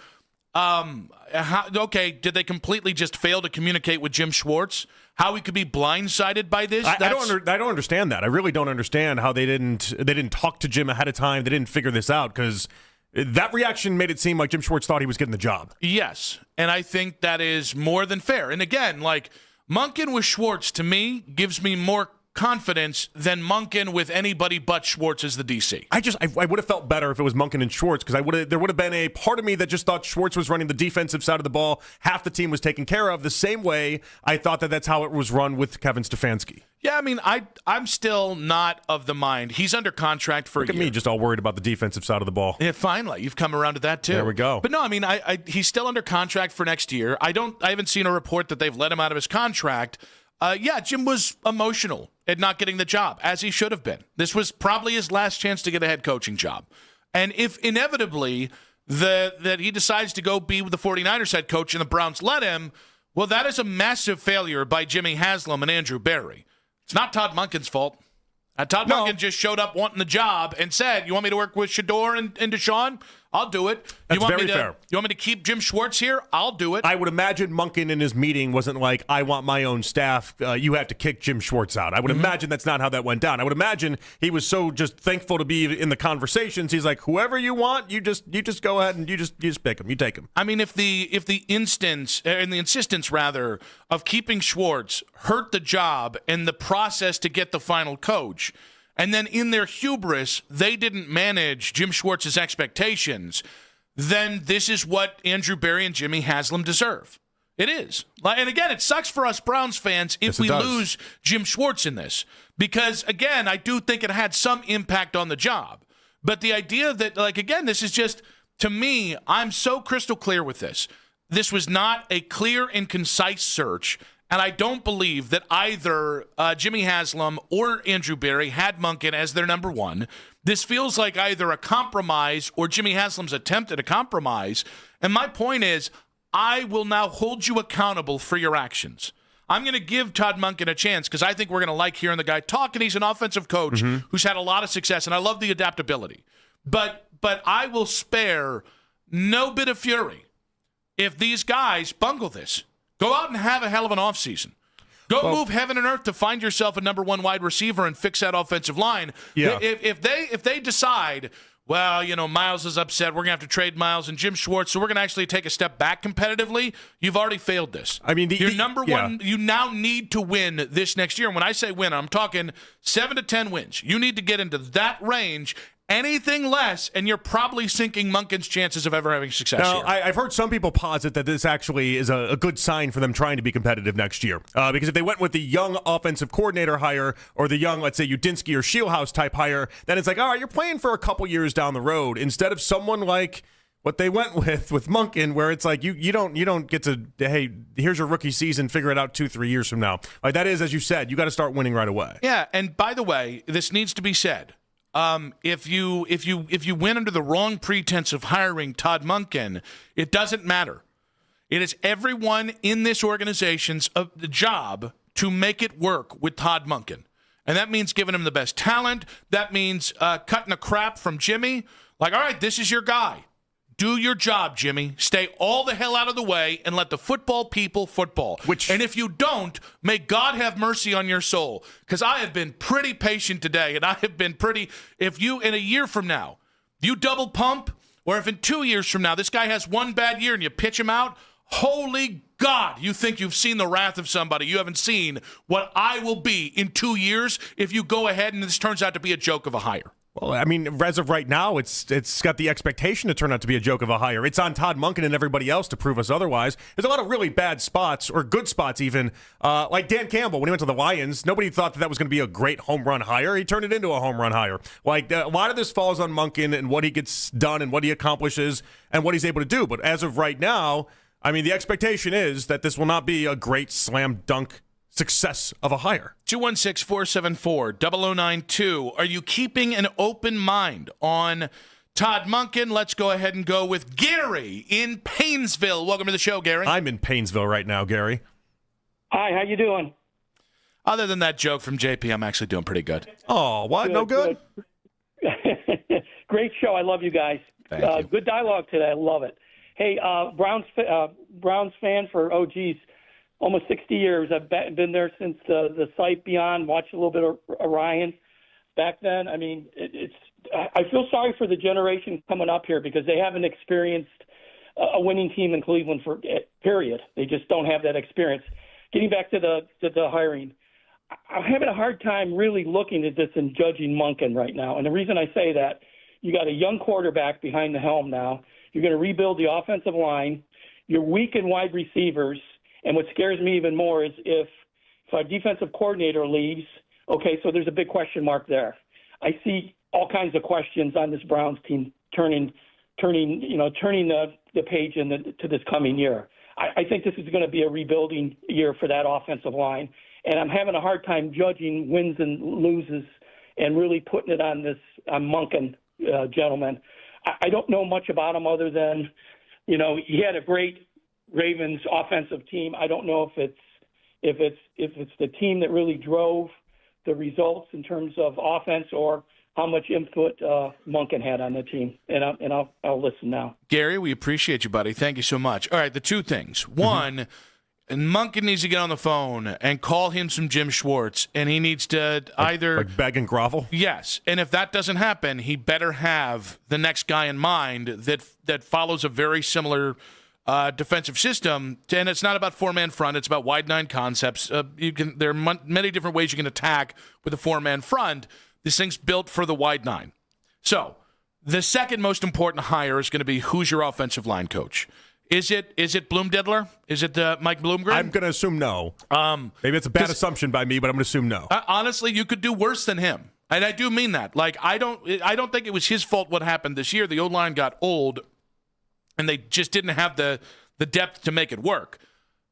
S10: did they completely just fail to communicate with Jim Schwartz? How he could be blindsided by this?
S22: I don't understand that. I really don't understand how they didn't talk to Jim ahead of time. They didn't figure this out because that reaction made it seem like Jim Schwartz thought he was getting the job.
S10: Yes, and I think that is more than fair. And again, like Monken with Schwartz to me gives me more confidence than Monken with anybody but Schwartz as the DC.
S22: I would have felt better if it was Monken and Schwartz because there would have been a part of me that just thought Schwartz was running the defensive side of the ball. Half the team was taken care of the same way I thought that's how it was run with Kevin Stefanski.
S10: Yeah, I mean, I'm still not of the mind. He's under contract for a year.
S22: Look at me, just all worried about the defensive side of the ball.
S10: Yeah, finally, you've come around to that too.
S22: There we go.
S10: But no, I mean, he's still under contract for next year. I haven't seen a report that they've let him out of his contract. Jim was emotional at not getting the job, as he should have been. This was probably his last chance to get a head coaching job. And if inevitably that he decides to go be with the 49ers head coach and the Browns let him, well, that is a massive failure by Jimmy Haslam and Andrew Berry. It's not Todd Monken's fault. Todd Monken just showed up wanting the job and said, you want me to work with Shedeur and Deshaun? I'll do it.
S22: That's very fair.
S10: You want me to keep Jim Schwartz here? I'll do it.
S22: I would imagine Monken in his meeting wasn't like, I want my own staff. You have to kick Jim Schwartz out. I would imagine that's not how that went down. I would imagine he was so just thankful to be in the conversations. He's like, whoever you want, you just go ahead and you just pick him. You take him.
S10: I mean, if the insistence rather of keeping Schwartz hurt the job and the process to get the final coach, and then in their hubris, they didn't manage Jim Schwartz's expectations, then this is what Andrew Berry and Jimmy Haslam deserve. It is. And again, it sucks for us Browns fans if we lose Jim Schwartz in this. Because, again, I do think it had some impact on the job. But the idea that, this is just, to me, I'm so crystal clear with this. This was not a clear and concise search. And I don't believe that either Jimmy Haslam or Andrew Berry had Monken as their number one. This feels like either a compromise or Jimmy Haslam's attempt at a compromise. And my point is, I will now hold you accountable for your actions. I'm going to give Todd Monken a chance because I think we're going to like hearing the guy talk, and he's an offensive coach who's had a lot of success, and I love the adaptability. But I will spare no bit of fury if these guys bungle this. Go out and have a hell of an offseason. Go move heaven and earth to find yourself a number one wide receiver and fix that offensive line.
S22: Yeah.
S10: If they decide, well, Miles is upset, we're going to have to trade Miles and Jim Schwartz, so we're going to actually take a step back competitively, you've already failed this.
S22: I mean,
S10: you're number one. You now need to win this next year. And when I say win, I'm talking 7 to 10 wins. You need to get into that range. Anything less, and you're probably sinking Monken's chances of ever having success
S22: now,
S10: here.
S22: I've heard some people posit that this actually is a good sign for them trying to be competitive next year. Because if they went with the young offensive coordinator hire or the young, let's say, Udinski or Shieldhouse type hire, then it's like, all right, you're playing for a couple years down the road instead of someone like what they went with Monken, where it's like you don't get to, hey, here's your rookie season, figure it out 2-3 years from now. Like that is, as you said, you got to start winning right away.
S10: Yeah, and by the way, this needs to be said. If you win under the wrong pretense of hiring Todd Monken, it doesn't matter. It is everyone in this organization's job to make it work with Todd Monken. And that means giving him the best talent. That means cutting the crap from Jimmy. Like, all right, this is your guy. Do your job, Jimmy. Stay all the hell out of the way and let the football people football. And if you don't, may God have mercy on your soul. Because I have been pretty patient today, and I have been pretty. If you, in a year from now, you double pump, or if in 2 years from now this guy has one bad year and you pitch him out, holy God, you think you've seen the wrath of somebody. You haven't seen what I will be in 2 years if you go ahead and this turns out to be a joke of a hire.
S22: Well, I mean, as of right now, it's got the expectation to turn out to be a joke of a hire. It's on Todd Monken and everybody else to prove us otherwise. There's a lot of really bad spots, or good spots even, like Dan Campbell when he went to the Lions. Nobody thought that was going to be a great home run hire. He turned it into a home run hire. Like, a lot of this falls on Monken and what he gets done and what he accomplishes and what he's able to do. But as of right now, I mean, the expectation is that this will not be a great slam dunk success of a hire.
S10: 216-474-0092. Are you keeping an open mind on Todd Monken? Let's go ahead and go with Gary in Painesville. Welcome to the show, Gary.
S22: I'm in Painesville right now, Gary.
S4: Hi, how you doing?
S10: Other than that joke from JP, I'm actually doing pretty good.
S22: Oh, what?
S4: Good,
S22: no good?
S4: Great show. I love you guys.
S10: Thank you.
S4: Good dialogue today. I love it. Hey, Browns fan for almost 60 years. I've been there since the site beyond, watched a little bit of Orion back then. I mean, I feel sorry for the generation coming up here because they haven't experienced a winning team in Cleveland period. They just don't have that experience. Getting back to the hiring, I'm having a hard time really looking at this and judging Monken right now. And the reason I say that, you got a young quarterback behind the helm now. You're going to rebuild the offensive line. You're weak in wide receivers. And what scares me even more is if our defensive coordinator leaves, okay, so there's a big question mark there. I see all kinds of questions on this Browns team turning the page to this coming year. I think this is going to be a rebuilding year for that offensive line, and I'm having a hard time judging wins and loses and really putting it on Monken, gentleman. I don't know much about him other than, he had a great Ravens offensive team. I don't know if it's the team that really drove the results in terms of offense or how much input Monken had on the team. And I'll listen now.
S10: Gary, we appreciate you, buddy. Thank you so much. All right, the two things. One, Monken needs to get on the phone and call him some Jim Schwartz, and he needs to either
S22: beg and grovel.
S10: Yes, and if that doesn't happen, he better have the next guy in mind that follows a very similar defensive system. And it's not about four-man front; it's about wide nine concepts. There are many different ways you can attack with a four-man front. This thing's built for the wide nine. So the second most important hire is going to be who's your offensive line coach. Is it Bloomdiddler? Is it Mike Bloomgren?
S22: I'm going to assume no. Maybe it's a bad assumption by me, but I'm going to assume no.
S10: Honestly, you could do worse than him, and I do mean that. Like I don't think it was his fault what happened this year. The O-line got old, and they just didn't have the depth to make it work.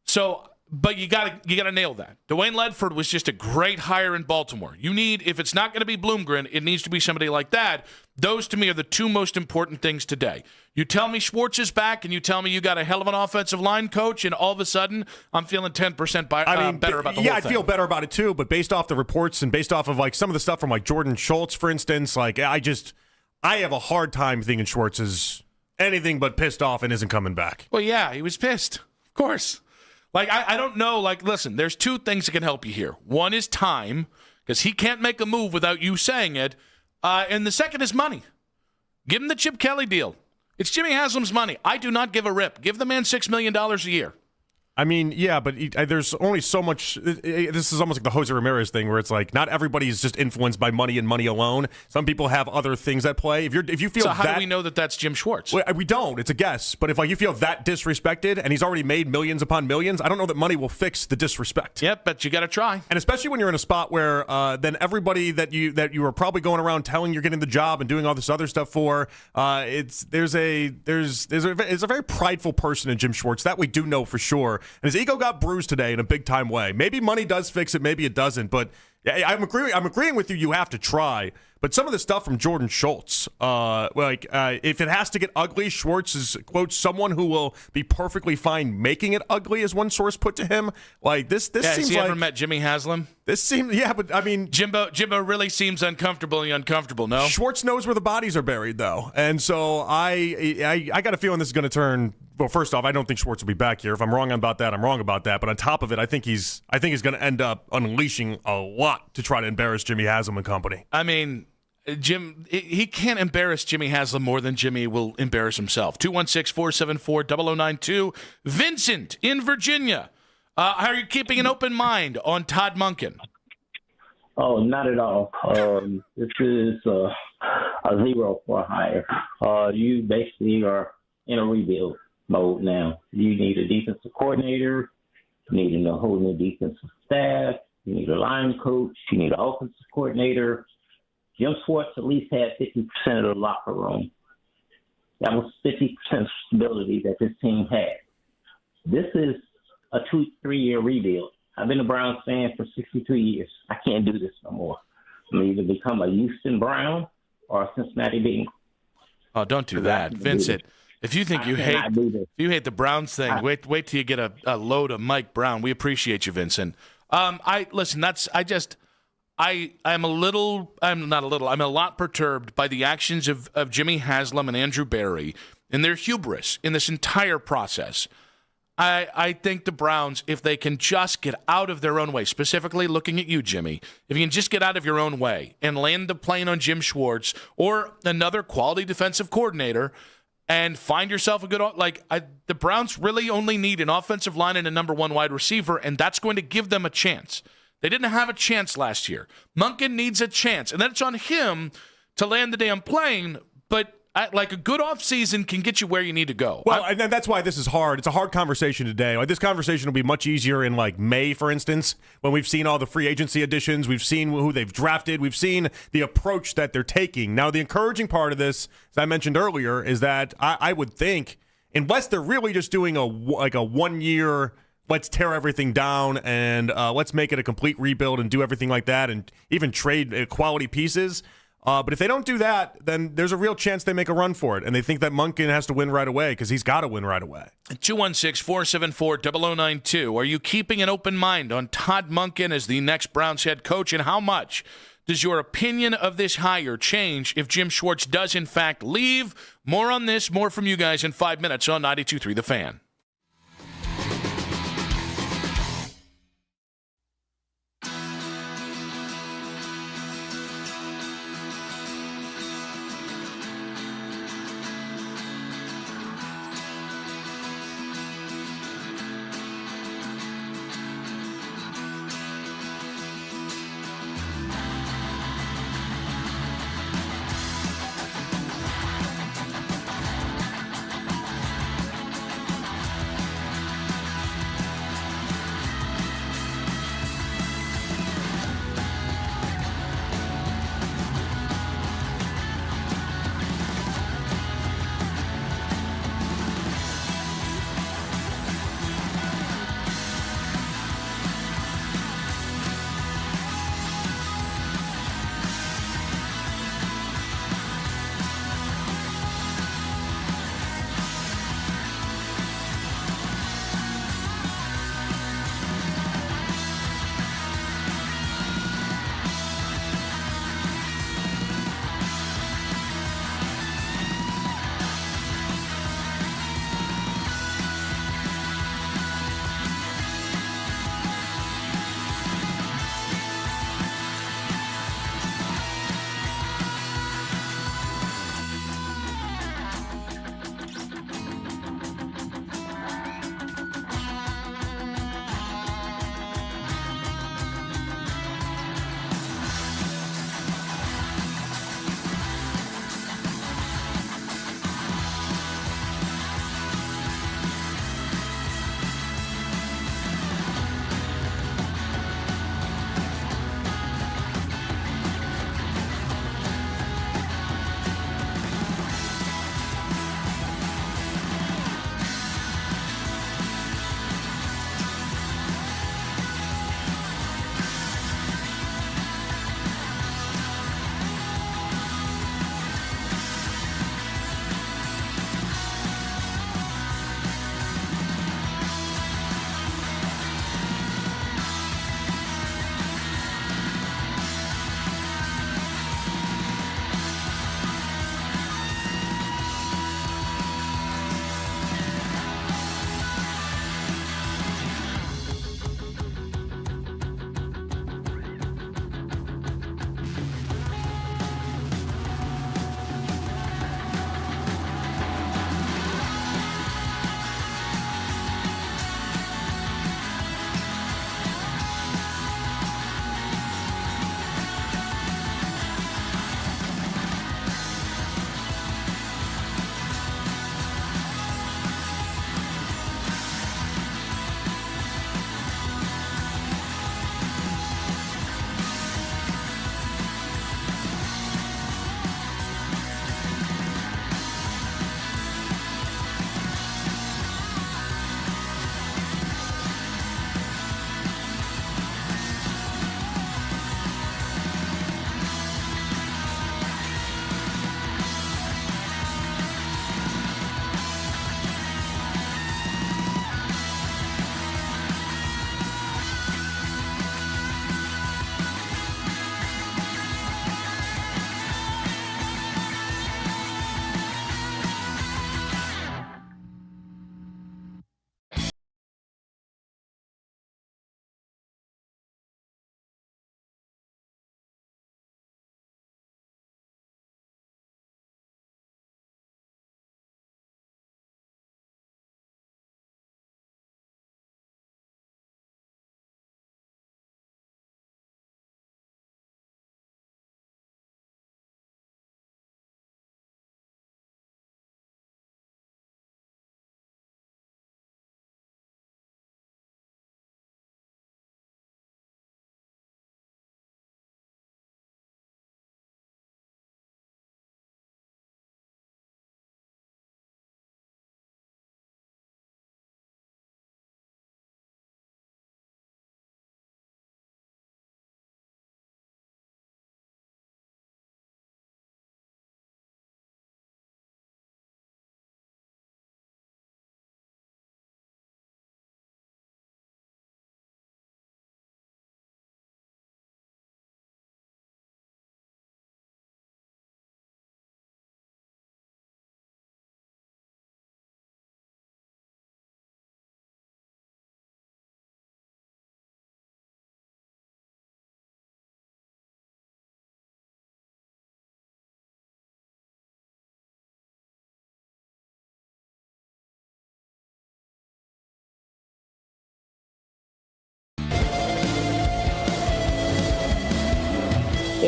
S10: So, but you got to nail that. Dwayne Ledford was just a great hire in Baltimore. You need, if it's not going to be Bloomgren, it needs to be somebody like that. Those, to me, are the two most important things today. You tell me Schwartz is back, and you tell me you got a hell of an offensive line coach, and all of a sudden, I'm feeling 10% better about the whole thing.
S22: Yeah, I feel better about it too, but based off the reports and based off of like some of the stuff from like Jordan Schultz, for instance, like I have a hard time thinking Schwartz is anything but pissed off and isn't coming back.
S10: Well, yeah, he was pissed. Of course. Like, I don't know. Like, listen, there's two things that can help you here. One is time, because he can't make a move without you saying it. And the second is money. Give him the Chip Kelly deal. It's Jimmy Haslam's money. I do not give a rip. Give the man $6 million a year.
S22: I mean, yeah, but there's only so much. This is almost like the Jose Ramirez thing, where it's like not everybody is just influenced by money and money alone. Some people have other things at play. If you feel
S10: so, how do we know that that's Jim Schwartz?
S22: Well, we don't. It's a guess. But if you feel that disrespected, and he's already made millions upon millions, I don't know that money will fix the disrespect.
S10: Yep, but you got to try.
S22: And especially when you're in a spot where then everybody that you are probably going around telling you're getting the job and doing all this other stuff for, there's a very prideful person in Jim Schwartz that we do know for sure, and his ego got bruised today in a big time way. Maybe money does fix it, maybe it doesn't, but I'm agreeing with you. You have to try. But some of the stuff from Jordan Schultz, if it has to get ugly, Schwartz is, quote, someone who will be perfectly fine making it ugly, as one source put to him. Like this seems like.
S10: Has he ever met Jimmy Haslam?
S22: This seems, yeah, but I mean,
S10: Jimbo really seems uncomfortable. No,
S22: Schwartz knows where the bodies are buried, though, and so I got a feeling this is going to turn. Well, first off, I don't think Schwartz will be back here. If I'm wrong about that, I'm wrong about that. But on top of it, I think he's going to end up unleashing a lot to try to embarrass Jimmy Haslam and company.
S10: I mean, Jim, he can't embarrass Jimmy Haslam more than Jimmy will embarrass himself. 216-474-0092. Vincent in Virginia. How are you keeping an open mind on Todd Monken?
S11: Oh, not at all. This is a zero for hire. You basically are in a rebuild mode now. You need a defensive coordinator. You need a whole new defensive staff. You need a line coach. You need an offensive coordinator. Jim Schwartz at least had 50% of the locker room. That was 50% stability that this team had. This is a 2-3 year rebuild. I've been a Browns fan for 63 years. I can't do this no more. I'm either become a Houston Brown or a Cincinnati Bengal.
S10: Oh, don't do that, Vincent. If you think you hate the Browns thing, wait till you get a load of Mike Brown. We appreciate you, Vincent. I'm a lot perturbed by the actions of Jimmy Haslam and Andrew Berry and their hubris in this entire process. I think the Browns, if they can just get out of their own way, specifically looking at you, Jimmy, if you can just get out of your own way and land the plane on Jim Schwartz or another quality defensive coordinator and find yourself a good, the Browns really only need an offensive line and a number one wide receiver, and that's going to give them a chance. They didn't have a chance last year. Monken needs a chance, and then it's on him to land the damn plane, but a good offseason can get you where you need to go.
S22: Well, and that's why this is hard. It's a hard conversation today. Like, this conversation will be much easier in May, for instance, when we've seen all the free agency additions. We've seen who they've drafted. We've seen the approach that they're taking. Now, the encouraging part of this, as I mentioned earlier, is that I would think, unless they're really just doing a 1 year, let's tear everything down and let's make it a complete rebuild and do everything like that and even trade quality pieces. But if they don't do that, then there's a real chance they make a run for it. And they think that Monken has to win right away because he's got to win right away.
S10: 216-474-0092. Are you keeping an open mind on Todd Monken as the next Browns head coach? And how much does your opinion of this hire change if Jim Schwartz does, in fact, leave? More on this, more from you guys in 5 minutes on 92.3 The Fan.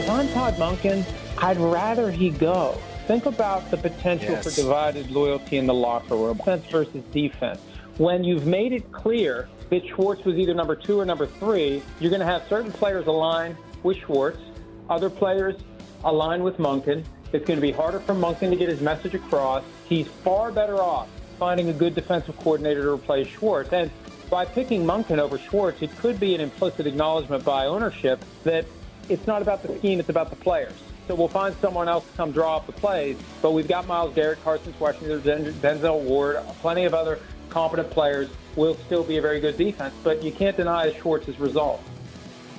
S16: if I'm Todd Monken, I'd rather he go. Think about the potential for divided loyalty in the locker room, offense versus defense. When you've made it clear that Schwartz was either number 2 or number 3, you're going to have certain players align with Schwartz, other players align with Monken. It's going to be harder for Monken to get his message across. He's far better off finding a good defensive coordinator to replace Schwartz. And by picking Monken over Schwartz, it could be an implicit acknowledgement by ownership that it's not about the scheme, it's about the players. So we'll find someone else to come draw up the plays, but we've got Myles Garrett, Carson Washington, Denzel Ward, plenty of other competent players. Will still be a very good defense, but you can't deny Schwartz's result.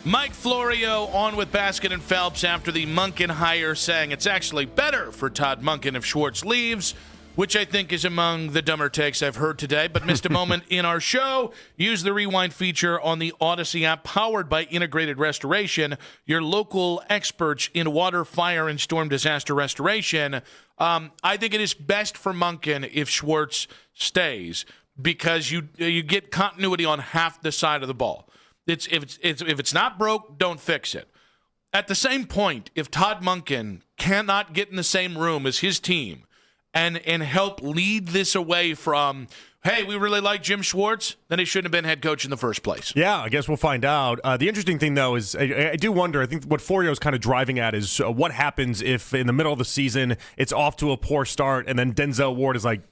S10: Mike Florio on with Baskin and Phelps after the Monken hire, saying it's actually better for Todd Monken if Schwartz leaves, which I think is among the dumber takes I've heard today, but missed a moment in our show. Use the rewind feature on the Odyssey app, powered by Integrated Restoration, your local experts in water, fire, and storm disaster restoration. I think it is best for Monken if Schwartz stays, because you get continuity on half the side of the ball. If it's not broke, don't fix it. At the same point, if Todd Monken cannot get in the same room as his team and help lead this away from, hey, we really like Jim Schwartz, then he shouldn't have been head coach in the first place.
S22: Yeah, I guess we'll find out. The interesting thing, though, is I do wonder, I think what Florio's kind of driving at is what happens if in the middle of the season it's off to a poor start and then Denzel Ward is like,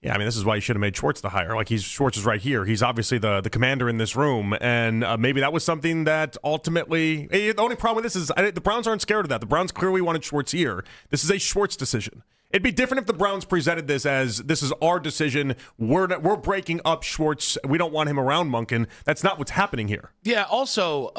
S22: yeah, I mean, this is why you should have made Schwartz the hire. Like, Schwartz is right here. He's obviously the commander in this room, and maybe that was something that ultimately. The only problem with this is the Browns aren't scared of that. The Browns clearly wanted Schwartz here. This is a Schwartz decision. It'd be different if the Browns presented this as, this is our decision. We're breaking up Schwartz. We don't want him around Monken. That's not what's happening here.
S10: Yeah, also,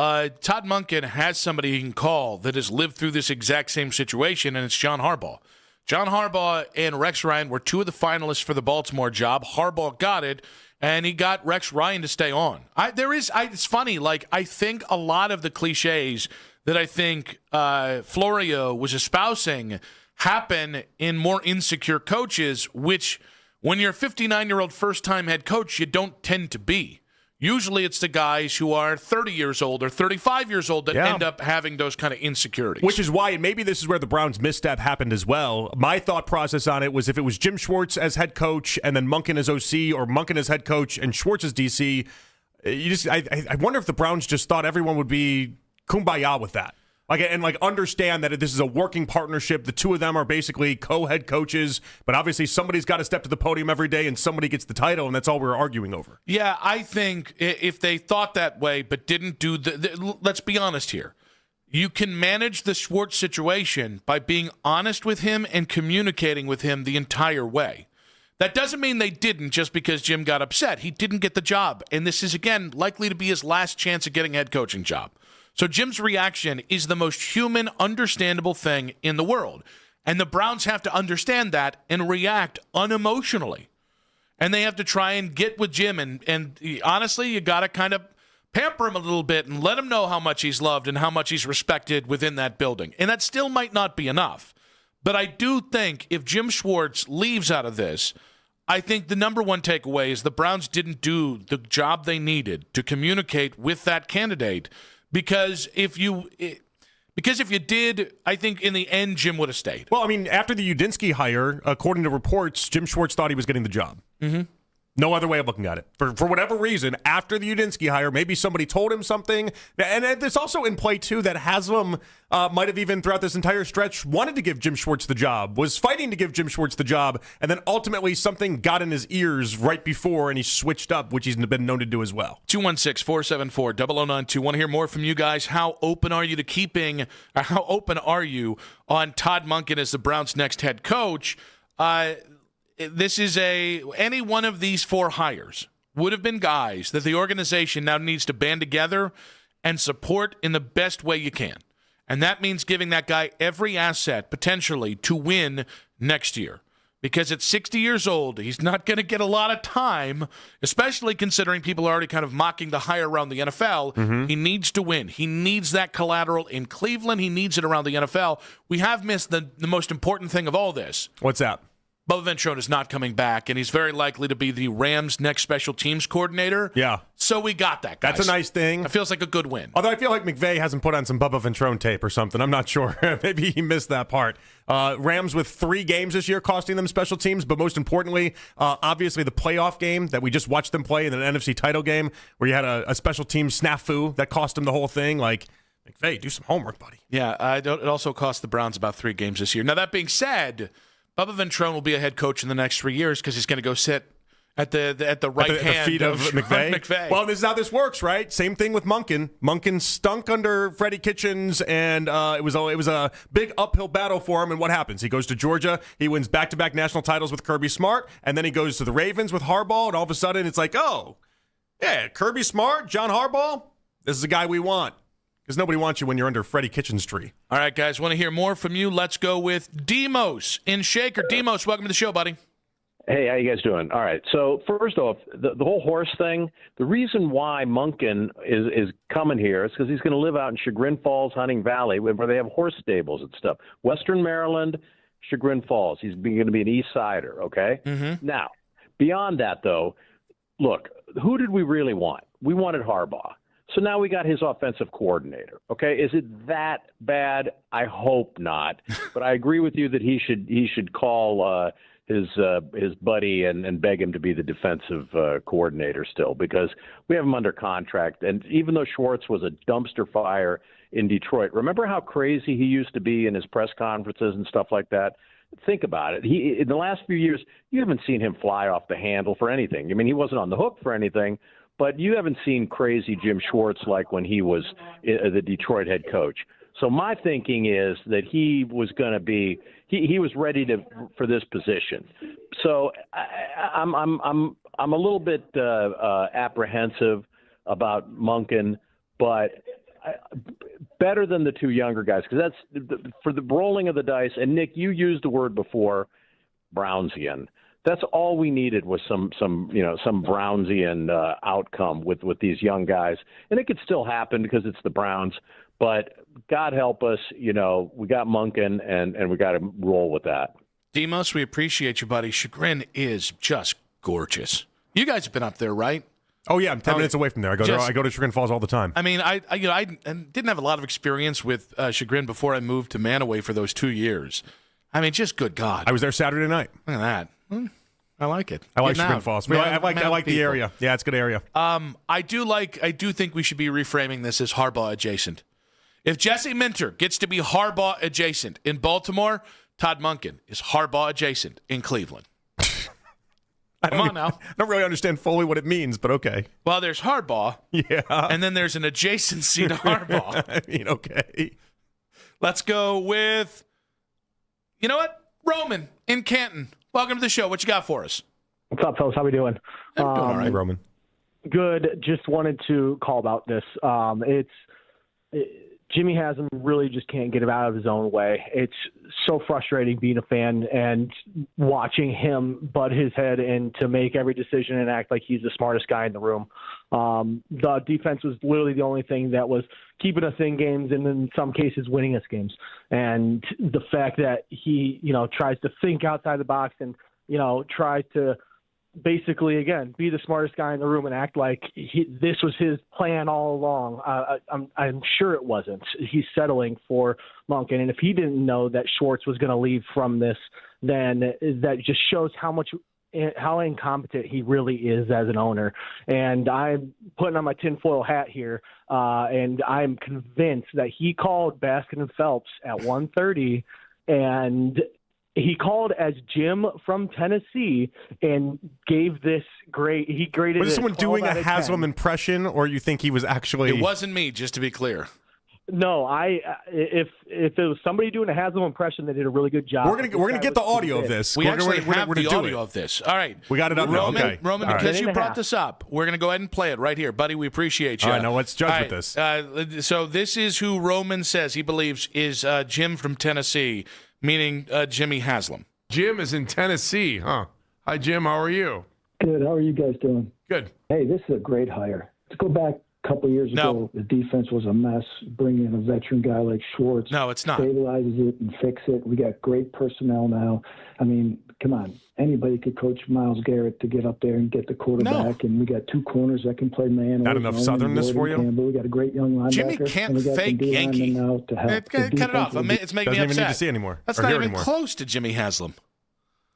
S10: Todd Monken has somebody he can call that has lived through this exact same situation, and it's John Harbaugh. John Harbaugh and Rex Ryan were 2 of the finalists for the Baltimore job. Harbaugh got it, and he got Rex Ryan to stay on. It's funny, like, I think a lot of the cliches that I think Florio was espousing happen in more insecure coaches, which when you're a 59-year-old first-time head coach, you don't tend to be. Usually it's the guys who are 30 years old or 35 years old that end up having those kind of insecurities.
S22: Which is why, and maybe this is where the Browns' misstep happened as well. My thought process on it was if it was Jim Schwartz as head coach and then Monken as OC, or Monken as head coach and Schwartz as DC, I wonder if the Browns just thought everyone would be kumbaya with that. Understand that this is a working partnership. The two of them are basically co-head coaches, but obviously somebody's got to step to the podium every day and somebody gets the title, and that's all we're arguing over.
S10: Yeah, I think if they thought that way but didn't do let's be honest here. You can manage the Schwartz situation by being honest with him and communicating with him the entire way. That doesn't mean they didn't just because Jim got upset. He didn't get the job, and this is, again, likely to be his last chance at getting a head coaching job. So Jim's reaction is the most human, understandable thing in the world. And the Browns have to understand that and react unemotionally. And they have to try and get with Jim. And honestly, you got to kind of pamper him a little bit and let him know how much he's loved and how much he's respected within that building. And that still might not be enough. But I do think if Jim Schwartz leaves out of this, I think the number one takeaway is the Browns didn't do the job they needed to communicate with that candidate. Because if you did, I think in the end, Jim would have stayed.
S22: Well, I mean, after the Udinski hire, according to reports, Jim Schwartz thought he was getting the job.
S10: Mm-hmm.
S22: No other way of looking at it. For whatever reason, after the Udinski hire, maybe somebody told him something. And it's also in play, too, that Haslam might have even throughout this entire stretch wanted to give Jim Schwartz the job, was fighting to give Jim Schwartz the job, and then ultimately something got in his ears right before, and he switched up, which he's been known to do as well.
S10: 216-474-0092. Want to hear more from you guys? How open are you on Todd Monken as the Browns' next head coach? This is any one of these 4 hires would have been guys that the organization now needs to band together and support in the best way you can. And that means giving that guy every asset potentially to win next year. Because at 60 years old, he's not going to get a lot of time, especially considering people are already kind of mocking the hire around the NFL. Mm-hmm. He needs to win. He needs that collateral in Cleveland. He needs it around the NFL. We have missed the most important thing of all this.
S22: What's that?
S10: Bubba Ventrone is not coming back, and he's very likely to be the Rams' next special teams coordinator.
S22: Yeah.
S10: So we got that, guys.
S22: That's a nice thing.
S10: It feels like a good win.
S22: Although I feel like McVay hasn't put on some Bubba Ventrone tape or something. I'm not sure. Maybe he missed that part. Rams with 3 games this year costing them special teams, but most importantly, obviously the playoff game that we just watched them play in an NFC title game where you had a special team snafu that cost them the whole thing. Like, McVay, do some homework, buddy.
S10: Yeah, it also cost the Browns about 3 games this year. Now, that being said, Bubba Ventrone will be a head coach in the next 3 years because he's going to go sit at the right hand
S22: the feet of
S10: McVay.
S22: Well, this is how this works, right? Same thing with Monken. Monken stunk under Freddie Kitchens, and it was a big uphill battle for him. And what happens? He goes to Georgia. He wins back-to-back national titles with Kirby Smart, and then he goes to the Ravens with Harbaugh, and all of a sudden it's like, oh, yeah, Kirby Smart, John Harbaugh, this is the guy we want. Because nobody wants you when you're under Freddie Kitchens' tree.
S10: All right, guys, want to hear more from you? Let's go with Demos in Shaker. Demos, welcome to the show, buddy.
S13: Hey, how you guys doing? All right, so first off, the whole horse thing, the reason why Monken is coming here is because he's going to live out in Chagrin Falls, Hunting Valley, where they have horse stables and stuff. Western Maryland, Chagrin Falls. He's going to be an East Sider, okay?
S10: Mm-hmm.
S13: Now, beyond that, though, look, who did we really want? We wanted Harbaugh. So now we got his offensive coordinator. Okay, is it that bad? I hope not. But I agree with you that he should call his buddy and beg him to be the defensive coordinator still, because we have him under contract. And even though Schwartz was a dumpster fire in Detroit, remember how crazy he used to be in his press conferences and stuff like that? Think about it. In the last few years, you haven't seen him fly off the handle for anything. I mean, he wasn't on the hook for anything. But you haven't seen crazy Jim Schwartz like when he was the Detroit head coach. So my thinking is that he was going to be he was ready for this position. So I'm a little bit apprehensive about Monken, but better than the 2 younger guys, because that's for the rolling of the dice. And Nick, you used the word before, Brownsian. That's all we needed was some Brownsian outcome with these young guys, and it could still happen because it's the Browns. But God help us, we got Monken, and we got to roll with that.
S10: Demos, we appreciate you, buddy. Chagrin is just gorgeous. You guys have been up there, right?
S22: Oh yeah, I'm 10 minutes away from there. I go to Chagrin Falls all the time.
S10: I mean, I didn't have a lot of experience with Chagrin before I moved to Manaway for those 2 years. I mean, just good God.
S22: I was there Saturday night.
S10: Look at that. I like it.
S22: I like Chagrin Falls. I like the area. Yeah, it's a good area.
S10: I do think we should be reframing this as Harbaugh adjacent. If Jesse Minter gets to be Harbaugh adjacent in Baltimore, Todd Monken is Harbaugh adjacent in Cleveland. Come on now.
S22: I don't really understand fully what it means, but okay.
S10: Well, there's Harbaugh.
S22: Yeah.
S10: And then there's an adjacency to Harbaugh.
S22: I mean, okay.
S10: Let's go with, you know what? Roman in Canton. Welcome to the show. What you got for us?
S14: What's up, fellas? How we doing?
S10: I'm doing all right,
S22: Roman.
S14: Good. Just wanted to call about this. Jimmy Haslam really just can't get him out of his own way. It's so frustrating being a fan and watching him butt his head in to make every decision and act like he's the smartest guy in the room. The defense was literally the only thing that was keeping us in games and in some cases winning us games. And the fact that he, tries to think outside the box and, tries to basically, again, be the smartest guy in the room and act like this was his plan all along. I'm sure it wasn't. He's settling for Monken. And if he didn't know that Schwartz was going to leave from this, then that just shows how incompetent he really is as an owner. And I'm putting on my tinfoil hat here, and I'm convinced that he called Baskin and Phelps at 1:30, and he called as Jim from Tennessee and gave this great. He graded.
S22: Was someone doing a Haslam impression, or you think he was actually?
S10: It wasn't me, just to be clear.
S14: No, if it was somebody doing a Haslam impression, they did a really good job.
S22: We're gonna get the audio of this.
S10: We actually have the audio of this. All right,
S22: we got it up now. Okay,
S10: Roman, because you brought this up, we're gonna go ahead and play it right here, buddy. We appreciate you.
S22: All right, now let's judge with this.
S10: So this is who Roman says he believes is Jim from Tennessee, meaning Jimmy Haslam.
S7: Jim is in Tennessee, huh? Hi, Jim. How are you?
S18: Good. How are you guys doing?
S7: Good.
S18: Hey, this is a great hire. Let's go back a couple years ago, the defense was a mess. Bring in a veteran guy like Schwartz.
S10: No, it's not.
S18: Stabilizes it and fix it. We got great personnel now. I mean, come on. Anybody could coach Myles Garrett to get up there and get the quarterback. And we got two corners that can play man.
S22: Not enough southernness for you?
S18: Campbell. We got a great young linebacker.
S10: Jimmy can't
S18: and we got
S10: fake
S18: some D
S10: Yankee.
S18: linemen now to help.
S10: Cut it off. It's making me upset.
S22: Doesn't even need to see anymore.
S10: That's
S22: or
S10: not
S22: hear
S10: even
S22: anymore.
S10: close to Jimmy Haslam.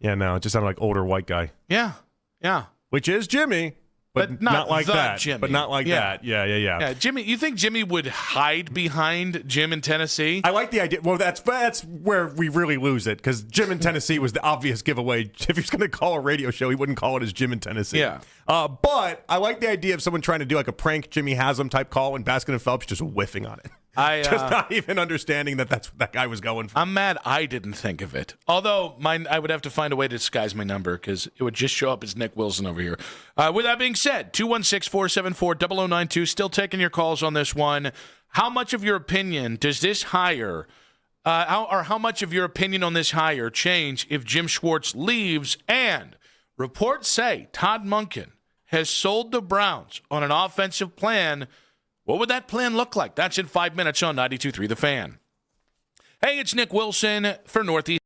S22: Yeah, no, it just sounded like older white guy.
S10: Yeah.
S22: Which is Jimmy. But
S10: not
S22: like
S10: the
S22: that.
S10: Jimmy.
S22: But not like that. Yeah.
S10: Jimmy, you think Jimmy would hide behind Jim in Tennessee?
S22: I like the idea. Well, that's where we really lose it, because Jim in Tennessee was the obvious giveaway. If he was going to call a radio show, he wouldn't call it as Jim in Tennessee.
S10: Yeah.
S22: But I like the idea of someone trying to do like a prank Jimmy Haslam type call and Baskin and Phelps just whiffing on it. Just not even understanding that that's what that guy was going for.
S10: I'm mad I didn't think of it. Although I would have to find a way to disguise my number because it would just show up as Nick Wilson over here. With that being said, 216-474-0092. Still taking your calls on this one. How much of your opinion does this hire, how much of your opinion on this hire change if Jim Schwartz leaves? And reports say Todd Monken has sold the Browns on an offensive plan. What would that plan look like? That's in 5 minutes on 92.3 The Fan. Hey, it's Nick Wilson for Northeast.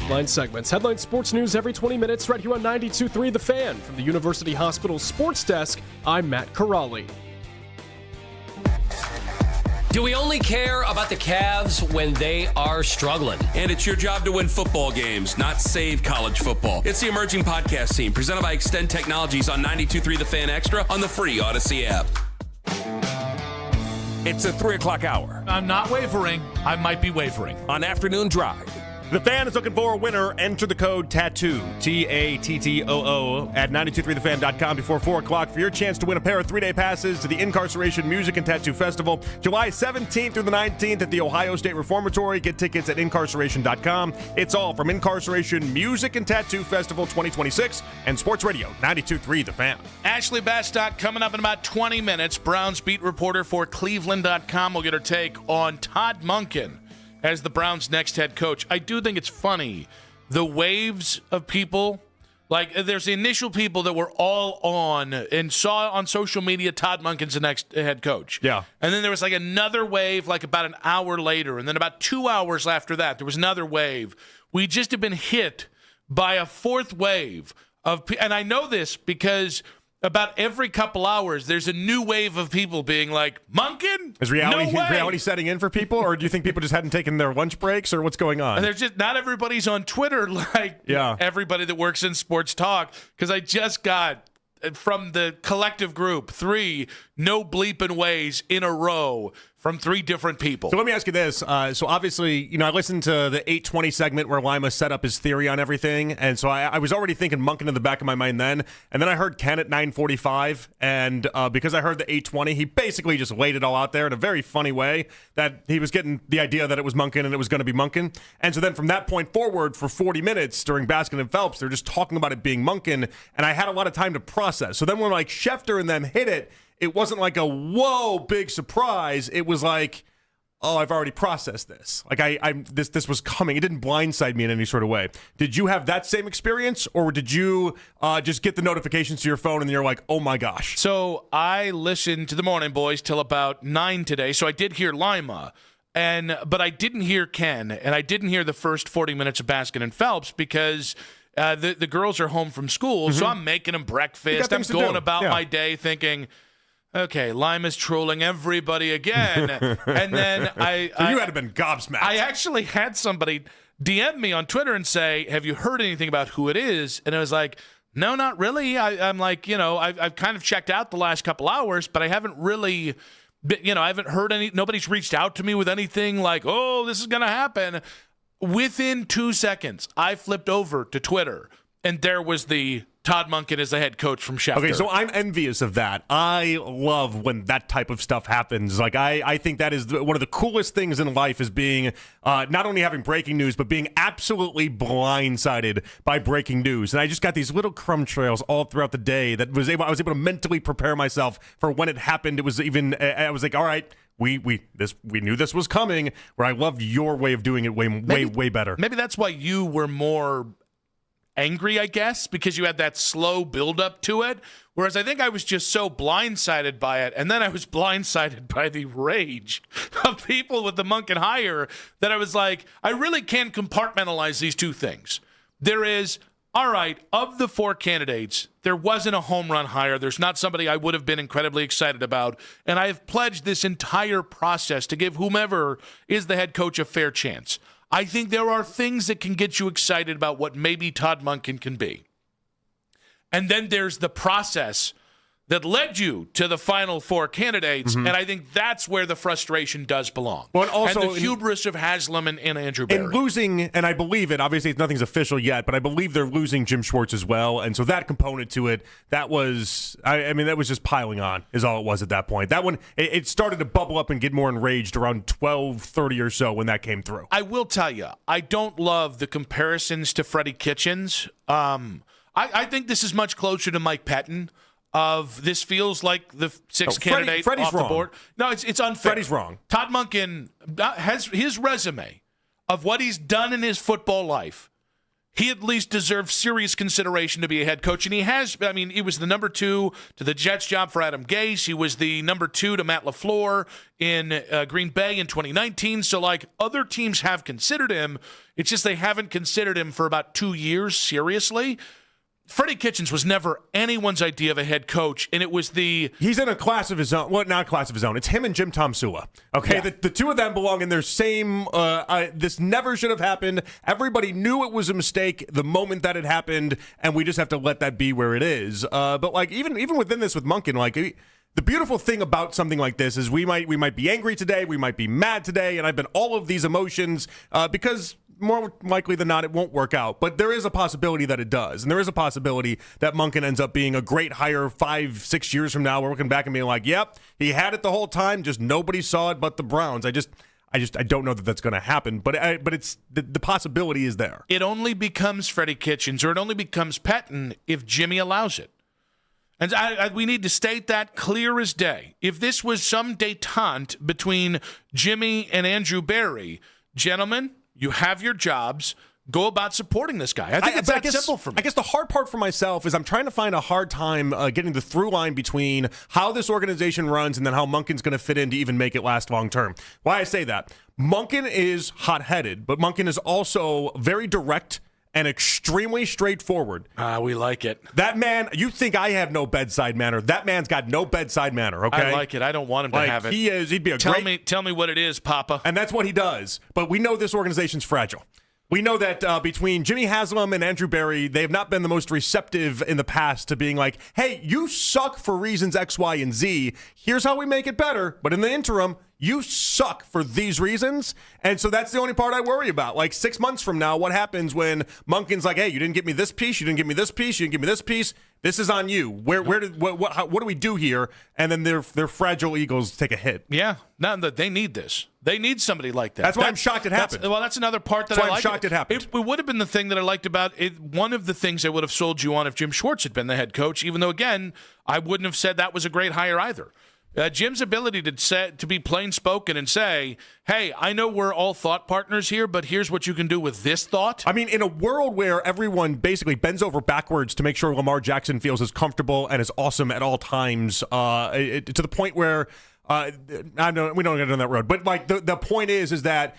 S2: Headline segments. Headline sports news every 20 minutes right here on 92.3 The Fan. From the University Hospital Sports Desk, I'm Matt Corrali.
S15: Do we only care about the Cavs when they are struggling?
S19: And it's your job to win football games, not save college football. It's the Emerging Podcast Team, presented by Extend Technologies on 92.3 The Fan Extra on the free Odyssey app.
S17: It's a 3 o'clock hour.
S10: I'm not wavering. I might be wavering.
S17: On Afternoon Drive.
S22: The Fan is looking for a winner. Enter the code TATTOO, TATTOO, at 923thefan.com before 4 o'clock for your chance to win a pair of 3-day passes to the Incarceration Music and Tattoo Festival, July 17th through the 19th at the Ohio State Reformatory. Get tickets at incarceration.com. It's all from Incarceration Music and Tattoo Festival 2026 and Sports Radio 92.3 The Fan.
S10: Ashley Bastock coming up in about 20 minutes. Browns beat reporter for Cleveland.com will get her take on Todd Monken as the Browns' next head coach. I do think it's funny, the waves of people. Like, there's the initial people that were all on and saw on social media Todd Monken's the next head coach.
S22: Yeah.
S10: And then there was like another wave like about an hour later. And then about 2 hours after that, there was another wave. We just have been hit by a fourth wave of, and I know this because about every couple hours, there's a new wave of people being like, Monken?
S22: Is reality setting in for people, or do you think people just hadn't taken their lunch breaks, or what's going on?
S10: And there's just not everybody's on Twitter like everybody that works in sports talk, because I just got from the collective group 3 no bleeping ways in a row from 3 different people.
S22: So let me ask you this. So obviously, I listened to the 820 segment where Lima set up his theory on everything. And so I was already thinking Monken in the back of my mind then. And then I heard Ken at 9:45. And because I heard the 820, he basically just laid it all out there in a very funny way that he was getting the idea that it was Monken and it was going to be Monken. And so then from that point forward for 40 minutes during Baskin and Phelps, they're just talking about it being Monken. And I had a lot of time to process. So then when like Schefter and them hit it, it wasn't like a whoa big surprise. It was like, oh, I've already processed this. Like this was coming. It didn't blindside me in any sort of way. Did you have that same experience, or did you just get the notifications to your phone and you're like, oh my gosh?
S10: So I listened to the Morning Boys till about 9 today. So I did hear Lima, but I didn't hear Ken, and I didn't hear the first 40 minutes of Baskin and Phelps because the girls are home from school. So I'm making them breakfast. I'm going about my day thinking, okay, Lima's trolling everybody again. And then you
S22: had to have been gobsmacked.
S10: I actually had somebody DM me on Twitter and say, have you heard anything about who it is? And I was like, no, not really. I'm like, I've kind of checked out the last couple hours, but I haven't really, I haven't heard nobody's reached out to me with anything like, oh, this is going to happen. Within 2 seconds, I flipped over to Twitter, and there was the Todd Monken is the head coach from Schefter.
S22: Okay, so I'm envious of that. I love when that type of stuff happens. Like, I think that is one of the coolest things in life is being not only having breaking news, but being absolutely blindsided by breaking news. And I just got these little crumb trails all throughout the day that I was able to mentally prepare myself for when it happened. It was even, I was like, all right, we knew this was coming, where I loved your way of doing it way better.
S10: Maybe that's why you were more angry, I guess, because you had that slow build-up to it, whereas I think I was just so blindsided by it, and then I was blindsided by the rage of people with the Monken hire that I was like, I really can compartmentalize these two things. There is, all right, of the 4 candidates, there wasn't a home run hire. There's not somebody I would have been incredibly excited about, and I have pledged this entire process to give whomever is the head coach a fair chance. I think there are things that can get you excited about what maybe Todd Monken can be. And then there's the process that led you to the final 4 candidates, and I think that's where the frustration does belong.
S22: But also
S10: and the hubris of Haslam and Andrew Berry.
S22: And losing, and I believe it, obviously nothing's official yet, but I believe they're losing Jim Schwartz as well, and so that component to it, that was, I mean, that was just piling on, is all it was at that point. That one, it started to bubble up and get more enraged around 12:30 or so when that came through.
S10: I will tell you, I don't love the comparisons to Freddie Kitchens. I think this is much closer to Mike Pettin. This feels like the 6th candidate
S22: Freddie's
S10: off
S22: wrong.
S10: The board. No, it's unfair.
S22: Freddie's wrong.
S10: Todd Monken has his resume of what he's done in his football life. he at least deserves serious consideration to be a head coach. And he has. I mean, he was the number 2 to the Jets job for Adam Gase. He was the number 2 to Matt LaFleur in Green Bay in 2019. So, like, other teams have considered him. It's just they haven't considered him for about 2 years seriously. Freddie Kitchens was never anyone's idea of a head coach, and it was
S22: He's in a class of his own. Well, not a class of his own. It's him and Jim Tomsula. Okay, yeah. The two of them belong in their same. This never should have happened. Everybody knew it was a mistake the moment that it happened, and we just have to let that be where it is. But like even within this with Monken, like the beautiful thing about something like this is we might be angry today, we might be mad today, and I've been all of these emotions because. More likely than not, it won't work out. But there is a possibility that it does. And there is a possibility that Monken ends up being a great hire 5-6 years from now. We're looking back and being like, yep, he had it the whole time. Just nobody saw it but the Browns. I don't know that that's going to happen. But it's the possibility is there.
S10: It only becomes Freddie Kitchens or it only becomes Pettine if Jimmy allows it. And we need to state that clear as day. If this was some detente between Jimmy and Andrew Berry, gentlemen, you have your jobs. Go about supporting this guy. I think it's that simple for me.
S22: I guess the hard part for myself is I'm trying to find a hard time getting the through line between how this organization runs and then how Monken's going to fit in to even make it last long term. Why I say that? Monken is hot-headed, but Monken is also very direct and extremely straightforward.
S10: We like it.
S22: That man, you think I have no bedside manner. That man's got no bedside manner, okay?
S10: I like it. I don't want him to have it.
S22: He'd be a
S10: Tell me what it is, Papa.
S22: And that's what he does. But we know this organization's fragile. We know that between Jimmy Haslam and Andrew Berry, they have not been the most receptive in the past to being like, hey, you suck for reasons X, Y, and Z. Here's how we make it better. But in the interim, you suck for these reasons. And so that's the only part I worry about. Like 6 months from now, what happens when Monken's like, hey, you didn't give me this piece, you didn't give me this piece, you didn't give me this piece. This is on you. What do we do here? And then their fragile egos take a hit.
S10: Yeah, no, they need this. They need somebody like that.
S22: That's why I'm shocked it happened.
S10: That's another part that
S22: I like. I'm shocked it happened.
S10: It would have been the thing that I liked about it. One of the things I would have sold you on if Jim Schwartz had been the head coach, even though, again, I wouldn't have said that was a great hire either. Jim's ability to be plain spoken and say, hey, I know we're all thought partners here, but here's what you can do with this thought.
S22: I mean, in a world where everyone basically bends over backwards to make sure Lamar Jackson feels as comfortable and as awesome at all times, to the point where we don't get down that road. But like the point is that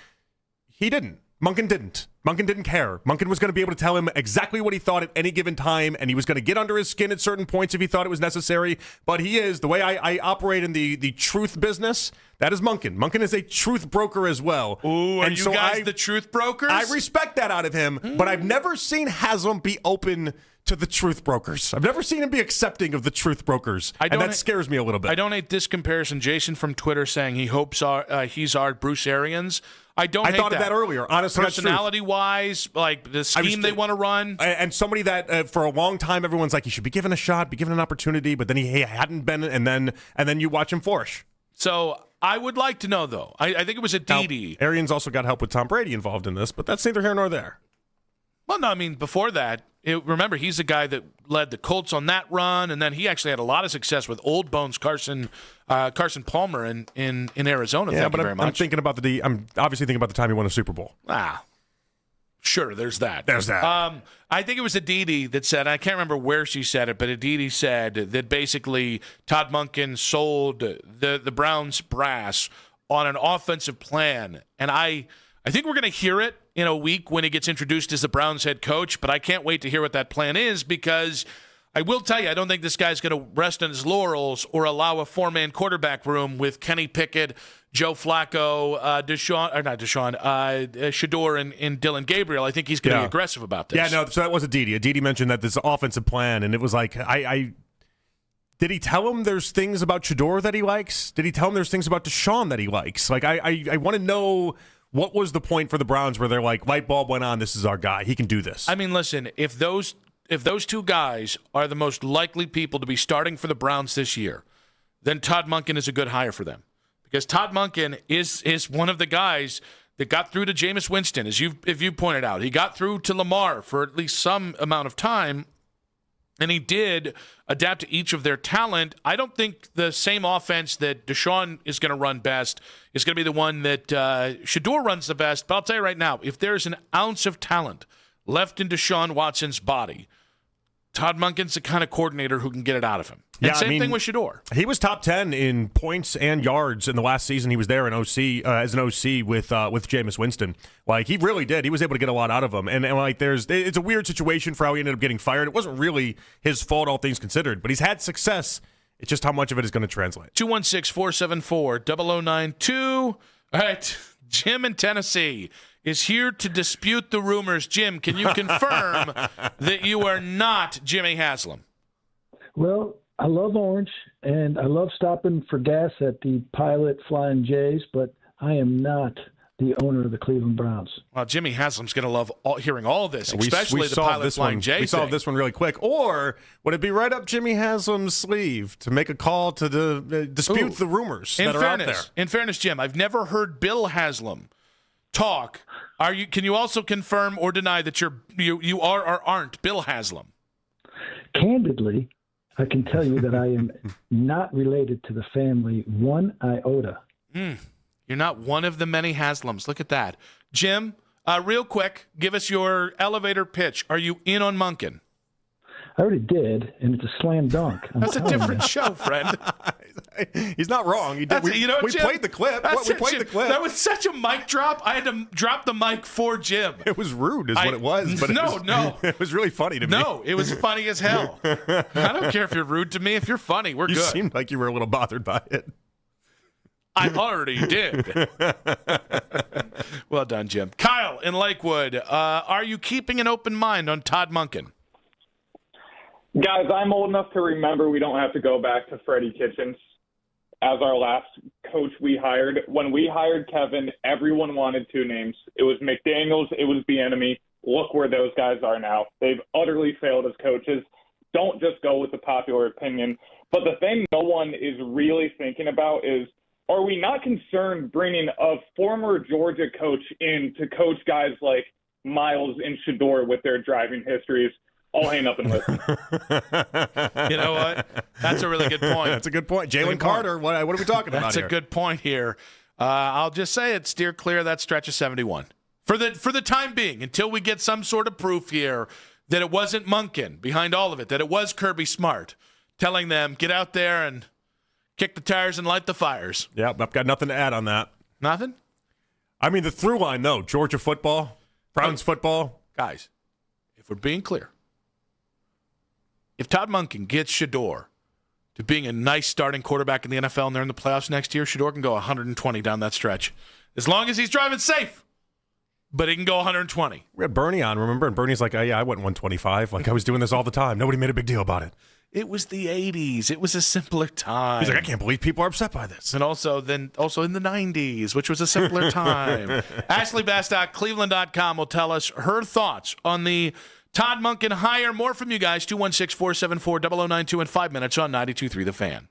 S22: he didn't. Monken didn't. Monken didn't care. Monken was going to be able to tell him exactly what he thought at any given time, and he was going to get under his skin at certain points if he thought it was necessary. But he is, the way I operate in the truth business, that is Monken. Monken is a truth broker as well.
S10: Ooh, are you guys the truth brokers?
S22: I respect that out of him, but I've never seen Haslam be open to the truth brokers. I've never seen him be accepting of the truth brokers, and that scares me a little bit.
S10: I don't hate this comparison. Jason from Twitter saying he hopes he's our Bruce Arians. I thought
S22: of that earlier. Honestly,
S10: personality-wise, like the scheme they want to run,
S22: and somebody that for a long time everyone's like he should be given a shot, be given an opportunity, but then he hadn't been, and then you watch him flourish.
S10: So I would like to know though. I think it was a Didi.
S22: Arians also got help with Tom Brady involved in this, but that's neither here nor there.
S10: Well, no, I mean before that. Remember, he's the guy that led the Colts on that run, and then he actually had a lot of success with Old Bones Carson Palmer in Arizona.
S22: Yeah,
S10: Thank you very much.
S22: I'm obviously thinking about the time he won a Super Bowl.
S10: Sure, there's that.
S22: I
S10: think it was Aditi that said, I can't remember where she said it, but Aditi said that basically Todd Monken sold the Browns brass on an offensive plan, and I think we're going to hear it in a week when he gets introduced as the Browns head coach, but I can't wait to hear what that plan is because I will tell you, I don't think this guy's going to rest on his laurels or allow a four-man quarterback room with Kenny Pickett, Joe Flacco, Shador, and Dylan Gabriel. I think he's going to be aggressive about this.
S22: Yeah, no, so that was Aditi. Aditi mentioned that this offensive plan, and it was like, did he tell him there's things about Shador that he likes? Did he tell him there's things about Deshaun that he likes? Like, I want to know what was the point for the Browns where they're like, light bulb went on, this is our guy. He can do this.
S10: I mean, listen, if those two guys are the most likely people to be starting for the Browns this year, then Todd Monken is a good hire for them. Because Todd Monken is one of the guys that got through to Jameis Winston, as you pointed out. He got through to Lamar for at least some amount of time, and he did adapt to each of their talent. I don't think the same offense that Deshaun is going to run best is going to be the one that Shador runs the best. But I'll tell you right now, if there's an ounce of talent left in Deshaun Watson's body. Todd Monken's the kind of coordinator who can get it out of him. And same thing with Shedeur.
S22: He was top 10 in points and yards in the last season he was there in OC as an OC with Jameis Winston. Like, he really did. He was able to get a lot out of him. And like, it's a weird situation for how he ended up getting fired. It wasn't really his fault, all things considered, but he's had success. It's just how much of it is going to translate.
S10: 216-474-0092. All right, Jim in Tennessee is here to dispute the rumors. Jim, can you confirm that you are not Jimmy Haslam?
S18: Well, I love orange, and I love stopping for gas at the Pilot Flying J's, but I am not the owner of the Cleveland Browns.
S10: Well, Jimmy Haslam's going to love hearing all this, especially the Pilot Flying J.
S22: We solved this one really quick. Or would it be right up Jimmy Haslam's sleeve to make a call to dispute the rumors that are out there?
S10: In fairness, Jim, I've never heard Bill Haslam talk. Can you also confirm or deny that you are or aren't Bill Haslam?
S18: Candidly, I can tell you that I am not related to the family one iota.
S10: You're not one of the many Haslams. Look at that. Jim, real quick, give us your elevator pitch. Are you in on Monken?
S18: I already did, and it's a slam dunk.
S10: That's a different show, friend.
S22: He's not wrong. He did. We
S10: Jim,
S22: played the clip. We played the clip.
S10: That was such a mic drop. I had to drop the mic for Jim.
S22: It was rude, is what it was. But
S10: no.
S22: It was really funny to me.
S10: No, it was funny as hell. I don't care if you're rude to me. If you're funny, we're good.
S22: You seemed like you were a little bothered by it.
S10: I already did. Well done, Jim. Kyle in Lakewood, are you keeping an open mind on Todd Monken?
S6: Guys, I'm old enough to remember we don't have to go back to Freddie Kitchens as our last coach we hired. When we hired Kevin, everyone wanted two names. It was McDaniels, it was Bieniemy. Look where those guys are now. They've utterly failed as coaches. Don't just go with the popular opinion. But the thing no one is really thinking about is, are we not concerned bringing a former Georgia coach in to coach guys like Miles and Shedeur with their driving histories? I'll hang up and listen.
S10: You know what? That's a really good point.
S22: That's a good point. Jalen Carter, what are we talking about here?
S10: That's a good point here. I'll just say it, steer clear of that stretch of 71. For the time being, until we get some sort of proof here that it wasn't Monken behind all of it, that it was Kirby Smart telling them, get out there and kick the tires and light the fires.
S22: Yeah, I've got nothing to add on that.
S10: Nothing?
S22: I mean, the through line, though, Georgia football, Browns football.
S10: Guys, if we're being clear, if Todd Monken gets Shedeur to being a nice starting quarterback in the NFL and they're in the playoffs next year, Shedeur can go 120 down that stretch. As long as he's driving safe. But he can go 120.
S22: We had Bernie on, remember? And Bernie's like, oh, yeah, I went 125. Like, I was doing this all the time. Nobody made a big deal about it.
S10: It was the 80s. It was a simpler time.
S22: He's like, I can't believe people are upset by this.
S10: And also in the 90s, which was a simpler time. Ashley Bastock, Cleveland.com will tell us her thoughts on the Todd Monken hire. More from you guys, 216-474-0092 in 5 minutes on 92.3 The Fan.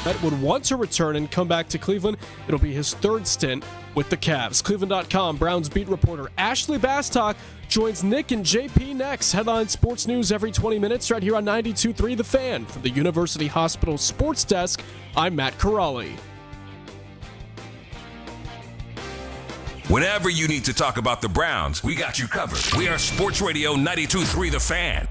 S2: That would want to return and come back to Cleveland. It'll be his third stint with the Cavs. Cleveland.com Browns beat reporter Ashley Bastock joins Nick and JP next. Headline sports news every 20 minutes right here on 92.3 The Fan. From the University Hospital Sports Desk, I'm Matt Corrali.
S17: Whenever you need to talk about the Browns, we got you covered. We are Sports Radio 92.3 The Fan.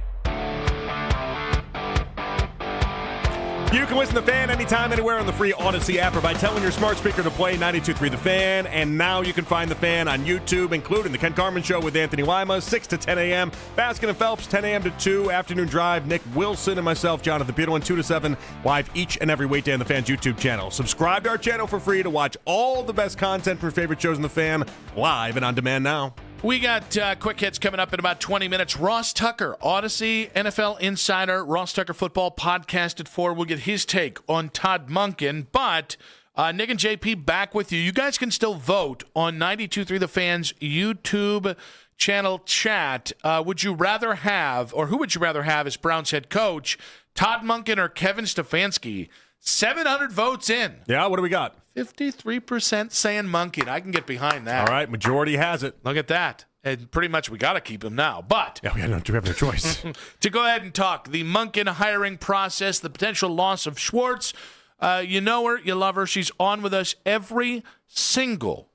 S22: You can listen to The Fan anytime, anywhere on the free Odyssey app or by telling your smart speaker to play 92.3 The Fan. And now you can find The Fan on YouTube, including The Ken Carman Show with Anthony Lima, 6 to 10 a.m. Baskin and Phelps, 10 a.m. to 2. Afternoon Drive, Nick Wilson and myself, Jonathan Peterlin, 2 to 7, live each and every weekday on The Fan's YouTube channel. Subscribe to our channel for free to watch all the best content from your favorite shows in The Fan, live and on demand now.
S10: We got quick hits coming up in about 20 minutes. Ross Tucker, Odyssey, NFL Insider, Ross Tucker Football Podcast at 4. We'll get his take on Todd Monken. But Nick and JP back with you. You guys can still vote on 92.3 The Fan's YouTube channel chat. Would you rather have, or who would you rather have as Browns head coach, Todd Monken or Kevin Stefanski? 700 votes in.
S22: Yeah, what do we got?
S10: 53% saying Monken. I can get behind that.
S22: All right, majority has it.
S10: Look at that. And pretty much we got to keep him now. But
S22: yeah, we have no choice.
S10: To go ahead and talk the Monken hiring process, the potential loss of Schwartz. You know her, you love her. She's on with us every single.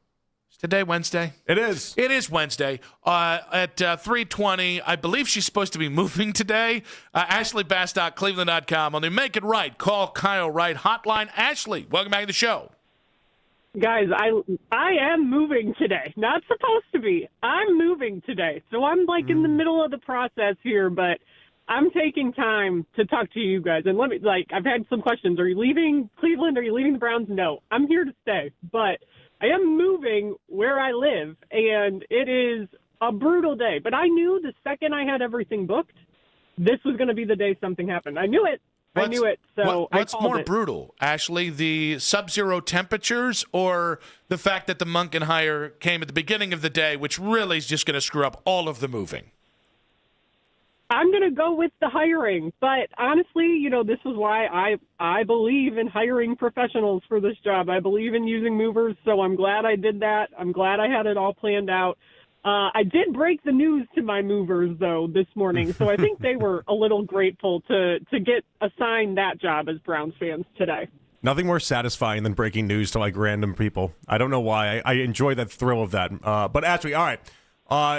S10: Is today Wednesday?
S22: It is.
S10: It is Wednesday at 3:20. I believe she's supposed to be moving today. Ashley Bastock, Cleveland.com on the Make It Right. Call Kyle Wright hotline. Ashley, welcome back to the show.
S3: Guys, I am moving today. Not supposed to be. I'm moving today. So I'm like in the middle of the process here, but I'm taking time to talk to you guys. And I've had some questions. Are you leaving Cleveland? Are you leaving the Browns? No, I'm here to stay. But I am moving where I live, and it is a brutal day. But I knew the second I had everything booked, this was going to be the day something happened. I knew it. So
S10: what's more
S3: it.
S10: brutal, Ashley, the sub-zero temperatures or the fact that the Monken hire came at the beginning of the day, which really is just going to screw up all of the moving?
S3: I'm going to go with the hiring. But honestly, this is why I believe in hiring professionals for this job. I believe in using movers, so I'm glad I did that. I'm glad I had it all planned out. I did break the news to my movers, though, this morning, so I think they were a little grateful to get assigned that job as Browns fans today.
S22: Nothing more satisfying than breaking news to, random people. I don't know why. I enjoy that thrill of that. But actually, all right,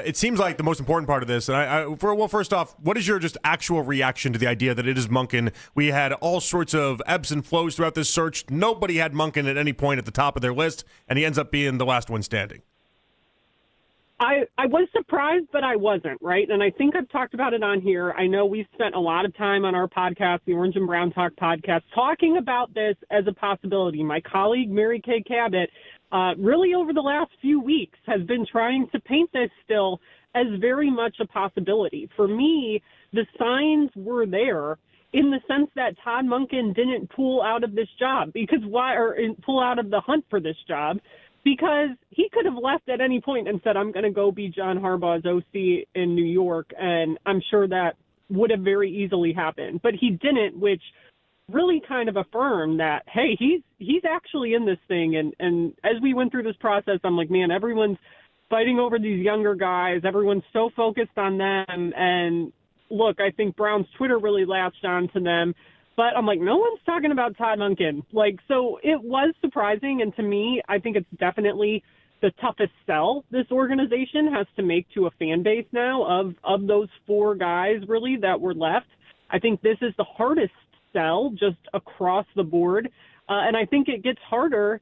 S22: it seems like the most important part of this, and first off, what is your just actual reaction to the idea that it is Monken? We had all sorts of ebbs and flows throughout this search. Nobody had Monken at any point at the top of their list, and he ends up being the last one standing.
S3: I was surprised, but I wasn't, right? And I think I've talked about it on here. I know we've spent a lot of time on our podcast, the Orange and Brown Talk podcast, talking about this as a possibility. My colleague, Mary Kay Cabot, really over the last few weeks has been trying to paint this still as very much a possibility. For me, the signs were there in the sense that Todd Monken didn't pull out of this job pull out of the hunt for this job. Because he could have left at any point and said, I'm going to go be John Harbaugh's OC in New York, and I'm sure that would have very easily happened. But he didn't, which really kind of affirmed that, hey, he's actually in this thing. And as we went through this process, I'm like, man, everyone's fighting over these younger guys. Everyone's so focused on them. And look, I think Brown's Twitter really latched on to them. But I'm like, no one's talking about Todd Monken. So it was surprising. And to me, I think it's definitely the toughest sell this organization has to make to a fan base now of those four guys really that were left. I think this is the hardest sell just across the board. And I think it gets harder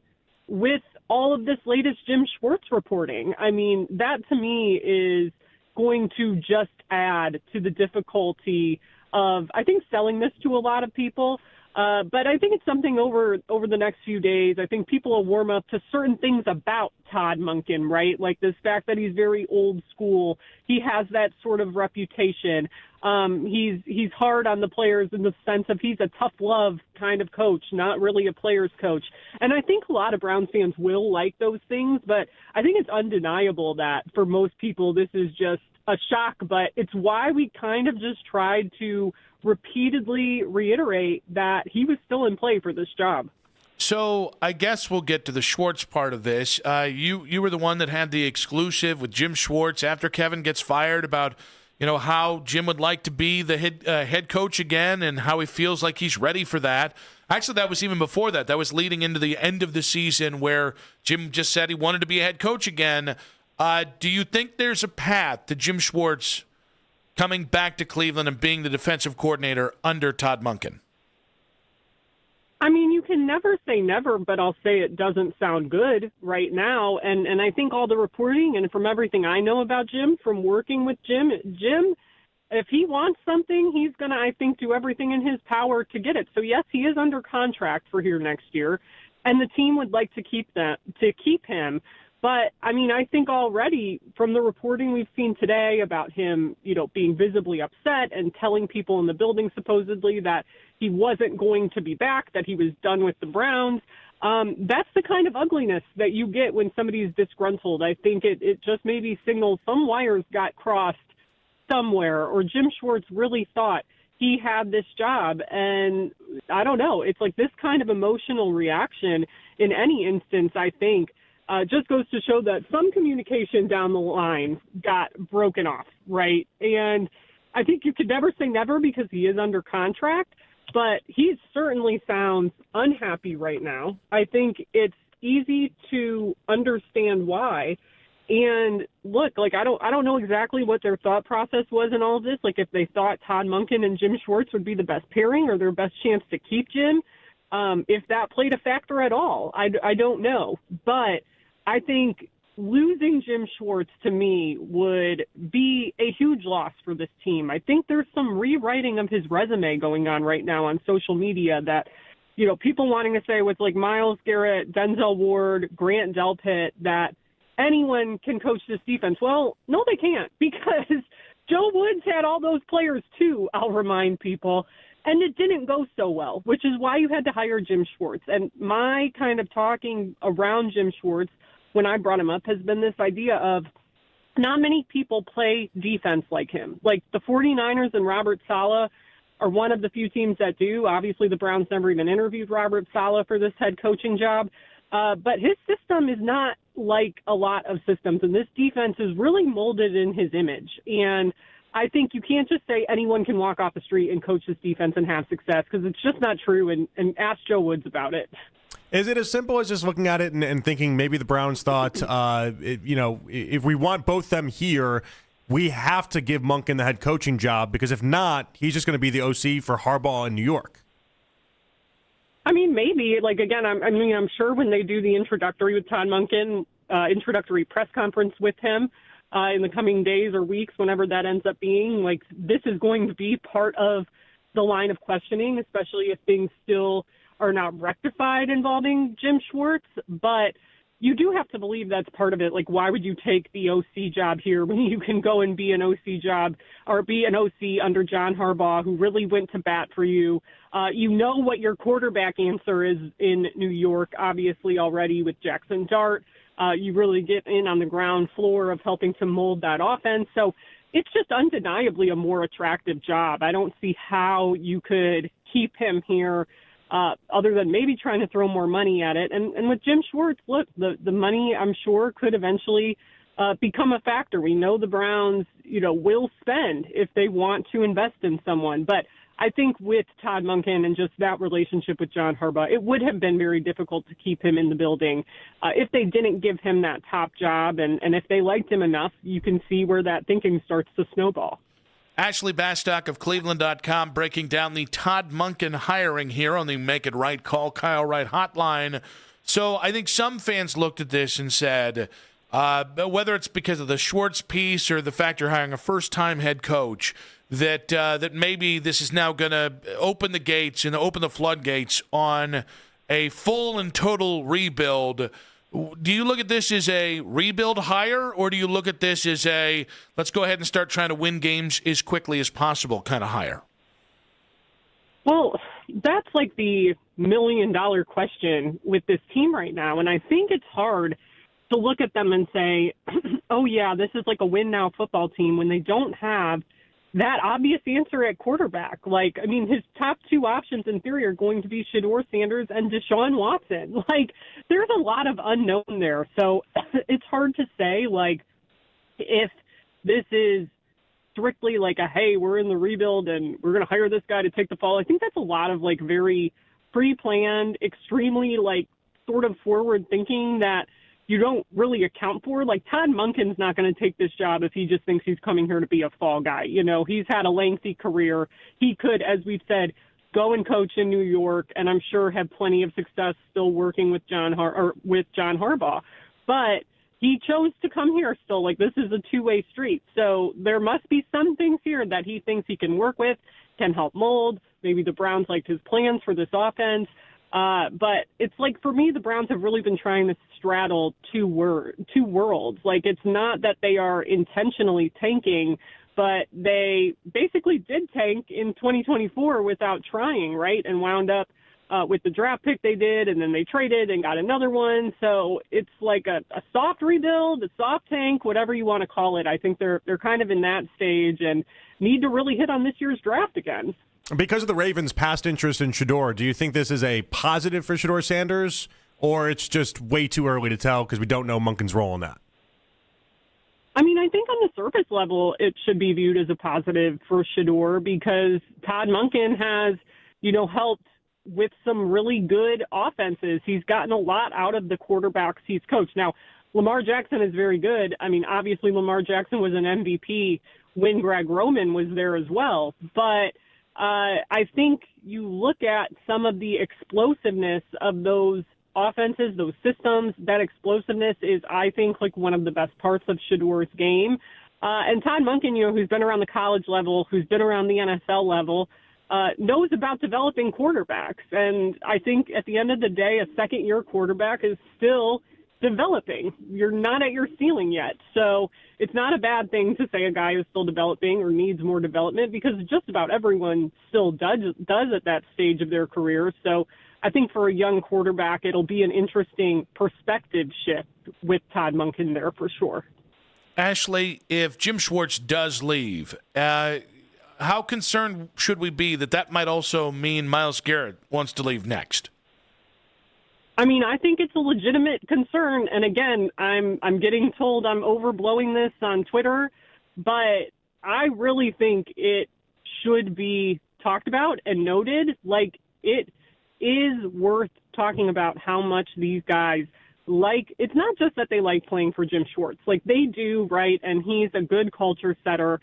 S3: with all of this latest Jim Schwartz reporting. I mean, that to me is going to just add to the difficulty of, I think, selling this to a lot of people. But I think it's something over the next few days. I think people will warm up to certain things about Todd Monken, right? Like this fact that he's very old school. He has that sort of reputation. He's hard on the players in the sense of he's a tough love kind of coach, not really a player's coach. And I think a lot of Browns fans will like those things, but I think it's undeniable that for most people this is just a shock, but it's why we kind of just tried to repeatedly reiterate that he was still in play for this job.
S10: So I guess we'll get to the Schwartz part of this. You were the one that had the exclusive with Jim Schwartz after Kevin gets fired about, how Jim would like to be the head coach again and how he feels like he's ready for that. Actually, that was even before that. That was leading into the end of the season where Jim just said he wanted to be a head coach again. Do you think there's a path to Jim Schwartz coming back to Cleveland and being the defensive coordinator under Todd Monken?
S3: I mean, you can never say never, but I'll say it doesn't sound good right now. And I think all the reporting and from everything I know about Jim, from working with Jim, if he wants something, he's going to, I think, do everything in his power to get it. So, yes, he is under contract for here next year, and the team would like to keep him. But, I mean, I think already from the reporting we've seen today about him, being visibly upset and telling people in the building supposedly that he wasn't going to be back, that he was done with the Browns, that's the kind of ugliness that you get when somebody's disgruntled. I think it just maybe signals some wires got crossed somewhere, or Jim Schwartz really thought he had this job. And I don't know. It's like this kind of emotional reaction in any instance, I think, just goes to show that some communication down the line got broken off, right? And I think you could never say never because he is under contract, but he certainly sounds unhappy right now. I think it's easy to understand why. And look, I don't know exactly what their thought process was in all of this. Like if they thought Todd Monken and Jim Schwartz would be the best pairing or their best chance to keep Jim, if that played a factor at all, I don't know. But I think losing Jim Schwartz to me would be a huge loss for this team. I think there's some rewriting of his resume going on right now on social media that, people wanting to say with like Myles Garrett, Denzel Ward, Grant Delpit, that anyone can coach this defense. Well, no, they can't, because Joe Woods had all those players too, I'll remind people. And it didn't go so well, which is why you had to hire Jim Schwartz. And my kind of talking around Jim Schwartz when I brought him up has been this idea of not many people play defense like him. Like the 49ers and Robert Saleh are one of the few teams that do. Obviously, the Browns never even interviewed Robert Saleh for this head coaching job. But his system is not like a lot of systems, and this defense is really molded in his image. And I think you can't just say anyone can walk off the street and coach this defense and have success, because it's just not true, and ask Joe Woods about it.
S22: Is it as simple as just looking at it and thinking maybe the Browns thought, if we want both them here, we have to give Monken the head coaching job, because if not, he's just going to be the OC for Harbaugh in New York?
S3: I mean, maybe. Like, again, I'm sure when they do the introductory with Todd Monken, introductory press conference with him in the coming days or weeks, whenever that ends up being, like, this is going to be part of the line of questioning, especially if things still are not rectified involving Jim Schwartz. But you do have to believe that's part of it. Like, why would you take the OC job here when you can go and be an OC job or be an OC under John Harbaugh, who really went to bat for you? You know what your quarterback answer is in New York, obviously, already with Jackson Dart. You really get in on the ground floor of helping to mold that offense. So it's just undeniably a more attractive job. I don't see how you could keep him here other than maybe trying to throw more money at it. And with Jim Schwartz, look, the money, I'm sure, could eventually become a factor. We know the Browns, will spend if they want to invest in someone. But I think with Todd Monken and just that relationship with John Harbaugh, it would have been very difficult to keep him in the building if they didn't give him that top job. And if they liked him enough, you can see where that thinking starts to snowball.
S10: Ashley Bastock of Cleveland.com breaking down the Todd Monken hiring here on the Make It Right Call Kyle Wright hotline. So I think some fans looked at this and said, whether it's because of the Schwartz piece or the fact you're hiring a first-time head coach, that maybe this is now going to open the gates and open the floodgates on a full and total rebuild. Do you look at this as a rebuild hire, or do you look at this as a let's go ahead and start trying to win games as quickly as possible kind of hire?
S3: Well, that's like the $1 million question with this team right now, and I think it's hard to look at them and say, oh, yeah, this is like a win-now football team when they don't have that obvious answer at quarterback. Like, I mean, his top two options in theory are going to be Shedeur Sanders and Deshaun Watson. Like, there's a lot of unknown there. So it's hard to say, like, if this is strictly like a, hey, we're in the rebuild and we're going to hire this guy to take the fall. I think that's a lot of, like, very pre-planned, extremely, like, sort of forward thinking that you don't really account for. Like, Todd Monken's not going to take this job if he just thinks he's coming here to be a fall guy. You know, he's had a lengthy career. He could, as we've said, go and coach in New York, and I'm sure have plenty of success still working with John Harbaugh. But he chose to come here still. Like, this is a two-way street. So there must be some things here that he thinks he can work with, can help mold. Maybe the Browns liked his plans for this offense. But it's like, for me, the Browns have really been trying to straddle two worlds. Like, it's not that they are intentionally tanking, but they basically did tank in 2024 without trying, right? And wound up with the draft pick they did, and then they traded and got another one. So it's like a soft rebuild, a soft tank, whatever you want to call it. I think they're kind of in that stage and need to really hit on this year's draft again.
S22: Because of the Ravens' past interest in Shedeur, do you think this is a positive for Shedeur Sanders, or it's just way too early to tell because we don't know Monken's role in that?
S3: I mean, I think on the surface level, it should be viewed as a positive for Shedeur because Todd Monken has, you know, helped with some really good offenses. He's gotten a lot out of the quarterbacks he's coached. Now, Lamar Jackson is very good. I mean, obviously Lamar Jackson was an MVP when Greg Roman was there as well, but I think you look at some of the explosiveness of those offenses, those systems. That explosiveness is, I think, like one of the best parts of Shedeur's game. And Todd Monken, you know, who's been around the college level, who's been around the NFL level, knows about developing quarterbacks. And I think at the end of the day, a second-year quarterback is still developing. You're not at your ceiling yet. So it's not a bad thing to say a guy is still developing or needs more development because just about everyone still does at that stage of their career. So I think for a young quarterback, it'll be an interesting perspective shift with Todd Monken there for sure.
S10: Ashley, if Jim Schwartz does leave, how concerned should we be that might also mean Myles Garrett wants to leave next?
S3: I mean, I think it's a legitimate concern. And again, I'm getting told I'm overblowing this on Twitter, but I really think it should be talked about and noted. Like, it is worth talking about how much these guys like. It's not just that they like playing for Jim Schwartz. Like, they do, right? And he's a good culture setter,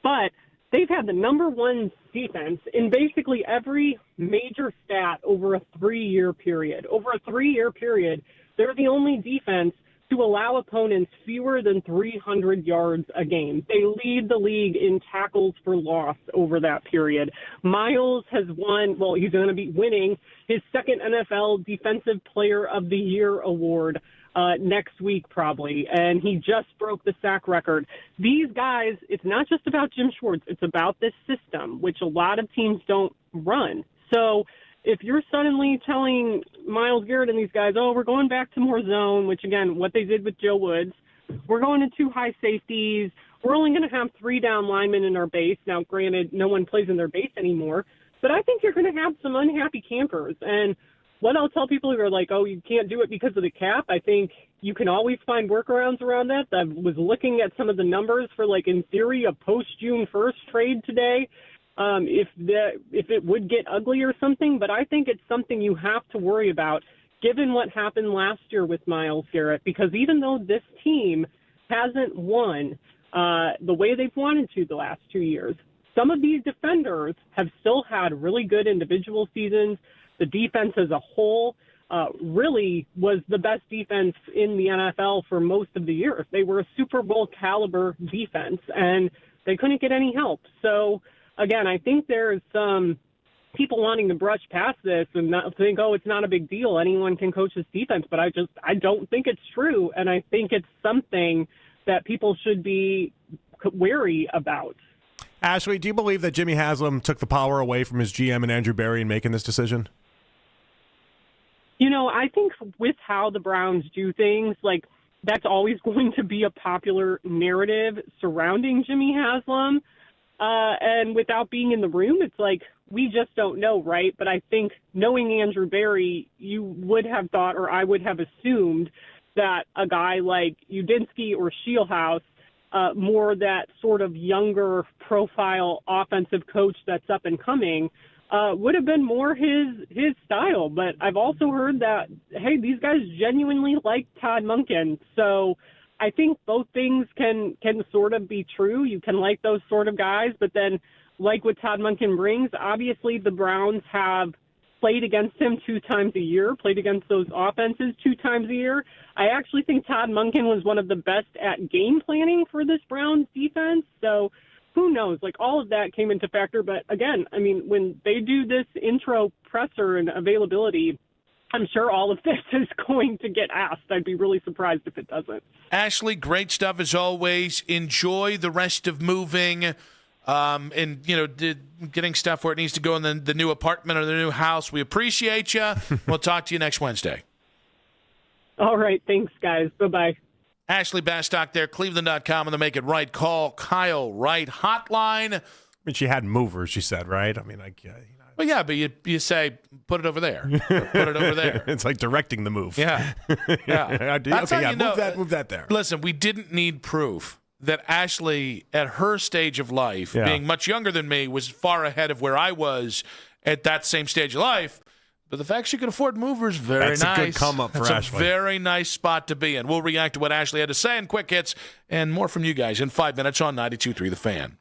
S3: but they've had the number one defense in basically every major stat over a 3-year period. Over a 3-year period, they're the only defense to allow opponents fewer than 300 yards a game. They lead the league in tackles for loss over that period. Myles has won, well, he's going to be winning his second NFL Defensive Player of the Year award next week probably, and he just broke the sack record. These guys, it's not just about Jim Schwartz, it's about this system, which a lot of teams don't run. So if you're suddenly telling Myles Garrett and these guys, oh, we're going back to more zone, which again, what they did with Joe Woods, we're going to 2 high safeties, we're only going to have 3 down linemen in our base. Now, granted, no one plays in their base anymore, but I think you're going to have some unhappy campers. And what I'll tell people who are like, oh, you can't do it because of the cap, I think you can always find workarounds around that. I was looking at some of the numbers for, like, in theory, a post-June 1st trade today, if it would get ugly or something. But I think it's something you have to worry about, given what happened last year with Myles Garrett, because even though this team hasn't won the way they've wanted to the last 2 years, some of these defenders have still had really good individual seasons. The defense as a whole really was the best defense in the NFL for most of the year. They were a Super Bowl caliber defense, and they couldn't get any help. So, again, I think there's some people wanting to brush past this and not think, oh, it's not a big deal. Anyone can coach this defense. But I don't think it's true, and I think it's something that people should be wary about.
S22: Ashley, do you believe that Jimmy Haslam took the power away from his GM and Andrew Berry in making this decision?
S3: You know, I think with how the Browns do things, like, that's always going to be a popular narrative surrounding Jimmy Haslam. And without being in the room, it's like, we just don't know, right? But I think knowing Andrew Berry, you would have thought, or I would have assumed, that a guy like Udinski or Scheelhaus, more that sort of younger profile offensive coach that's up and coming, would have been more his style. But I've also heard that, hey, these guys genuinely like Todd Monken. So I think both things can sort of be true. You can like those sort of guys, but then like what Todd Monken brings, obviously the Browns have played against him 2 times a year, played against those offenses 2 times a year. I actually think Todd Monken was one of the best at game planning for this Browns defense. So who knows? Like, all of that came into factor. But again, I mean, when they do this intro presser and availability, I'm sure all of this is going to get asked. I'd be really surprised if it doesn't.
S10: Ashley, great stuff as always. Enjoy the rest of moving and, getting stuff where it needs to go in the new apartment or the new house. We appreciate you. We'll talk to you next Wednesday.
S3: All right. Thanks, guys. Bye-bye.
S10: Ashley Bastock there, Cleveland.com, and the Make It Right Call Kyle Wright hotline.
S22: I mean, she had movers, she said, right? I mean, like,
S10: Well, yeah, but you say, put it over there. Put it over there.
S22: It's like directing the move.
S10: Yeah. Yeah.
S22: Move that there.
S10: Listen, we didn't need proof that Ashley, at her stage of life, being much younger than me, was far ahead of where I was at that same stage of life. But the fact she could afford movers, very nice.
S22: That's a good come up for Ashley.
S10: That's a very nice spot to be in. We'll react to what Ashley had to say in Quick Hits and more from you guys in 5 minutes on 92.3 The Fan.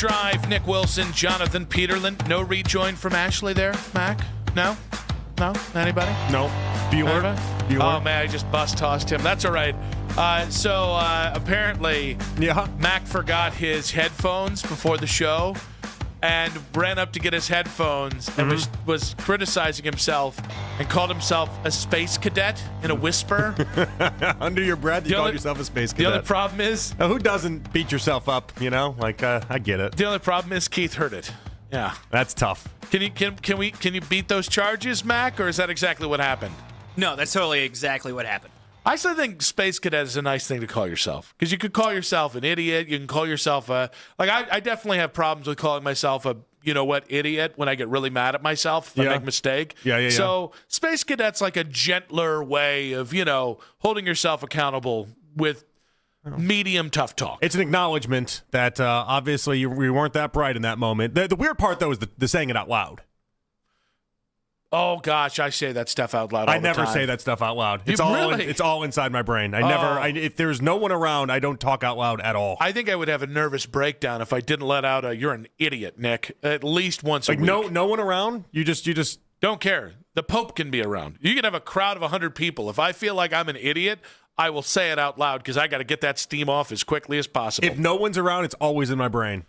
S10: Drive, Nick Wilson, Jonathan Peterlin. No rejoin from Ashley there, Mac? No? Anybody?
S22: No. Bueller?
S10: Oh, man, I just bus-tossed him. That's all right. So apparently, Mac forgot his headphones before the show and ran up to get his headphones and was criticizing himself and called himself a space cadet in a whisper.
S22: Under your breath, you called yourself a space cadet.
S10: The only problem is...
S22: Now, who doesn't beat yourself up, you know? Like, I get it.
S10: The only problem is Keith heard it. Yeah.
S22: That's tough.
S10: Can you beat those charges, Mac, or is that exactly what happened?
S5: No, that's totally exactly what happened.
S10: I still think space cadet is a nice thing to call yourself, because you could call yourself an idiot. You can call yourself I definitely have problems with calling myself a idiot when I get really mad at myself if I make a mistake.
S22: Yeah.
S10: So space cadet's like a gentler way of holding yourself accountable with medium tough talk.
S22: It's an acknowledgement that obviously we weren't that bright in that moment. The weird part though is the saying it out loud.
S10: Oh gosh, I say that stuff out loud all the time.
S22: I never say that stuff out loud.
S10: It's
S22: all inside my brain. If there's no one around, I don't talk out loud at all.
S10: I think I would have a nervous breakdown if I didn't let out a "you're an idiot, Nick" at least once a week.
S22: No one around? You just
S10: don't care. The Pope can be around. You can have a crowd of 100 people. If I feel like I'm an idiot, I will say it out loud because I got to get that steam off as quickly as possible.
S22: If no one's around, it's always in my brain.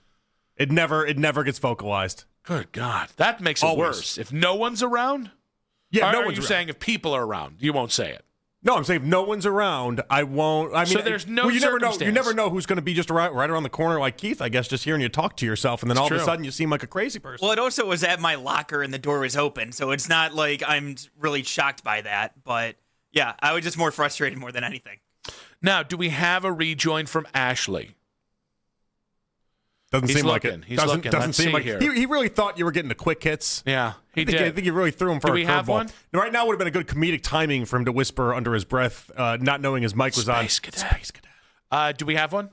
S22: It never gets vocalized.
S10: Good God, that makes it worse. If no one's around.
S22: Yeah,
S10: no
S22: one's
S10: one's around. Saying if people are around, you won't say it?
S22: No, I'm saying if no one's around, I won't. I mean,
S10: so there's no
S22: you
S10: circumstance.
S22: You never know who's going to be just right around the corner like Keith, I guess, just hearing you talk to yourself, and then all of a sudden you seem like a crazy person.
S5: Well, it also was at my locker and the door was open, so it's not like I'm really shocked by that. But, yeah, I was just more frustrated more than anything.
S10: Now, do we have a rejoin from Ashley?
S22: Doesn't seem like it.
S10: He's looking.
S22: Doesn't seem like it. He really thought you were getting the quick hits.
S10: Yeah,
S22: I think you really threw him for a curveball.
S10: Do we have one?
S22: Right now would have been a good comedic timing for him to whisper under his breath, not knowing his mic was on.
S10: Space cadet. Do we have one?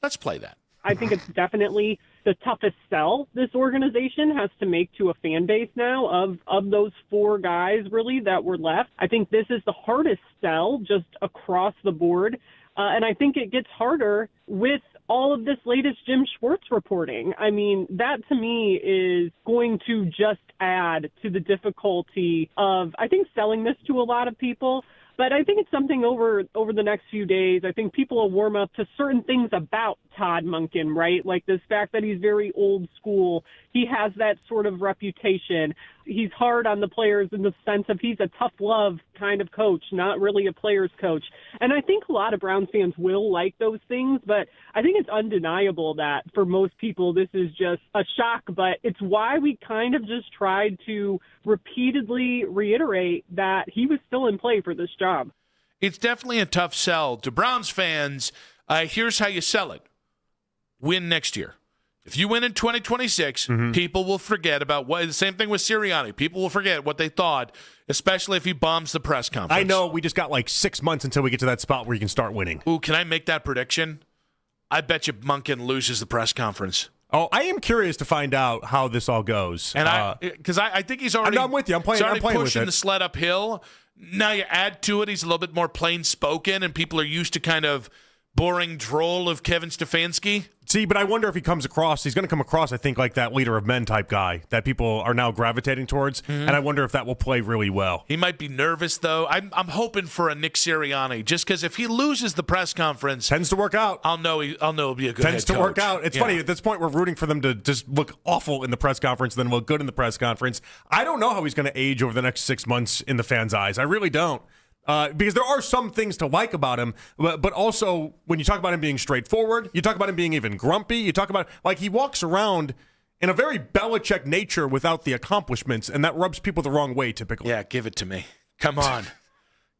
S10: Let's play that.
S3: I think it's definitely the toughest sell this organization has to make to a fan base now of those four guys really that were left. I think this is the hardest sell just across the board. And I think it gets harder with all of this latest Jim Schwartz reporting. I mean, that to me is going to just add to the difficulty of, I think, selling this to a lot of people. But I think it's something over the next few days. I think people will warm up to certain things about Todd Monken, right? Like this fact that he's very old school. He has that sort of reputation. He's hard on the players in the sense of he's a tough love kind of coach, not really a player's coach. And I think a lot of Browns fans will like those things, but I think it's undeniable that for most people this is just a shock, but it's why we kind of just tried to repeatedly reiterate that he was still in play for this job.
S10: It's definitely a tough sell. To Browns fans, here's how you sell it. Win next year. If you win in 2026, people will forget about what. The same thing with Sirianni. People will forget what they thought, especially if he bombs the press conference.
S22: I know we just got like 6 months until we get to that spot where you can start winning.
S10: Ooh, can I make that prediction? I bet you Monken loses the press conference.
S22: Oh, I am curious to find out how this all goes.
S10: And because I think he's already.
S22: I'm with you. I'm playing
S10: pushing
S22: with it.
S10: the sled uphill. Now you add to it, he's a little bit more plain spoken, and people are used to kind of boring droll of Kevin Stefanski.
S22: See, but I wonder if he comes across, he's going to come across, I think, like that leader of men type guy that people are now gravitating towards, and I wonder if that will play really well.
S10: He might be nervous, though. I'm hoping for a Nick Sirianni, just because if he loses the press conference...
S22: Tends to work out.
S10: I'll know it'll be a good
S22: Tends
S10: head
S22: to
S10: coach.
S22: work out. It's funny, at this point, we're rooting for them to just look awful in the press conference, then look good in the press conference. I don't know how he's going to age over the next 6 months in the fans' eyes. I really don't. Because there are some things to like about him, but also when you talk about him being straightforward, you talk about him being even grumpy, you talk about, like, he walks around in a very Belichick nature without the accomplishments, and that rubs people the wrong way typically.
S10: Yeah, give it to me. Come on.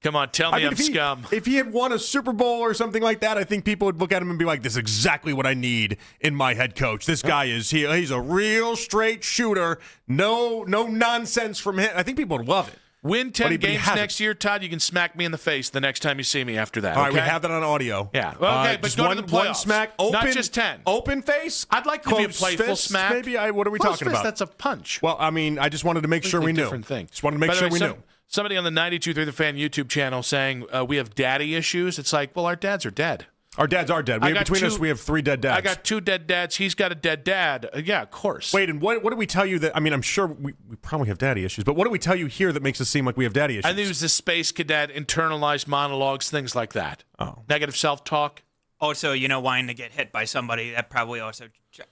S10: Come on, tell me I'm scum.
S22: If he had won a Super Bowl or something like that, I think people would look at him and be like, this is exactly what I need in my head coach. This guy he's a real straight shooter, no nonsense from him. I think people would love it.
S10: Win 10 games next year, Todd, you can smack me in the face the next time you see me after that.
S22: All right, we have that on audio.
S10: Yeah. Okay, but go to the playoffs.
S22: One smack, open,
S10: not just 10.
S22: Open face?
S10: I'd like to be a playful
S22: fist,
S10: smack.
S22: Maybe. What are we
S10: Close
S22: talking
S10: fist,
S22: about?
S10: That's a punch.
S22: Well, I mean, I just wanted to make sure we knew.
S10: Different thing.
S22: Just wanted to make sure we knew.
S10: Somebody on the 92.3 The Fan YouTube channel saying we have daddy issues. It's like, well, our dads are dead.
S22: Our dads are dead. Between us, we have 3 dead dads.
S10: I got 2 dead dads. He's got a dead dad. Yeah, of course.
S22: Wait, and what do we tell you that? I mean, I'm sure we probably have daddy issues, but what do we tell you here that makes us seem like we have daddy issues?
S10: I think it was the space cadet, internalized monologues, things like that.
S22: Oh.
S10: Negative self-talk.
S5: Also, wanting to get hit by somebody, that probably also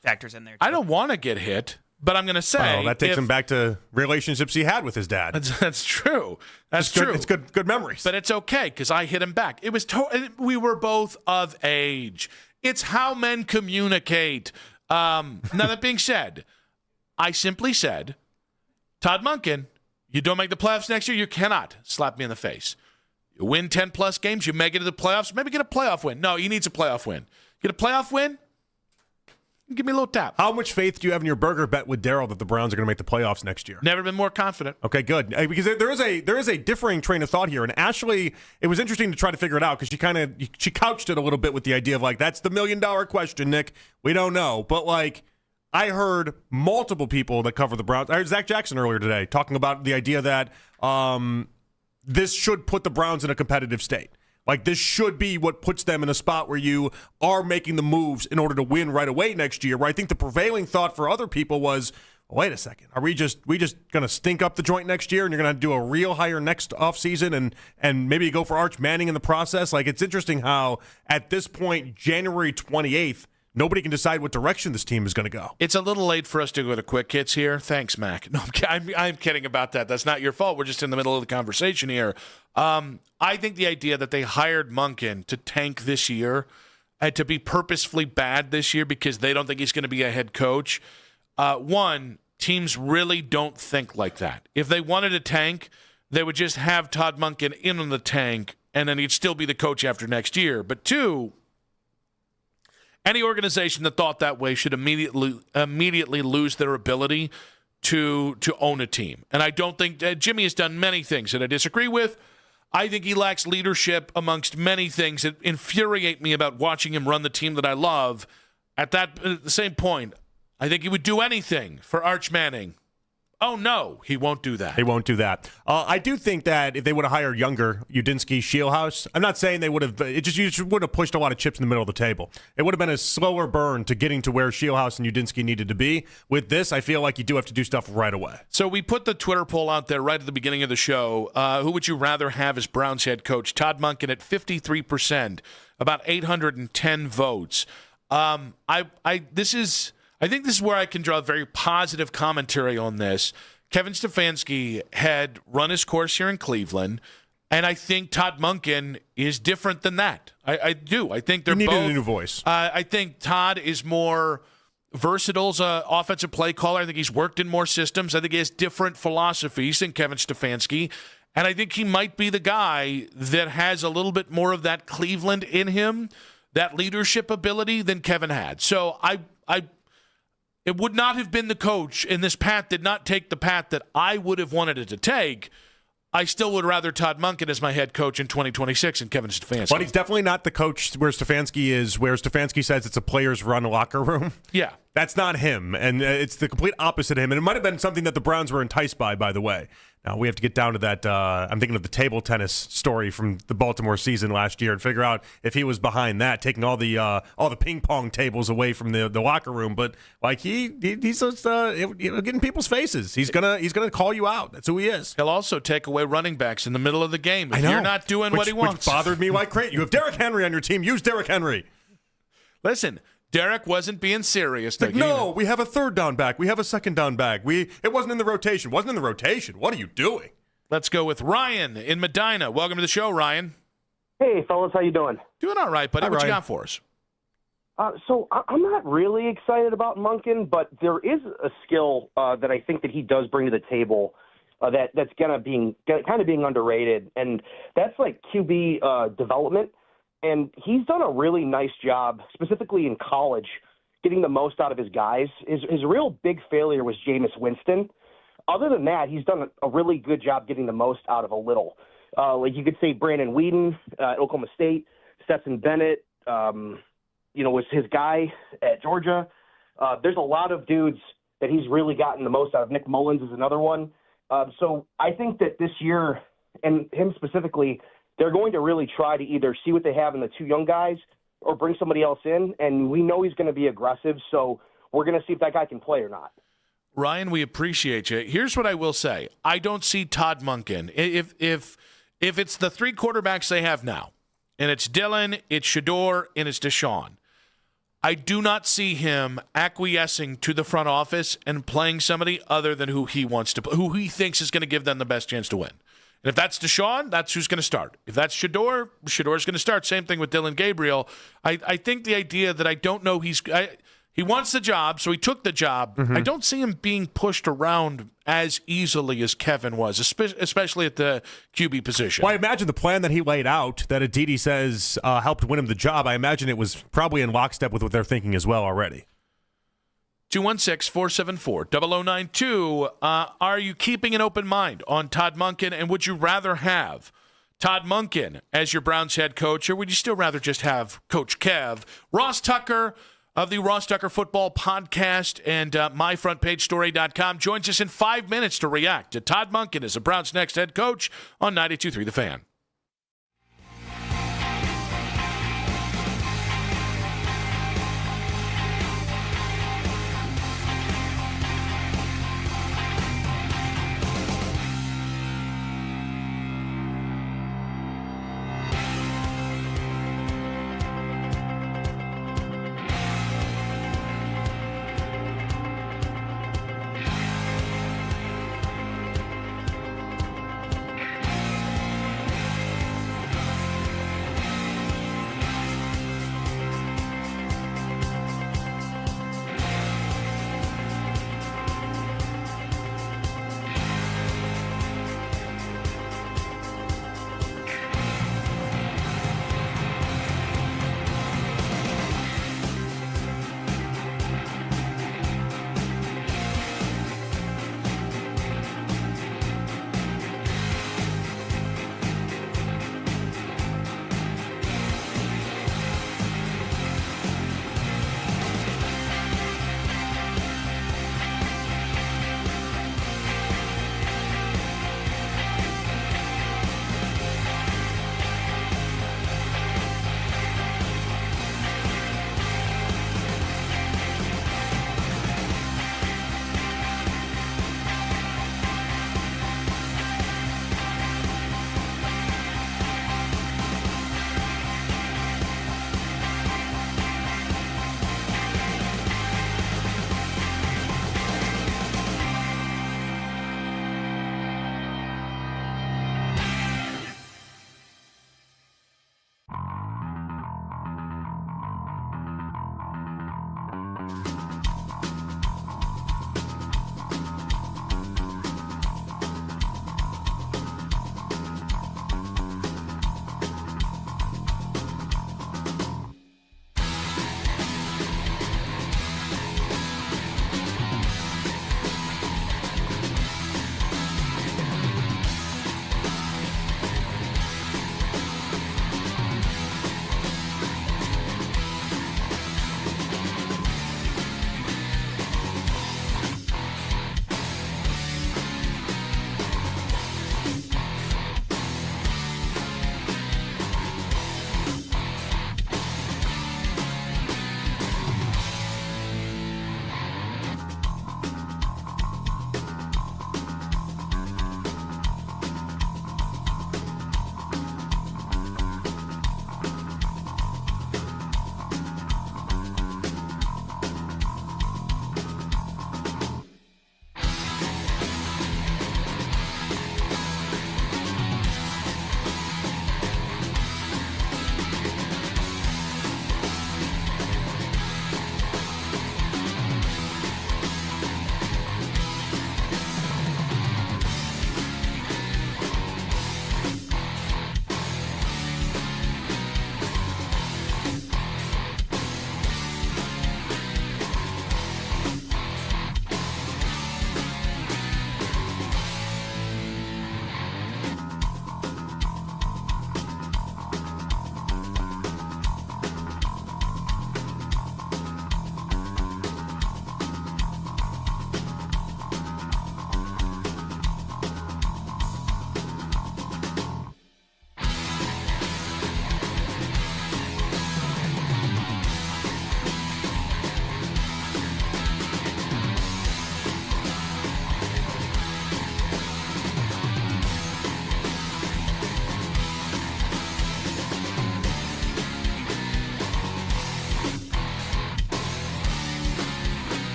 S5: factors in there, too.
S10: I don't want to get hit, but I'm going to say...
S22: Oh, that takes him back to relationships he had with his dad.
S10: That's true. That's true.
S22: It's good memories.
S10: But it's okay, because I hit him back. It was we were both of age. It's how men communicate. Now, that being said, I simply said, Todd Monken, you don't make the playoffs next year, you cannot slap me in the face. You win 10-plus games, you make it to the playoffs, maybe get a playoff win. No, he needs a playoff win. Get a playoff win, give me a little tap.
S22: How much faith do you have in your burger bet with Daryl that the Browns are going to make the playoffs next year?
S10: Never been more confident.
S22: Okay, good. Because there is a differing train of thought here. And Ashley, it was interesting to try to figure it out because she couched it a little bit with the idea of like, that's the $1 million question, Nick. We don't know. But like, I heard multiple people that cover the Browns. I heard Zach Jackson earlier today talking about the idea that this should put the Browns in a competitive state. Like, this should be what puts them in a spot where you are making the moves in order to win right away next year. Where I think the prevailing thought for other people was, wait a second, are we just going to stink up the joint next year and you're going to do a real hire next offseason and maybe go for Arch Manning in the process? Like, it's interesting how at this point, January 28th, nobody can decide what direction this team is going to go.
S10: It's a little late for us to go to quick hits here. Thanks, Mac. No, I'm kidding about that. That's not your fault. We're just in the middle of the conversation here. I think the idea that they hired Monken to tank this year and to be purposefully bad this year because they don't think he's going to be a head coach, one, teams really don't think like that. If they wanted to tank, they would just have Todd Monken in on the tank, and then he'd still be the coach after next year. But two, any organization that thought that way should immediately lose their ability to own a team. And I don't think Jimmy has done many things that I disagree with. I think he lacks leadership amongst many things that infuriate me about watching him run the team that I love. At the same point, I think he would do anything for Arch Manning. Oh, no, he won't do that.
S22: He won't do that. I do think that if they would have hired younger Udinski, Shieldhouse, I'm not saying they would have, you just would have pushed a lot of chips in the middle of the table. It would have been a slower burn to getting to where Shieldhouse and Udinski needed to be. With this, I feel like you do have to do stuff right away.
S10: So we put the Twitter poll out there right at the beginning of the show. Who would you rather have as Browns head coach? Todd Monken at 53%, about 810 votes. I think this is where I can draw very positive commentary on this. Kevin Stefanski had run his course here in Cleveland, and I think Todd Monken is different than that. I do. I think they're both.
S22: You needed a new voice.
S10: I think Todd is more versatile as an offensive play caller. I think he's worked in more systems. I think he has different philosophies than Kevin Stefanski, and I think he might be the guy that has a little bit more of that Cleveland in him, that leadership ability than Kevin had. So it would not have been the coach, and this path did not take the path that I would have wanted it to take. I still would rather Todd Monken as my head coach in 2026 than Kevin Stefanski.
S22: But he's definitely not the coach where Stefanski is, where Stefanski says it's a players run locker room.
S10: Yeah.
S22: That's not him, and it's the complete opposite of him. And it might have been something that the Browns were enticed by the way. Now, we have to get down to that. I'm thinking of the table tennis story from the Baltimore season last year and figure out if he was behind that, taking all the ping pong tables away from the locker room. But like he's just getting people's faces. He's gonna call you out. That's who he is.
S10: He'll also take away running backs in the middle of the game if you're not doing what he wants.
S22: Which bothered me like crazy. You have Derrick Henry on your team. Use Derrick Henry.
S10: Listen. Derek wasn't being serious.
S22: No, we have a third down back. We have a second down back. It wasn't in the rotation. Wasn't in the rotation. What are you doing?
S10: Let's go with Ryan in Medina. Welcome to the show, Ryan.
S9: Hey, fellas. How you doing?
S10: Doing all right, buddy.
S22: Hi,
S10: what
S22: Ryan.
S10: you got for us?
S9: So I'm not really excited about Monken, but there is a skill that I think that he does bring to the table that's kind of being underrated, and that's like QB development. And he's done a really nice job, specifically in college, getting the most out of his guys. His real big failure was Jameis Winston. Other than that, he's done a really good job getting the most out of a little. Like you could say Brandon Weeden at Oklahoma State, Stetson Bennett, was his guy at Georgia. There's a lot of dudes that he's really gotten the most out of. Nick Mullins is another one. So I think that this year, and him specifically, they're going to really try to either see what they have in the two young guys or bring somebody else in, and we know he's going to be aggressive, so we're going to see if that guy can play or not.
S10: Ryan, we appreciate you. Here's what I will say. I don't see Todd Monken. If it's the three quarterbacks they have now, and it's Dylan, it's Shedeur, and it's Deshaun, I do not see him acquiescing to the front office and playing somebody other than who he wants to, who he thinks is going to give them the best chance to win. And if that's Deshaun, that's who's going to start. If that's Shedeur, Shedeur's going to start. Same thing with Dylan Gabriel. I think the idea that I don't know he wants the job, so he took the job.
S22: Mm-hmm.
S10: I don't see him being pushed around as easily as Kevin was, especially at the QB position.
S22: Well, I imagine the plan that he laid out, that Aditi says helped win him the job, I imagine it was probably in lockstep with what they're thinking as well already.
S10: 216-474-0092. Are you keeping an open mind on Todd Monken, and would you rather have Todd Monken as your Browns head coach, or would you still rather just have Coach Kev? Ross Tucker of the Ross Tucker Football Podcast and myfrontpagestory.com joins us in 5 minutes to react to Todd Monken as the Browns' next head coach on 92.3 The Fan.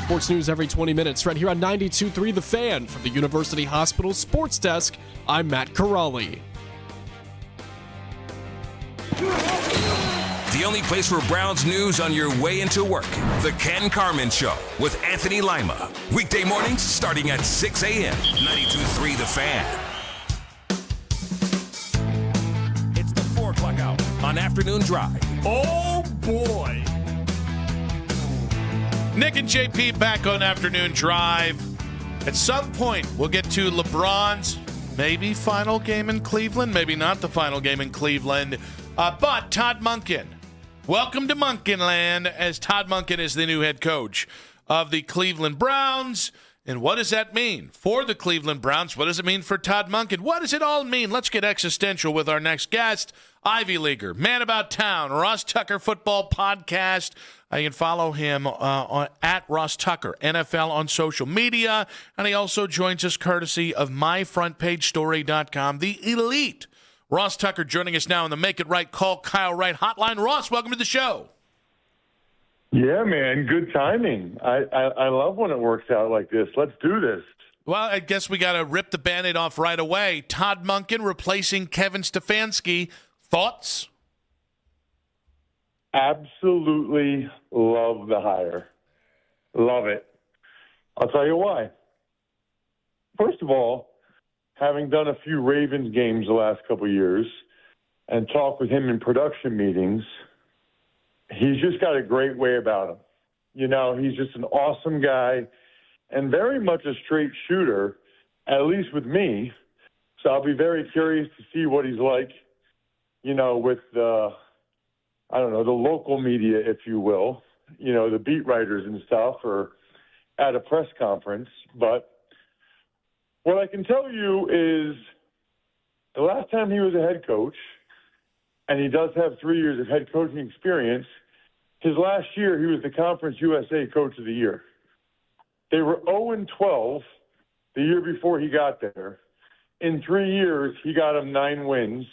S2: sports news every 20 minutes right here on 92.3 The Fan. From the University Hospital Sports Desk, I'm Matt Corrali.
S17: The only place for Browns news on your way into work. The Ken Carman Show with Anthony Lima. Weekday mornings starting at 6 a.m. 92.3 The Fan. It's the 4 o'clock hour on Afternoon Drive.
S10: Oh, boy. Nick and JP back on Afternoon Drive. At some point, we'll get to LeBron's maybe final game in Cleveland, maybe not the final game in Cleveland. But Todd Monken, welcome to Monken Land, as Todd Monken is the new head coach of the Cleveland Browns. And what does that mean for the Cleveland Browns? What does it mean for Todd Monken? What does it all mean? Let's get existential with our next guest, Ivy Leaguer, Man About Town, Ross Tucker Football Podcast. You can follow him at Ross Tucker, NFL on social media. And he also joins us courtesy of MyFrontPageStory.com, the elite Ross Tucker joining us now on the Make It Right, Call Kyle Wright hotline. Ross, welcome to the show.
S1: Yeah, man, good timing. I love when it works out like this. Let's do this.
S10: Well, I guess we got to rip the Band-Aid off right away. Todd Monken replacing Kevin Stefanski. Thoughts?
S1: Absolutely love the hire. Love it. I'll tell you why. First of all, having done a few Ravens games the last couple of years and talked with him in production meetings, he's just got a great way about him. You know, he's just an awesome guy and very much a straight shooter, at least with me. So I'll be very curious to see what he's like, you know, with the local media, if you will, you know, the beat writers and stuff, or at a press conference. But what I can tell you is the last time he was a head coach, and he does have 3 years of head coaching experience, his last year he was the Conference USA Coach of the Year. They were 0-12 the year before he got there. In 3 years, he got them 9 wins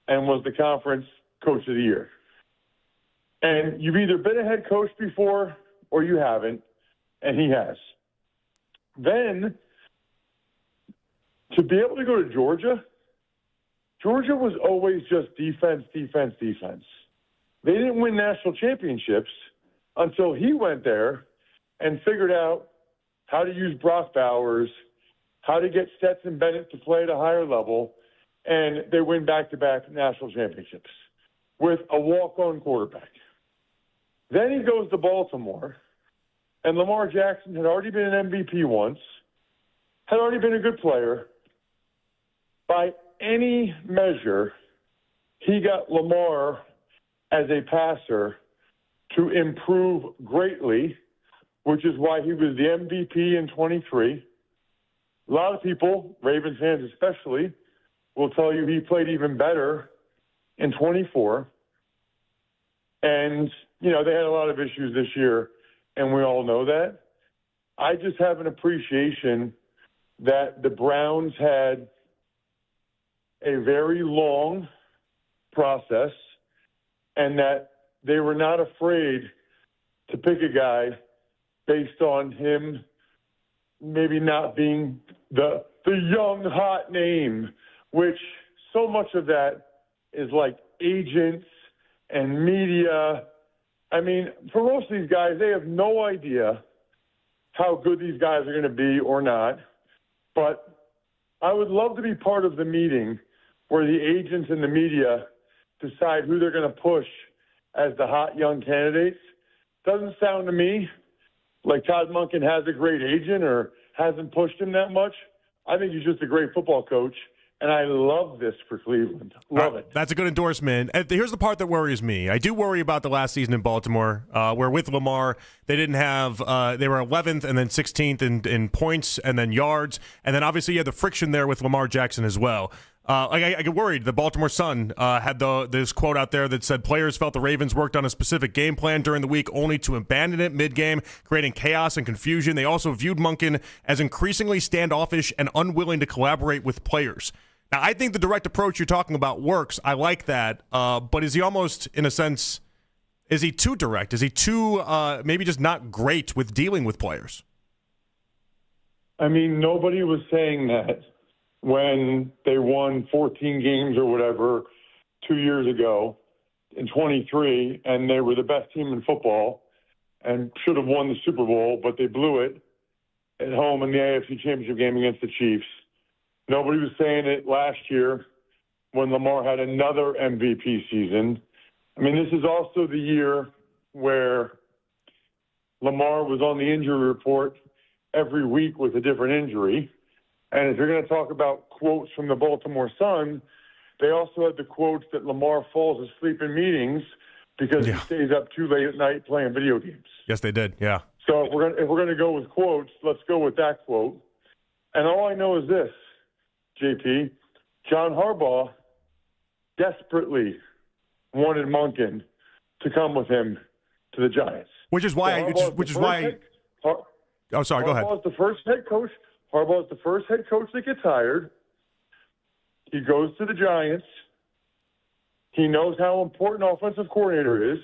S1: and was the Conference Coach of the Year. And you've either been a head coach before or you haven't, and he has. Then, to be able to go to Georgia was always just defense, defense, defense. They didn't win national championships until he went there and figured out how to use Brock Bowers, how to get Stetson Bennett to play at a higher level, and they win back-to-back national championships with a walk-on quarterback. Then he goes to Baltimore, and Lamar Jackson had already been an MVP once, had already been a good player. By any measure, he got Lamar as a passer to improve greatly, which is why he was the MVP in 23. A lot of people, Ravens fans especially, will tell you he played even better in 24. And, you know, they had a lot of issues this year, and we all know that. I just have an appreciation that the Browns had a very long process and that they were not afraid to pick a guy based on him maybe not being the young, hot name, which so much of that is like agents and media. I mean, for most of these guys, they have no idea how good these guys are going to be or not. But I would love to be part of the meeting where the agents and the media decide who they're going to push as the hot young candidates. Doesn't sound to me like Todd Monken has a great agent or hasn't pushed him that much. I think he's just a great football coach, and I love this for Cleveland. Love it.
S22: That's a good endorsement. And here's the part that worries me. I do worry about the last season in Baltimore, where with Lamar, they didn't have they were 11th and then 16th in points and then yards. And then obviously you had the friction there with Lamar Jackson as well. I get worried. The Baltimore Sun had this quote out there that said players felt the Ravens worked on a specific game plan during the week only to abandon it mid-game, creating chaos and confusion. They also viewed Monken as increasingly standoffish and unwilling to collaborate with players. Now, I think the direct approach you're talking about works. I like that. But is he almost, in a sense, Is he too direct? Is he too maybe just not great with dealing with players?
S1: I mean, nobody was saying that when they won 14 games or whatever 2 years ago in 23, and they were the best team in football and should have won the Super Bowl, but they blew it at home in the AFC Championship game against the Chiefs. Nobody was saying it last year when Lamar had another MVP season. I mean, this is also the year where Lamar was on the injury report every week with a different injury. And if you're going to talk about quotes from the Baltimore Sun, they also had the quotes that Lamar falls asleep in meetings because he stays up too late at night playing video games.
S22: Yes, they did. Yeah.
S1: So if we're going to go with quotes, let's go with that quote. And all I know is this, JP, John Harbaugh desperately wanted Monken to come with him to the Giants.
S22: Which is why. Oh, sorry. Go ahead.
S1: Harbaugh's the first head coach. Harbaugh's the first head coach that gets hired. He goes to the Giants. He knows how important offensive coordinator is.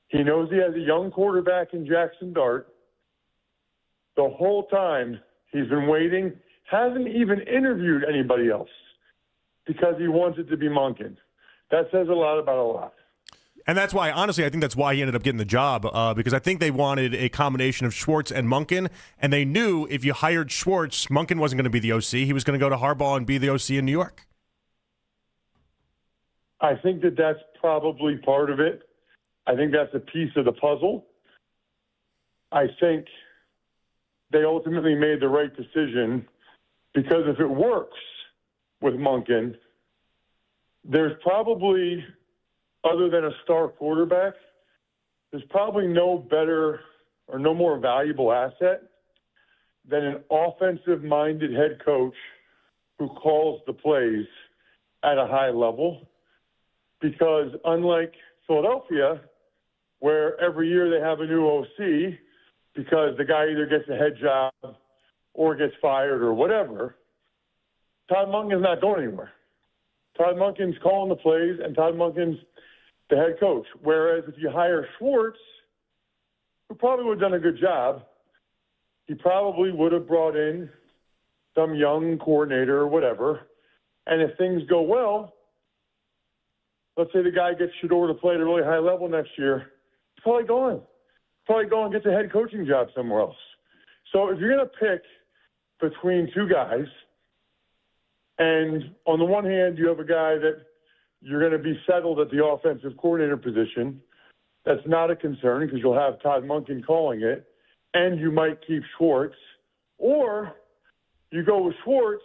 S1: He knows he has a young quarterback in Jackson Dart. The whole time he's been waiting, hasn't even interviewed anybody else because he wants it to be Monken. That says a lot about a lot.
S22: And that's why, honestly, I think that's why he ended up getting the job, because I think they wanted a combination of Schwartz and Monken, and they knew if you hired Schwartz, Monken wasn't going to be the OC. He was going to go to Harbaugh and be the OC in New York.
S1: I think that that's probably part of it. I think that's a piece of the puzzle. I think they ultimately made the right decision because if it works with Monken, there's probably, other than a star quarterback, there's probably no better or no more valuable asset than an offensive-minded head coach who calls the plays at a high level. Because unlike Philadelphia, where every year they have a new OC because the guy either gets a head job or gets fired or whatever, Todd Monken's not going anywhere. Todd Monken's calling the plays, and Todd Monken's the head coach. Whereas if you hire Schwartz, who probably would have done a good job, he probably would have brought in some young coordinator or whatever. And if things go well, let's say the guy gets Shedeur to play at a really high level next year, he's probably going. Probably go and get a head coaching job somewhere else. So if you're going to pick between two guys, and on the one hand, you have a guy that you're going to be settled at the offensive coordinator position, that's not a concern because you'll have Todd Monken calling it, and you might keep Schwartz. Or you go with Schwartz,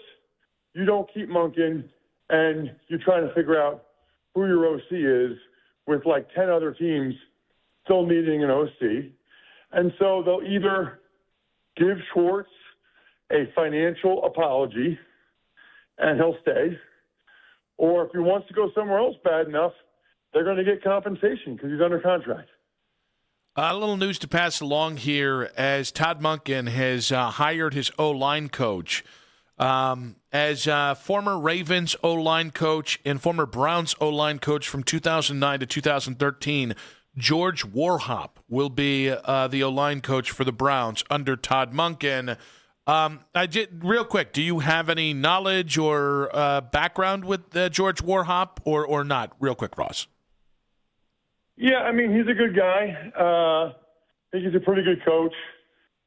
S1: you don't keep Monken, and you're trying to figure out who your OC is with like 10 other teams still needing an OC. And so they'll either give Schwartz a financial apology and he'll stay, or if he wants to go somewhere else bad enough, they're going to get compensation because he's under contract.
S10: A little news to pass along here as Todd Monken has hired his O-line coach. As former Ravens O-line coach and former Browns O-line coach from 2009 to 2013, George Warhop will be the O-line coach for the Browns under Todd Monken. Real quick, do you have any knowledge or background with George Warhop or not? Real quick, Ross.
S1: Yeah, I mean, he's a good guy. I think he's a pretty good coach.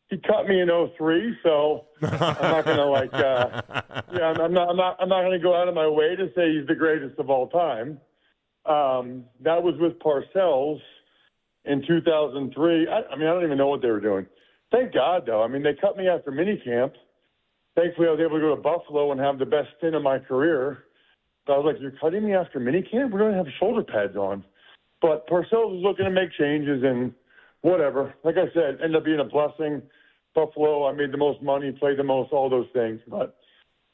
S1: He cut me in 2003, so I'm not going to I'm not going to go out of my way to say he's the greatest of all time. That was with Parcells in 2003. I don't even know what they were doing. Thank God, though. I mean, they cut me after minicamp. Thankfully, I was able to go to Buffalo and have the best stint of my career. But I was like, you're cutting me after minicamp? We're going to have shoulder pads on. But Parcells was looking to make changes and whatever. Like I said, ended up being a blessing. Buffalo, I made the most money, played the most, all those things. But,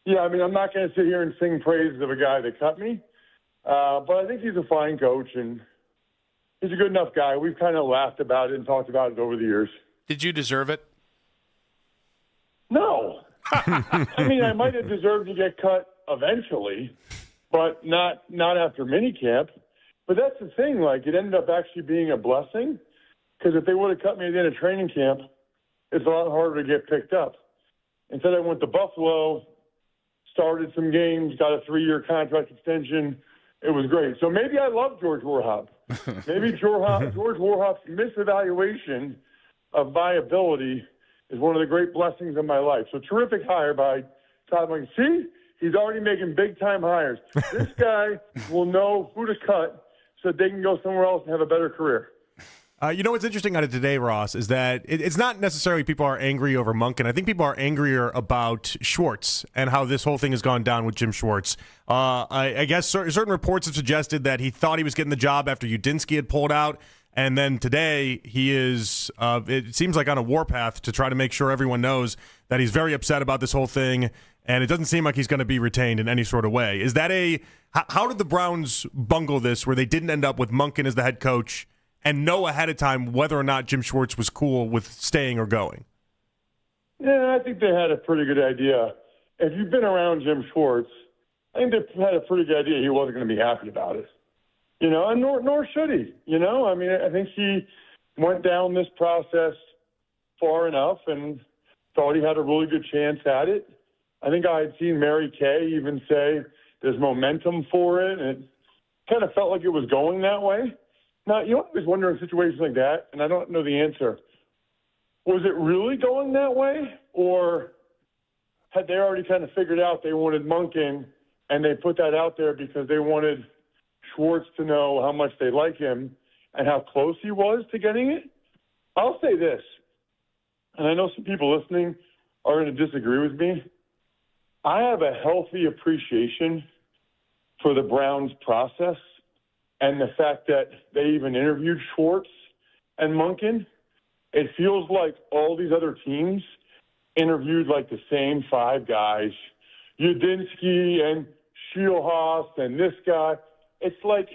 S1: yeah, I mean, I'm not going to sit here and sing praises of a guy that cut me. But I think he's a fine coach, and he's a good enough guy. We've kind of laughed about it and talked about it over the years.
S10: Did you deserve it?
S1: No. I mean, I might have deserved to get cut eventually, but not after minicamp. But that's the thing. Like, it ended up actually being a blessing because if they would have cut me at the end of training camp, it's a lot harder to get picked up. Instead, I went to Buffalo, started some games, got a 3-year contract extension. It was great. So maybe I love George Warhop. Maybe George Warhop's misevaluation of my ability is one of the great blessings of my life. So terrific hire by Todd Monken. See, he's already making big-time hires. This guy will know who to cut so they can go somewhere else and have a better career.
S22: You know what's interesting out of today, Ross, is that it's not necessarily people are angry over Monken. I think people are angrier about Schwartz and how this whole thing has gone down with Jim Schwartz. I guess certain reports have suggested that he thought he was getting the job after Udinski had pulled out, and then today he is, it seems like, on a warpath to try to make sure everyone knows that he's very upset about this whole thing, and it doesn't seem like he's going to be retained in any sort of way. Is that how did the Browns bungle this where they didn't end up with Monken as the head coach and know ahead of time whether or not Jim Schwartz was cool with staying or going?
S1: Yeah, I think they had a pretty good idea. If you've been around Jim Schwartz, I think they had a pretty good idea he wasn't going to be happy about it. You know, and nor should he. You know, I mean, I think he went down this process far enough and thought he had a really good chance at it. I think I had seen Mary Kay even say there's momentum for it, and it kind of felt like it was going that way. Now, you always wonder in situations like that, and I don't know the answer. Was it really going that way, or had they already kind of figured out they wanted Monken, and they put that out there because they wanted Schwartz to know how much they like him and how close he was to getting it? I'll say this, and I know some people listening are going to disagree with me. I have a healthy appreciation for the Browns process and the fact that they even interviewed Schwartz and Monken. It feels like all these other teams interviewed like the same 5 guys, Udinski and Schiehlhaas and this guy. It's like,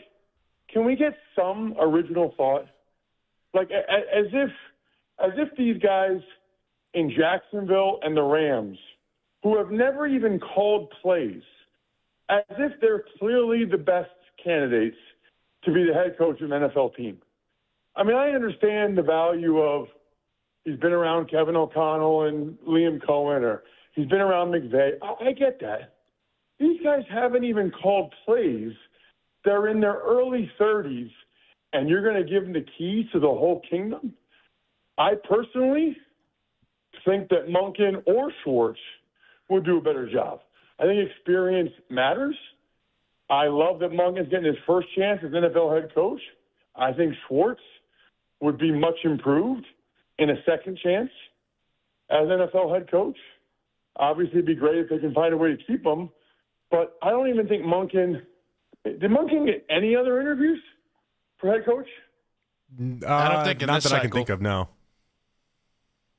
S1: can we get some original thought? Like as if these guys in Jacksonville and the Rams, who have never even called plays, as if they're clearly the best candidates to be the head coach of an NFL team. I mean, I understand the value of he's been around Kevin O'Connell and Liam Cohen, or he's been around McVay. I get that. These guys haven't even called plays. They're in their early 30s, and you're going to give them the keys to the whole kingdom? I personally think that Monken or Schwartz would do a better job. I think experience matters. I love that Monken's getting his first chance as NFL head coach. I think Schwartz would be much improved in a second chance as NFL head coach. Obviously, it'd be great if they can find a way to keep him. But I don't even think Monken – did Monken get any other interviews for head coach?
S22: I don't think not that cycle I can think of, no.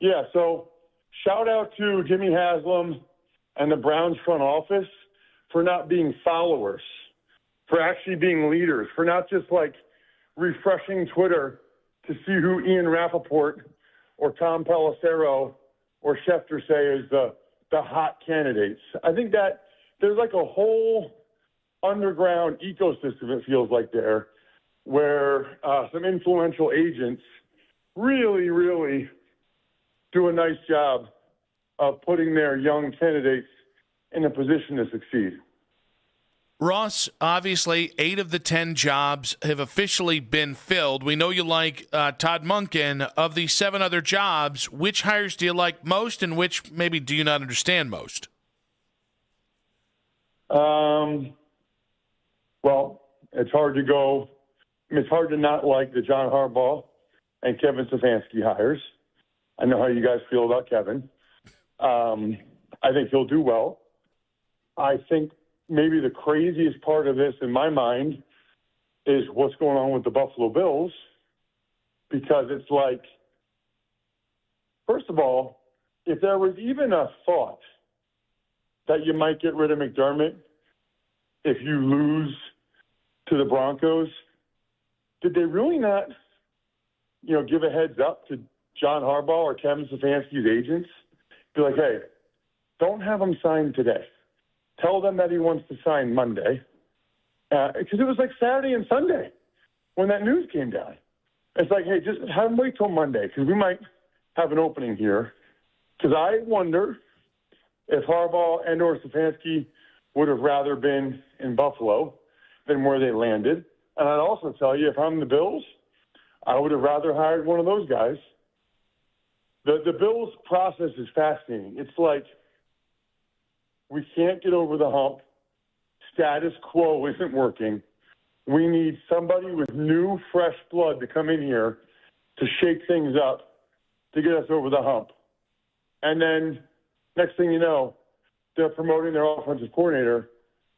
S1: Yeah, so shout out to Jimmy Haslam and the Browns front office for not being followers, for actually being leaders, for not just like refreshing Twitter to see who Ian Rappaport or Tom Pelissero or Schefter say is the hot candidates. I think that there's like a whole underground ecosystem, it feels like there, where some influential agents really, really do a nice job of putting their young candidates in a position to succeed.
S10: Ross, obviously, 8 of the 10 jobs have officially been filled. We know you like Todd Monken. Of the 7 other jobs, which hires do you like most and which maybe do you not understand most?
S1: Well, it's hard to go. I mean, it's hard to not like the John Harbaugh and Kevin Stefanski hires. I know how you guys feel about Kevin. I think he'll do well. I think maybe the craziest part of this in my mind is what's going on with the Buffalo Bills, because it's like, first of all, if there was even a thought that you might get rid of McDermott if you lose to the Broncos, did they really not, give a heads up to John Harbaugh or Kevin Stefanski's agents? Be like, hey, don't have him sign today. Tell them that he wants to sign Monday. Because it was like Saturday and Sunday. when that news came down. It's like, hey, just have them wait till Monday because we might have an opening here. Because I wonder if Harbaugh and or Stefanski would have rather been in Buffalo than where they landed. And I'd also tell you, if I'm the Bills, I would have rather hired one of those guys. The Bills process is fascinating. It's like we can't get over the hump. Status quo isn't working. We need somebody with new, fresh blood to come in here to shake things up to get us over the hump. And then next thing you know, they're promoting their offensive coordinator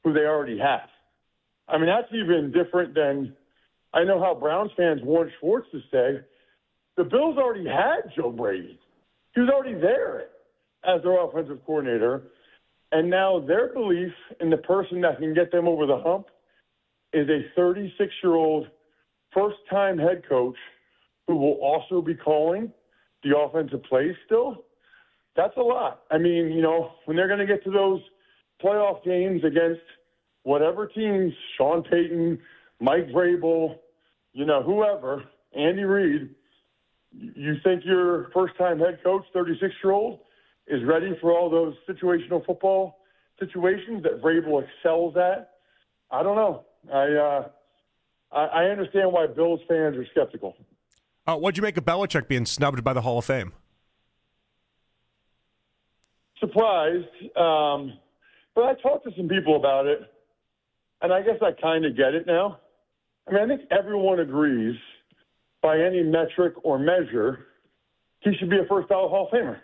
S1: who they already have. I mean, that's even different than I know how Browns fans want Schwartz to stay. The Bills already had Joe Brady. He was already there as their offensive coordinator. And now their belief in the person that can get them over the hump is a 36-year-old first-time head coach who will also be calling the offensive plays still. That's a lot. I mean, you know, when they're going to get to those playoff games against whatever teams, Sean Payton, Mike Vrabel, you know, whoever, Andy Reid, you think your first-time head coach, 36-year-old, is ready for all those situational football situations that Vrabel excels at? I don't know. I understand why Bills fans are skeptical.
S22: What'd you make of Belichick being snubbed by the Hall of Fame?
S1: Surprised, but I talked to some people about it, and I guess I kind of get it now. I mean, I think everyone agrees by any metric or measure he should be a first-ballot Hall of Famer.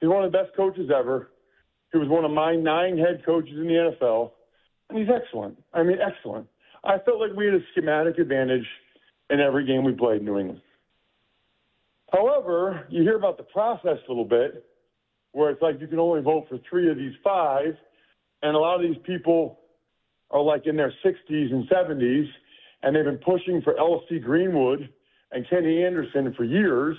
S1: He's one of the best coaches ever. He was one of my 9 head coaches in the NFL, and he's excellent. I mean, excellent. I felt like we had a schematic advantage in every game we played in New England. However, you hear about the process a little bit, where it's like you can only vote for 3 of these 5, and a lot of these people are like in their 60s and 70s, and they've been pushing for L.C. Greenwood and Kenny Anderson for years,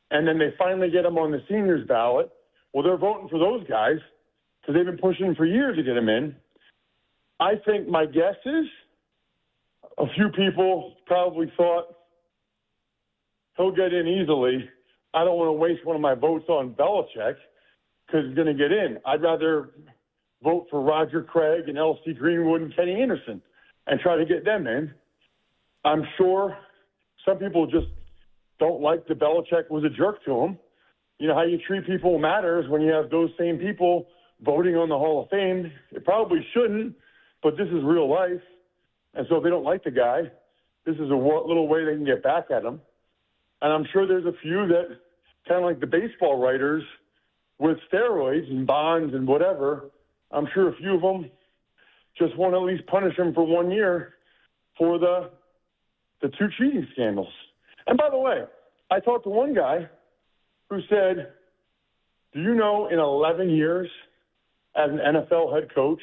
S1: and then they finally get them on the seniors ballot. Well, they're voting for those guys because they've been pushing for years to get them in. I think my guess is a few people probably thought he'll get in easily. I don't want to waste one of my votes on Belichick because he's going to get in. I'd rather vote for Roger Craig and L.C. Greenwood and Kenny Anderson and try to get them in. I'm sure some people just don't like that Belichick was a jerk to him. You know, how you treat people matters when you have those same people voting on the Hall of Fame. It probably shouldn't, but this is real life. And so if they don't like the guy, this is a little way they can get back at him. And I'm sure there's a few that, kind of like the baseball writers with steroids and bonds and whatever, I'm sure a few of them just want to at least punish him for 1 year for the 2 cheating scandals. And by the way, I talked to one guy who said, do you know in 11 years as an NFL head coach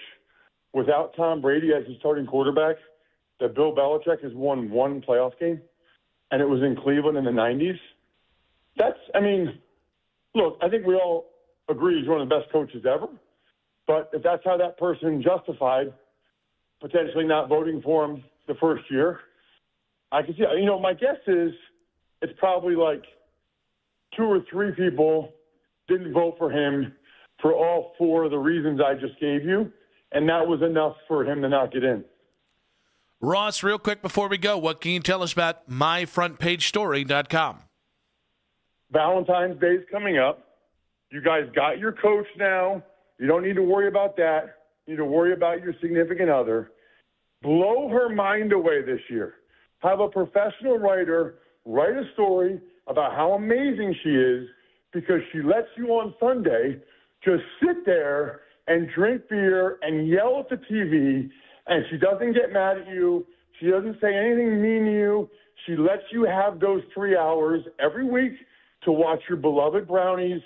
S1: without Tom Brady as his starting quarterback that Bill Belichick has won 1 playoff game? And it was in Cleveland in the 90s. Look, I think we all agree he's one of the best coaches ever. But if that's how that person justified potentially not voting for him the first year, I can see, my guess is it's probably like 2 or 3 people didn't vote for him for all 4 of the reasons I just gave you. And that was enough for him to not get in.
S10: Ross, real quick before we go, what can you tell us about myfrontpagestory.com?
S1: Valentine's Day is coming up. You guys got your coach now. You don't need to worry about that. You need to worry about your significant other. Blow her mind away this year. Have a professional writer write a story about how amazing she is because she lets you on Sunday just sit there and drink beer and yell at the TV, and she doesn't get mad at you. She doesn't say anything mean to you. She lets you have those 3 hours every week to watch your beloved Brownies.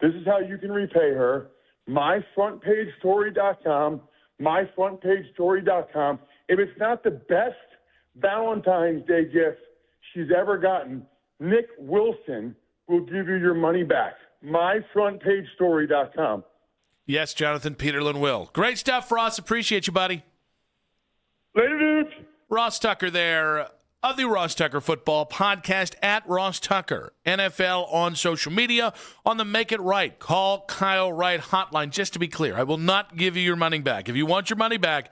S1: This is how you can repay her. MyFrontPageStory.com. MyFrontPageStory.com. If it's not the best Valentine's Day gift she's ever gotten, Nick Wilson will give you your money back. MyFrontPageStory.com.
S10: Yes, Jonathan Peterlin will. Great stuff, Ross. Appreciate you, buddy.
S1: Later, dude.
S10: Ross Tucker there. of the Ross Tucker Football Podcast at Ross Tucker NFL on social media on the Make It Right. Call Kyle Wright hotline. Just to be clear, I will not give you your money back. If you want your money back,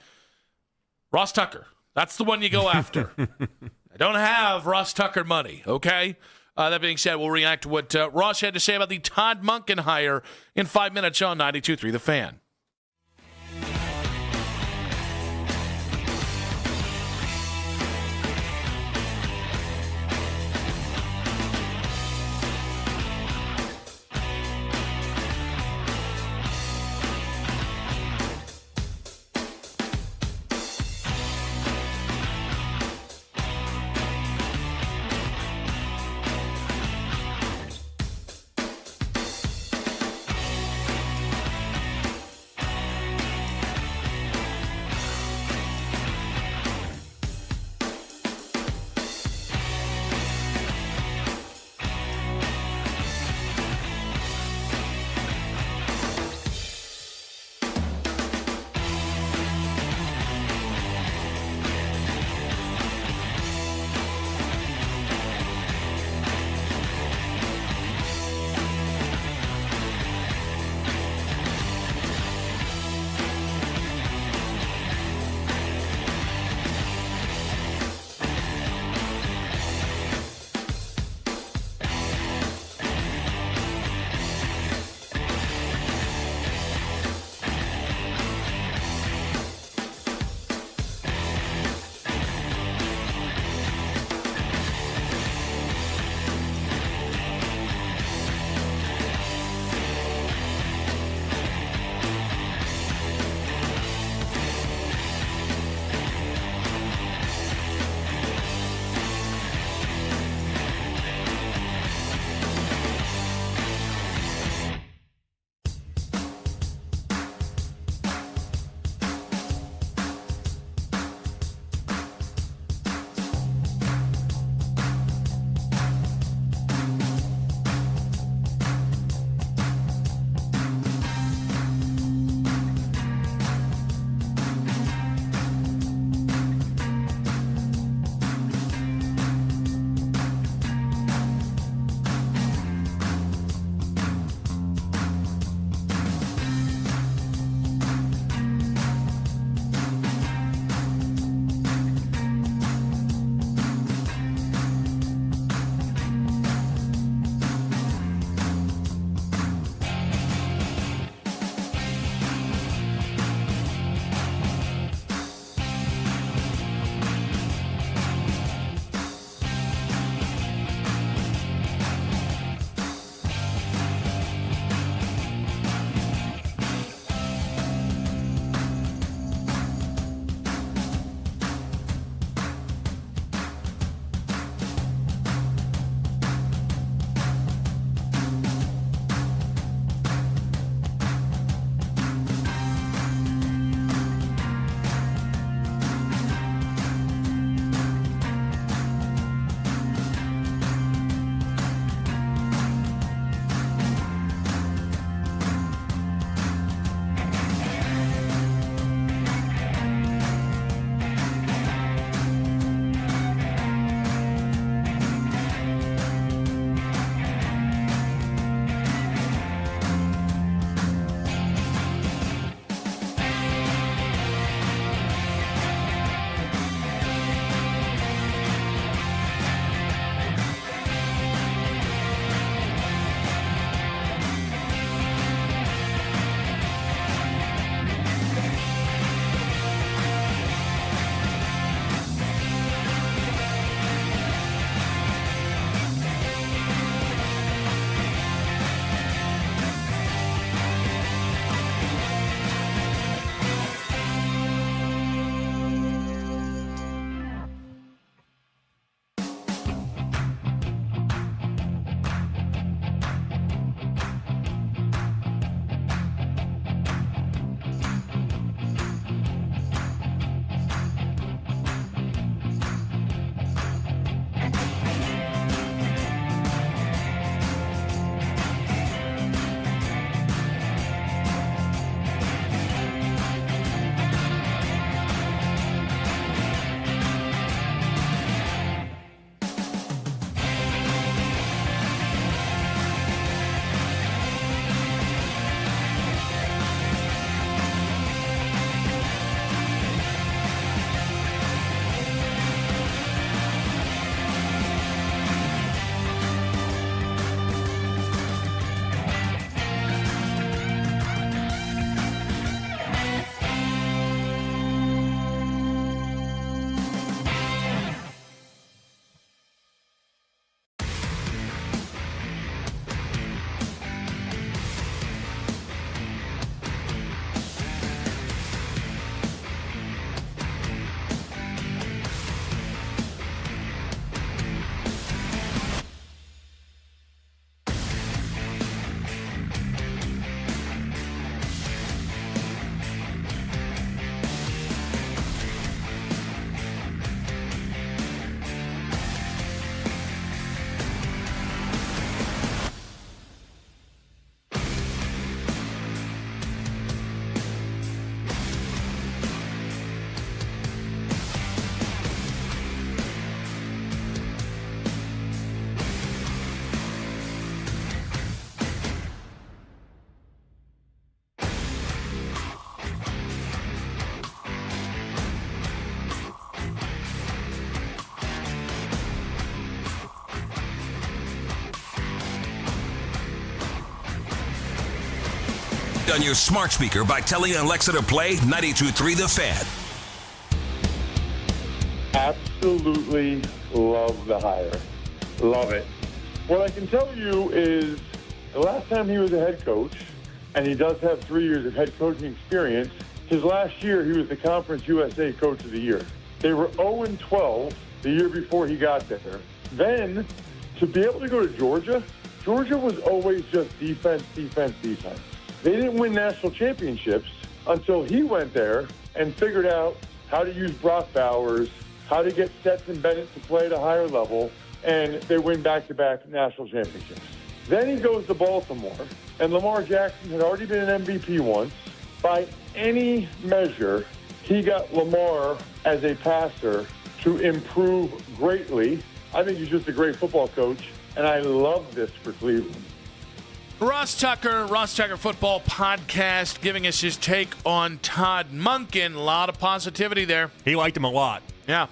S10: Ross Tucker, that's the one you go after. I don't have Ross Tucker money, okay? That being said, we'll react to what Ross had to say about the Todd Monken hire in 5 minutes on 92.3 The Fan.
S17: Hooked on your smart speaker by telling Alexa to play 92.3 The Fan.
S1: Absolutely love the hire. Love it. What I can tell you is the last time he was a head coach, and he does have 3 years of head coaching experience, his last year he was the Conference USA Coach of the Year. They were 0-12 the year before he got there. Then, to be able to go to Georgia, Georgia was always just defense, defense, defense. They didn't win national championships until he went there and figured out how to use Brock Bowers, how to get Stetson Bennett to play at a higher level, and they win back-to-back national championships. Then he goes to Baltimore, and Lamar Jackson had already been an MVP once. By any measure, he got Lamar as a passer to improve greatly. I think he's just a great football coach, and I love this for Cleveland.
S10: Ross Tucker Football Podcast, giving us his take on Todd Monken. A lot of positivity there.
S22: He liked him a lot.
S10: Yeah.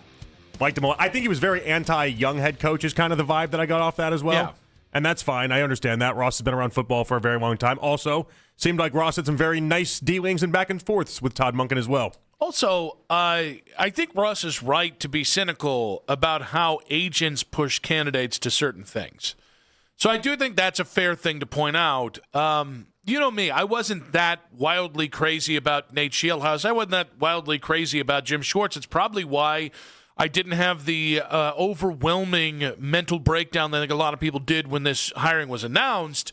S22: Liked him a lot. I think he was very anti-young head coach is kind of the vibe that I got off that as well.
S10: Yeah.
S22: And that's fine. I understand that. Ross has been around football for a very long time. Also, seemed like Ross had some very nice dealings and back and forths with Todd Monken as well.
S10: Also, I think Ross is right to be cynical about how agents push candidates to certain things. So I do think that's a fair thing to point out. You know me, I wasn't that wildly crazy about Nate Scheelhaus. I wasn't that wildly crazy about Jim Schwartz. It's probably why I didn't have the overwhelming mental breakdown that I think a lot of people did when this hiring was announced.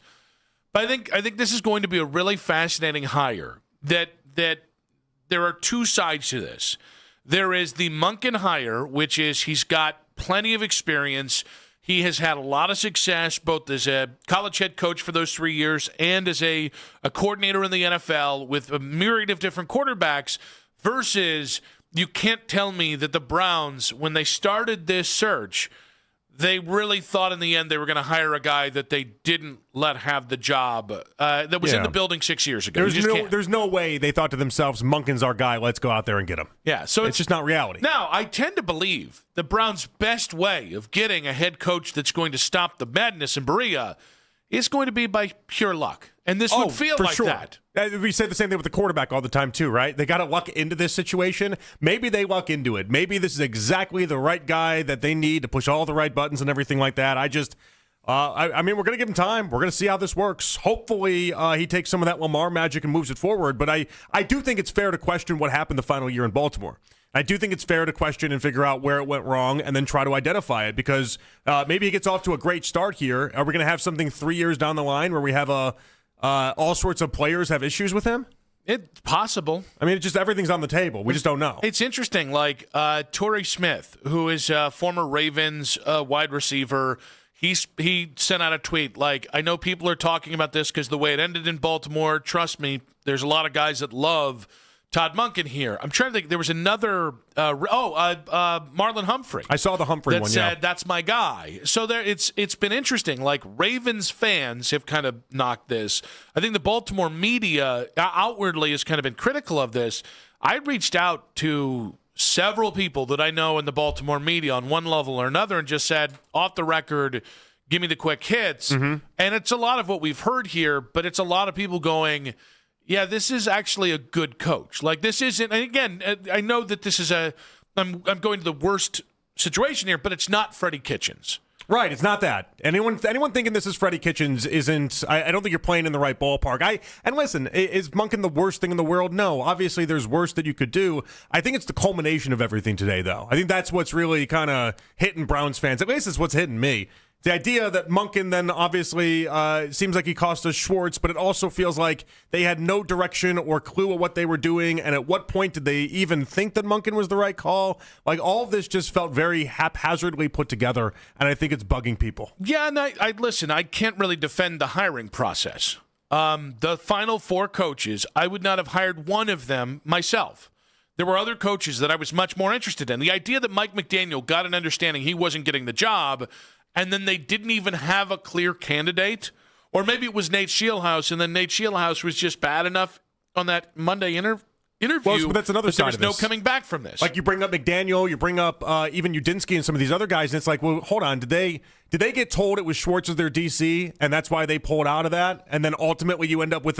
S10: But I think this is going to be a really fascinating hire. That there are two sides to this. There is the Monken hire, which is he's got plenty of experience. He has had a lot of success, both as a college head coach for those 3 years and as a coordinator in the NFL with a myriad of different quarterbacks, versus you can't tell me that the Browns, when they started this search, they really thought in the end they were going to hire a guy that they didn't let have the job that was in the building 6 years ago.
S22: There's no way they thought to themselves, Monken's our guy, let's go out there and get him.
S10: Yeah, so
S22: it's just not reality.
S10: Now, I tend to believe the Browns' best way of getting a head coach that's going to stop the madness in Berea is going to be by pure luck. And this would feel like that.
S22: We say the same thing with the quarterback all the time, too, right? They got to luck into this situation. Maybe they luck into it. Maybe this is exactly the right guy that they need to push all the right buttons and everything like that. I mean, we're going to give him time. We're going to see how this works. Hopefully, he takes some of that Lamar magic and moves it forward. But I do think it's fair to question what happened the final year in Baltimore. I do think it's fair to question and figure out where it went wrong and then try to identify it, because maybe he gets off to a great start here. Are we going to have something 3 years down the line where we have all sorts of players have issues with him?
S10: It's possible.
S22: I mean, everything's on the table. We just don't know.
S10: It's interesting. Like Torrey Smith, who is a former Ravens wide receiver, he sent out a tweet like, I know people are talking about this because the way it ended in Baltimore, trust me, there's a lot of guys that love Todd Monken here. I'm trying to think. There was another. Marlon Humphrey.
S22: I saw the Humphrey
S10: that
S22: one.
S10: Said that's my guy. So there, it's been interesting. Like Ravens fans have kind of knocked this. I think the Baltimore media outwardly has kind of been critical of this. I reached out to several people that I know in the Baltimore media on one level or another and just said, off the record, give me the quick hits. Mm-hmm. And it's a lot of what we've heard here, but it's a lot of people going, yeah, this is actually a good coach. Like, this isn't, and again, I know that this is I'm going to the worst situation here, but it's not Freddie Kitchens.
S22: Right, it's not that. Anyone thinking this is Freddie Kitchens isn't, I don't think you're playing in the right ballpark. And listen, is Monken the worst thing in the world? No. Obviously, there's worse that you could do. I think it's the culmination of everything today, though. I think that's what's really kind of hitting Browns fans. At least it's what's hitting me. The idea that Monken then obviously seems like he cost us Schwartz, but it also feels like they had no direction or clue of what they were doing, and at what point did they even think that Monken was the right call? Like, all of this just felt very haphazardly put together, and I think it's bugging people.
S10: Yeah, and I listen, I can't really defend the hiring process. The final four coaches, I would not have hired one of them myself. There were other coaches that I was much more interested in. The idea that Mike McDaniel got an understanding he wasn't getting the job, and then they didn't even have a clear candidate, or maybe it was Nate Scheelhaus, and then Nate Scheelhaus was just bad enough on that Monday interview.
S22: Well, but that's another side of this.
S10: There was no coming back from this.
S22: Like, you bring up McDaniel, you bring up even Udinsky and some of these other guys, and it's like, well, hold on, did they get told it was Schwartz as their DC, and that's why they pulled out of that, and then ultimately you end up with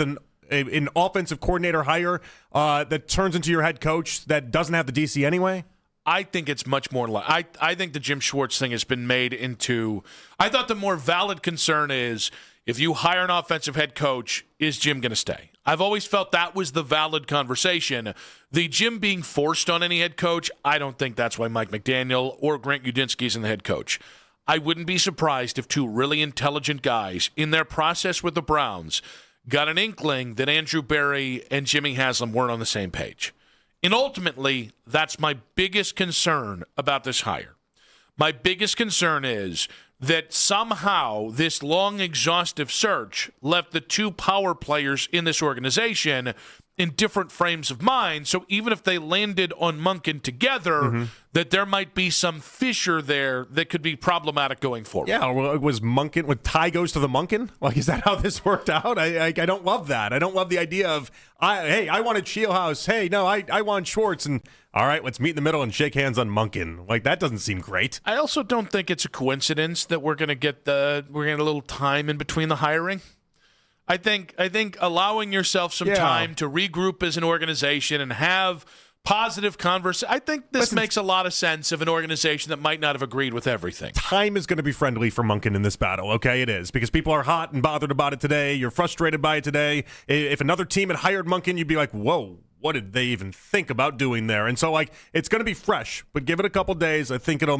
S22: an offensive coordinator hire that turns into your head coach that doesn't have the DC anyway?
S10: I think it's much more like I think the Jim Schwartz thing has been made into. I thought the more valid concern is if you hire an offensive head coach, is Jim going to stay? I've always felt that was the valid conversation. The Jim being forced on any head coach, I don't think that's why Mike McDaniel or Grant Udinski is in the head coach. I wouldn't be surprised if two really intelligent guys in their process with the Browns got an inkling that Andrew Berry and Jimmy Haslam weren't on the same page. And ultimately, that's my biggest concern about this hire. My biggest concern is that somehow this long, exhaustive search left the two power players in this organization in different frames of mind. So even if they landed on Monken together, that there might be some fissure there that could be problematic going forward.
S22: Yeah, was Monken, when Ty goes to the Monken? Like, is that how this worked out? I don't love that. I don't love the idea of, I wanted Shieldhouse. Hey, no, I want Schwartz. And all right, let's meet in the middle and shake hands on Monken. Like, that doesn't seem great.
S10: I also don't think it's a coincidence that we're going to get a little time in between the hiring. I think allowing yourself some time to regroup as an organization and have positive conversation. I think this makes a lot of sense of an organization that might not have agreed with everything.
S22: Time is going to be friendly for Monken in this battle, okay? It is, because people are hot and bothered about it today. You're frustrated by it today. If another team had hired Monken, you'd be like, whoa, what did they even think about doing there? And so, like, it's going to be fresh, but give it a couple days. I think it'll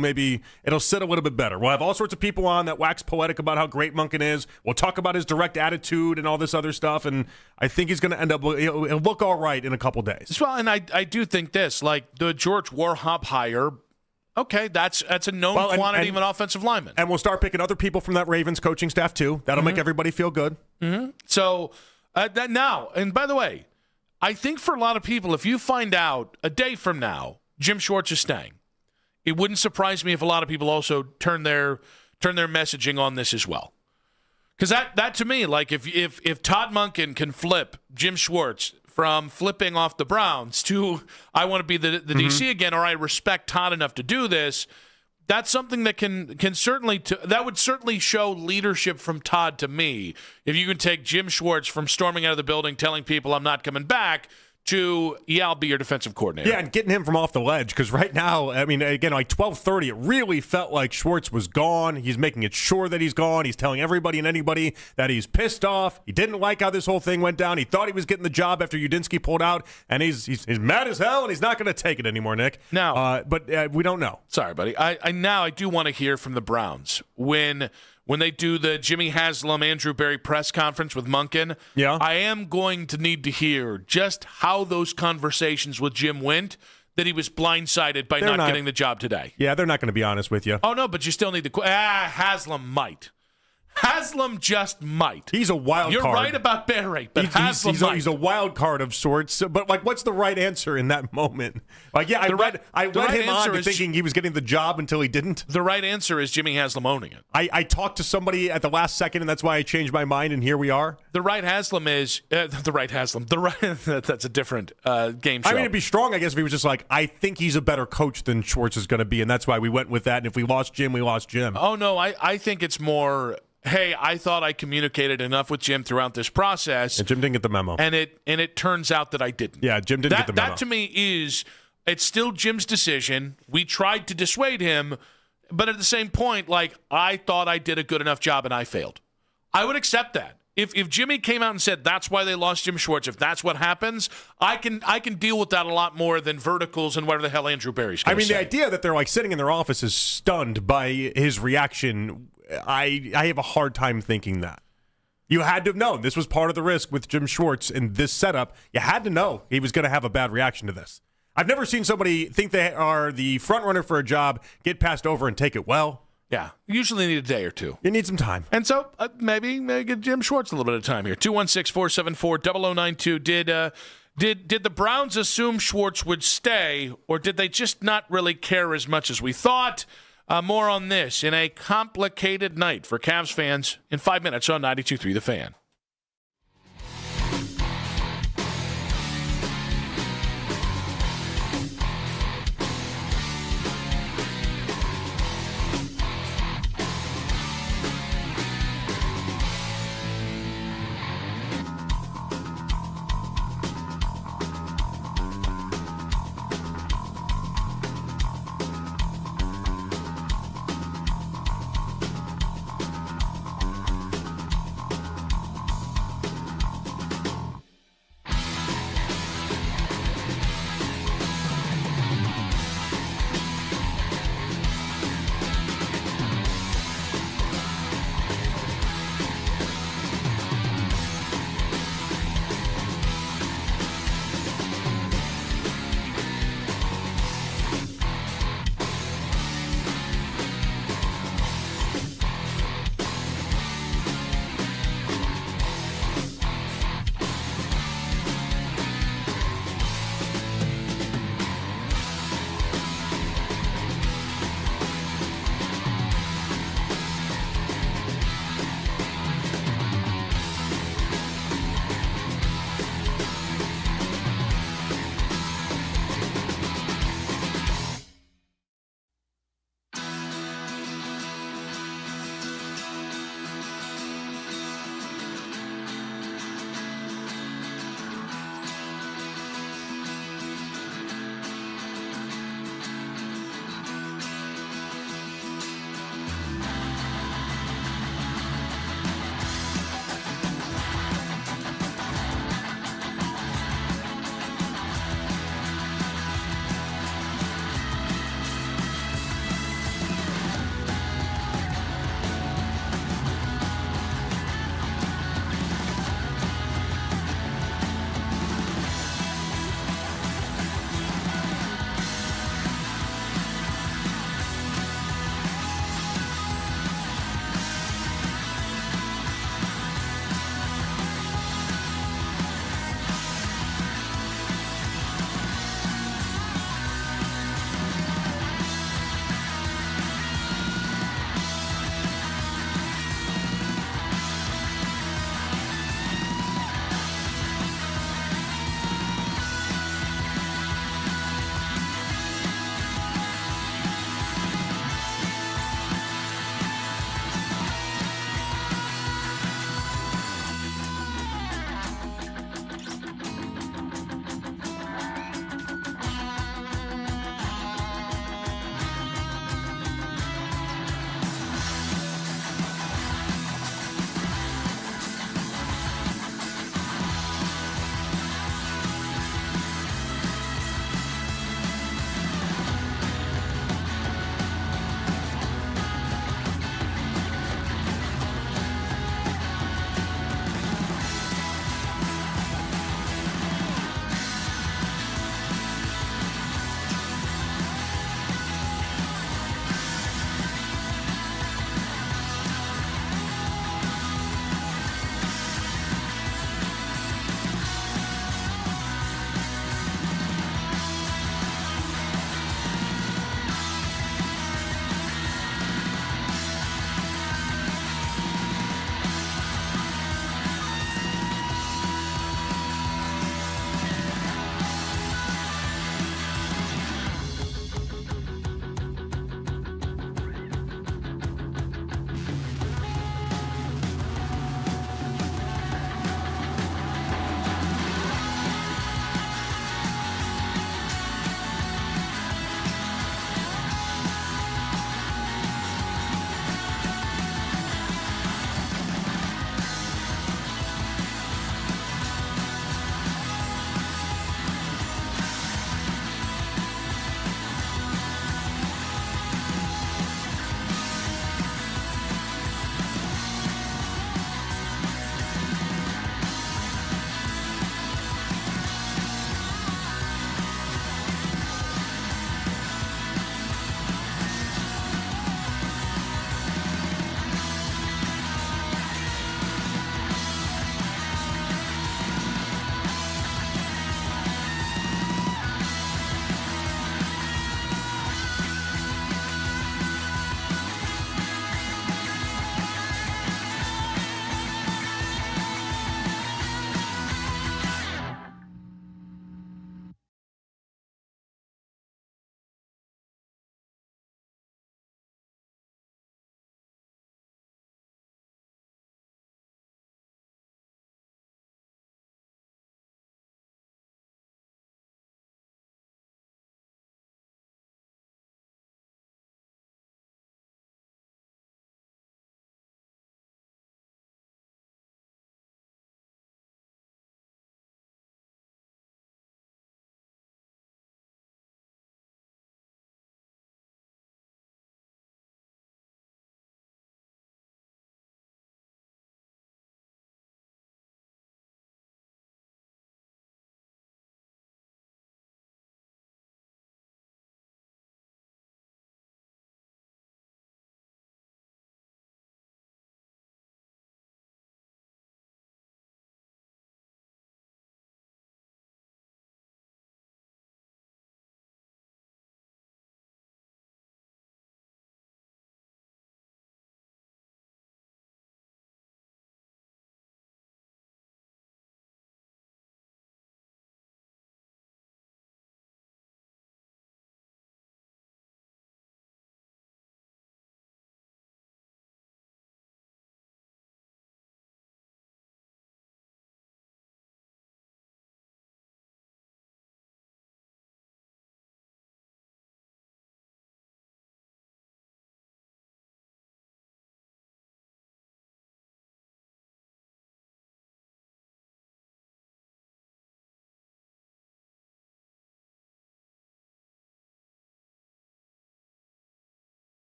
S22: sit a little bit better. We'll have all sorts of people on that wax poetic about how great Monken is. We'll talk about his direct attitude and all this other stuff, and I think he's going to end up, it'll look all right in a couple days.
S10: Well, and I do think this, like the George Warhop hire, okay, that's a known quantity of an offensive lineman.
S22: And we'll start picking other people from that Ravens coaching staff, too. That'll make everybody feel good.
S10: So, that now, and by the way, I think for a lot of people, if you find out a day from now Jim Schwartz is staying, it wouldn't surprise me if a lot of people also turn their messaging on this as well. Because that to me, like if Todd Monken can flip Jim Schwartz from flipping off the Browns to I want to be the DC again, or I respect Todd enough to do this, that's something that can certainly that would certainly show leadership from Todd to me. If you can take Jim Schwartz from storming out of the building, telling people I'm not coming back, to, I'll be your defensive coordinator.
S22: Yeah, and getting him from off the ledge, because right now, I mean, again, like 12:30, it really felt like Schwartz was gone. He's making it sure that he's gone. He's telling everybody and anybody that he's pissed off. He didn't like how this whole thing went down. He thought he was getting the job after Udinski pulled out, and he's mad as hell, and he's not going to take it anymore, Nick.
S10: Now,
S22: but we don't know.
S10: Sorry, buddy. I do want to hear from the Browns when they do the Jimmy Haslam, Andrew Berry press conference with Monken.
S22: Yeah.
S10: I am going to need to hear just how those conversations with Jim went, that he was blindsided by not getting the job today.
S22: Yeah, they're not going to be honest with you.
S10: Oh, no, but you still need to Haslam might. Haslam just might.
S22: He's a wild
S10: You're
S22: card.
S10: You're right about Berry, but Haslam might.
S22: He's a wild card of sorts. But, like, what's the right answer in that moment? Like, yeah, I led him on to thinking he was getting the job until he didn't.
S10: The right answer is Jimmy Haslam owning it.
S22: I talked to somebody at the last second, and that's why I changed my mind, and here we are.
S10: The right Haslam is the right Haslam. That's a different game show.
S22: I mean, it'd be strong, I guess, if he was just like, I think he's a better coach than Schwartz is going to be, and that's why we went with that. And if we lost Jim, we lost Jim.
S10: Oh, no, I think it's more, hey, I thought I communicated enough with Jim throughout this process.
S22: And Jim didn't get the memo.
S10: And it turns out that I didn't.
S22: Yeah, Jim didn't get the memo.
S10: That to me is, it's still Jim's decision. We tried to dissuade him, but at the same point, like, I thought I did a good enough job and I failed. I would accept that. If Jimmy came out and said that's why they lost Jim Schwartz, if that's what happens, I can deal with that a lot more than verticals and whatever the hell Andrew Berry's going to say.
S22: The idea that they're like sitting in their office is stunned by his reaction. I have a hard time thinking that. You had to have known this was part of the risk with Jim Schwartz in this setup. You had to know he was going to have a bad reaction to this. I've never seen somebody think they are the front runner for a job, get passed over, and take it well.
S10: Yeah, you usually need a day or two.
S22: You need some time.
S10: And so maybe give Jim Schwartz a little bit of time here. 216-474-0092. Did the Browns assume Schwartz would stay, or did they just not really care as much as we thought? More on this in a complicated night for Cavs fans in 5 minutes on 92.3 The Fan.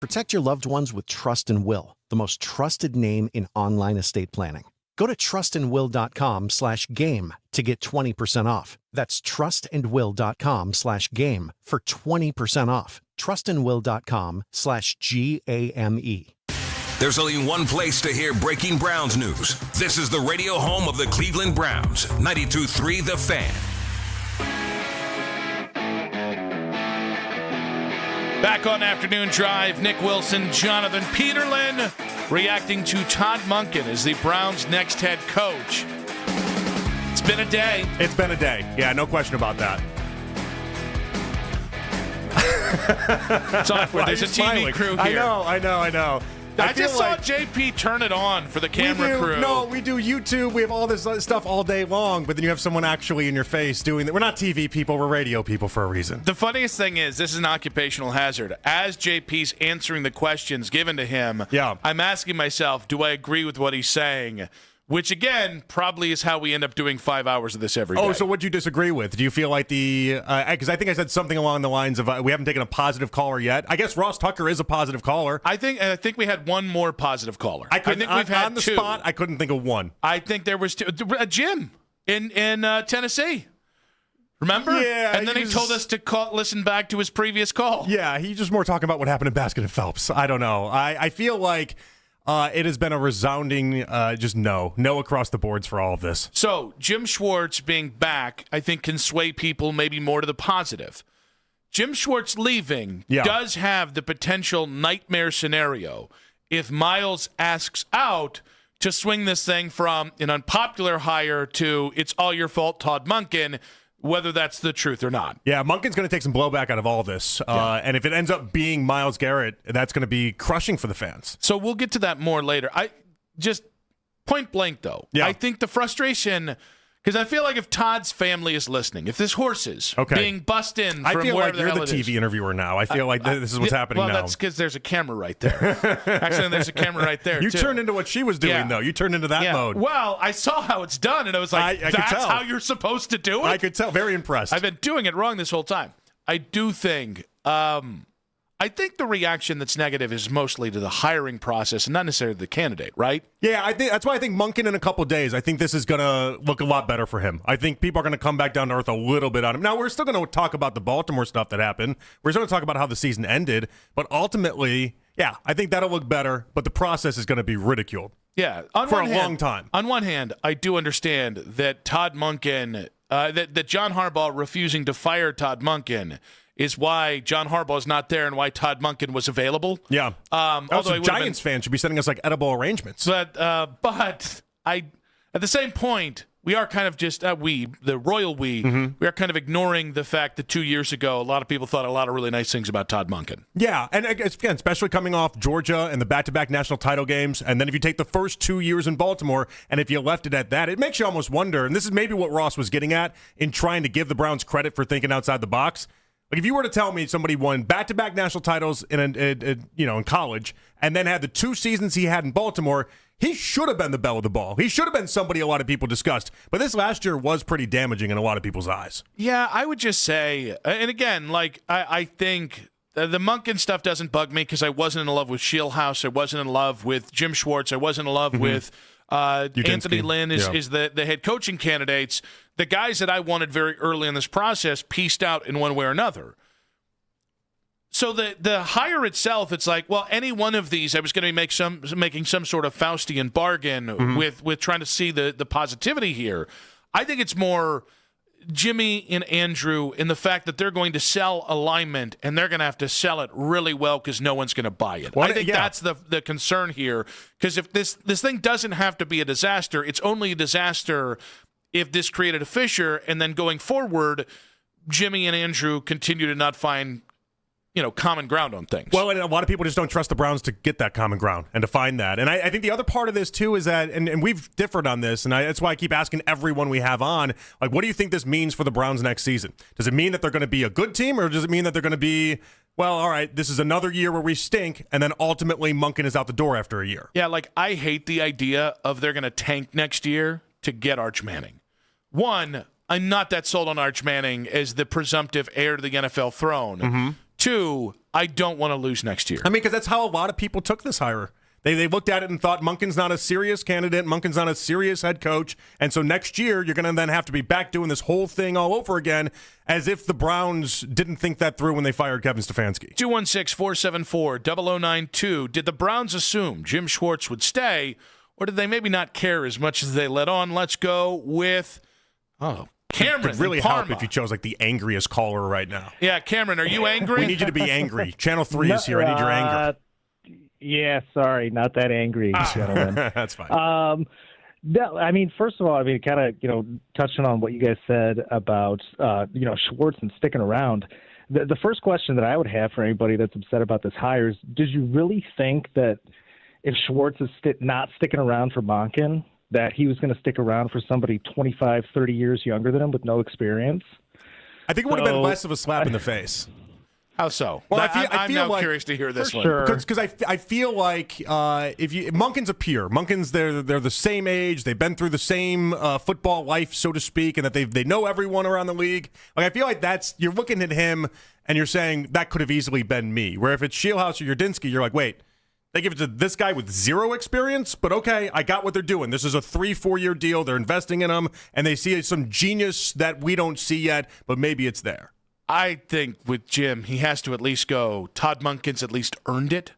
S8: Protect your loved ones with Trust and Will, the most trusted name in online estate planning. Go to trustandwill.com/game to get 20% off. That's trustandwill.com/game for 20% off. trustandwill.com/GAME.
S17: There's only one place to hear breaking Browns news. This is the radio home of the Cleveland Browns, 92.3 The Fan.
S10: Back on Afternoon Drive, Nick Wilson, Jonathan Peterlin, reacting to Todd Monken as the Browns' next head coach. It's been a day.
S22: It's been a day. Yeah, no question about that.
S10: It's awkward. There's a TV crew here.
S22: I know.
S10: I just saw JP turn it on for the camera crew.
S22: No, we do YouTube. We have all this stuff all day long, but then you have someone actually in your face doing that. We're not TV people. We're radio people for a reason.
S10: The funniest thing is, this is an occupational hazard. As JP's answering the questions given to him, I'm asking myself, do I agree with what he's saying? Which, again, probably is how we end up doing 5 hours of this every day.
S22: Oh, so what do you disagree with? Do you feel like because I think I said something along the lines of we haven't taken a positive caller yet. I guess Ross Tucker is a positive caller.
S10: I think we had one more positive caller. I think we've had
S22: on the
S10: two.
S22: Spot, I couldn't think of one.
S10: I think there was two. Jim in Tennessee. Remember?
S22: Yeah.
S10: And then he told us to listen back to his previous call.
S22: Yeah, he just more talking about what happened in Basket and Phelps. I don't know. I feel like it has been a resounding just no across the boards for all of this.
S10: So Jim Schwartz being back, I think, can sway people maybe more to the positive. Jim Schwartz leaving does have the potential nightmare scenario if Miles asks out to swing this thing from an unpopular hire to it's all your fault, Todd Monken, whether that's the truth or not.
S22: Yeah, Monken's going to take some blowback out of all this. And if it ends up being Myles Garrett, that's going to be crushing for the fans.
S10: So we'll get to that more later. I just point blank, though. I think the frustration, because I feel like if Todd's family is listening, if this horse is being bussed in from
S22: I feel
S10: wherever
S22: like you're the TV interviewer now. I feel like this is what's happening now.
S10: Well, that's because there's a camera right there. Actually, there's a camera right there,
S22: You
S10: too.
S22: turned into what she was doing, though. You turned into that mode.
S10: Well, I saw how it's done, and I was like, that's how you're supposed to do it?
S22: I could tell. Very impressed.
S10: I've been doing it wrong this whole time. I do think I think the reaction that's negative is mostly to the hiring process and not necessarily the candidate, right?
S22: Yeah, I think that's why I think Monken in a couple of days, I think this is going to look a lot better for him. I think people are going to come back down to earth a little bit on him. Now, we're still going to talk about the Baltimore stuff that happened. We're still going to talk about how the season ended. But ultimately, yeah, I think that'll look better. But the process is going to be ridiculed.
S10: Yeah.
S22: For a long time.
S10: On one hand, I do understand that Todd Monken, that John Harbaugh refusing to fire Todd Monken is why John Harbaugh is not there and why Todd Monken was available.
S22: Yeah. Also, Giants fans should be sending us like edible arrangements.
S10: But at the same point, we are kind of just the royal we are kind of ignoring the fact that 2 years ago a lot of people thought a lot of really nice things about Todd Monken.
S22: Yeah, and again, especially coming off Georgia and the back-to-back national title games, and then if you take the first 2 years in Baltimore, and if you left it at that, it makes you almost wonder, and this is maybe what Ross was getting at in trying to give the Browns credit for thinking outside the box. Like if you were to tell me somebody won back-to-back national titles in college and then had the 2 seasons he had in Baltimore, he should have been the belle of the ball. He should have been somebody a lot of people discussed. But this last year was pretty damaging in a lot of people's eyes.
S10: Yeah, I would just say, and again, like I think the Monken stuff doesn't bug me because I wasn't in love with Shieldhouse. I wasn't in love with Jim Schwartz. I wasn't in love with Anthony Lynn is the head coaching candidates. The guys that I wanted very early in this process pieced out in one way or another. So the hire itself, it's like, well, any one of these, I was going to be making some sort of Faustian bargain with trying to see the positivity here. I think it's more Jimmy and Andrew in the fact that they're going to sell alignment and they're going to have to sell it really well because no one's going to buy it. I think that's the concern here, because if this thing doesn't have to be a disaster, it's only a disaster if this created a fissure, and then going forward, Jimmy and Andrew continue to not find common ground on things.
S22: Well, and a lot of people just don't trust the Browns to get that common ground and to find that. And I think the other part of this, too, is that, and we've differed on this, and that's why I keep asking everyone we have on, like, what do you think this means for the Browns next season? Does it mean that they're going to be a good team, or does it mean that they're going to be, well, all right, this is another year where we stink, and then ultimately Monken is out the door after a year?
S10: Yeah, like, I hate the idea of they're going to tank next year to get Arch Manning. One, I'm not that sold on Arch Manning as the presumptive heir to the NFL throne. 2, I don't want to lose next year.
S22: I mean, because that's how a lot of people took this hire. They looked at it and thought Monken's not a serious candidate. Monken's not a serious head coach. And so next year, you're going to then have to be back doing this whole thing all over again, as if the Browns didn't think that through when they fired Kevin Stefanski.
S10: 216-474-0092. Did the Browns assume Jim Schwartz would stay, or did they maybe not care as much as they let on? Let's go with Cameron.
S22: It could really
S10: Parma.
S22: help if you chose like the angriest caller right now.
S10: Yeah, Cameron, are you angry?
S22: We need you to be angry. Channel 3 is here. I need your anger.
S12: Yeah, sorry, not that angry, gentlemen.
S22: That's fine.
S12: No, I mean, first of all, I mean, kind of, touching on what you guys said about, Schwartz and sticking around. The first question that I would have for anybody that's upset about this hire is, did you really think that if Schwartz is not sticking around for Monken, that he was going to stick around for somebody 25, 30 years younger than him with no experience?
S22: I think it would have been less of a slap in the face.
S10: How so?
S22: Well,
S10: I'm now curious to hear this one.
S22: Sure. Because I feel like if Monken's a peer, Monken's they're the same age, they've been through the same football life, so to speak, and that they know everyone around the league. Like I feel like you're looking at him and you're saying that could have easily been me. Where if it's Scheelhaus or Yurdinsky, you're like, wait, they give it to this guy with zero experience, but okay, I got what they're doing. This is a 3-4 year deal. They're investing in him, and they see some genius that we don't see yet, but maybe it's there.
S10: I think with Jim, he has to at least go, Todd Monken's at least earned it.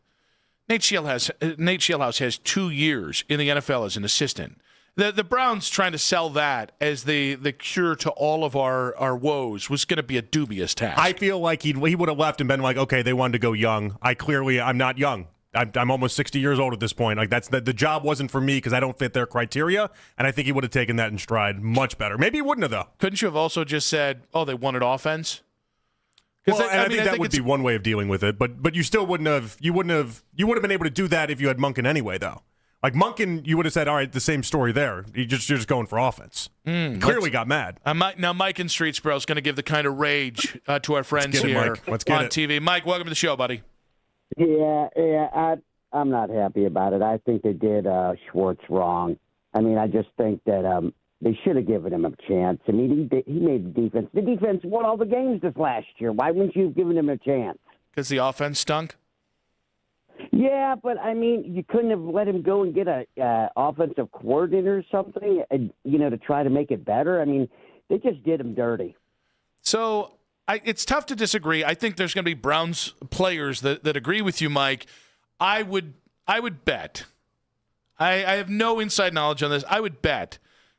S10: Nate Scheelhaus has 2 years in the NFL as an assistant. The Browns trying to sell that as the cure to all of our woes was going to be a dubious task.
S22: I feel like he would have left and been like, okay, they wanted to go young. I'm not young. I'm almost 60 years old at this point. Like the job wasn't for me because I don't fit their criteria, and I think he would have taken that in stride much better. Maybe he wouldn't have though.
S10: Couldn't you have also just said, "Oh, they wanted offense"?
S22: Well, I think that would be one way of dealing with it, but you still wouldn't have been able to do that if you had Monken anyway, though. Like Monken, you would have said, all right, the same story there. You're just going for offense. Clearly got mad.
S10: Now Mike in Streetsboro is going to give the kind of rage to our friends here on TV. Mike, welcome to the show, buddy.
S20: Yeah, I'm not happy about it. I think they did Schwartz wrong. I mean, I just think that they should have given him a chance. I mean, he made the defense. The defense won all the games this last year. Why wouldn't you have given him a chance?
S10: Because the offense stunk?
S20: Yeah, but, I mean, you couldn't have let him go and get a offensive coordinator or something, to try to make it better. I mean, they just did him dirty.
S10: So it's tough to disagree. I think there's going to be Browns players that agree with you, Mike. I would bet. I have no inside knowledge on this. I would bet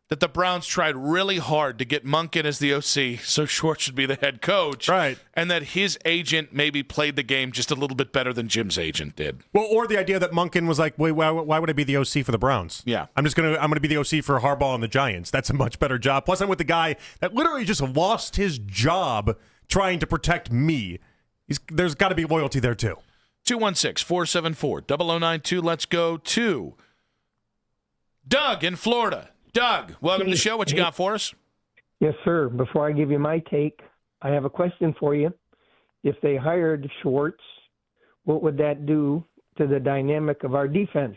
S10: that the Browns tried really hard to get Monken as the OC so Schwartz should be the head coach.
S22: Right.
S10: And that his agent maybe played the game just a little bit better than Jim's agent did.
S22: Well, or the idea that Monken was like, wait, why would I be the OC for the Browns?
S10: Yeah.
S22: I'm gonna be the OC for Harbaugh and the Giants. That's a much better job. Plus, I'm with the guy that literally just lost his job trying to protect me. There's got to be loyalty there, too.
S10: 216-474-0092. Let's go to Doug in Florida. Doug, welcome to the show. What you got for us?
S21: Yes, sir. Before I give you my take, I have a question for you. If they hired Schwartz, what would that do to the dynamic of our defense?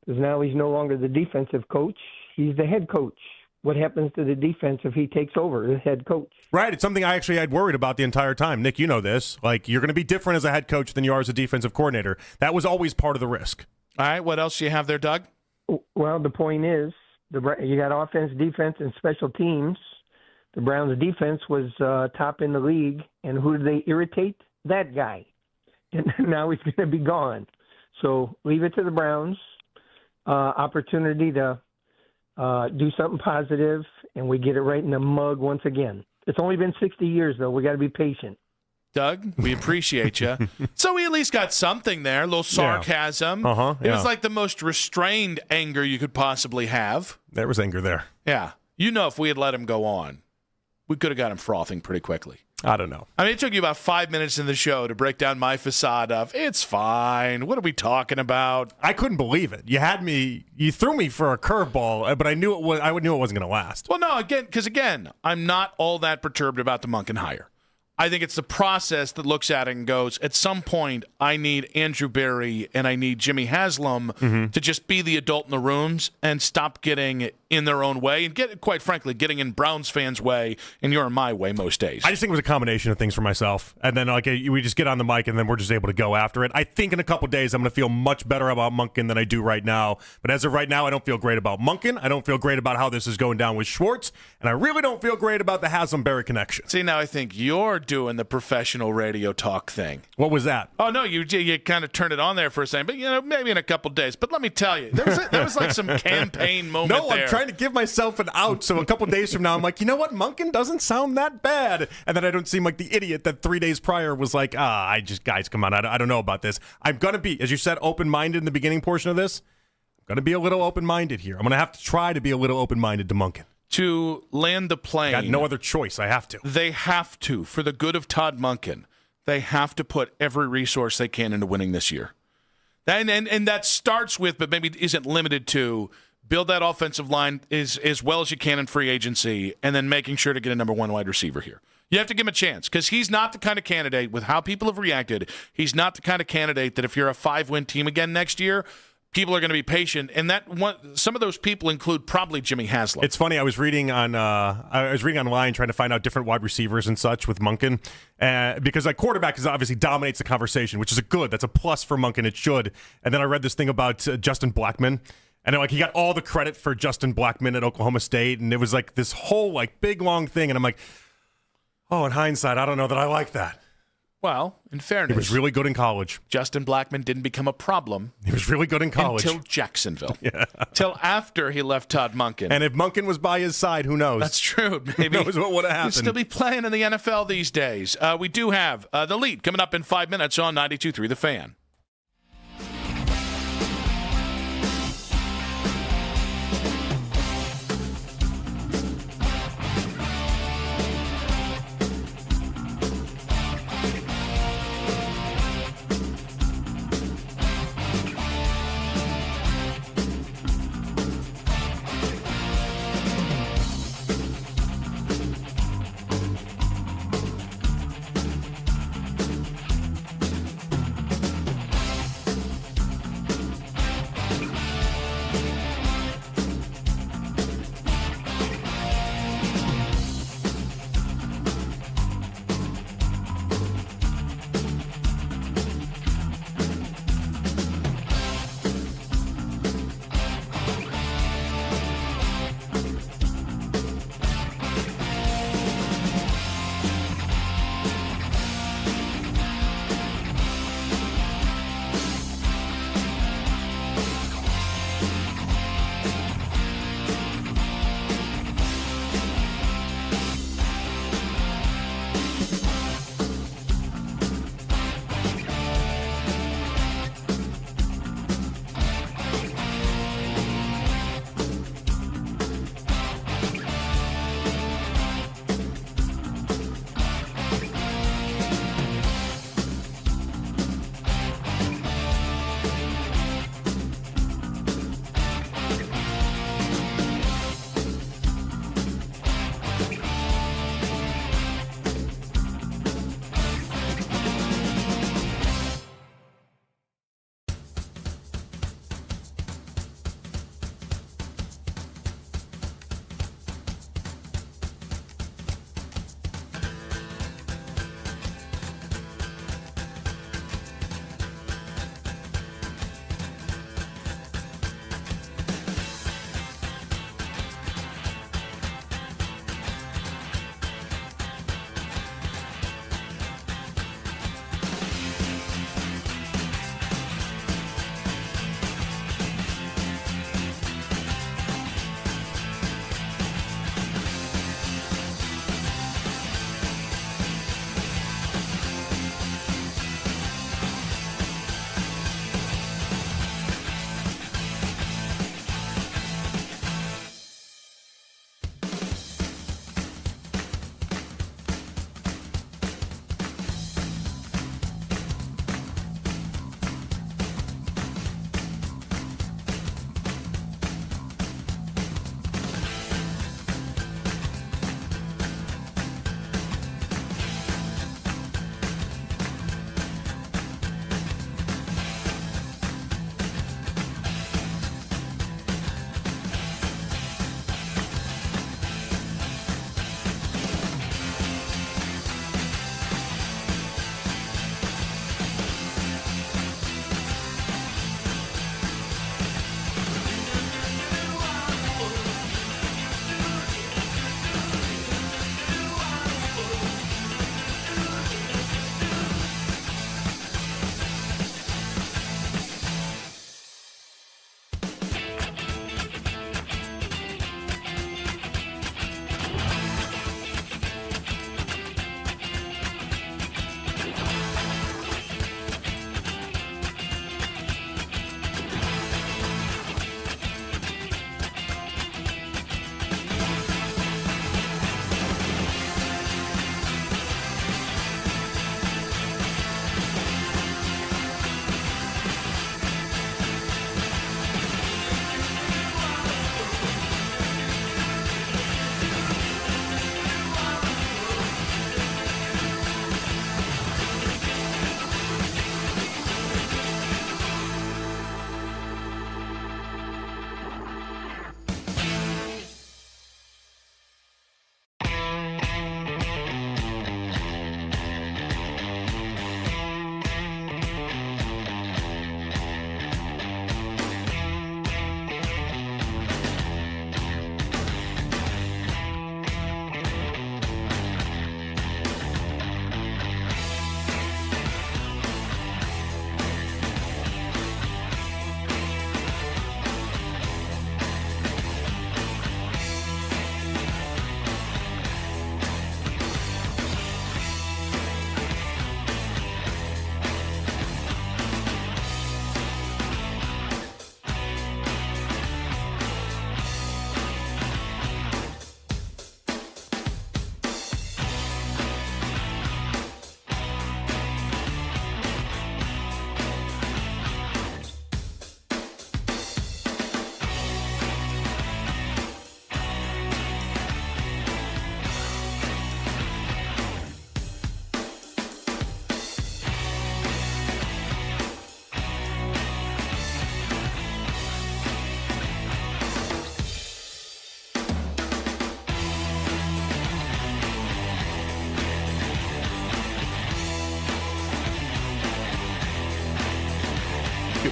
S21: Because now he's no longer the defensive coach. He's the head coach. What happens to the defense if he takes over as head coach?
S22: Right. It's something I actually had worried about the entire time. Nick, you know this. Like, you're going to be different as a head coach than you are as a defensive coordinator. That was always part of the risk.
S10: All right. What else do you have there, Doug?
S21: Well, the point is, you got offense, defense, and special teams. The Browns' defense was top in the league, and who did they irritate? That guy. And now he's going to be gone. So leave it to the Browns. Opportunity to do something positive, and we get it right in the mug once again. It's only been 60 years, though. We got to be patient.
S10: Doug, we appreciate you. So we at least got something there, a little sarcasm.
S22: Yeah.
S10: It was like the most restrained anger you could possibly have.
S22: There was anger there.
S10: Yeah. If we had let him go on, we could have got him frothing pretty quickly.
S22: I don't know.
S10: I mean, it took you about 5 minutes in the show to break down my facade of, it's fine. What are we talking about?
S22: I couldn't believe it. You threw me for a curveball, but I knew it wasn't going to last.
S10: Well, no, because I'm not all that perturbed about the Monken hire. I think it's the process that looks at it and goes, at some point, I need Andrew Berry and I need Jimmy Haslam to just be the adult in the rooms and stop getting in their own way and quite frankly, getting in Browns fans' way and you're in my way most days.
S22: I just think it was a combination of things for myself. And then we just get on the mic and then we're just able to go after it. I think in a couple days I'm going to feel much better about Monken than I do right now. But as of right now, I don't feel great about Monken. I don't feel great about how this is going down with Schwartz. And I really don't feel great about the Haslam-Barrett connection.
S10: See, now I think you're doing the professional radio talk thing.
S22: What was that?
S10: Oh, no, you kind of turned it on there for a second. But, maybe in a couple days. But let me tell you, there was like some campaign moment there.
S22: No, I'm trying to give myself an out. So a couple days from now, I'm like, you know what? Monken doesn't sound that bad. And then I don't seem like the idiot that 3 days prior was like, guys, come on. I don't know about this. I'm going to be, as you said, open-minded in the beginning portion of this. I'm going to be a little open-minded here. I'm going to have to try to be a little open-minded to Monken.
S10: To land the plane.
S22: Got no other choice. I have to.
S10: They have to, for the good of Todd Monken, they have to put every resource they can into winning this year. And that starts with, but maybe isn't limited to, build that offensive line as well as you can in free agency, and then making sure to get a number one wide receiver here. You have to give him a chance because he's not the kind of candidate, with how people have reacted, he's not the kind of candidate that if you're a 5-win team again next year, people are going to be patient, and some of those people include probably Jimmy Haslam.
S22: It's funny. I was reading online trying to find out different wide receivers and such with Monken, because quarterback obviously dominates the conversation, which is that's a plus for Monken. It should. And then I read this thing about Justin Blackmon, and he got all the credit for Justin Blackmon at Oklahoma State, and it was like this whole big long thing, and I'm like, oh, in hindsight, I don't know that I like that.
S10: Well, in fairness,
S22: he was really good in college.
S10: Justin Blackmon didn't become a problem.
S22: He was really good in college.
S10: Until Jacksonville. Yeah. Till after he left Todd Monken.
S22: And if Monken was by his side, who knows?
S10: That's true. Maybe
S22: who knows what would have happened.
S10: He'd still be playing in the NFL these days. We do have The Lead coming up in 5 minutes on 92.3 The Fan.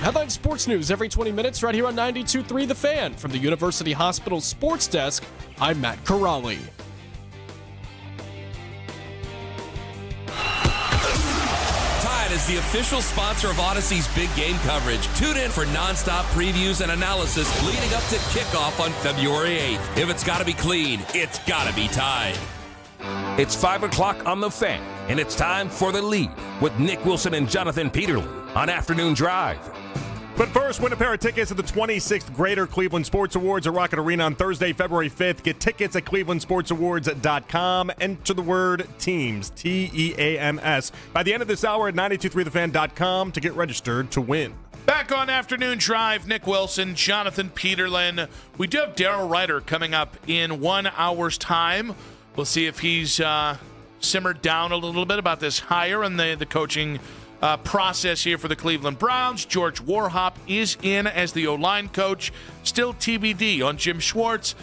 S2: Headline Sports News every 20 minutes right here on 92.3 The Fan. From the University Hospital Sports Desk, I'm Matt Corrali.
S19: Tide is the official sponsor of Odyssey's big game coverage. Tune in for nonstop previews and analysis leading up to kickoff on February 8th. If it's got to be clean, it's got to be Tide.
S17: It's 5 o'clock on The Fan, and it's time for The Lead with Nick Wilson and Jonathan Peterlin on Afternoon Drive.
S22: But first, win a pair of tickets to the 26th Greater Cleveland Sports Awards at Rocket Arena on Thursday, February 5th. Get tickets at clevelandsportsawards.com. Enter the word TEAMS, TEAMS, by the end of this hour at 923thefan.com to get registered to win.
S10: Back on Afternoon Drive, Nick Wilson, Jonathan Peterlin. We do have Daryl Ryder coming up in 1 hour's time. We'll see if he's simmered down a little bit about this hire and the coaching process here for the Cleveland Browns. George Warhop is in as the O-line coach. Still TBD on Jim Schwartz.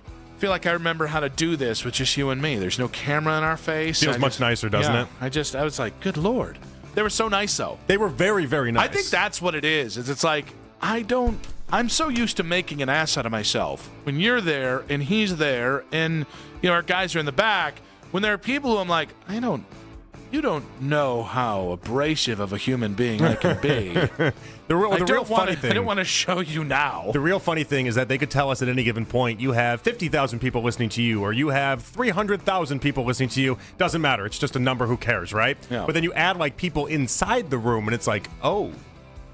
S10: I feel like I remember how to do this with just you and me. There's no camera in our face.
S22: Feels much nicer, doesn't it?
S10: I was like, good Lord. They were so nice, though.
S22: They were very, very nice.
S10: I think that's what it is. It's like, I'm so used to making an ass out of myself. When you're there and he's there and, our guys are in the back, when there are people who I'm like, you don't know how abrasive of a human being I can be.
S22: The real funny thing.
S10: I don't want to show you now.
S22: The real funny thing is that they could tell us at any given point, you have 50,000 people listening to you, or you have 300,000 people listening to you. Doesn't matter. It's just a number. Who cares, right?
S10: Yeah.
S22: But then you add people inside the room, and it's like, oh,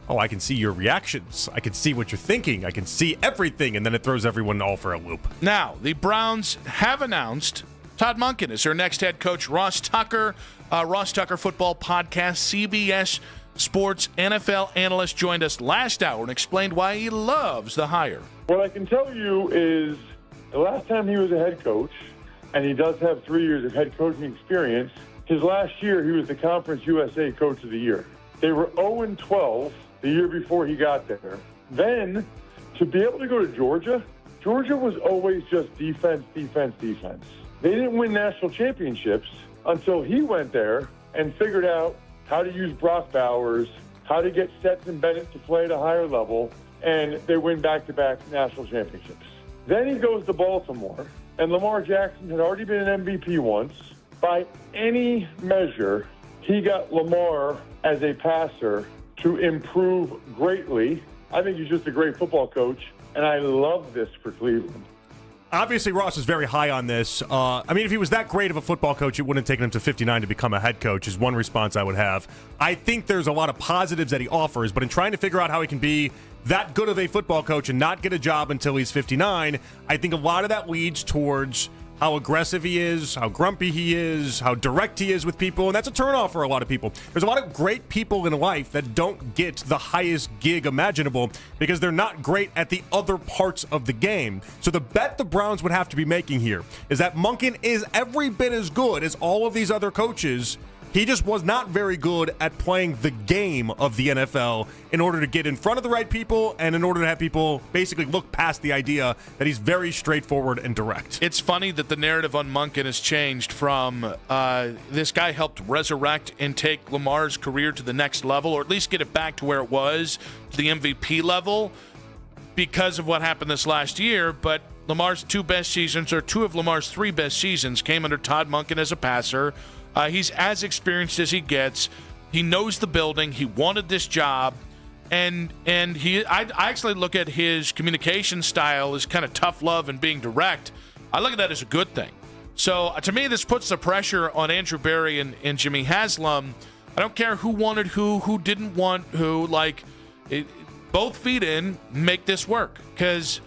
S22: I can see your reactions. I can see what you're thinking. I can see everything, and then it throws everyone all for a loop.
S10: Now, the Browns have announced Todd Monken is their next head coach. Ross Tucker Football Podcast, CBS Sports NFL analyst, joined us last hour and explained why he loves the hire.
S1: What I can tell you is the last time he was a head coach, and he does have 3 years of head coaching experience, his last year he was the Conference USA Coach of the Year. They were 0-12 the year before he got there. Then, to be able to go to Georgia was always just defense. They didn't win national championships until he went there and figured out how to use Brock Bowers, how to get Stetson Bennett to play at a higher level, and they win back-to-back national championships. Then he goes to Baltimore, and Lamar Jackson had already been an MVP once. By any measure, he got Lamar as a passer to improve greatly. I think he's just a great football coach, and I love this for Cleveland.
S22: Obviously, Ross is very high on this. If he was that great of a football coach, it wouldn't have taken him to 59 to become a head coach, is one response I would have. I think there's a lot of positives that he offers, but in trying to figure out how he can be that good of a football coach and not get a job until he's 59, I think a lot of that leads towards how aggressive he is, how grumpy he is, how direct he is with people, and that's a turnoff for a lot of people. There's a lot of great people in life that don't get the highest gig imaginable because they're not great at the other parts of the game. So the bet the Browns would have to be making here is that Monken is every bit as good as all of these other coaches. He just was not very good at playing the game of the NFL in order to get in front of the right people and in order to have people basically look past the idea that he's very straightforward and direct.
S10: It's funny that the narrative on Monken has changed from this guy helped resurrect and take Lamar's career to the next level, or at least get it back to where it was, to the MVP level, because of what happened this last year. But Lamar's two of Lamar's three best seasons came under Todd Monken as a passer. He's as experienced as he gets. He knows the building. He wanted this job. And I actually look at his communication style as kind of tough love and being direct. I look at that as a good thing. So to me, this puts the pressure on Andrew Berry and Jimmy Haslam. I don't care who wanted who didn't want who. Both feet in, make this work. Because,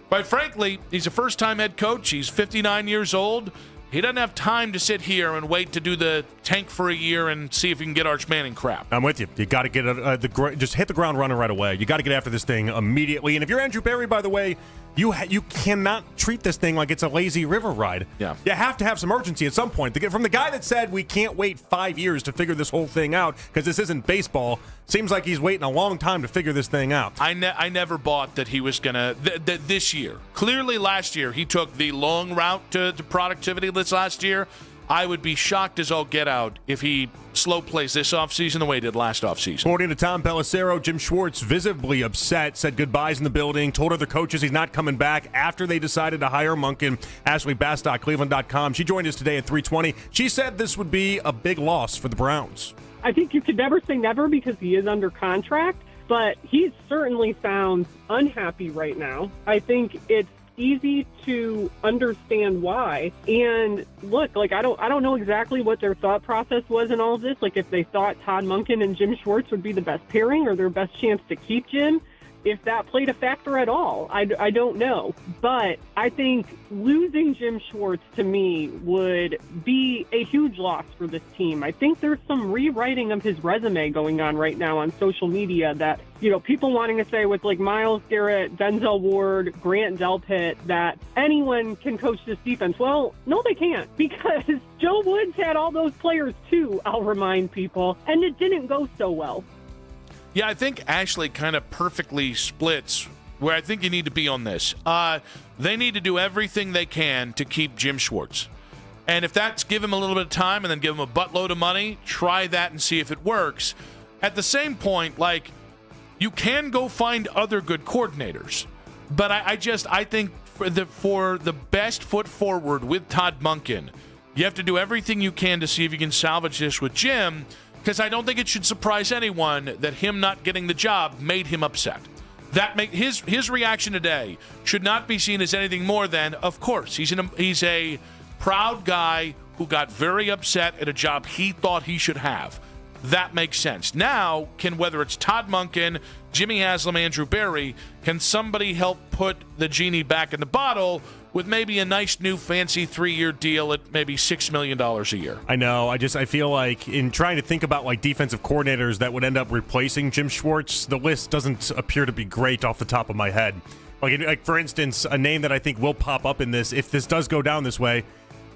S10: quite frankly, he's a first-time head coach. He's 59 years old. He doesn't have time to sit here and wait to do the tank for a year and see if he can get Arch Manning crap.
S22: I'm with you. You got to get just hit the ground running right away. You got to get after this thing immediately. And if you're Andrew Berry, by the way, you cannot treat this thing like it's a lazy river ride.
S10: Yeah.
S22: You have to have some urgency at some point. From the guy that said we can't wait 5 years to figure this whole thing out because this isn't baseball, seems like he's waiting a long time to figure this thing out.
S10: I never bought that he was going to this year. Clearly last year he took the long route to productivity this last year. I would be shocked as all get out if he slow plays this offseason the way he did last offseason.
S22: According to Tom Pelissero, Jim Schwartz visibly upset, said goodbyes in the building, told other coaches he's not coming back after they decided to hire Monken. Ashley Bastock, Cleveland.com. She joined us today at 3:20. She said this would be a big loss for the Browns.
S3: I think you could never say never because he is under contract, but he certainly sounds unhappy right now. I think it's easy to understand why. And look, like I don't know exactly what their thought process was in all of this. Like if they thought Todd Monken and Jim Schwartz would be the best pairing or their best chance to keep Jim. If that played a factor at all, I don't know. But I think losing Jim Schwartz to me would be a huge loss for this team. I think there's some rewriting of his resume going on right now on social media that, you know, people wanting to say with like Myles Garrett, Denzel Ward, Grant Delpit, that anyone can coach this defense. Well, no, they can't, because Joe Woods had all those players too, I'll remind people, and it didn't go so well.
S10: Yeah, I think Ashley kind of perfectly splits where I think you need to be on this. They need to do everything they can to keep Jim Schwartz. And if that's give him a little bit of time and then give him a buttload of money, try that and see if it works. At the same point, like, you can go find other good coordinators. But I think for the best foot forward with Todd Monken, you have to do everything you can to see if you can salvage this with Jim, because I don't think it should surprise anyone that him not getting the job made him upset. That his reaction today should not be seen as anything more than, of course, he's a proud guy who got very upset at a job he thought he should have. That makes sense. Now, whether it's Todd Monken, Jimmy Haslam, Andrew Berry, can somebody help put the genie back in the bottle with maybe a nice new fancy 3-year deal at maybe $6 million a year?
S22: I know. I feel like in trying to think about like defensive coordinators that would end up replacing Jim Schwartz, the list doesn't appear to be great off the top of my head. Like for instance, a name that I think will pop up in this, if this does go down this way,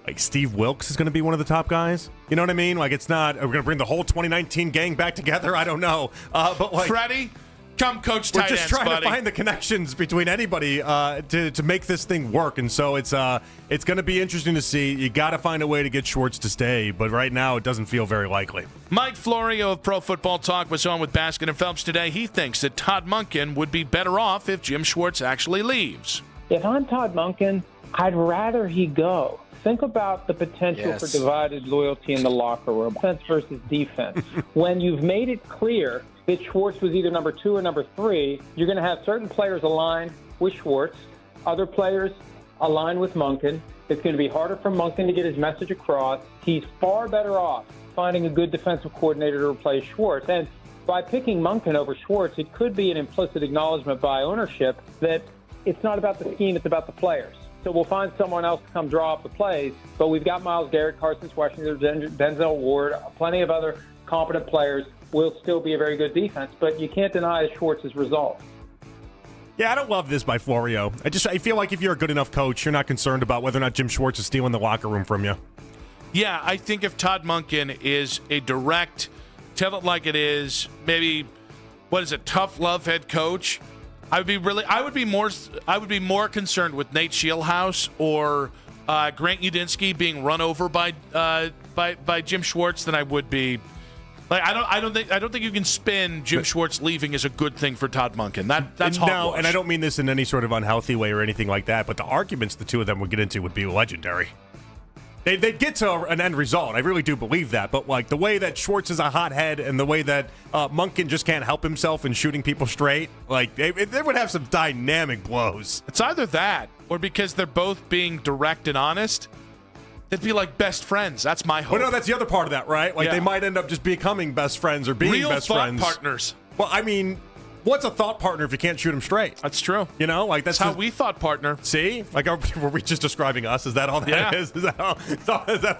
S22: like Steve Wilks is going to be one of the top guys. You know what I mean? Like it's not, we're going to bring the whole 2019 gang back together. I don't know. But like
S10: Freddie, come coach tight ends,
S22: we're just trying
S10: buddy.
S22: to find the connections between anybody to make this thing work. And so it's going to be interesting to see. You got to find a way to get Schwartz to stay. But right now it doesn't feel very likely.
S10: Mike Florio of Pro Football Talk was on with Baskin and Phelps today. He thinks that Todd Monken would be better off if Jim Schwartz actually leaves.
S16: If I'm Todd Monken, I'd rather he go. Think about the potential for divided loyalty in the locker room, offense versus defense. When you've made it clear that Schwartz was either number 2 or number 3, you're going to have certain players aligned with Schwartz, other players aligned with Monken. It's going to be harder for Monken to get his message across. He's far better off finding a good defensive coordinator to replace Schwartz. And by picking Monken over Schwartz, it could be an implicit acknowledgement by ownership that it's not about the scheme, it's about the players. So we'll find someone else to come draw up the plays. But we've got Myles Garrett, Carson Washington, Denzel Ward, plenty of other competent players. Will still be a very good defense, but you can't deny Schwartz's results.
S22: Yeah, I don't love this by Florio. I feel like if you're a good enough coach, you're not concerned about whether or not Jim Schwartz is stealing the locker room from you.
S10: Yeah, I think if Todd Monken is a direct, tell it like it is, maybe, tough love head coach, I would be more concerned with Nate Scheelhaus or Grant Udinski being run over by Jim Schwartz than I would be. Like I don't think you can spin Jim Schwartz leaving as a good thing for Todd Monken. That's hogwash.
S22: No, and I don't mean this in any sort of unhealthy way or anything like that. But the arguments the two of them would get into would be legendary. They'd get to an end result. I really do believe that. But like the way that Schwartz is a hothead and the way that Monken just can't help himself in shooting people straight, like they would have some dynamic blows.
S10: It's either that or because they're both being direct and honest. They'd be like best friends. That's my hope.
S22: Well, no, that's the other part of that, right? Like they might end up just becoming best friends or being
S10: real
S22: best
S10: thought
S22: friends.
S10: Partners.
S22: Well, I mean, what's a thought partner if you can't shoot them straight?
S10: That's true.
S22: You know, like that's
S10: how we thought partner.
S22: See, like were we just describing us? Is that all that is? Is that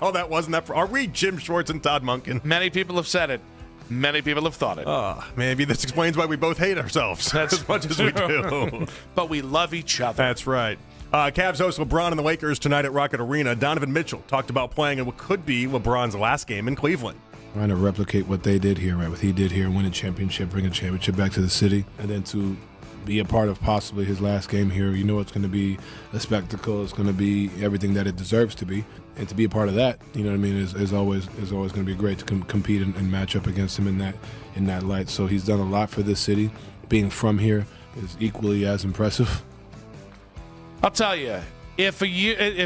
S22: all that was? Are we Jim Schwartz and Todd Monken?
S10: Many people have said it. Many people have thought it.
S22: Maybe this explains why we both hate ourselves as much as we do.
S10: But we love each other.
S22: That's right. Cavs host LeBron and the Lakers tonight at Rocket Arena. Donovan Mitchell talked about playing in what could be LeBron's last game in Cleveland.
S4: Trying to replicate what they did here, right? What he did here, win a championship, bring a championship back to the city, and then to be a part of possibly his last game here. You know it's going to be a spectacle. It's going to be everything that it deserves to be. And to be a part of that, you know what I mean, is always going to be great to compete and match up against him in that light. So he's done a lot for this city. Being from here is equally as impressive.
S10: I'll tell you, if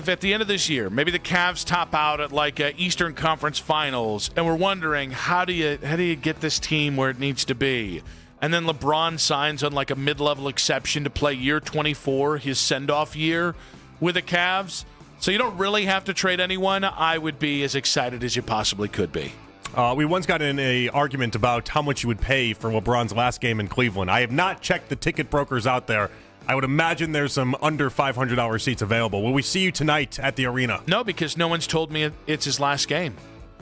S10: at the end of this year, maybe the Cavs top out at like Eastern Conference Finals, and we're wondering how do you get this team where it needs to be, and then LeBron signs on like a mid-level exception to play year 24, his send-off year with the Cavs, so you don't really have to trade anyone, I would be as excited as you possibly could be.
S22: We once got in an argument about how much you would pay for LeBron's last game in Cleveland. I have not checked the ticket brokers out there. I would imagine there's some under $500 seats available. Will we see you tonight at the arena?
S10: No, because no one's told me it's his last game.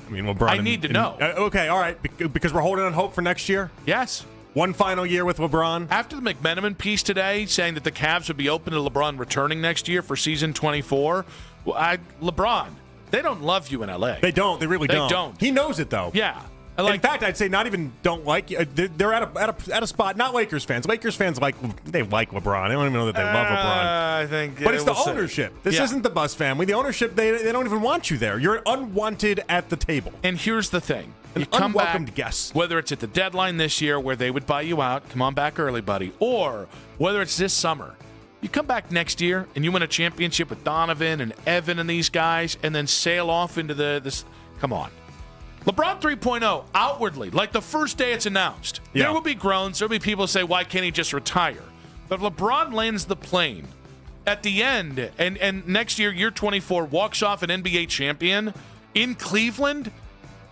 S22: I mean, LeBron.
S10: I need to know.
S22: Okay, all right. Because we're holding on hope for next year?
S10: Yes.
S22: One final year with LeBron?
S10: After the McMenamin piece today saying that the Cavs would be open to LeBron returning next year for season 24, LeBron, they don't love you in L.A.
S22: They don't. They really don't.
S10: They don't.
S22: He knows it, though.
S10: Yeah.
S22: In fact, I'd say not even don't like you. They're at a spot. Not Lakers fans. Lakers fans like LeBron. I don't even know that they love LeBron.
S10: I think,
S22: but it's the ownership. This isn't the Buss family. The ownership. They don't even want you there. You're unwanted at the table.
S10: And here's the thing:
S22: you come unwelcomed guest.
S10: Whether it's at the deadline this year, where they would buy you out, come on back early, buddy, or whether it's this summer. You come back next year and you win a championship with Donovan and Evan and these guys, and then sail off into this. Come on. LeBron 3.0, outwardly, like the first day it's announced. Yeah. There will be groans. There will be people who say, why can't he just retire? But if LeBron lands the plane at the end, and next year, year 24, walks off an NBA champion in Cleveland,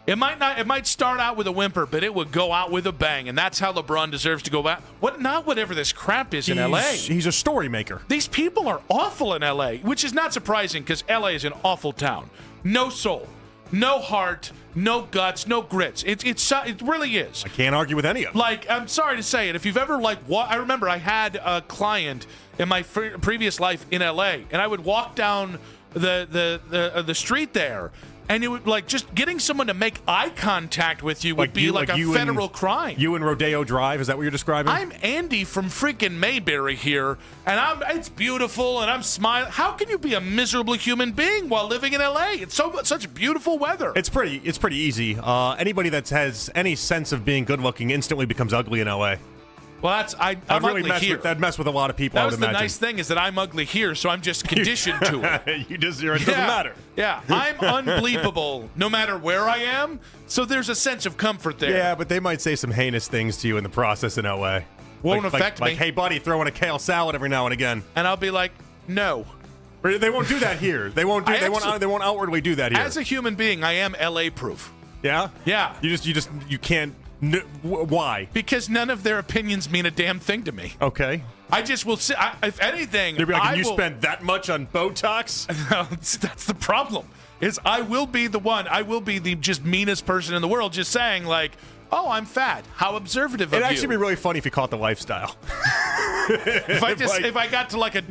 S10: it might start out with a whimper, but it would go out with a bang, and that's how LeBron deserves to go back. Not whatever this crap is in L.A.
S22: He's a story maker.
S10: These people are awful in L.A., which is not surprising because L.A. is an awful town. No soul, no heart, no guts, no grits. It really is.
S22: I can't argue with any of them.
S10: Like, I'm sorry to say it. If you've ever, I remember I had a client in my previous life in L.A., and I would walk down the street there, and it would, just getting someone to make eye contact with you would be a federal crime.
S22: You and Rodeo Drive, is that what you're describing?
S10: I'm Andy from freaking Mayberry here, and it's beautiful, and I'm smiling. How can you be a miserable human being while living in L.A.? It's such beautiful weather.
S22: It's pretty easy. Anybody that has any sense of being good-looking instantly becomes ugly in L.A.
S10: Well, I'm ugly here.
S22: That'd mess with a lot of people,
S10: That
S22: I
S10: was
S22: would
S10: the
S22: imagine.
S10: nice thing is that I'm ugly here, so I'm just conditioned to it.
S22: It doesn't matter.
S10: Yeah, I'm unbleepable no matter where I am, so there's a sense of comfort there.
S22: Yeah, but they might say some heinous things to you in the process in L.A.
S10: Won't affect me.
S22: Like, hey, buddy, throw in a kale salad every now and again.
S10: And I'll be like, no.
S22: They won't do that here. They won't outwardly do that here.
S10: As a human being, I am LA proof.
S22: Yeah?
S10: Yeah.
S22: You can't. Why?
S10: Because none of their opinions mean a damn thing to me.
S22: Okay.
S10: I just will say, if anything,
S22: they'll be like, you spend that much on Botox?
S10: That's the problem. Is I will be the just meanest person in the world, just saying like, oh, I'm fat. How observative of you.
S22: It'd actually be really funny if you caught the lifestyle.
S10: If I got to like a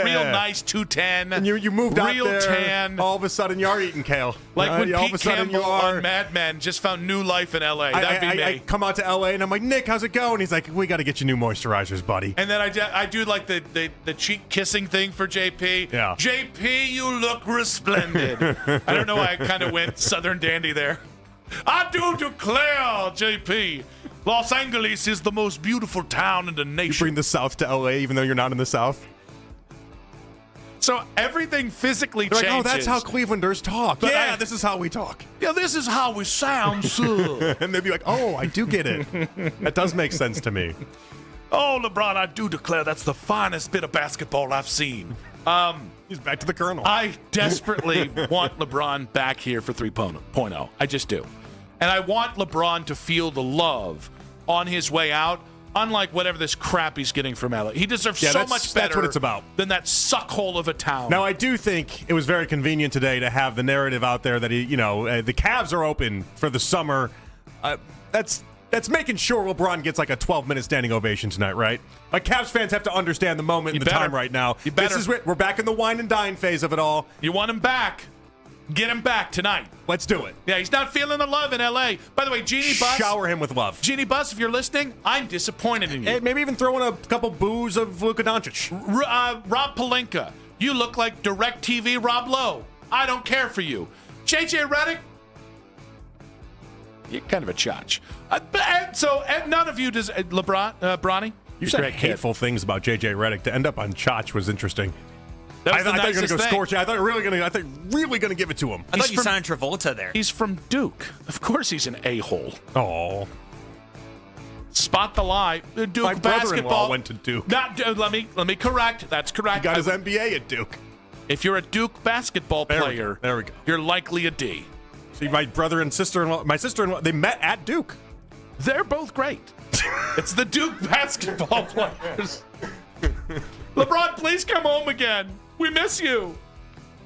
S10: real nice 210,
S22: and you moved out
S10: real
S22: there,
S10: tan,
S22: all of a sudden you are eating kale.
S10: Like when Pete Campbell on Mad Men just found new life in L.A. That'd be me.
S22: I come out to L.A. and I'm like, Nick, how's it going? He's like, we got to get you new moisturizers, buddy.
S10: And then I do like the cheek kissing thing for JP.
S22: Yeah.
S10: JP, you look resplendent. I don't know why I kind of went Southern dandy there. I do declare, JP, Los Angeles is the most beautiful town in the nation.
S22: You bring the South to L.A. even though you're not in the South?
S10: So everything physically
S22: They're
S10: changes.
S22: like, oh, that's how Clevelanders talk. But this is how we talk.
S10: Yeah, this is how we sound, sir.
S22: And they'd be like, oh, I do get it. That does make sense to me.
S10: Oh, LeBron, I do declare that's the finest bit of basketball I've seen.
S22: He's back to the Colonel.
S10: I desperately want LeBron back here for 3.0. I just do. And I want LeBron to feel the love on his way out, unlike whatever this crap he's getting from LA. He deserves so much better
S22: that's what it's about.
S10: Than that suckhole of a town.
S22: Now, I do think it was very convenient today to have the narrative out there that, the Cavs are open for the summer. That's making sure LeBron gets like a 12-minute standing ovation tonight, right? Like, Cavs fans have to understand the moment and the time right now.
S10: You better.
S22: We're back in the wine and dine phase of it all.
S10: You want him back. Get him back tonight.
S22: Let's do it.
S10: Yeah, he's not feeling the love in L.A. By the way, Jeannie Buss.
S22: Shower him with love.
S10: Jeannie Buss, if you're listening, I'm disappointed in you.
S22: Hey, maybe even throw in a couple boos of Luka Doncic.
S10: Rob Pelinka, you look like DirecTV Rob Lowe. I don't care for you. JJ Redick, you're kind of a chotch. And none of you does Bronny.
S22: You said hateful things about JJ Redick. To end up on Chotch was interesting. I thought you were going to go scorch. I thought really going to give it to him.
S5: I thought you signed Travolta there.
S10: He's from Duke. Of course, he's an a-hole.
S22: Oh.
S10: Spot the lie. Duke
S22: My brother-in-law
S10: basketball
S22: went to Duke.
S10: Let me correct. That's correct.
S22: He got his MBA at Duke.
S10: If you're a Duke basketball player,
S22: there we go.
S10: You're likely a D.
S22: See, my brother and sister-in-law, my sister-in-law, they met at Duke.
S10: They're both great. It's the Duke basketball players. LeBron, please come home again. We miss you.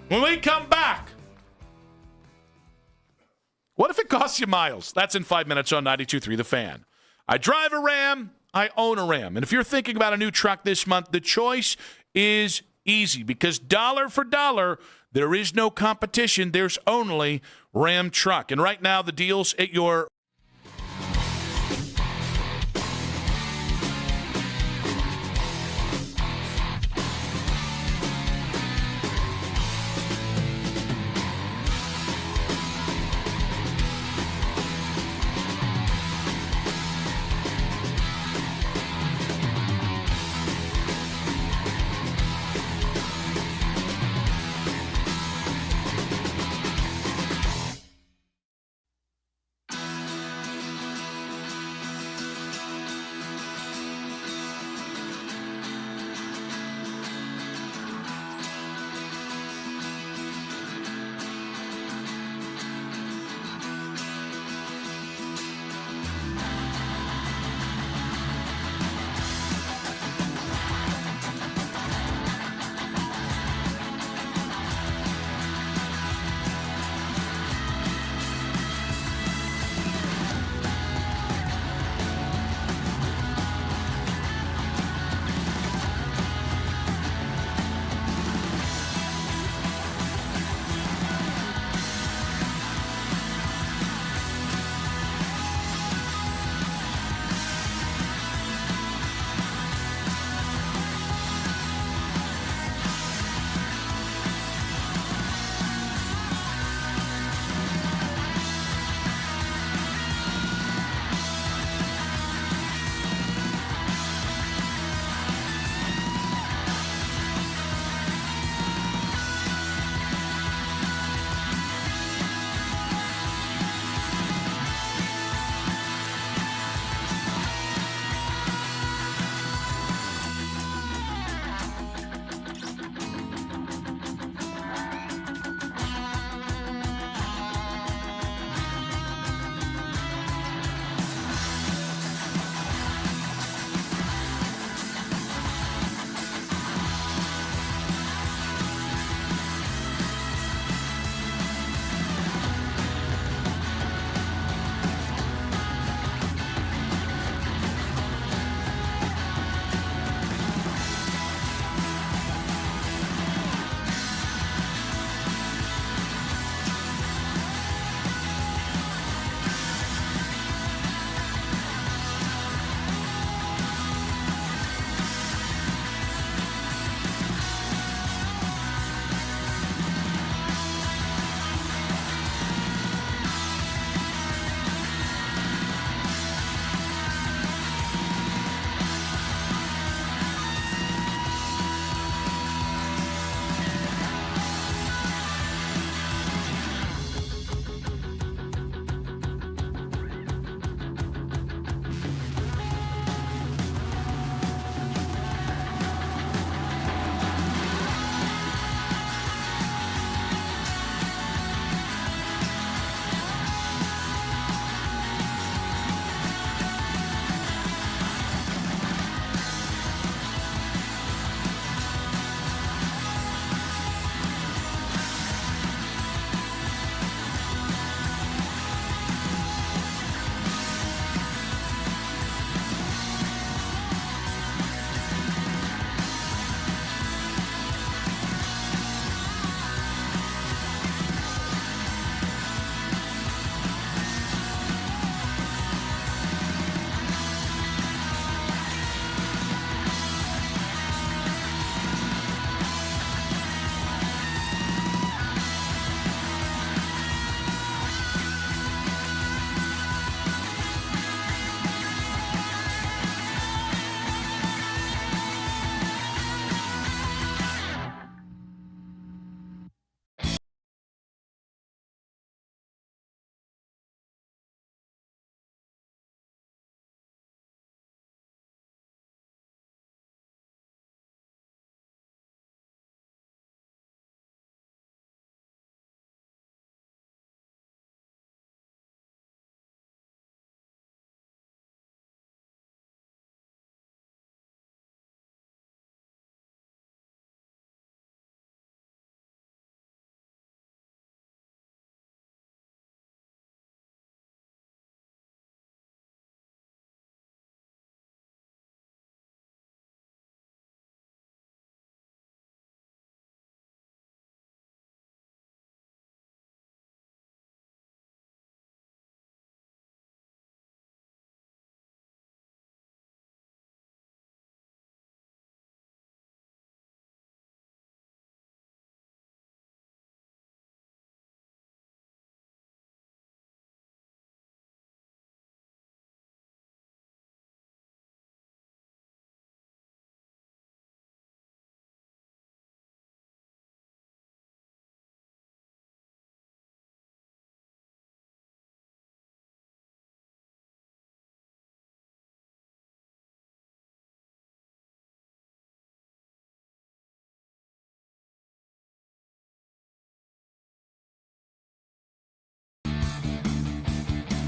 S10: When we come back. What if it costs you miles? That's in 5 minutes on 92.3 The Fan. I drive a Ram. I own a Ram. And if you're thinking about a new truck this month, the choice is easy because dollar for dollar, there is no competition. There's only Ram Truck. And right now, the deals at your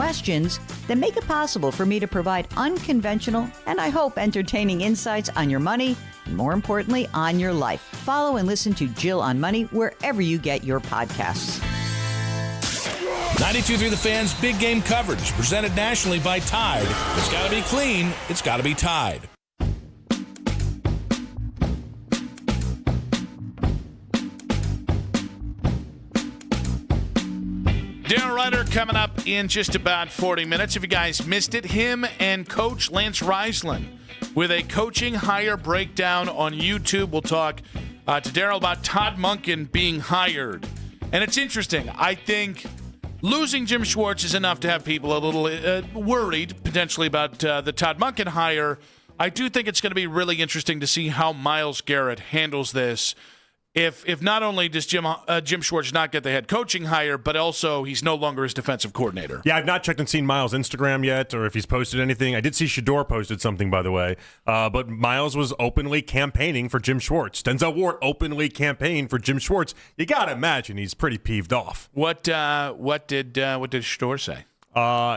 S11: questions that make it possible for me to provide unconventional and, I hope, entertaining insights on your money and, more importantly, on your life. Follow and listen to Jill on Money wherever you get your podcasts.
S10: 92.3 The Fan's big game coverage, presented nationally by Tide. It's got to be clean. It's got to be Tide. Darren Ryder coming up in just about 40 minutes. If you guys missed it, him and Coach Lance Reisland with a coaching hire breakdown on YouTube. We'll talk to Darryl about Todd Monken being hired. And it's interesting. I think losing Jim Schwartz is enough to have people a little worried potentially about the Todd Monken hire. I do think it's going to be really interesting to see how Myles Garrett handles this. If not only does Jim Schwartz not get the head coaching hire, but also he's no longer his defensive coordinator.
S22: Yeah, I've not checked and seen Myles' Instagram yet, or if he's posted anything. I did see Shedeur posted something, by the way. But Myles was openly campaigning for Jim Schwartz. Denzel Ward openly campaigned for Jim Schwartz. You got to imagine he's pretty peeved off.
S10: What did Shedeur say?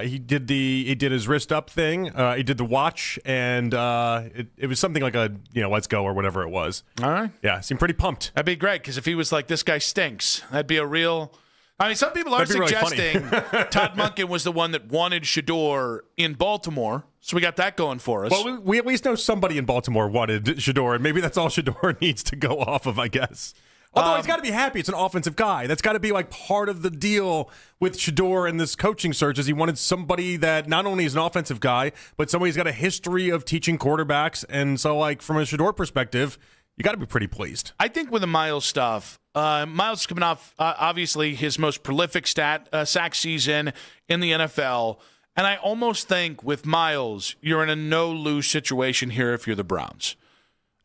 S22: He did his wrist up thing. He did the watch, and it was something like a let's go or whatever it was.
S10: All right.
S22: Yeah, seemed pretty pumped.
S10: That'd be great because if he was like, this guy stinks, that'd be a real. I mean, some people are suggesting Todd Monken was the one that wanted Shedeur in Baltimore, so we got that going for us.
S22: Well, we at least know somebody in Baltimore wanted Shedeur, and maybe that's all Shedeur needs to go off of, I guess. Although he's got to be happy it's an offensive guy. That's got to be like part of the deal with Shedeur and this coaching search is he wanted somebody that not only is an offensive guy, but somebody who's got a history of teaching quarterbacks. And so, like, from a Shedeur perspective, you got to be pretty pleased.
S10: I think with the Myles stuff, Myles coming off, obviously, his most prolific sack season in the NFL. And I almost think with Myles, you're in a no-lose situation here if you're the Browns.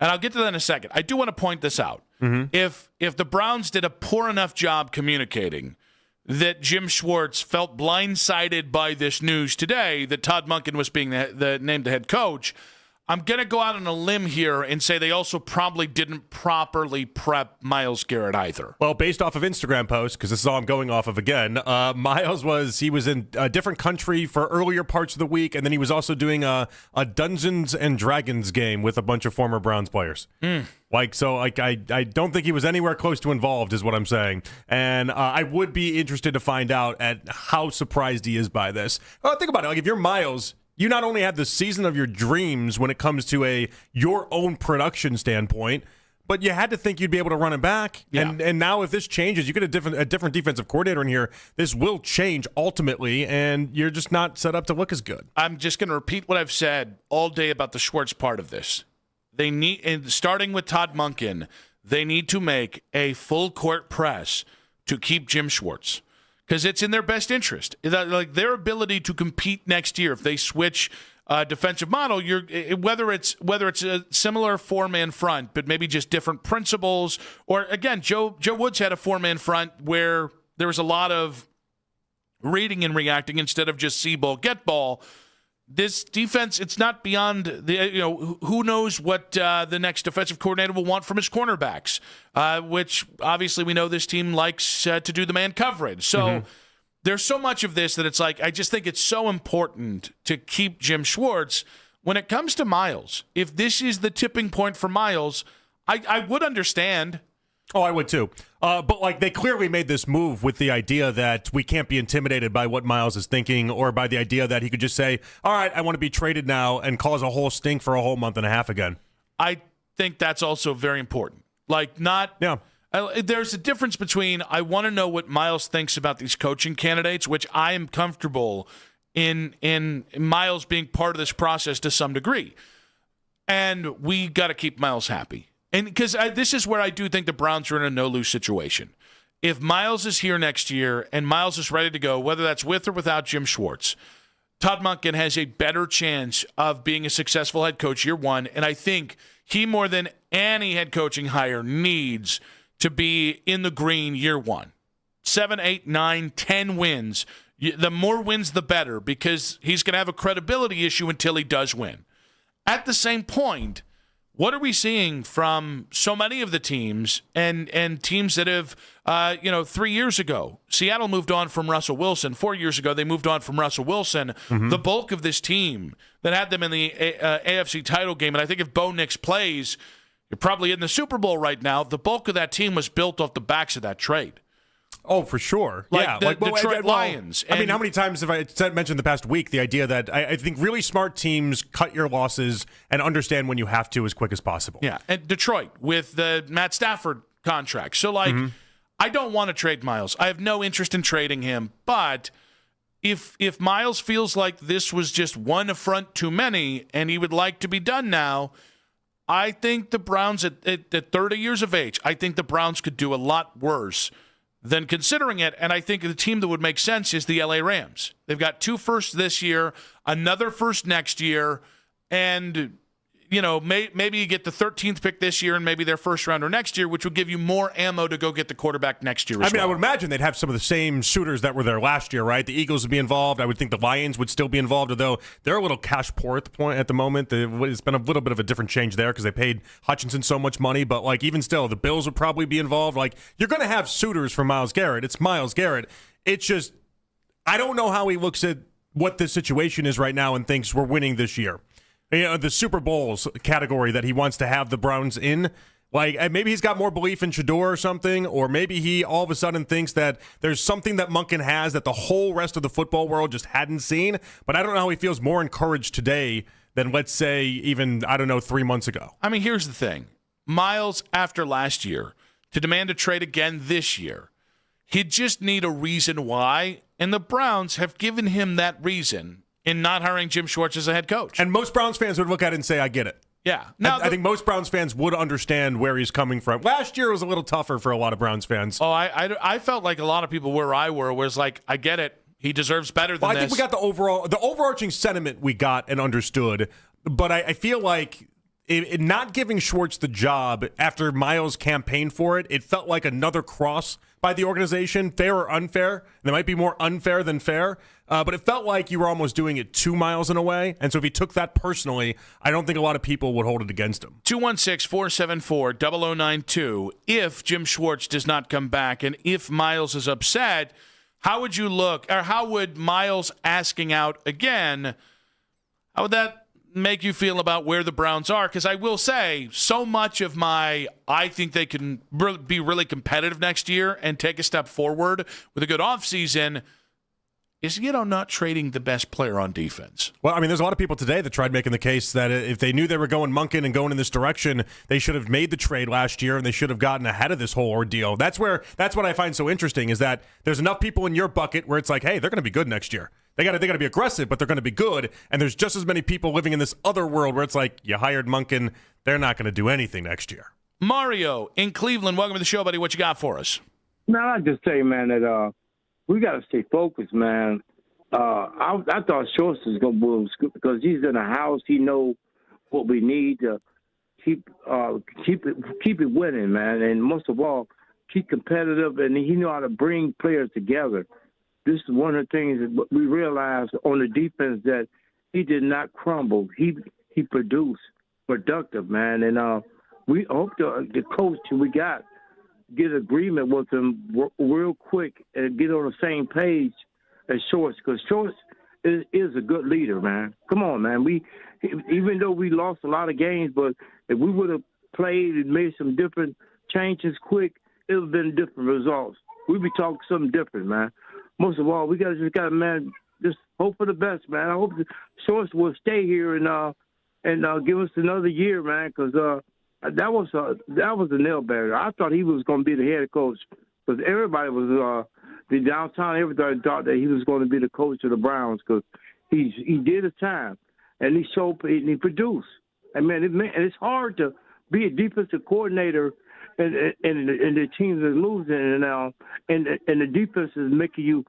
S10: And I'll get to that in a second. I do want to point this out.
S22: Mm-hmm.
S10: If the Browns did a poor enough job communicating that Jim Schwartz felt blindsided by this news today that Todd Monken was being named the head coach, I'm going to go out on a limb here and say they also probably didn't properly prep Myles Garrett either.
S22: Well, based off of Instagram posts, because this is all I'm going off of again, Myles was in a different country for earlier parts of the week, and then he was also doing a Dungeons and Dragons game with a bunch of former Browns players. I don't think he was anywhere close to involved, is what I'm saying. And I would be interested to find out at how surprised he is by this. Think about it. Like, if you're Myles, you not only have the season of your dreams when it comes to your own production standpoint, but you had to think you'd be able to run it back. Yeah. And now if this changes, you get a different defensive coordinator in here. This will change ultimately, and you're just not set up to look as good.
S10: I'm just going to repeat what I've said all day about the Schwartz part of this. They need, and starting with Todd Monken, they need to make a full court press to keep Jim Schwartz. Because it's in their best interest. Like their ability to compete next year if they switch defensive model, whether it's a similar four-man front, but maybe just different principles, or again, Joe Woods had a four-man front where there was a lot of reading and reacting instead of just see ball, get ball. This defense, it's not beyond who knows what the next defensive coordinator will want from his cornerbacks, which obviously we know this team likes to do the man coverage. So there's so much of this that it's like, I just think it's so important to keep Jim Schwartz. When it comes to Myles, if this is the tipping point for Myles, I would understand.
S22: Oh, I would too. But they clearly made this move with the idea that we can't be intimidated by what Myles is thinking, or by the idea that he could just say, all right, I want to be traded now, and cause a whole stink for a whole month and a half again.
S10: I think that's also very important. There's a difference between I want to know what Myles thinks about these coaching candidates, which I am comfortable in Myles being part of this process to some degree. And we got to keep Myles happy. And because this is where I do think the Browns are in a no-lose situation. If Myles is here next year and Myles is ready to go, whether that's with or without Jim Schwartz, Todd Monken has a better chance of being a successful head coach year one. And I think he, more than any head coaching hire, needs to be in the green year one. 7, 8, 9, 10 wins. The more wins, the better, because he's going to have a credibility issue until he does win. At the same point, what are we seeing from so many of the teams and teams that have, 3 years ago, Seattle moved on from Russell Wilson. 4 years ago, they moved on from Russell Wilson.
S22: Mm-hmm.
S10: The bulk of this team that had them in the AFC title game, and I think if Bo Nix plays, you're probably in the Super Bowl right now. The bulk of that team was built off the backs of that trade.
S22: Oh, for sure.
S10: Like the Detroit Lions.
S22: I mean, how many times have I mentioned the past week the idea that I think really smart teams cut your losses and understand when you have to as quick as possible.
S10: Yeah, and Detroit with the Matt Stafford contract. So, I don't want to trade Miles. I have no interest in trading him. But if Miles feels like this was just one affront too many and he would like to be done now, I think the Browns at 30 years of age, I think the Browns could do a lot worse than considering it. And I think the team that would make sense is the LA Rams. They've got 2 firsts this year, another first next year, and maybe you get the 13th pick this year and maybe their first rounder next year, which would give you more ammo to go get the quarterback next year as well.
S22: I would imagine they'd have some of the same suitors that were there last year, right? The Eagles would be involved. I would think the Lions would still be involved, although they're a little cash poor at the moment. It's been a little bit of a different change there because they paid Hutchinson so much money. But, even still, the Bills would probably be involved. You're going to have suitors for Myles Garrett. It's Myles Garrett. It's just I don't know how he looks at what the situation is right now and thinks we're winning this year. The Super Bowls category that he wants to have the Browns in. Maybe he's got more belief in Shedeur or something, or maybe he all of a sudden thinks that there's something that Monken has that the whole rest of the football world just hadn't seen. But I don't know how he feels more encouraged today than, let's say, even, 3 months ago.
S10: I mean, here's the thing. Miles, after last year, to demand a trade again this year, he'd just need a reason why, and the Browns have given him that reason in not hiring Jim Schwartz as a head coach.
S22: And most Browns fans would look at it and say, I get it.
S10: Yeah.
S22: I think most Browns fans would understand where he's coming from. Last year was a little tougher for a lot of Browns fans.
S10: Oh, I felt like a lot of people where I were was like, I get it. He deserves better than this.
S22: I think we got the overarching sentiment we got and understood, but I feel like not giving Schwartz the job after Miles campaigned for it, it felt like another cross by the organization, fair or unfair. There might be more unfair than fair, but it felt like you were almost doing it to Miles in a way. And so if he took that personally, I don't think a lot of people would hold it against him.
S10: 216-474-0092. If Jim Schwartz does not come back and if Miles is upset, how would you look, or how would Miles asking out again, how would that make you feel about where the Browns are? Because I will say, so much of I think they can be really competitive next year and take a step forward with a good offseason is, not trading the best player on defense.
S22: Well, there's a lot of people today that tried making the case that if they knew they were going Monken and going in this direction, they should have made the trade last year and they should have gotten ahead of this whole ordeal. That's what I find so interesting is that there's enough people in your bucket where it's like, hey, they're going to be good next year. They got to be aggressive, but they're going to be good. And there's just as many people living in this other world where it's like, you hired Monken, they're not going to do anything next year.
S10: Mario in Cleveland, welcome to the show, buddy. What you got for us?
S13: Man, I just say, man, that we got to stay focused, man. I thought Schwartz was going to move because he's in the house. He knows what we need to keep it winning, man. And most of all, keep competitive, and he know how to bring players together. This is one of the things that we realized on the defense, that he did not crumble. He produced productive, man. And we hope the coach we got get agreement with him real quick and get on the same page as Schwartz, because Schwartz is a good leader, man. Come on, man. Even though we lost a lot of games, but if we would have played and made some different changes quick, it would have been different results. We'd be talking something different, man. Most of all, we just got man, just hope for the best, man. I hope the Schwartz will stay here and give us another year, man, because that was a nail biter. I thought he was going to be the head coach because everybody was the downtown. Everybody thought that he was going to be the coach of the Browns because he did his time and he showed and he produced. And man, it's hard to be a defensive coordinator and the teams are losing and the defense is making you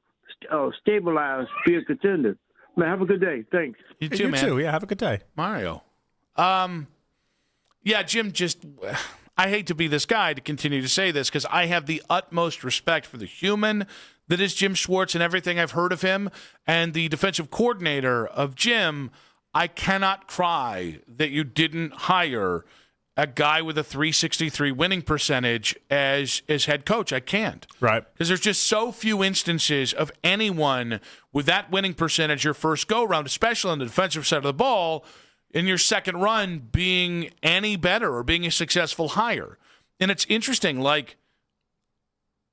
S13: stabilize, be a contender. Man, have a good day. Thanks.
S10: You too, man.
S22: Yeah, have a good day,
S10: Mario. Yeah, Jim, I hate to be this guy to continue to say this because I have the utmost respect for the human that is Jim Schwartz and everything I've heard of him, and the defensive coordinator of Jim. I cannot cry that you didn't hire a guy with a 363 winning percentage as head coach. I can't.
S22: Right.
S10: Because there's just so few instances of anyone with that winning percentage your first go-round, especially on the defensive side of the ball, in your second run being any better or being a successful hire. And it's interesting, like,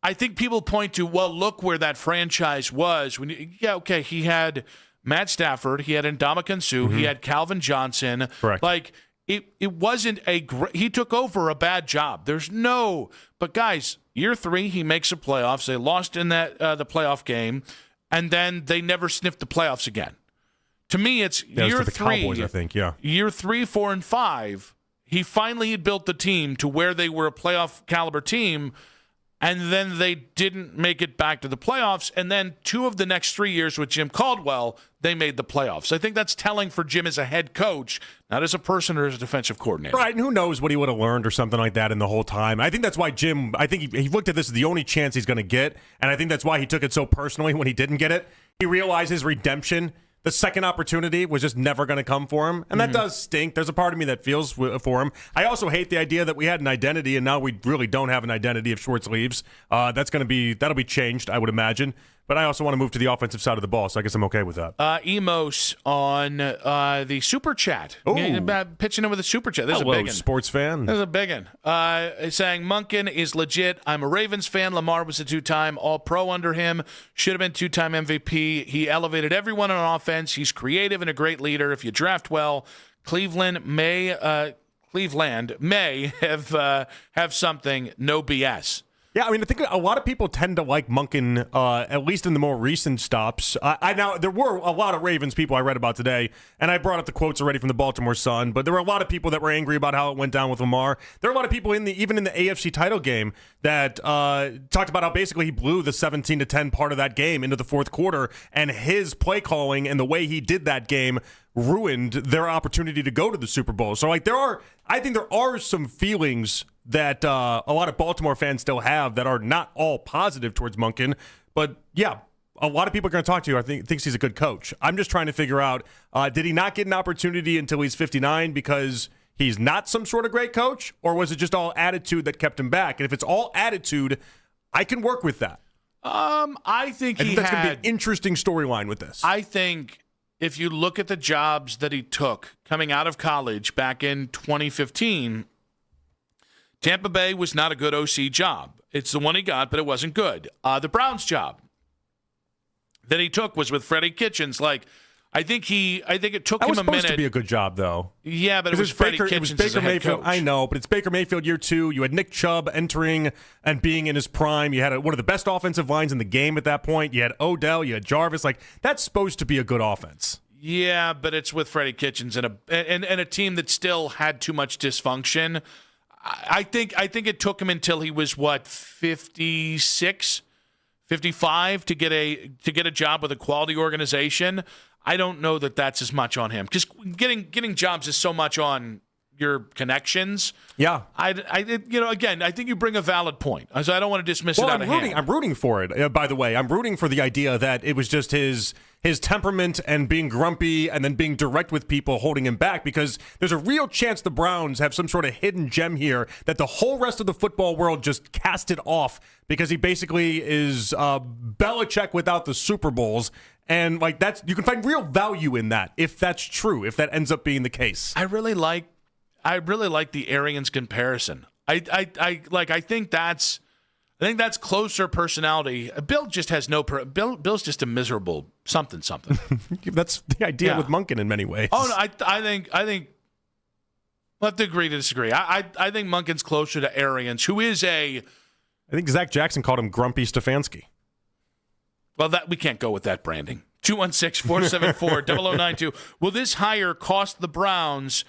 S10: I think people point to, well, look where that franchise was. He had Matt Stafford, he had Ndamukong Suh, he had Calvin Johnson.
S22: Correct.
S10: Like, it wasn't he took over a bad job. But guys, year 3, he makes the playoffs. They lost in the playoff game, and then they never sniffed the playoffs again. To me, it's year
S22: for the
S10: 3.
S22: Cowboys, I think, yeah.
S10: Year 3, 4, and 5, he finally had built the team to where they were a playoff caliber team, and then they didn't make it back to the playoffs. And then 2 of the next 3 years with Jim Caldwell, they made the playoffs. I think that's telling for Jim as a head coach, not as a person or as a defensive coordinator.
S22: Right, and who knows what he would have learned or something like that in the whole time. I think that's why Jim, I think he looked at this as the only chance he's going to get, and I think that's why he took it so personally when he didn't get it. He realized his redemption, the second opportunity, was just never going to come for him, and that does stink. There's a part of me that feels for him. I also hate the idea that we had an identity, and now we really don't have an identity if Schwartz leaves. That'll be changed, I would imagine. But I also want to move to the offensive side of the ball, so I guess I'm okay with that.
S10: Emos on the Super Chat. Pitching in with a Super Chat. This is a big one.
S22: Sports fan.
S10: This is a big one. Saying, Monken is legit. I'm a Ravens fan. Lamar was a 2-time All-Pro under him. Should have been 2-time MVP. He elevated everyone on offense. He's creative and a great leader. If you draft well, Cleveland may have something. No BS.
S22: Yeah, I mean, I think a lot of people tend to like Monken, at least in the more recent stops. Now, there were a lot of Ravens people I read about today, and I brought up the quotes already from the Baltimore Sun, but there were a lot of people that were angry about how it went down with Lamar. There are a lot of people even in the AFC title game that talked about how basically he blew the 17-10 part of that game into the fourth quarter, and his play calling and the way he did that game ruined their opportunity to go to the Super Bowl. So, like, I think there are some feelings that a lot of Baltimore fans still have that are not all positive towards Monken. But, yeah, a lot of people are going to talk to you. I think thinks he's a good coach. I'm just trying to figure out, did he not get an opportunity until he's 59 because he's not some sort of great coach? Or was it just all attitude that kept him back? And if it's all attitude, I can work with that.
S10: I think
S22: that's going to be an interesting storyline with this.
S10: I think if you look at the jobs that he took coming out of college back in 2015, Tampa Bay was not a good OC job. It's the one he got, but it wasn't good. The Browns job that he took was with Freddie Kitchens. Like, I think it took him a minute.
S22: That was supposed to be a good job, though.
S10: Yeah, but it was Freddie Kitchens as a head
S22: Mayfield.
S10: coach.
S22: I know, but it's Baker Mayfield year 2. You had Nick Chubb entering and being in his prime. You had one of the best offensive lines in the game at that point. You had Odell. You had Jarvis. Like, that's supposed to be a good offense.
S10: Yeah, but it's with Freddie Kitchens and a team that still had too much dysfunction. I think it took him until he was 56, 55 to get a job with a quality organization. I don't know that that's as much on him because getting jobs is so much on your connections.
S22: Yeah,
S10: I think you bring a valid point. So I don't want to dismiss it out of hand.
S22: I'm rooting for it. By the way, I'm rooting for the idea that it was just his temperament and being grumpy and then being direct with people holding him back, because there's a real chance the Browns have some sort of hidden gem here that the whole rest of the football world just casted off because he basically is Belichick without the Super Bowls. And like you can find real value in that if that's true, if that ends up being the case.
S10: I really like the Arians comparison. I think that's closer personality. Bill just has no. Bill's just a miserable something.
S22: That's the idea with Monken in many ways.
S10: Oh no, I think we'll have to agree to disagree. I think Monken's closer to Arians, who is I
S22: think Zach Jackson called him Grumpy Stefanski.
S10: Well, that we can't go with that branding. 216-474-0092. Will this hire cost the Browns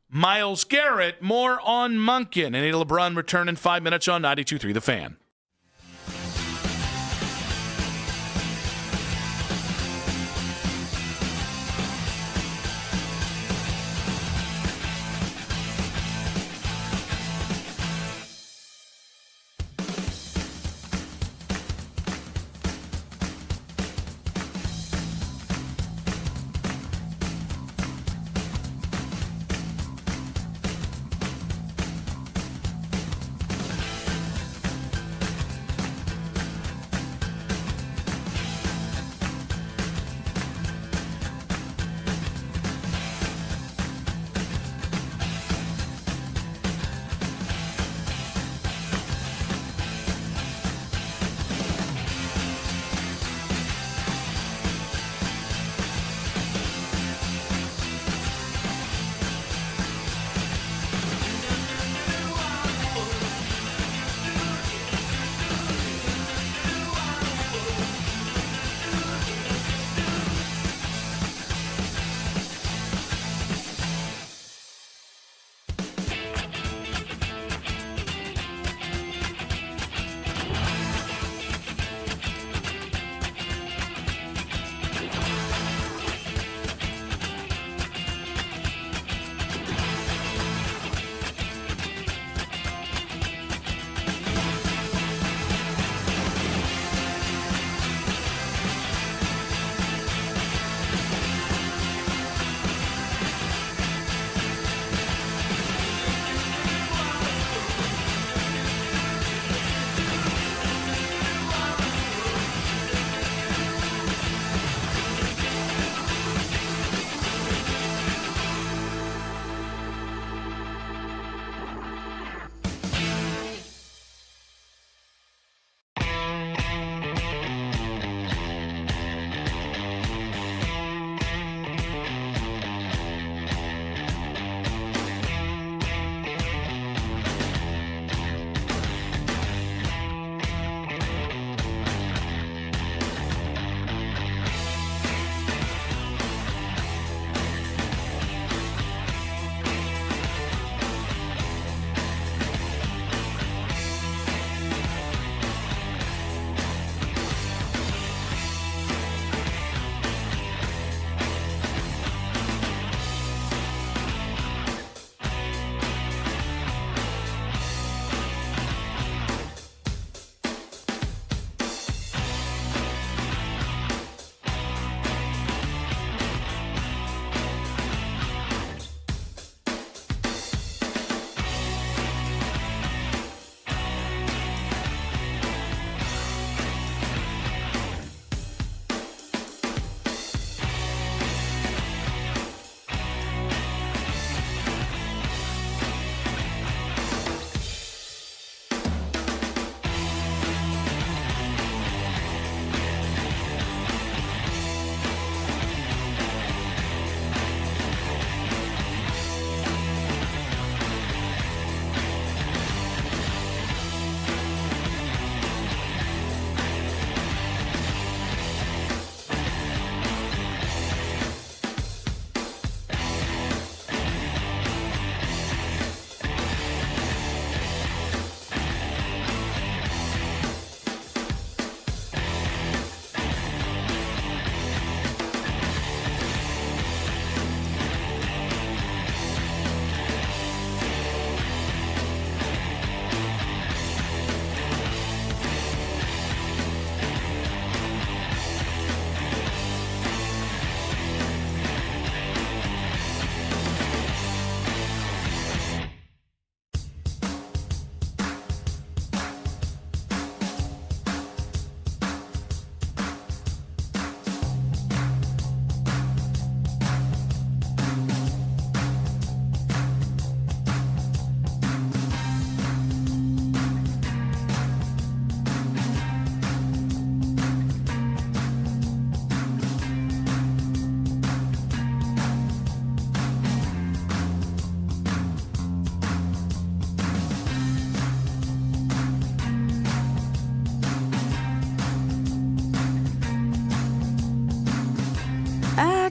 S10: Myles Garrett? More on Monken. And LeBron return in 5 minutes on 92.3 The Fan.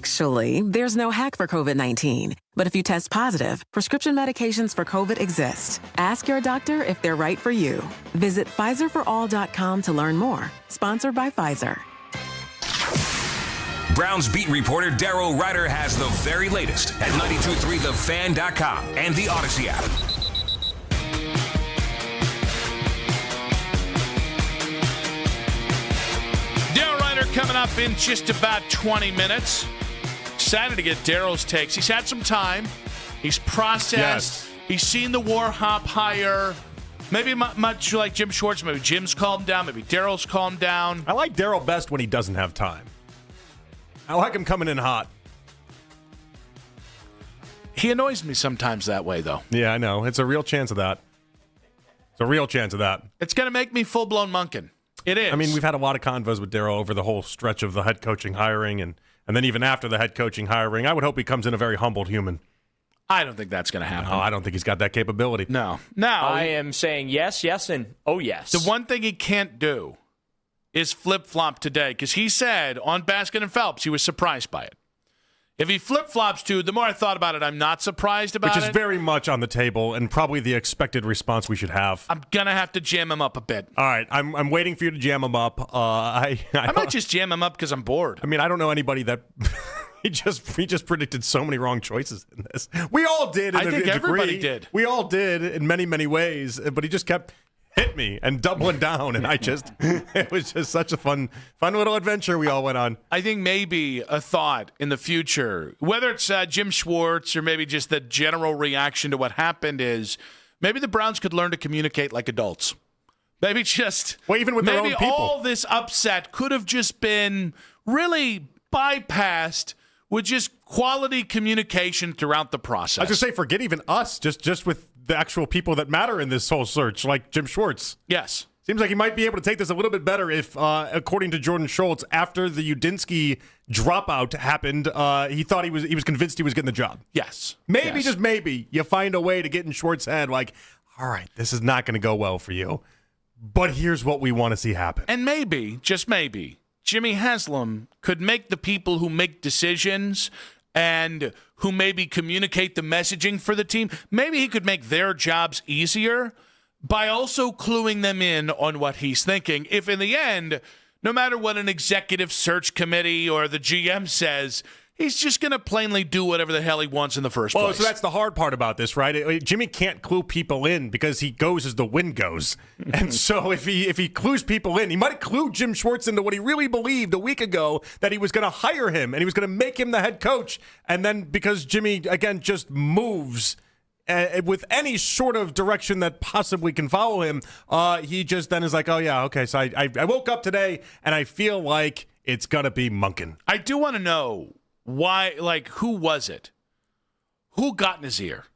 S7: Actually, there's no hack for COVID-19. But if you test positive, prescription medications for COVID exist. Ask your doctor if they're right for you. Visit PfizerForAll.com to learn more. Sponsored by Pfizer.
S17: Browns beat reporter Daryl Ryder has the very latest at 923thefan.com and the Odyssey app.
S10: Daryl Ryder coming up in just about 20 minutes. Excited to get Daryl's takes. He's had some time. He's processed.
S22: Yes.
S10: He's seen the war hop higher. Maybe much like Jim Schwartz. Maybe Jim's calmed down. Maybe Daryl's calmed down.
S22: I like Daryl best when he doesn't have time. I like him coming in hot.
S10: He annoys me sometimes that way, though.
S22: Yeah, I know. It's a real chance of that. It's a real chance of that.
S10: It's going to make me full-blown Monken. It is.
S22: I mean, we've had a lot of convos with Daryl over the whole stretch of the head coaching hiring, and then even after the head coaching hiring. I would hope he comes in a very humbled human.
S10: I don't think that's going to happen.
S22: No, I don't think he's got that capability.
S10: No.
S14: I am saying yes, and oh, yes.
S10: The one thing he can't do is flip-flop today, because he said on Baskin and Phelps he was surprised by it. If he flip-flops to, the more I thought about it, I'm not surprised about it.
S22: Which is very much on the table and probably the expected response we should have.
S10: I'm going to have to jam him up a bit.
S22: All right, I'm waiting for you to jam him up. I
S10: might just jam him up because I'm bored.
S22: I mean, I don't know anybody that... He just predicted so many wrong choices in this. We all did.
S10: I think everybody did.
S22: We all did in many, many ways, but he just kept hit me and doubling down, and it was just such a fun little adventure we all went on.
S10: I think maybe a thought in the future, whether it's Jim Schwartz or maybe just the general reaction to what happened, is maybe the Browns could learn to communicate like adults. Maybe
S22: even with their own people.
S10: All this upset could have just been really bypassed with just quality communication throughout the process.
S22: I was just say, forget even us, just with the actual people that matter in this whole search, like Jim Schwartz.
S10: Yes.
S22: Seems like he might be able to take this a little bit better if, according to Jordan Schultz, after the Udinski dropout happened, he thought he was convinced he was getting the job.
S10: Yes.
S22: Maybe, just maybe, you find a way to get in Schwartz's head, like, all right, this is not going to go well for you, but here's what we want to see happen.
S10: And maybe, just maybe, Jimmy Haslam could make the people who make decisions and who maybe communicate the messaging for the team, maybe he could make their jobs easier by also cluing them in on what he's thinking. If in the end, no matter what an executive search committee or the GM says, he's just going to plainly do whatever the hell he wants in the first place.
S22: Well, so that's the hard part about this, right? Jimmy can't clue people in because he goes as the wind goes. And so if he clues people in, he might clue Jim Schwartz into what he really believed a week ago, that he was going to hire him and he was going to make him the head coach. And then because Jimmy, again, just moves with any sort of direction that possibly can follow him, he just then is like, oh, yeah, okay, so I woke up today and I feel like it's going to be Monken.
S10: I do want to know why, like, who was it? Who got in his ear?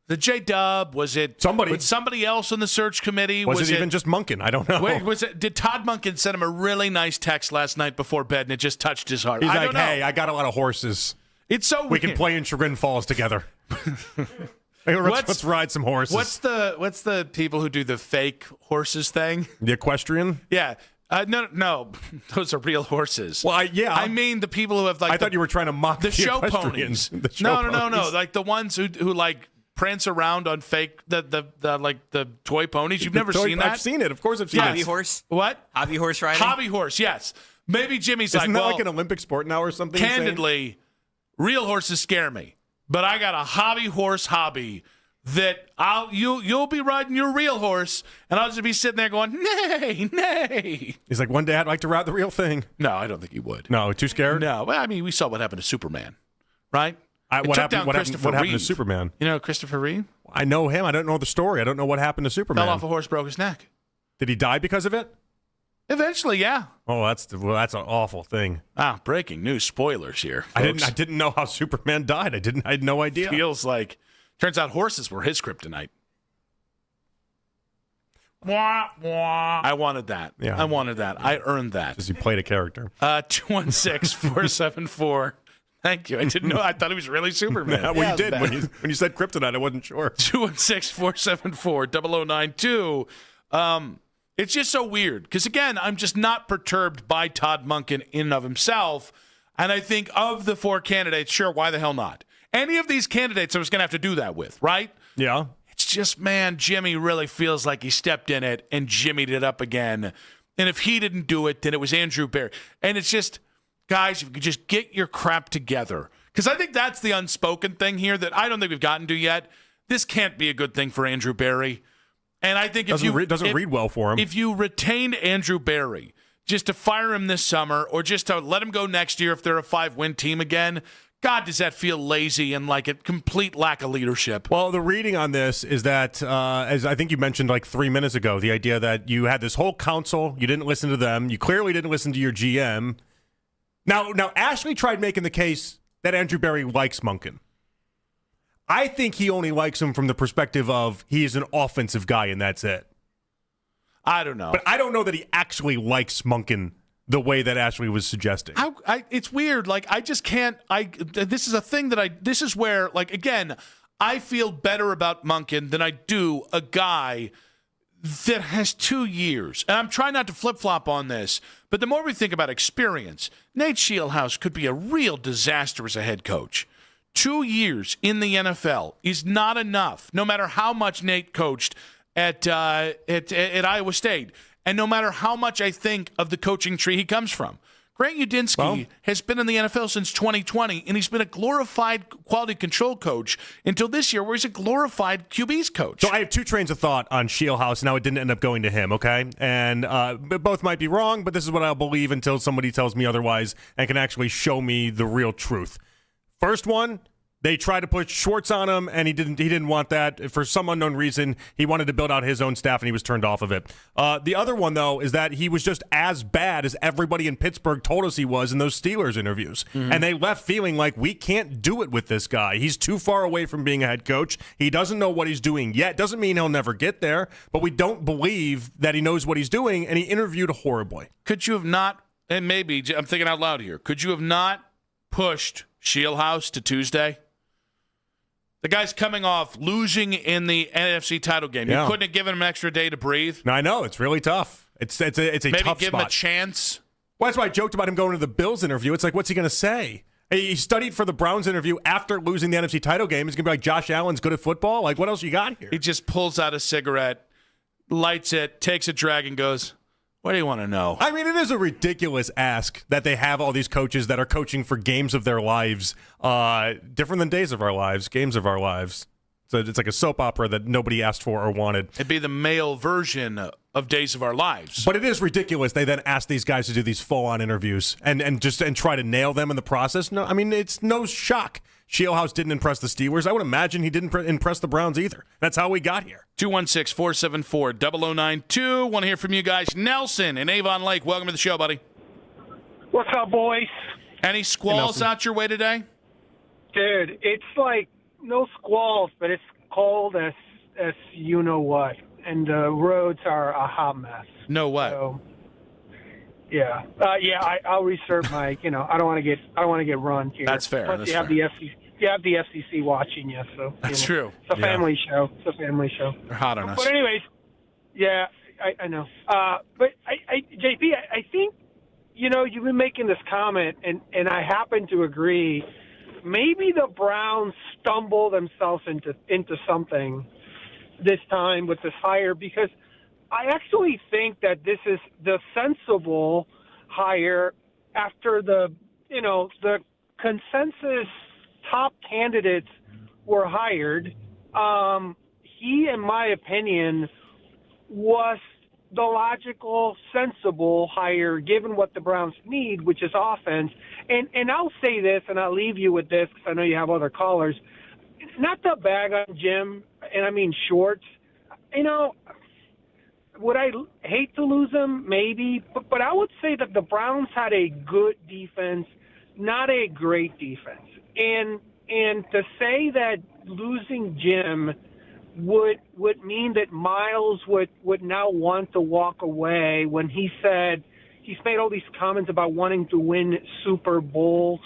S10: The J-Dub? Was it somebody? Was somebody else on the search committee?
S22: Was it even just Monken? I don't know.
S10: Wait, did Todd Monken send him a really nice text last night before bed and it just touched his heart?
S22: He's like, hey, I got a lot of horses.
S10: It's so weird.
S22: We can play in Chagrin Falls together. Let's ride some horses.
S10: What's the people who do the fake horses thing?
S22: The equestrian?
S10: Yeah. No, those are real horses.
S22: Well, I
S10: mean the people who have like.
S22: I thought you were trying to mock
S10: the show
S22: ponies.
S10: ponies. No, like the ones who like prance around on fake the toy ponies. You've never seen that?
S22: I've seen it. Of course, I've seen it.
S5: Hobby horse.
S10: What?
S5: Hobby horse riding.
S10: Hobby horse. Yes. Maybe Jimmy's
S22: Isn't that
S10: well,
S22: like an Olympic sport now or something?
S10: Candidly, real horses scare me, but I got a hobby horse hobby. That you'll be riding your real horse, and I'll just be sitting there going, nay.
S22: He's like, one day I'd like to ride the real thing.
S10: No, I don't think he would.
S22: No, too scared?
S10: No, well, I mean, we saw what happened to Superman, right?
S22: What happened to Superman?
S10: You know Christopher Reeve?
S22: I know him. I don't know the story. I don't know what happened to Superman.
S10: Fell off a horse, broke his neck.
S22: Did he die because of it?
S10: Eventually, yeah.
S22: Oh, that's an awful thing.
S10: Breaking news, spoilers here,
S22: folks. I didn't know how Superman died. I had no idea.
S10: Feels like. Turns out horses were his kryptonite. I wanted that.
S22: Yeah.
S10: I wanted that. I earned that.
S22: Because you played a character.
S10: 216-474. Thank you. I didn't know. I thought he was really Superman.
S22: You did. When you said kryptonite, I wasn't sure.
S10: 216-474-0092. It's just so weird. Because, again, I'm just not perturbed by Todd Monken in and of himself. And I think of the 4 candidates, sure, why the hell not? Any of these candidates I was going to have to do that with, right?
S22: Yeah.
S10: It's just, man, Jimmy really feels like he stepped in it and jimmied it up again. And if he didn't do it, then it was Andrew Berry. And it's just, guys, if you could just get your crap together. Because I think that's the unspoken thing here that I don't think we've gotten to yet. This can't be a good thing for Andrew Berry. And I think
S22: doesn't read well for him.
S10: If you retained Andrew Berry just to fire him this summer or just to let him go next year if they're a 5-win team again, God, does that feel lazy and like a complete lack of leadership?
S22: Well, the reading on this is that, as I think you mentioned like 3 minutes ago, the idea that you had this whole council, you didn't listen to them, you clearly didn't listen to your GM. Now Ashley tried making the case that Andrew Berry likes Monken. I think he only likes him from the perspective of he is an offensive guy and that's it.
S10: I don't know.
S22: But I don't know that he actually likes Monken the way that Ashley was suggesting.
S10: It's weird. Like, I just can't. This is a thing that this is where, like, again, I feel better about Monken than I do a guy that has 2 years. And I'm trying not to flip-flop on this, but the more we think about experience, Nate Scheelhaus could be a real disaster as a head coach. 2 years in the NFL is not enough, no matter how much Nate coached at Iowa State, and no matter how much I think of the coaching tree he comes from. Grant Udinski has been in the NFL since 2020, and he's been a glorified quality control coach until this year, where he's a glorified QB's coach.
S22: So I have 2 trains of thought on Scheelhaus. Now, it didn't end up going to him, okay? And both might be wrong, but this is what I'll believe until somebody tells me otherwise and can actually show me the real truth. First one, they tried to put Schwartz on him, and he didn't want that. For some unknown reason, he wanted to build out his own staff, and he was turned off of it. The other one, though, is that he was just as bad as everybody in Pittsburgh told us he was in those Steelers interviews. Mm-hmm. And they left feeling like, we can't do it with this guy. He's too far away from being a head coach. He doesn't know what he's doing yet. Doesn't mean he'll never get there, but we don't believe that he knows what he's doing, and he interviewed horribly.
S10: Could you have not, and maybe, I'm thinking out loud here, could you have not pushed Scheelhaus to Tuesday? The guy's coming off losing in the NFC title game. You couldn't have given him an extra day to breathe?
S22: No, I know. It's really tough. It's a
S10: maybe
S22: tough spot.
S10: Maybe give him a chance?
S22: Well, that's why I joked about him going to the Bills interview. It's like, what's he going to say? He studied for the Browns interview after losing the NFC title game. He's going to be like, Josh Allen's good at football? Like, what else you got here?
S10: He just pulls out a cigarette, lights it, takes a drag, and goes, what do you want to know?
S22: I mean, it is a ridiculous ask that they have all these coaches that are coaching for games of their lives, different than days of our lives, games of our lives. So it's like a soap opera that nobody asked for or wanted.
S10: It'd be the male version of Days of Our Lives.
S22: But it is ridiculous. They then ask these guys to do these full-on interviews and try to nail them in the process. No, I mean, it's no shock. Scheelhaus didn't impress the Steelers. I would imagine he didn't impress the Browns either. That's how we got here.
S10: 216-474-0092. Want to hear from you guys. Nelson in Avon Lake. Welcome to the show, buddy.
S15: What's up, boys?
S10: Any squalls out your way today?
S15: Dude, it's like no squalls, but it's cold as you know what, and the roads are a hot mess.
S10: No what?
S15: So, yeah. I'll reserve my. I don't want to get run here.
S10: That's fair.
S15: Plus,
S10: That's
S15: you have
S10: fair.
S15: you have the FCC watching you, so
S10: that's true.
S15: It's a family show. It's a family show.
S10: They're hot on us.
S15: But anyways, yeah, I know. But JP, I think you've been making this comment, and I happen to agree. Maybe the Browns stumble themselves into something this time with this hire, because I actually think that this is the sensible hire after the consensus top candidates were hired. He, in my opinion, was the logical, sensible hire given what the Browns need, which is offense. And I'll say this, and I'll leave you with this because I know you have other callers. Not to bag on Jim, and I mean Schwartz. Would I hate to lose him? Maybe. But I would say that the Browns had a good defense, not a great defense. And to say that losing Jim would mean that Miles would now want to walk away when he said he's made all these comments about wanting to win Super Bowls.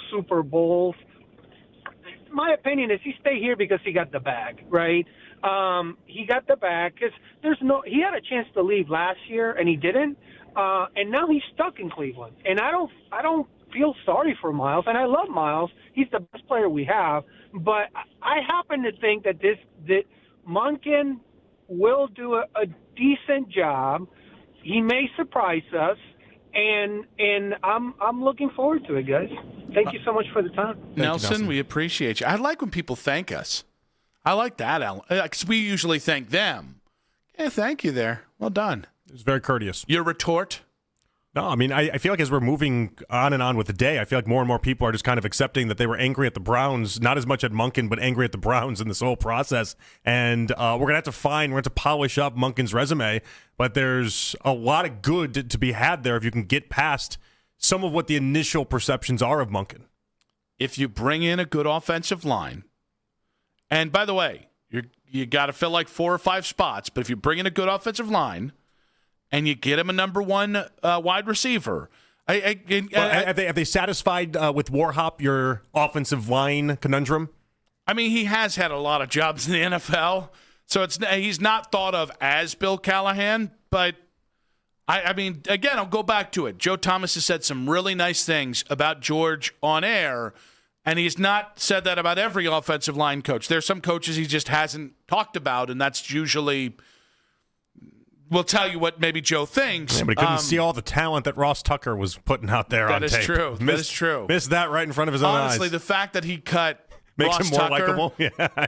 S15: My opinion is he stay here because he got the bag, right? He got the bag because he had a chance to leave last year and he didn't, and now he's stuck in Cleveland. And I don't feel sorry for Miles, and I love Miles. He's the best player we have. But I happen to think that Monken will do a decent job. He may surprise us, and I'm looking forward to it, guys. Thank you so much for the time.
S10: Nelson, we appreciate you. I like when people thank us. I like that, Alan, because we usually thank them. Yeah, thank you there. Well done.
S6: It was very courteous.
S10: Your retort?
S6: No, I mean, I feel like as we're moving on and on with the day, I feel like more and more people are just kind of accepting that they were angry at the Browns, not as much at Monken, but angry at the Browns in this whole process. And we're going to have to polish up Monken's resume, but there's a lot of good to be had there if you can get past some of what the initial perceptions are of Monken.
S10: If you bring in a good offensive line, and by the way, you got to fill like 4 or 5 spots, but if you bring in a good offensive line, and you get him a number 1 wide receiver.
S6: Have they satisfied with Warhop your offensive line conundrum?
S10: I mean, he has had a lot of jobs in the NFL, so he's not thought of as Bill Callahan. But I mean, again, I'll go back to it. Joe Thomas has said some really nice things about George on air, and he's not said that about every offensive line coach. There's some coaches he just hasn't talked about, and that's usually. We'll tell you what maybe Joe thinks.
S6: Yeah, but he couldn't see all the talent that Ross Tucker was putting out there on tape.
S10: That is true. That is true.
S6: Missed that right in front of his own eyes.
S10: Honestly, the fact that he cut
S6: makes
S10: Ross
S6: him more
S10: Tucker
S6: likable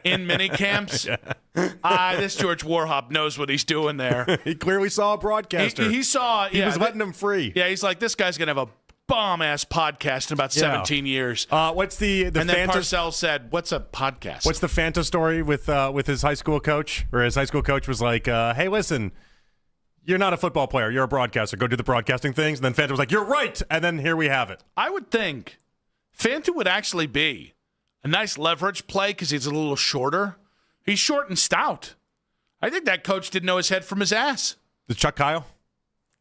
S10: in mini camps, this George Warhop knows what he's doing there.
S6: He clearly saw a broadcaster.
S10: He saw.
S6: He was letting him free.
S10: Yeah, he's like, this guy's going to have a bomb-ass podcast in about 17 years.
S6: What's the
S10: and then Parcells said, what's a podcast?
S6: What's the Fanta story with his high school coach? Where his high school coach was like, hey, listen, you're not a football player. You're a broadcaster. Go do the broadcasting things. And then Fanta was like, you're right. And then here we have it.
S10: I would think Fanta would actually be a nice leverage play because he's a little shorter. He's short and stout. I think that coach didn't know his head from his ass.
S6: Is Chuck Kyle?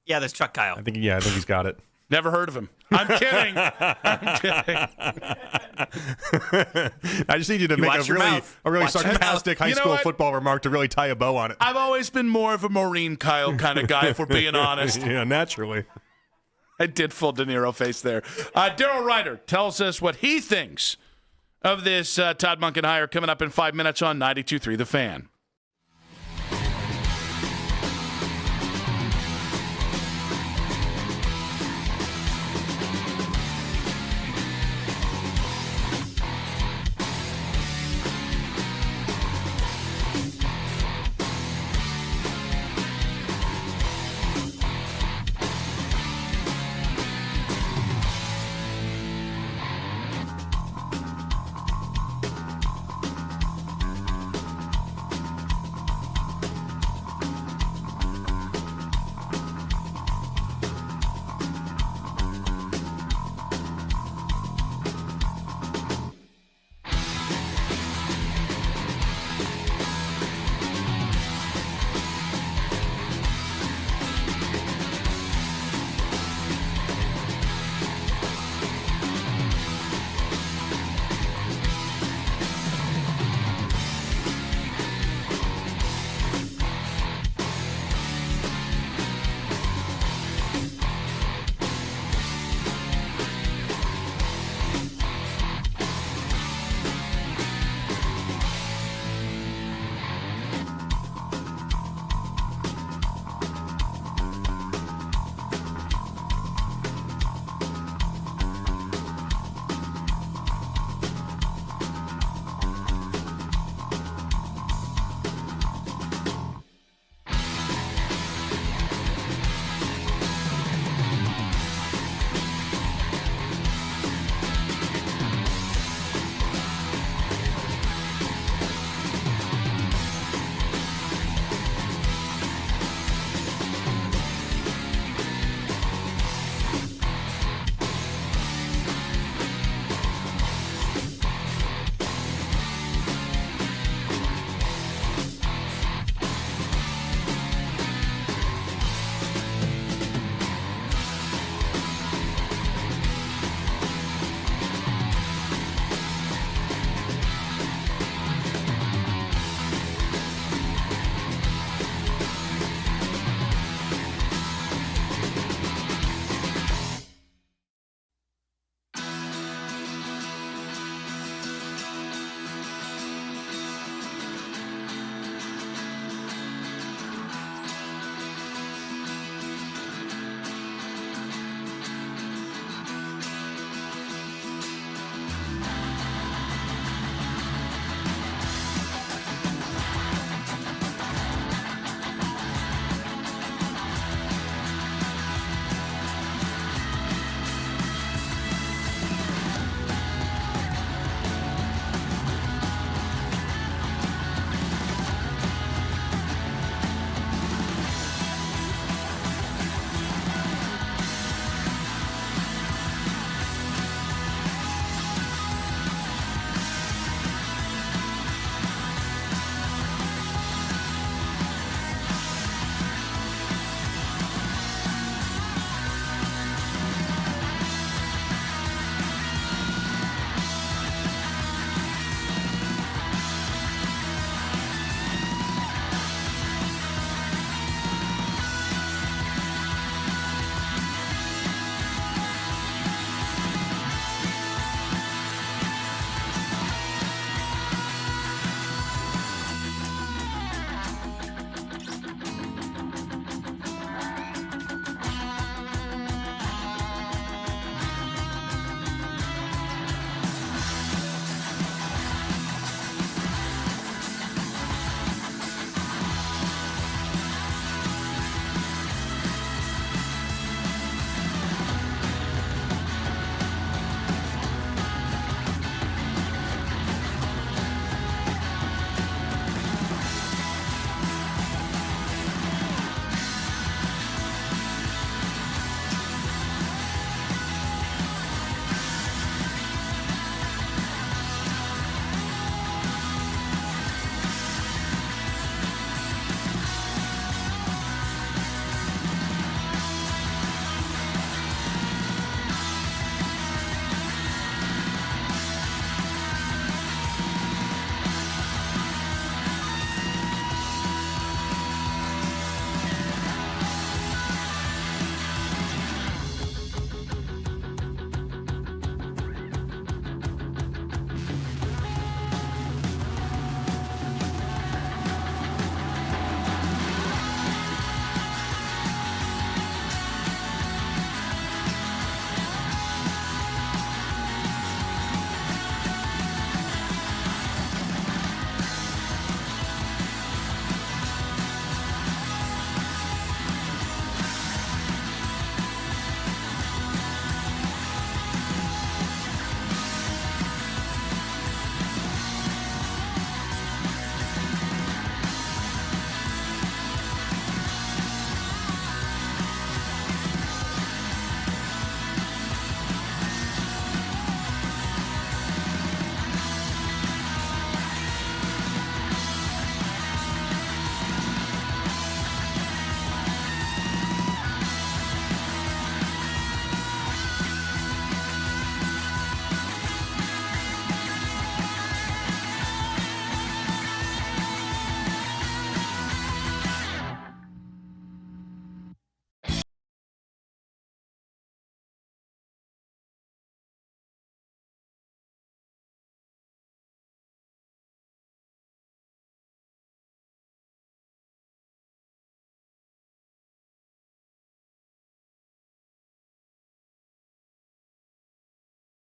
S5: Yeah, that's Chuck Kyle.
S6: I think he's got it.
S10: Never heard of him. I'm kidding. I'm kidding.
S6: I just need you to make a really sarcastic high school football remark to really tie a bow on it.
S10: I've always been more of a Maureen Kyle kind of guy, if we're being honest.
S6: Yeah, naturally.
S10: I did full De Niro face there. Daryl Ryder tells us what he thinks of this Todd Monken hire coming up in 5 minutes on 92.3 The Fan.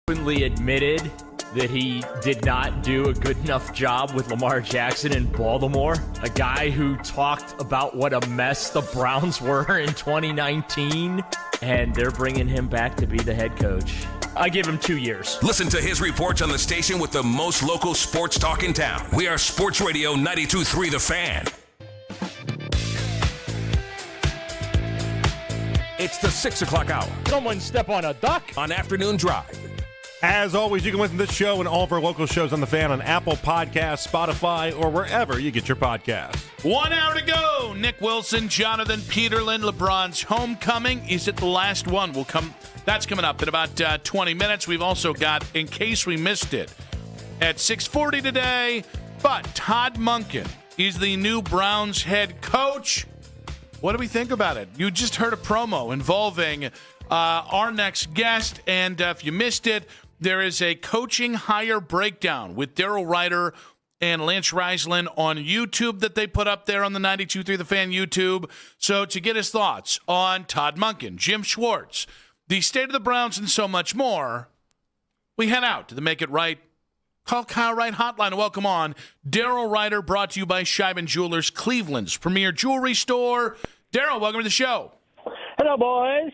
S14: openly admitted that he did not do a good enough job with Lamar Jackson in Baltimore. A guy who talked about what a mess the Browns were in 2019, and they're bringing him back to be the head coach. I give him 2 years.
S17: Listen to his reports on the station with the most local sports talk in town. We are Sports Radio 92.3 The Fan. It's the 6 o'clock hour.
S14: Someone step on a duck.
S17: On Afternoon Drive.
S6: As always, you can listen to this show and all of our local shows on The Fan on Apple Podcasts, Spotify, or wherever you get your podcasts.
S10: 1 hour to go. Nick Wilson, Jonathan Peterlin, LeBron's homecoming. Is it the last one? That's coming up in about 20 minutes. We've also got, in case we missed it, at 6:40 today. But Todd Monken is the new Browns head coach. What do we think about it? You just heard a promo involving our next guest, and if you missed it, there is a coaching hire breakdown with Daryl Ryder and Lance Reisland on YouTube that they put up there on the 92.3 The Fan YouTube. So to get his thoughts on Todd Monken, Jim Schwartz, the state of the Browns, and so much more, we head out to the Make It Right Call Kyle Wright hotline and welcome on Daryl Ryder, brought to you by Scheiben Jewelers, Cleveland's premier jewelry store. Daryl, welcome to the show.
S9: Hello, boys.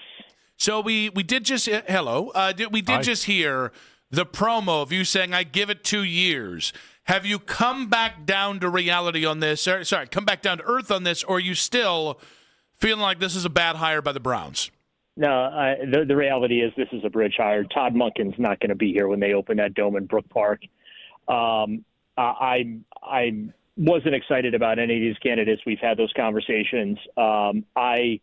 S10: So we did just just hear the promo of you saying, I give it 2 years. Have you come back down to reality on this? Come back down to earth on this, or are you still feeling like this is a bad hire by the Browns?
S9: No, the reality is this is a bridge hire. Todd Monken's not going to be here when they open that dome in Brook Park. I wasn't excited about any of these candidates. We've had those conversations. I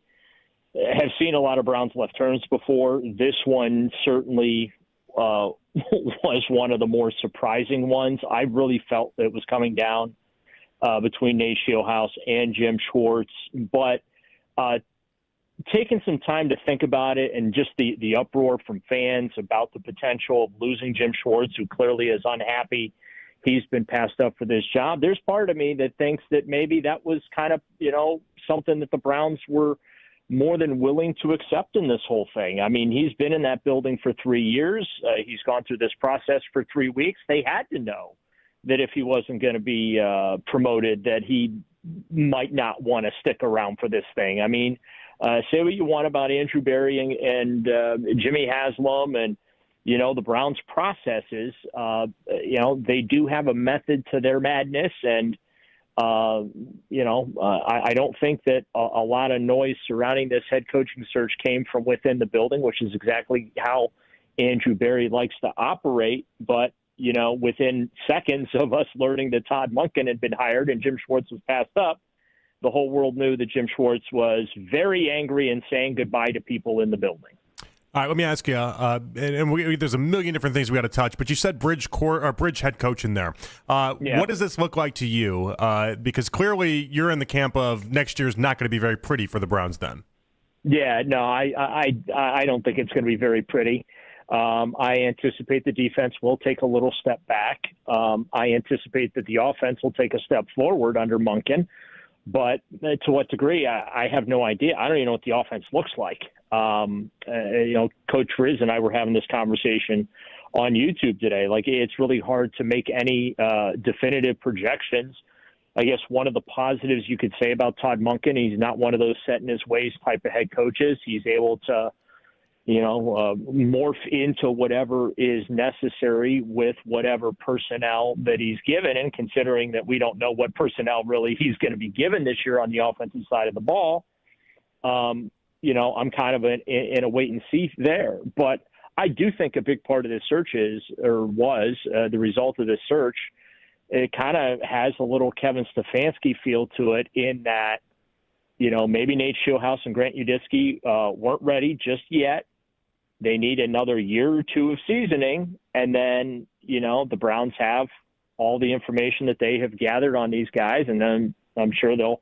S9: have seen a lot of Browns left turns before. This one certainly was one of the more surprising ones. I really felt that it was coming down between Nate Scheelhaase and Jim Schwartz. But taking some time to think about it, and just the uproar from fans about the potential of losing Jim Schwartz, who clearly is unhappy he's been passed up for this job. There's part of me that thinks that maybe that was kind of, something that the Browns were more than willing to accept in this whole thing. I mean, he's been in that building for 3 years. He's gone through this process for 3 weeks. They had to know that if he wasn't going to be promoted, that he might not want to stick around for this thing. I mean, say what you want about Andrew Berry and Jimmy Haslam and, the Browns' processes. They do have a method to their madness. And, I don't think that a lot of noise surrounding this head coaching search came from within the building, which is exactly how Andrew Berry likes to operate. But, within seconds of us learning that Todd Monken had been hired and Jim Schwartz was passed up, the whole world knew that Jim Schwartz was very angry and saying goodbye to people in the building.
S6: All right, let me ask you, there's a million different things we got to touch, but you said bridge head coach in there.
S9: Yeah.
S6: What does this look like to you? Because clearly you're in the camp of next year's not going to be very pretty for the Browns then.
S9: Yeah, no, I don't think it's going to be very pretty. I anticipate the defense will take a little step back. I anticipate that the offense will take a step forward under Monken. But to what degree, I have no idea. I don't even know what the offense looks like. Coach Riz and I were having this conversation on YouTube today. Like, it's really hard to make any definitive projections. I guess one of the positives you could say about Todd Monken, he's not one of those set in his ways type of head coaches. He's able to morph into whatever is necessary with whatever personnel that he's given. And considering that we don't know what personnel really he's going to be given this year on the offensive side of the ball, I'm kind of in a wait and see there. But I do think a big part of this search was the result of this search. It kind of has a little Kevin Stefanski feel to it, in that, maybe Nate Scheelhaase and Grant Uditsky weren't ready just yet. They need another year or two of seasoning, and then, the Browns have all the information that they have gathered on these guys, and then I'm sure they'll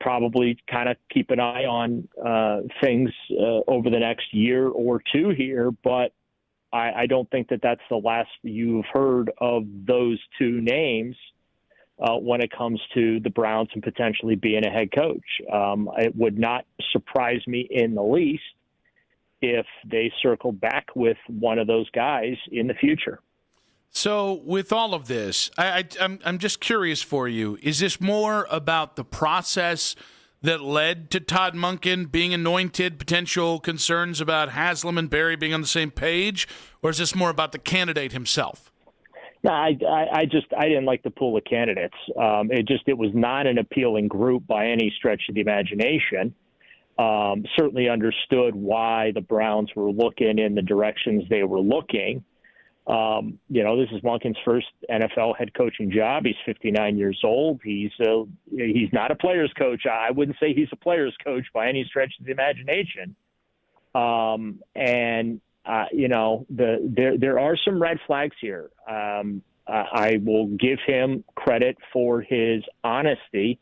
S9: probably kind of keep an eye on things over the next year or two here. But I don't think that that's the last you've heard of those two names when it comes to the Browns and potentially being a head coach. It would not surprise me in the least if they circle back with one of those guys in the future.
S10: So with all of this, I'm just curious for you. Is this more about the process that led to Todd Monken being anointed, potential concerns about Haslam and Berry being on the same page, or is this more about the candidate himself?
S9: No, I didn't like the pool of candidates. It was not an appealing group by any stretch of the imagination. Certainly understood why the Browns were looking in the directions they were looking. This is Monken's first NFL head coaching job. He's 59 years old. He's not a player's coach. I wouldn't say he's a player's coach by any stretch of the imagination. There are some red flags here. I will give him credit for his honesty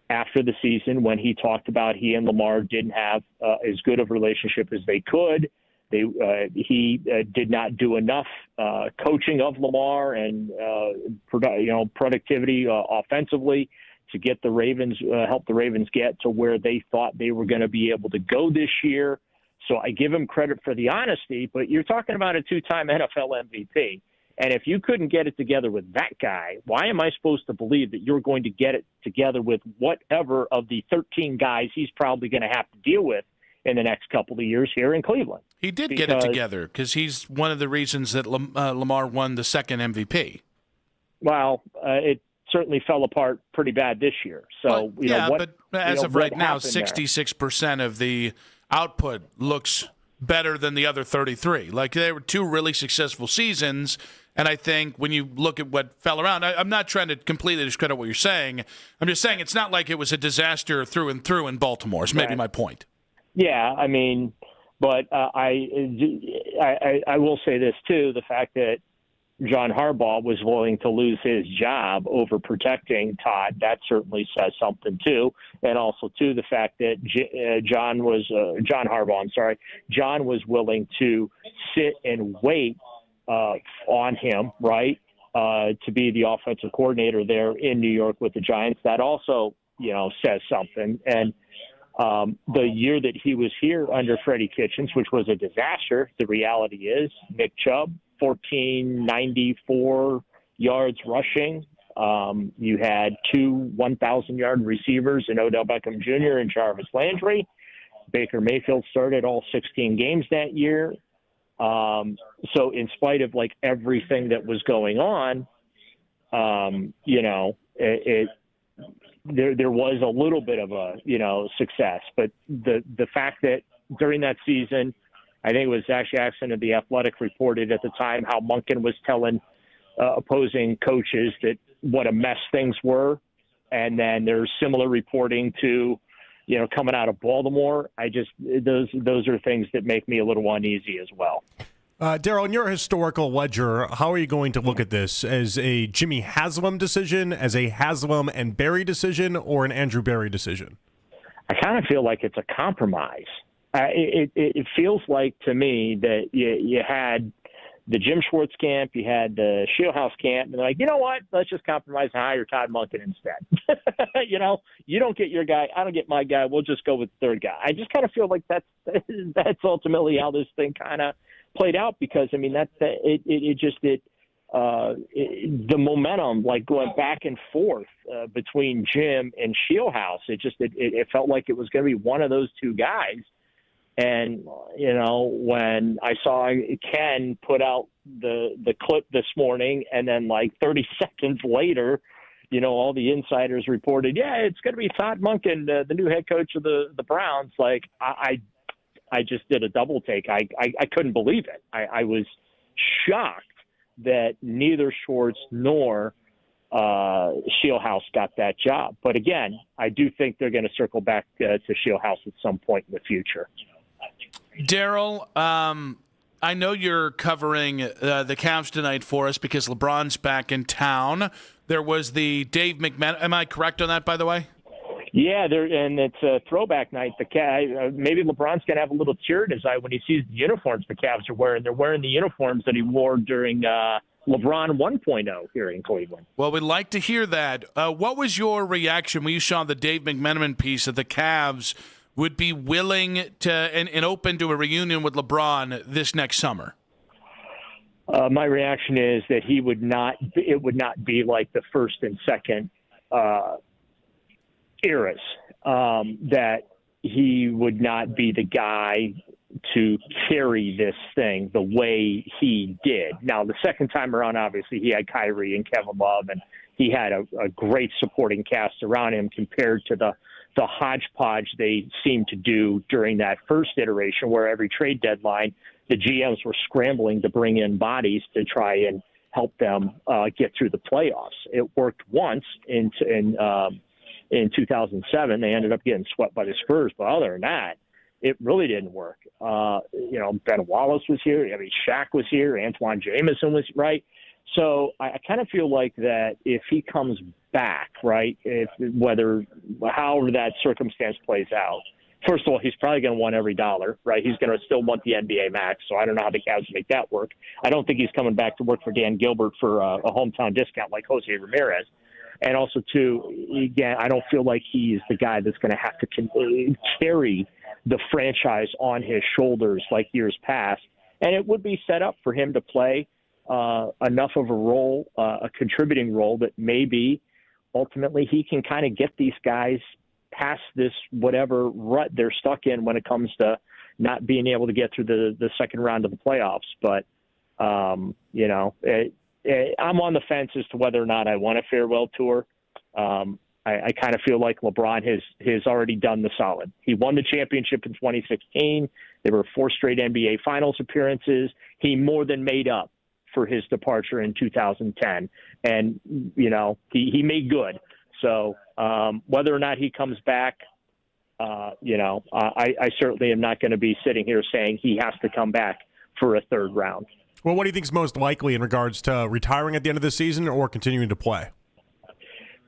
S9: after the season when he talked about he and Lamar didn't have as good of a relationship as they could. He did not do enough coaching of Lamar and productivity offensively to get the Ravens, help the Ravens get to where they thought they were going to be able to go this year. So I give him credit for the honesty, but you're talking about a two-time NFL MVP. And if you couldn't get it together with that guy, why am I supposed to believe that you're going to get it together with whatever of the 13 guys he's probably going to have to deal with in the next couple of years here in Cleveland?
S10: He did get it together because he's one of the reasons that Lamar won the second MVP.
S9: Well, it certainly fell apart pretty bad this year. So,
S10: but as of right now, 66% of the output looks better than the other 33. Like, they were two really successful seasons, and I think when you look at what fell around, I'm not trying to completely discredit what you're saying. I'm just saying it's not like it was a disaster through and through in Baltimore, is maybe my point.
S9: Yeah, I mean, but I will say this, too, the fact that John Harbaugh was willing to lose his job over protecting Todd, that certainly says something, too. And also, too, the fact that John was willing to sit and wait on him, right, to be the offensive coordinator there in New York with the Giants. That also, says something. And the year that he was here under Freddie Kitchens, which was a disaster, the reality is Nick Chubb, 1,494 yards rushing. You had two 1,000-yard receivers in Odell Beckham Jr. and Jarvis Landry. Baker Mayfield started all 16 games that year. So in spite of everything that was going on, there was a little bit of a success. But the fact that during that season, I think it was Zach Jackson of The Athletic reported at the time how Monken was telling opposing coaches that what a mess things were. And then there's similar reporting to, coming out of Baltimore. Those are things that make me a little uneasy as well.
S6: Daryl, in your historical ledger, how are you going to look at this? As a Jimmy Haslam decision, as a Haslam and Berry decision, or an Andrew Berry decision?
S9: I kind of feel like it's a compromise. It feels like to me that you had the Jim Schwartz camp, you had the Shieldhouse camp, and they're like, you know what? Let's just compromise and hire Todd Monken instead. You don't get your guy, I don't get my guy. We'll just go with the third guy. I just kind of feel like that's ultimately how this thing kind of played out, because I mean the momentum, going back and forth between Jim and Shieldhouse, it felt like it was going to be one of those two guys. And, when I saw Ken put out the clip this morning, and then 30 seconds later, all the insiders reported, yeah, it's going to be Todd Monken, the new head coach of the Browns. I just did a double take. I couldn't believe it. I was shocked that neither Schwartz nor Shieldhouse got that job. But again, I do think they're going to circle back to Shieldhouse at some point in the future.
S10: Daryl, I know you're covering the Cavs tonight for us because LeBron's back in town. There was the Dave McMenamin. Am I correct on that, by the way?
S9: Yeah, and it's a throwback night. Maybe LeBron's going to have a little tear in his eye when he sees the uniforms the Cavs are wearing. They're wearing the uniforms that he wore during LeBron 1.0 here in Cleveland.
S10: Well, we'd like to hear that. What was your reaction when you saw the Dave McMenamin piece that the Cavs would be willing to and open to a reunion with LeBron this next summer?
S9: My reaction is that he would not. It would not be like the first and second eras. That he would not be the guy to carry this thing the way he did. Now, the second time around, obviously, he had Kyrie and Kevin Love, and he had a great supporting cast around him compared to the hodgepodge they seemed to do during that first iteration, where every trade deadline, the GMs were scrambling to bring in bodies to try and help them get through the playoffs. It worked once in 2007. They ended up getting swept by the Spurs, but other than that, it really didn't work. Ben Wallace was here. I mean, Shaq was here. Antoine Jameson was right. So I kind of feel like that if he comes back, right, however that circumstance plays out, first of all, he's probably going to want every dollar, right? He's going to still want the NBA max, so I don't know how the Cavs make that work. I don't think he's coming back to work for Dan Gilbert for a hometown discount like Jose Ramirez. And also, too, again, I don't feel like he's the guy that's going to have to carry the franchise on his shoulders like years past. And it would be set up for him to play enough of a role, a contributing role, that maybe ultimately he can kind of get these guys past this whatever rut they're stuck in when it comes to not being able to get through the second round of the playoffs. But, I'm on the fence as to whether or not I want a farewell tour. I kind of feel like LeBron has already done the solid. He won the championship in 2016. There were 4 straight NBA Finals appearances. He more than made up for his departure in 2010. And, he made good. So whether or not he comes back, I certainly am not going to be sitting here saying he has to come back for a third round.
S6: Well, what do you think is most likely in regards to retiring at the end of the season or continuing to play?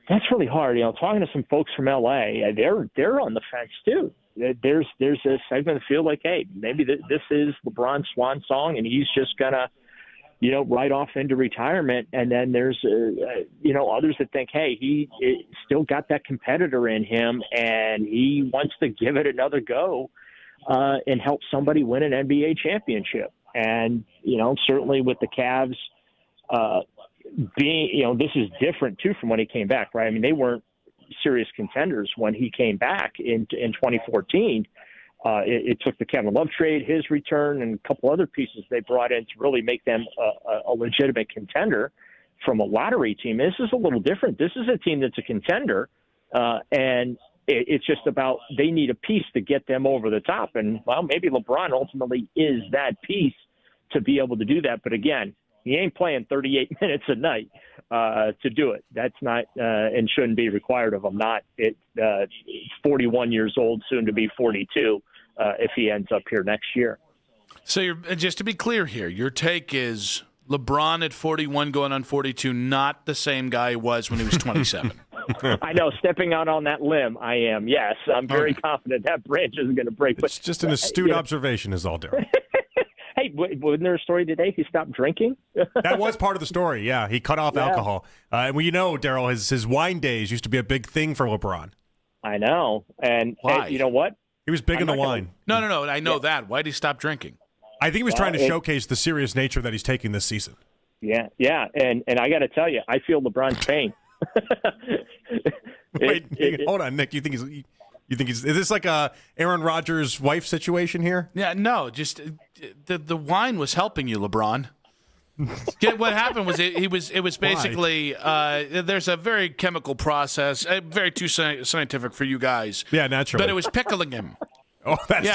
S9: That's really hard. Talking to some folks from LA, they're on the fence too. There's a segment that feel like, hey, maybe this is LeBron's swan song, and he's just gonna, ride off into retirement. And then there's, others that think, hey, he still got that competitor in him, and he wants to give it another go and help somebody win an NBA championship. And certainly with the Cavs. This is different too from when he came back, right? I mean, they weren't serious contenders when he came back in 2014. It took the Kevin Love trade, his return, and a couple other pieces they brought in to really make them a legitimate contender from a lottery team. This is a little different. This is a team that's a contender, and it's just about they need a piece to get them over the top. And, well, maybe LeBron ultimately is that piece to be able to do that. But, again, he ain't playing 38 minutes a night to do it. That's not and shouldn't be required of him. Not at 41 years old, soon to be 42, if he ends up here next year.
S10: So just to be clear here, your take is LeBron at 41 going on 42, not the same guy he was when he was 27.
S9: I know, stepping out on that limb, I am. Yes, I'm very confident that branch isn't going to break.
S6: It's just an astute observation is all, Darryl.
S9: Hey, wasn't there a story today he stopped drinking?
S6: That was part of the story, yeah. He cut off alcohol. Well, Darryl, his wine days used to be a big thing for LeBron.
S9: I know. And you know what?
S6: He was big in the wine.
S10: No. I know that. Why did he stop drinking?
S6: I think he was trying to showcase the serious nature that he's taking this season.
S9: Yeah. And I got to tell you, I feel LeBron's pain.
S6: Hold on, Nick. You think is this like a Aaron Rodgers' wife situation here?
S10: Yeah, no. Just the wine was helping you, LeBron. What happened was it was basically there's a very chemical process, very too scientific for you guys.
S6: Yeah, naturally.
S10: But it was pickling him.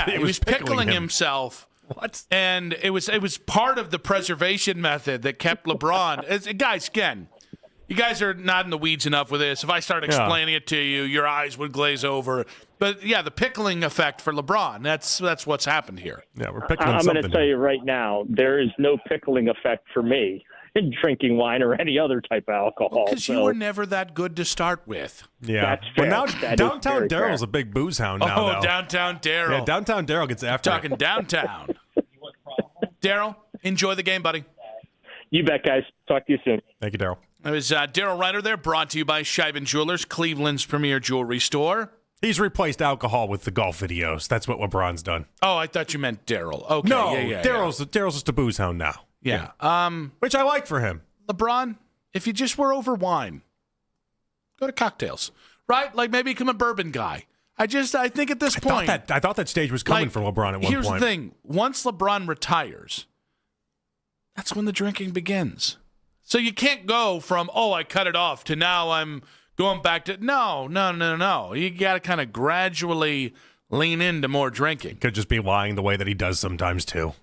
S6: He
S10: was pickling himself.
S6: What?
S10: And it was part of the preservation method that kept LeBron. Guys, again, you guys are not in the weeds enough with this. If I start explaining it to you, your eyes would glaze over. But yeah, the pickling effect for LeBron. That's what's happened here.
S6: Yeah, we're pickling
S9: I'm going to tell you right now, there is no pickling effect for me in drinking wine or any other type of alcohol.
S10: Because you were never that good to start with.
S6: Yeah.
S9: That's fair.
S6: Well, now downtown Daryl's a big booze hound now.
S10: Oh, downtown Daryl.
S6: Yeah, downtown Daryl gets after
S10: Talking downtown. Daryl, enjoy the game, buddy.
S9: You bet, guys. Talk to you soon.
S6: Thank you, Daryl.
S10: It was Daryl Reiner there, brought to you by Scheiben Jewelers, Cleveland's premier jewelry store.
S6: He's replaced alcohol with the golf videos. That's what LeBron's done.
S10: Oh, I thought you meant Daryl. Okay,
S6: No,
S10: yeah.
S6: Daryl's just a booze hound now.
S10: Yeah.
S6: Which I like for him.
S10: LeBron, if you just were over wine, go to cocktails, right? Like maybe become a bourbon guy. I think at this point,
S6: I thought that stage was coming for LeBron at one point.
S10: Here's the thing: once LeBron retires, that's when the drinking begins. So you can't go from I cut it off to now I'm going back to no. You got to kind of gradually lean into more drinking.
S6: Could just be lying the way that he does sometimes too.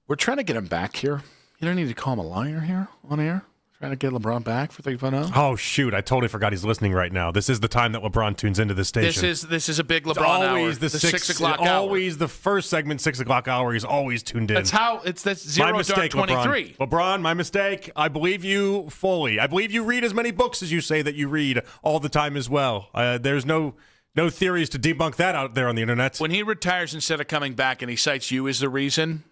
S10: We're trying to get him back here. You don't need to call him a liar here on air. Trying to get LeBron back for 3.0.
S6: Oh shoot! I totally forgot he's listening right now. This is the time that LeBron tunes into the station.
S10: This is a big LeBron
S6: it's always
S10: hour.
S6: The 6 o'clock
S10: hour.
S6: Always the first segment, 6 o'clock hour. He's always tuned in.
S10: That's 0
S6: my mistake,
S10: dark 23.
S6: LeBron, my mistake. I believe you fully. I believe you read as many books as you say that you read all the time as well. There's no theories to debunk that out there on the internet.
S10: When he retires instead of coming back and he cites you as the reason.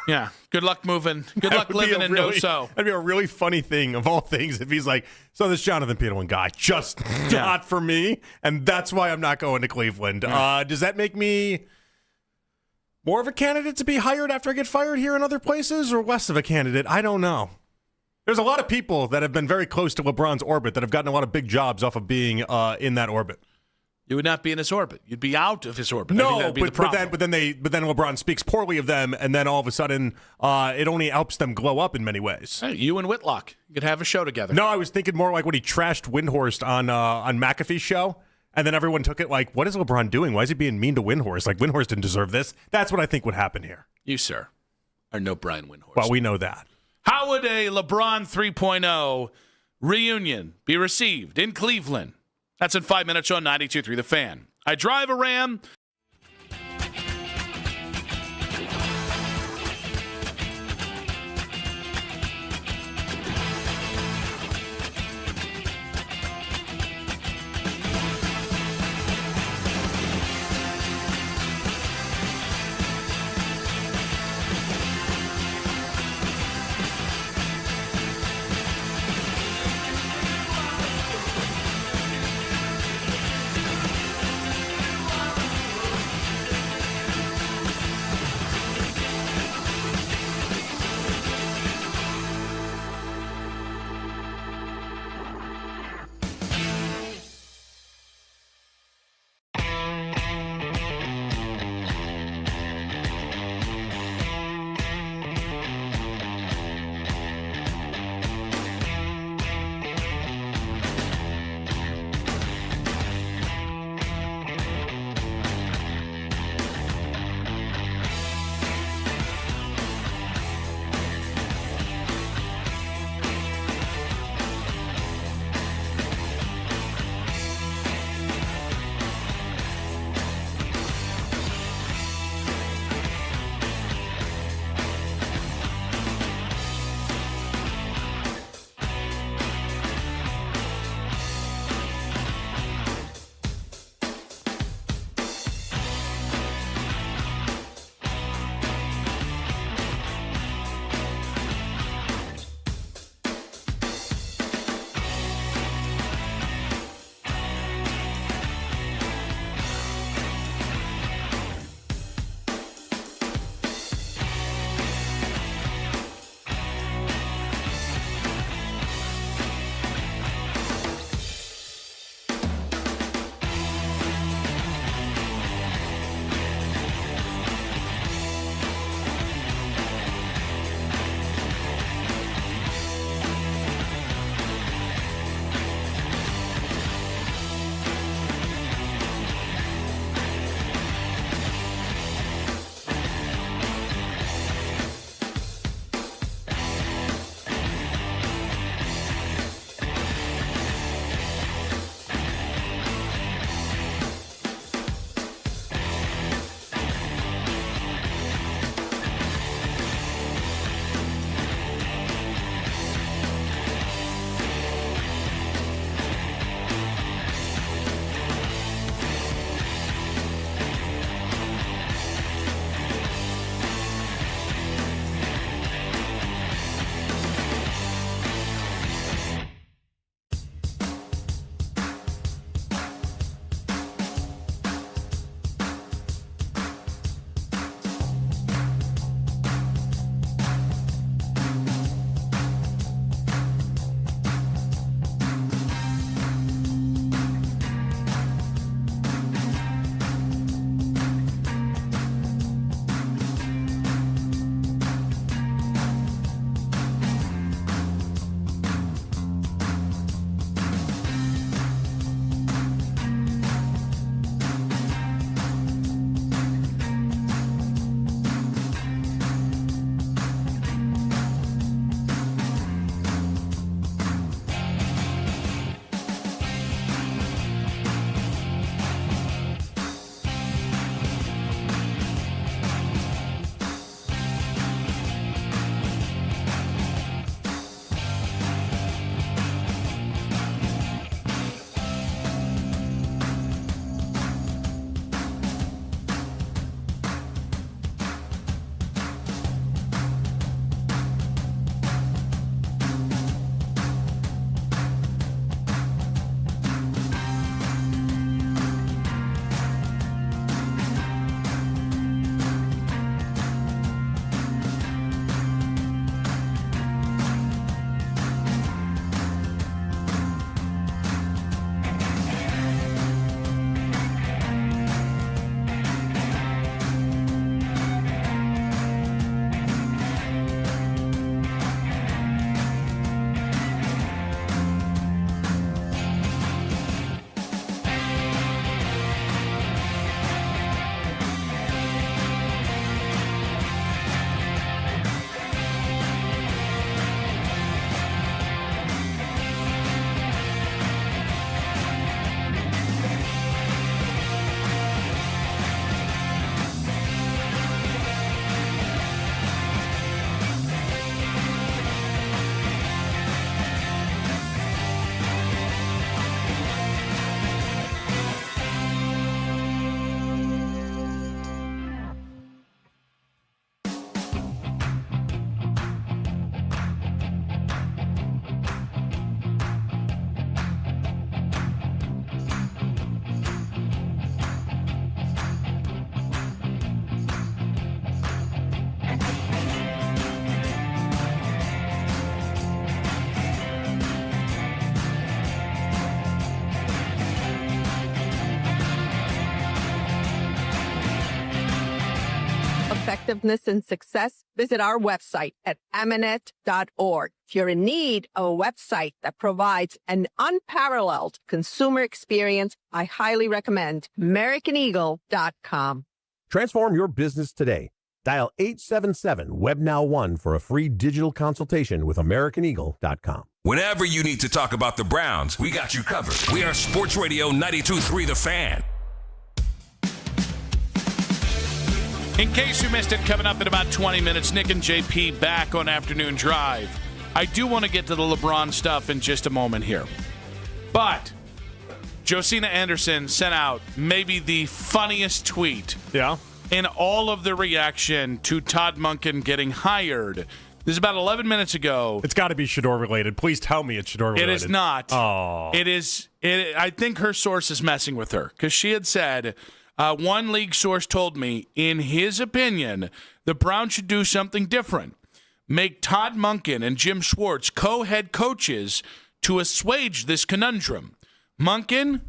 S10: Yeah. Good luck moving. Good luck living in no-so.
S6: That'd be a really funny thing of all things if he's like, so this Jonathan Peterlin guy just not for me, and that's why I'm not going to Cleveland. Does that make me more of a candidate to be hired after I get fired here in other places, or less of a candidate? I don't know. There's a lot of people that have been very close to LeBron's orbit that have gotten a lot of big jobs off of being in that orbit.
S10: You would not be in his orbit. You'd be out of his orbit.
S6: No, but then LeBron speaks poorly of them, and then all of a sudden, it only helps them glow up in many ways.
S10: Hey, you and Whitlock, you could have a show together.
S6: No, I was thinking more like when he trashed Windhorst on McAfee's show, and then everyone took it like, "What is LeBron doing? Why is he being mean to Windhorst? Like Windhorst didn't deserve this." That's what I think would happen here.
S10: You, sir, are no Brian Windhorst.
S6: Well, we know that.
S10: How would a LeBron 3.0 reunion be received in Cleveland? That's in 5 minutes on 92.3 The Fan. I drive a Ram.
S8: effectiveness, and success? Visit our website at Amanet.org. If you're in need of a website that provides an unparalleled consumer experience, I highly recommend AmericanEagle.com.
S18: Transform your business today. Dial 877-WebNow1 for a free digital consultation with AmericanEagle.com.
S17: Whenever you need to talk about the Browns, we got you covered. We are Sports Radio 92.3 The Fan.
S10: In case you missed it, coming up in about 20 minutes, Nick and JP back on Afternoon Drive. I do want to get to the LeBron stuff in just a moment here. But Josina Anderson sent out maybe the funniest tweet in all of the reaction to Todd Monken getting hired. This is about 11 minutes ago.
S6: It's got to be Shedeur related. Please tell me it's Shedeur related.
S10: It is not.
S6: Oh.
S10: It is. I think her source is messing with her because she had said, one league source told me, in his opinion, the Browns should do something different. Make Todd Monken and Jim Schwartz co-head coaches to assuage this conundrum. Monken,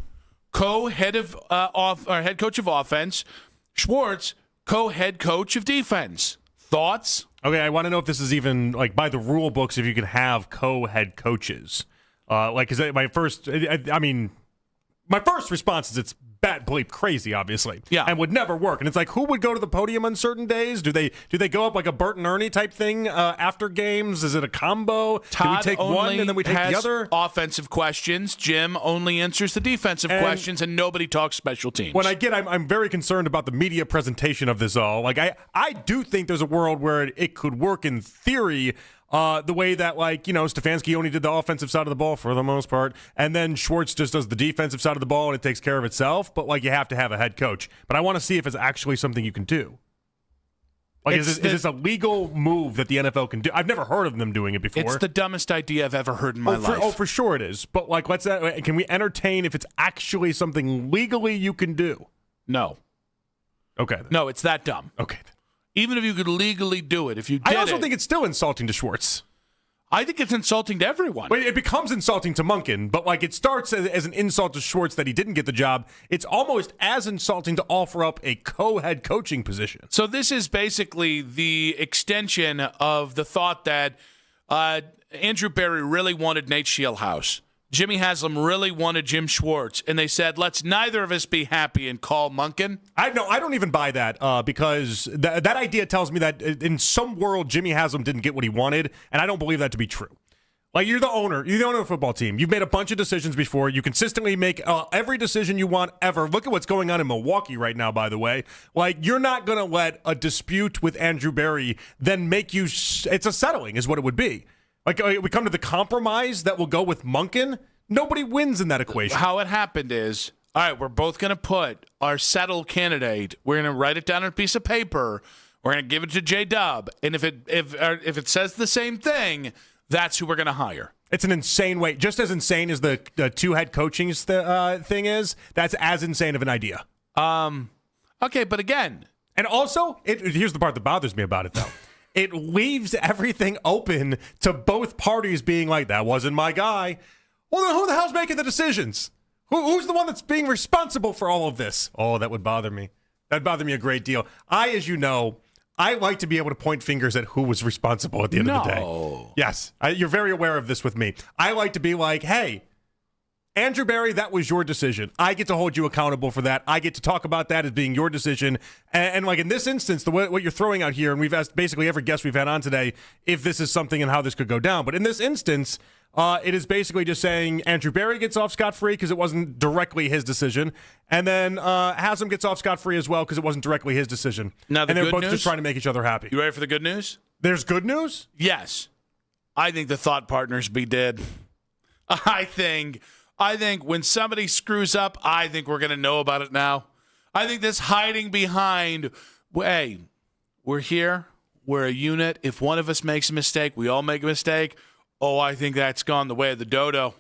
S10: co-head of head coach of offense. Schwartz, co-head coach of defense. Thoughts?
S6: Okay, I want to know if this is even, like, by the rule books, if you can have co-head coaches. Is that my first response is it's bat bleep crazy, obviously.
S10: Yeah.
S6: And would never work. And it's like, who would go to the podium on certain days? Do they go up like a Bert and Ernie type thing after games? Is it a combo?
S10: Todd
S6: do we take one and then we take the other?
S10: Offensive questions. Jim only answers the defensive questions, and nobody talks special teams.
S6: I'm very concerned about the media presentation of this all. Like, I do think there's a world where it could work in theory. The way that, Stefanski only did the offensive side of the ball for the most part, and then Schwartz just does the defensive side of the ball and it takes care of itself, but, you have to have a head coach. But I want to see if it's actually something you can do. Is this a legal move that the NFL can do? I've never heard of them doing it before.
S10: It's the dumbest idea I've ever heard in my life.
S6: For sure it is. But, can we entertain if it's actually something legally you can do?
S10: No.
S6: Okay.
S10: No, it's that dumb.
S6: Okay.
S10: Even if you could legally do it, if you did
S6: I also think it's still insulting to Schwartz.
S10: I think it's insulting to everyone.
S6: But it becomes insulting to Monken, but it starts as an insult to Schwartz that he didn't get the job. It's almost as insulting to offer up a co-head coaching position.
S10: So this is basically the extension of the thought that Andrew Berry really wanted Nate Scheelhaus. Jimmy Haslam really wanted Jim Schwartz, and they said, let's neither of us be happy and call Monken.
S6: I don't even buy that because that idea tells me that in some world Jimmy Haslam didn't get what he wanted, and I don't believe that to be true. You're the owner of a football team. You've made a bunch of decisions before. You consistently make every decision you want ever. Look at what's going on in Milwaukee right now, by the way. You're not going to let a dispute with Andrew Berry then make you. It's a settling, is what it would be. We come to the compromise that will go with Monken. Nobody wins in that equation.
S10: How it happened is, all right, we're both going to put our settled candidate. We're going to write it down on a piece of paper. We're going to give it to J-Dub. And if it says the same thing, that's who we're going to hire.
S6: It's an insane way. Just as insane as the two-head coaching thing is, that's as insane of an idea.
S10: Okay, but again.
S6: And also, here's the part that bothers me about it, though. It leaves everything open to both parties being like, that wasn't my guy. Well, then who the hell's making the decisions? Who's the one that's being responsible for all of this? Oh, that would bother me. That'd bother me a great deal. As you know, I like to be able to point fingers at who was responsible at the end of the day. Yes, you're very aware of this with me. I like to be like, hey, Andrew Berry, that was your decision. I get to hold you accountable for that. I get to talk about that as being your decision. And in this instance, what you're throwing out here, and we've asked basically every guest we've had on today if this is something and how this could go down. But in this instance, it is basically just saying Andrew Berry gets off scot-free because it wasn't directly his decision. And then Haslam gets off scot-free as well because it wasn't directly his decision.
S10: Now,
S6: and they're both just trying to make each other happy.
S10: You ready for the good news?
S6: There's good news?
S10: Yes. I think the thought partners be dead. I think when somebody screws up, I think we're going to know about it now. I think this hiding behind, hey, we're here. We're a unit. If one of us makes a mistake, we all make a mistake. Oh, I think that's gone the way of the dodo.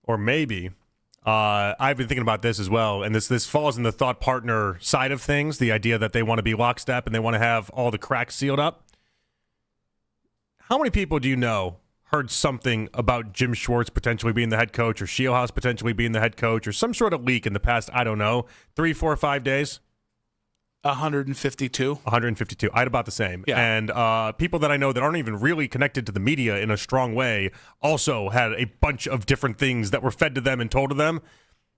S6: Or maybe, I've been thinking about this as well, and this falls in the thought partner side of things, the idea that they want to be lockstep and they want to have all the cracks sealed up. How many people do you know heard something about Jim Schwartz potentially being the head coach or Scheelhaus potentially being the head coach or some sort of leak in the past, 3, 4, 5 days?
S10: 152.
S6: 152. I had about the same.
S10: Yeah.
S6: And people that I know that aren't even really connected to the media in a strong way also had a bunch of different things that were fed to them and told to them.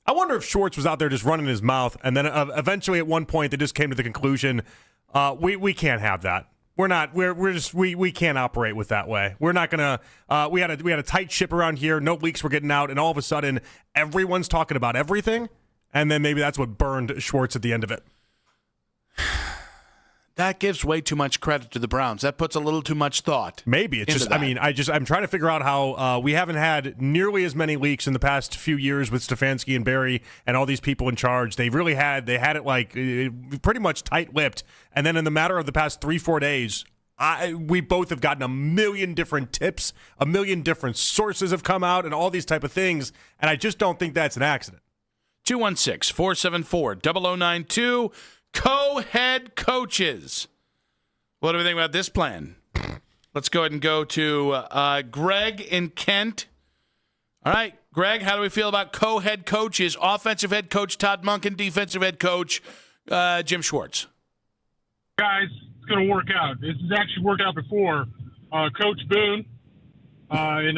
S6: I wonder if Schwartz was out there just running his mouth, and then eventually at one point they just came to the conclusion, we can't have that. We can't operate with that way. We're not gonna. We had a tight ship around here. No leaks were getting out, and all of a sudden everyone's talking about everything. And then maybe that's what burned Schwartz at the end of it.
S10: That gives way too much credit to the Browns. That puts a little too much thought.
S6: Maybe it's just.
S10: that.
S6: I mean, I'm trying to figure out how we haven't had nearly as many leaks in the past few years with Stefanski and Barry and all these people in charge. They had it like pretty much tight-lipped, and then in the matter of the past 3-4 days, we both have gotten a million different tips, a million different sources have come out, and all these type of things, and I just don't think that's an accident.
S10: 216-474-0092. Co-head coaches. What do we think about this plan? Let's go ahead and go to Greg in Kent. All right, Greg, how do we feel about co-head coaches? Offensive head coach Todd Monken, defensive head coach Jim Schwartz.
S12: Guys, it's going to work out. This has actually worked out before. Coach Boone in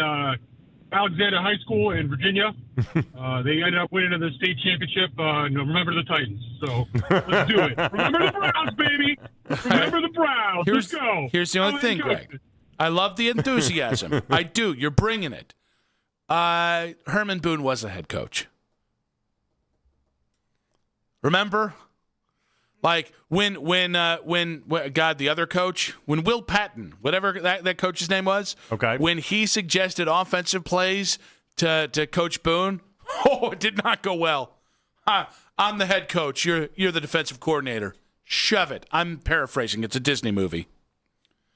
S12: Alexandria High School in Virginia. They ended up winning the state championship. Remember the Titans. So let's do it. Remember the Browns, baby. Remember the Browns. Let's go.
S10: Here's the only thing, Greg. I love the enthusiasm. I do. You're bringing it. Herman Boone was a head coach. Remember? Like when the other coach, when Will Patton, whatever that coach's name was,
S6: okay,
S10: when he suggested offensive plays to Coach Boone, it did not go well. I'm the head coach. You're the defensive coordinator. Shove it. I'm paraphrasing. It's a Disney movie.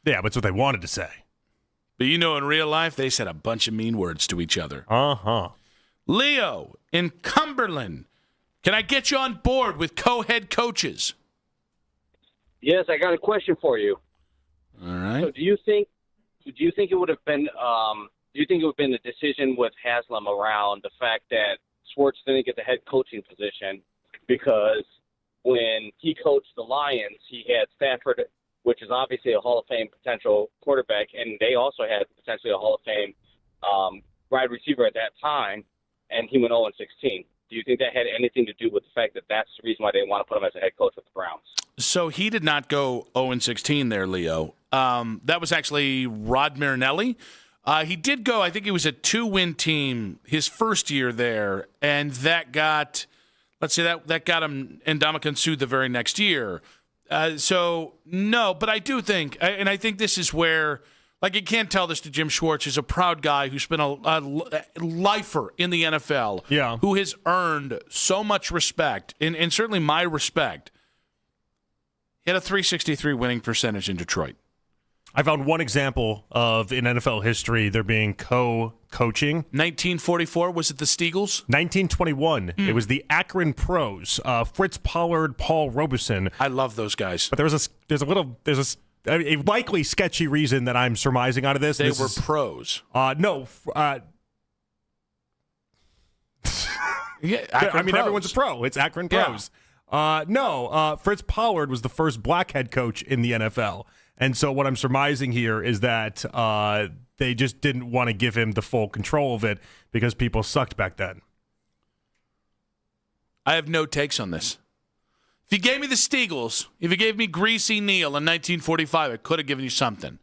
S6: Yeah, but it's what they wanted to say.
S10: But in real life, they said a bunch of mean words to each other. Leo in Cumberland. Can I get you on board with co-head coaches?
S20: Yes, I got a question for you.
S10: All right.
S20: So do you think it would have been the decision with Haslam around the fact that Schwartz didn't get the head coaching position because when he coached the Lions, he had Stafford, which is obviously a Hall of Fame potential quarterback, and they also had potentially a Hall of Fame wide receiver at that time, and he went 0-16. Do you think that had anything to do with the fact that that's the reason why they didn't want to put him as a head coach with the Browns?
S10: So he did not go 0-16 there, Leo. That was actually Rod Marinelli. He did go, I think it was a 2-win team his first year there, and that got, that got him Ndamukong Suh the very next year. So, no, but I do think, and I think this is where, like, you can't tell this to Jim Schwartz, who's a proud guy who's been a lifer in the NFL, who has earned so much respect, and certainly my respect. He had a .363 winning percentage in Detroit.
S6: I found one example of in NFL history there being co-coaching.
S10: 1944, was it the Steagles?
S6: 1921, it was the Akron Pros. Fritz Pollard, Paul Robeson.
S10: I love those guys.
S6: But there's a likely sketchy reason that I'm surmising out of this.
S10: They were pros.
S6: No.
S10: Yeah,
S6: Pros. Everyone's a pro. It's Akron Pros. No, Fritz Pollard was the first black head coach in the NFL. And so what I'm surmising here is that they just didn't want to give him the full control of it because people sucked back then.
S10: I have no takes on this. If you gave me the Steagles, if you gave me Greasy Neal in 1945, I could have given you something.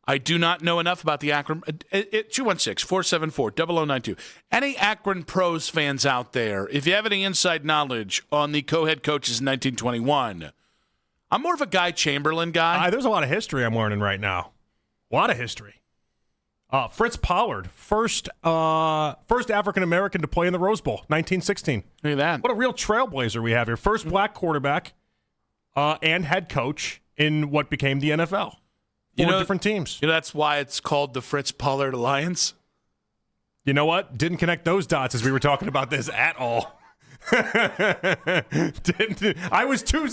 S10: I do not know enough about the Akron. 216-474-0092. Any Akron Pros fans out there, if you have any inside knowledge on the co-head coaches in 1921, I'm more of a Guy Chamberlain guy.
S6: There's a lot of history I'm learning right now. A lot of history. Fritz Pollard, first African-American to play in the Rose Bowl, 1916.
S10: Look at that.
S6: What a real trailblazer we have here. First black quarterback and head coach in what became the NFL. Four different teams.
S10: You know that's why it's called the Fritz Pollard Alliance?
S6: You know what? Didn't connect those dots as we were talking about this at all. I was too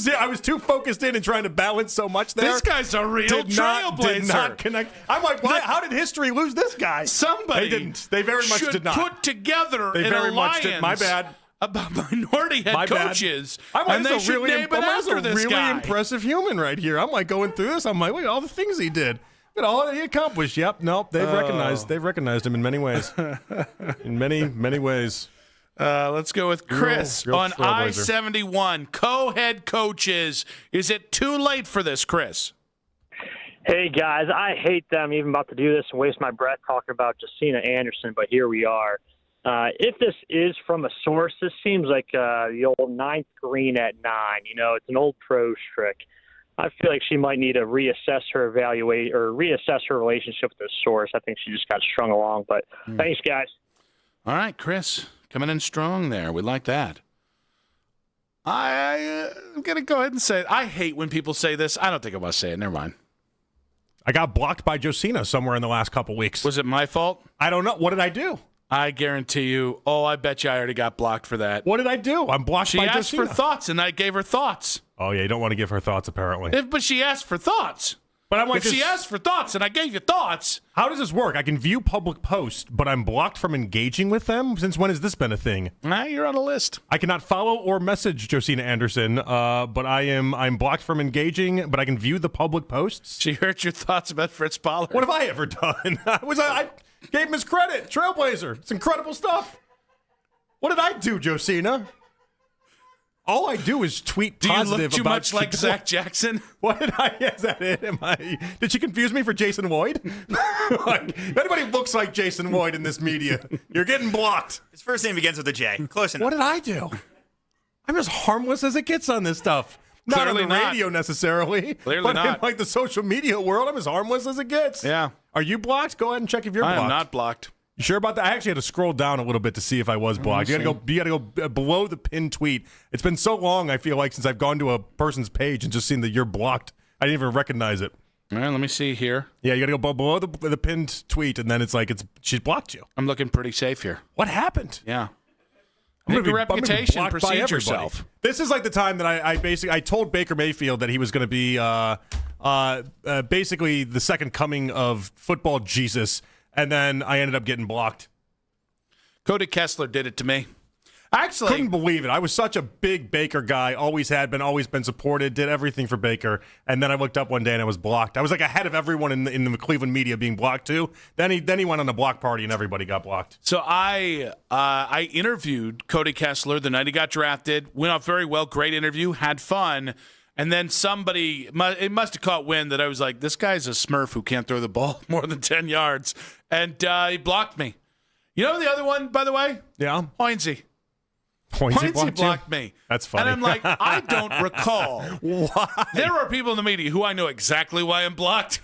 S6: focused in and trying to balance so much there.
S10: This guy's a real trailblazer.
S6: Did not connect. I'm like, why? How did history lose this guy?
S10: Somebody
S6: they didn't. They very much did not
S10: put together
S6: they
S10: an
S6: very
S10: alliance.
S6: Much did. My bad.
S10: about minority head coaches.
S22: I'm
S10: they should name it after this
S22: really
S10: guy.
S22: impressive human right here. I'm like going through this. I'm like, look at all the things he did. Look at all he accomplished. Yep. Nope. They've recognized him in many ways. In many, many ways.
S10: Let's go with Chris
S22: Real
S10: on
S22: trailblazer.
S10: I-71. Co-head coaches. Is it too late for this, Chris?
S2: Hey, guys, I hate that I'm even about to do this and waste my breath talking about Josina Anderson, but here we are. If this is from a source, this seems like the old ninth green at 9. You know, it's an old pros trick. I feel like she might need to reassess her reassess her relationship with this source. I think she just got strung along, but thanks, guys.
S10: All right, Chris, coming in strong there. We like that. I'm going to go ahead and say it. I hate when people say this. I don't think I want to say it. Never mind.
S6: I got blocked by Josina somewhere in the last couple weeks.
S10: Was it my fault?
S6: I don't know. What did I do?
S10: I guarantee you. Oh, I bet you I already got blocked for that.
S6: What did I do? I'm blocked by Josina.
S10: She asked for thoughts, and I gave her thoughts.
S6: Oh, yeah, you don't want to give her thoughts, apparently.
S10: But she asked for thoughts.
S6: But I'm like,
S10: if she asked for thoughts and I gave you thoughts.
S6: How does this work? I can view public posts, but I'm blocked from engaging with them? Since when has this been a thing?
S10: You're on a list.
S6: I cannot follow or message Josina Anderson, but I'm blocked from engaging, but I can view the public posts.
S10: She heard your thoughts about Fritz Pollard.
S6: What have I ever done? I gave him his credit. Trailblazer. It's incredible stuff. What did I do, Josina? All I do is tweet positive about.
S10: Do you look too much like Zach Jackson?
S6: What did I? Is that it? Did she confuse me for Jason Lloyd? If anybody looks like Jason Lloyd in this media, you're getting blocked.
S5: His first name begins with a J. Close enough.
S6: What did I do? I'm as harmless as it gets on this stuff. Not
S10: Clearly
S6: on the
S10: not.
S6: radio necessarily.
S10: Clearly
S6: but
S10: not.
S6: in like the social media world, I'm as harmless as it gets.
S10: Yeah.
S6: Are you blocked? Go ahead and check if you're blocked.
S10: I am not blocked.
S6: You sure about that? I actually had to scroll down a little bit to see if I was blocked. You got to go below the pinned tweet. It's been so long, I feel like, since I've gone to a person's page and just seen that you're blocked. I didn't even recognize it.
S10: All right, let me see here.
S6: Yeah, you got to go below the pinned tweet, and then it's like she's blocked you.
S10: I'm looking pretty safe here.
S6: What happened?
S10: Yeah.
S6: Make
S10: a reputation, proceed yourself.
S6: This is like the time that I told Baker Mayfield that he was going to be basically the second coming of football Jesus, and then I ended up getting blocked.
S10: Cody Kessler did it to me. Actually,
S6: couldn't believe it. I was such a big Baker guy, always been supported, did everything for Baker, and then I looked up one day and I was blocked. I was like ahead of everyone in the Cleveland media being blocked too. Then he went on a block party and everybody got blocked.
S10: So I interviewed Cody Kessler the night he got drafted. Went off very well, great interview, had fun. And then it must have caught wind that I was like, this guy's a Smurf who can't throw the ball more than 10 yards. And he blocked me. You know the other one, by the way?
S6: Yeah.
S10: Hoynesy.
S6: Hoynesy
S10: blocked me.
S6: That's funny.
S10: And I'm like, I don't recall.
S6: Why?
S10: There are people in the media who I know exactly why I'm blocked.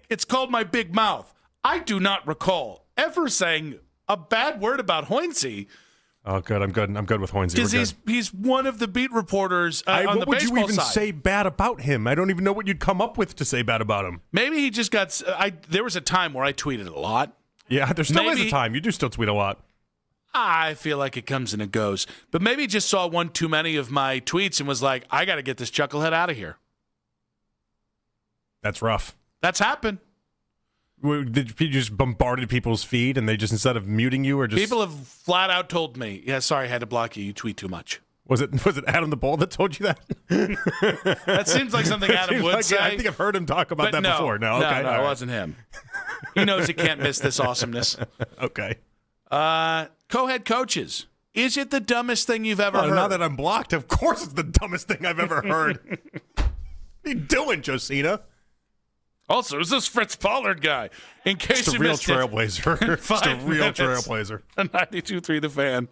S10: It's called my big mouth. I do not recall ever saying a bad word about Hoynesy.
S6: Oh, good. I'm good with Hoynesy.
S10: Because he's one of the beat reporters on the baseball side.
S6: What would you even say bad about him? I don't even know what you'd come up with to say bad about him.
S10: Maybe he just got. There was a time where I tweeted a lot.
S6: Yeah, there still is a time. You do still tweet a lot.
S10: I feel like it comes and it goes. But maybe he just saw one too many of my tweets and was like, I got to get this chucklehead out of here.
S6: That's rough.
S10: That's happened.
S6: Did you just bombarded people's feed and they just, instead of muting you or just...
S10: People have flat out told me, yeah, sorry, I had to block you. You tweet too much.
S6: Was it Adam the Bull that told you that?
S10: That seems like something Adam would say.
S6: I think I've heard him talk about that before. No, okay.
S10: No, it wasn't him. He knows he can't miss this awesomeness.
S6: Okay.
S10: Co-head coaches. Is it the dumbest thing you've ever heard?
S6: Now that I'm blocked, of course it's the dumbest thing I've ever heard. What are you doing, Josina?
S10: Also, is this Fritz Pollard guy? In case
S6: Just
S10: you
S6: a real
S10: missed
S6: trailblazer.
S10: it.
S6: Just a real trailblazer.
S10: 92.3 The Fan.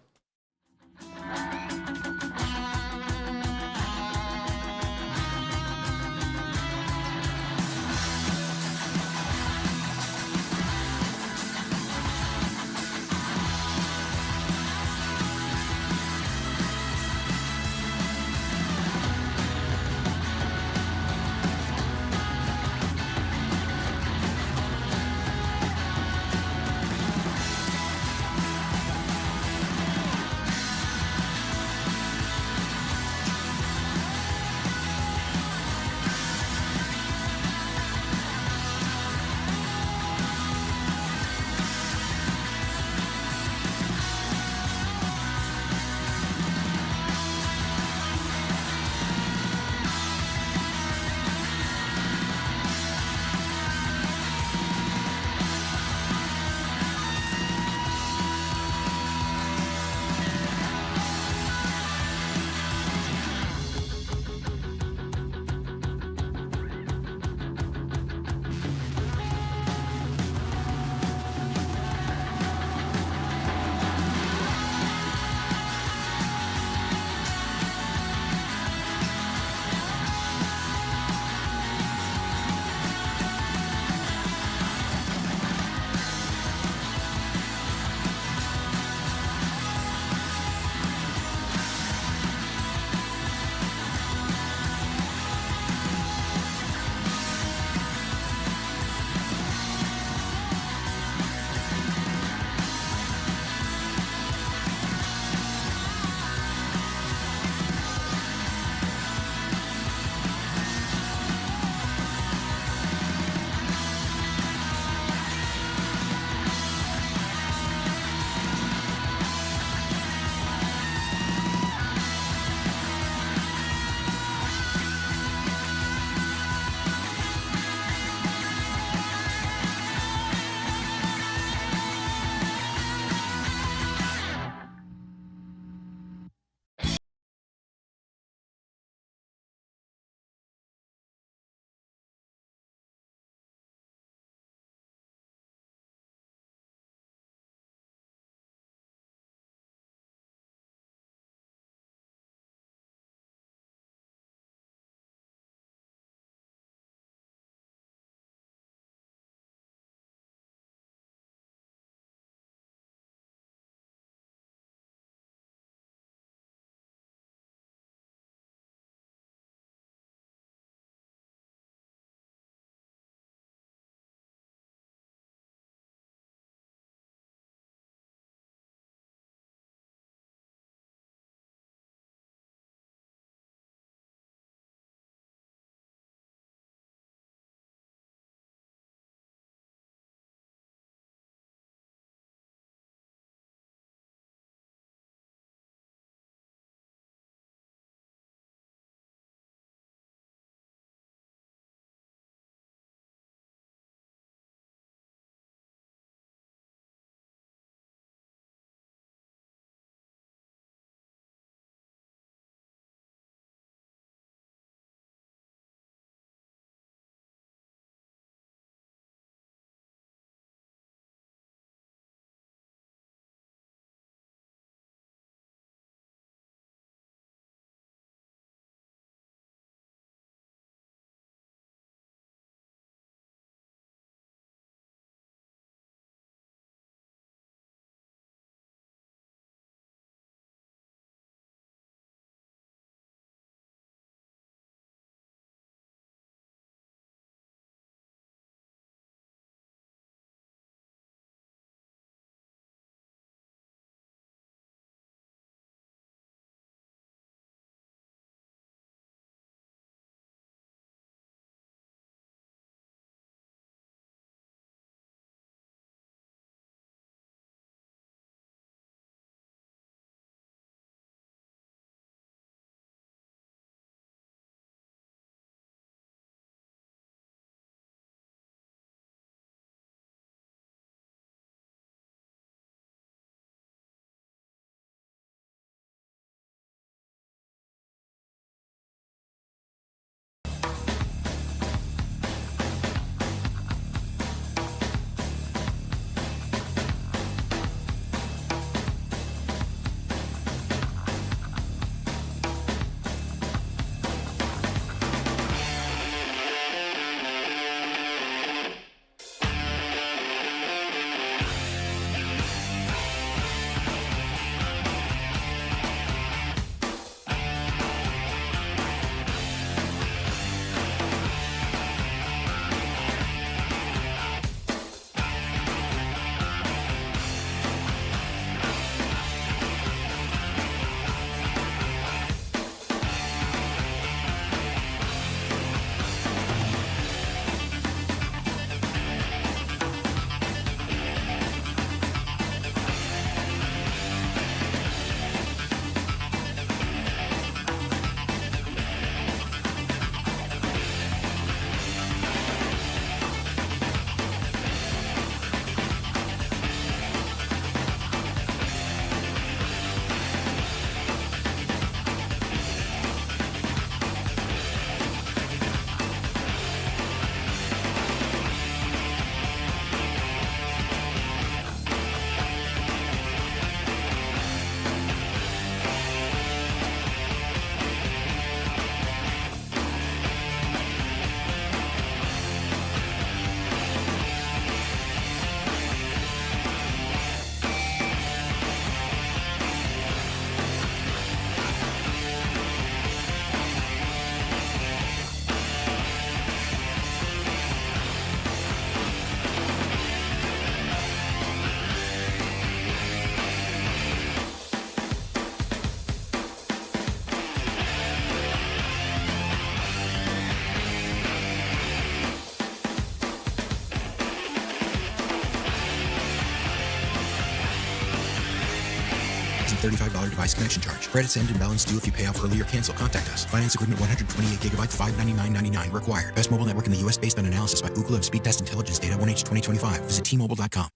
S19: $35 device connection charge. Credits end and balance due if you pay off early or cancel. Contact us. Finance agreement 128 gigabytes, $599.99 required. Best mobile network in the U.S. based on analysis by Ookla of Speed Test Intelligence data 1H 2025. Visit T-Mobile.com.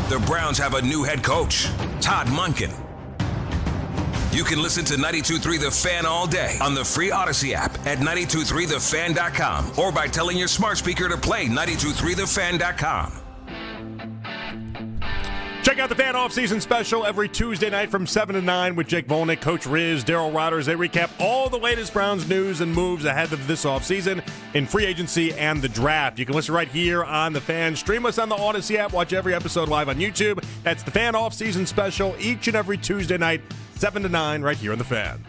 S17: The Browns have a new head coach, Todd Monken. You can listen to 92.3 The Fan all day on the free Odyssey app at 92.3thefan.com or by telling your smart speaker to play 92.3thefan.com.
S6: Check out the Fan Off-Season Special every Tuesday night from 7 to 9 with Jake Volnick, Coach Riz, Daryl Rodgers. They recap all the latest Browns news and moves ahead of this offseason in free agency and the draft. You can listen right here on the Fan. Stream us on the Odyssey app. Watch every episode live on YouTube. That's the Fan Off-Season Special each and every Tuesday night, 7 to 9, right here on the Fan.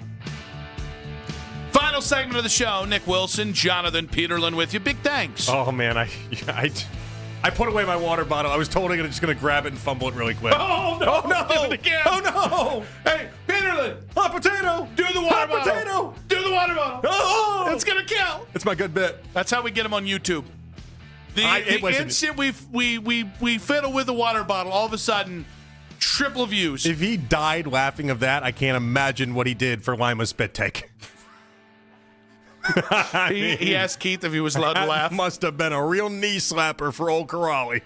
S10: Final segment of the show. Nick Wilson, Jonathan Peterlin with you. Big thanks.
S6: Oh, man, I put away my water bottle. I was totally just going to grab it and fumble it really quick.
S10: Oh, no.
S6: Oh, no.
S10: Did it again.
S6: Oh, no.
S10: Hey, Peterlin.
S6: Hot potato.
S10: Do the water
S6: Hot
S10: bottle.
S6: potato.
S10: Do the water bottle.
S6: Oh.
S10: It's going to kill.
S6: It's my good bit.
S10: That's how we get them on YouTube. The instant we fiddle with the water bottle, all of a sudden, triple views.
S6: If he died laughing of that, I can't imagine what he did for Lima's spit take.
S10: He asked Keith if he was allowed to laugh.
S6: Must have been a real knee slapper for old Corrali.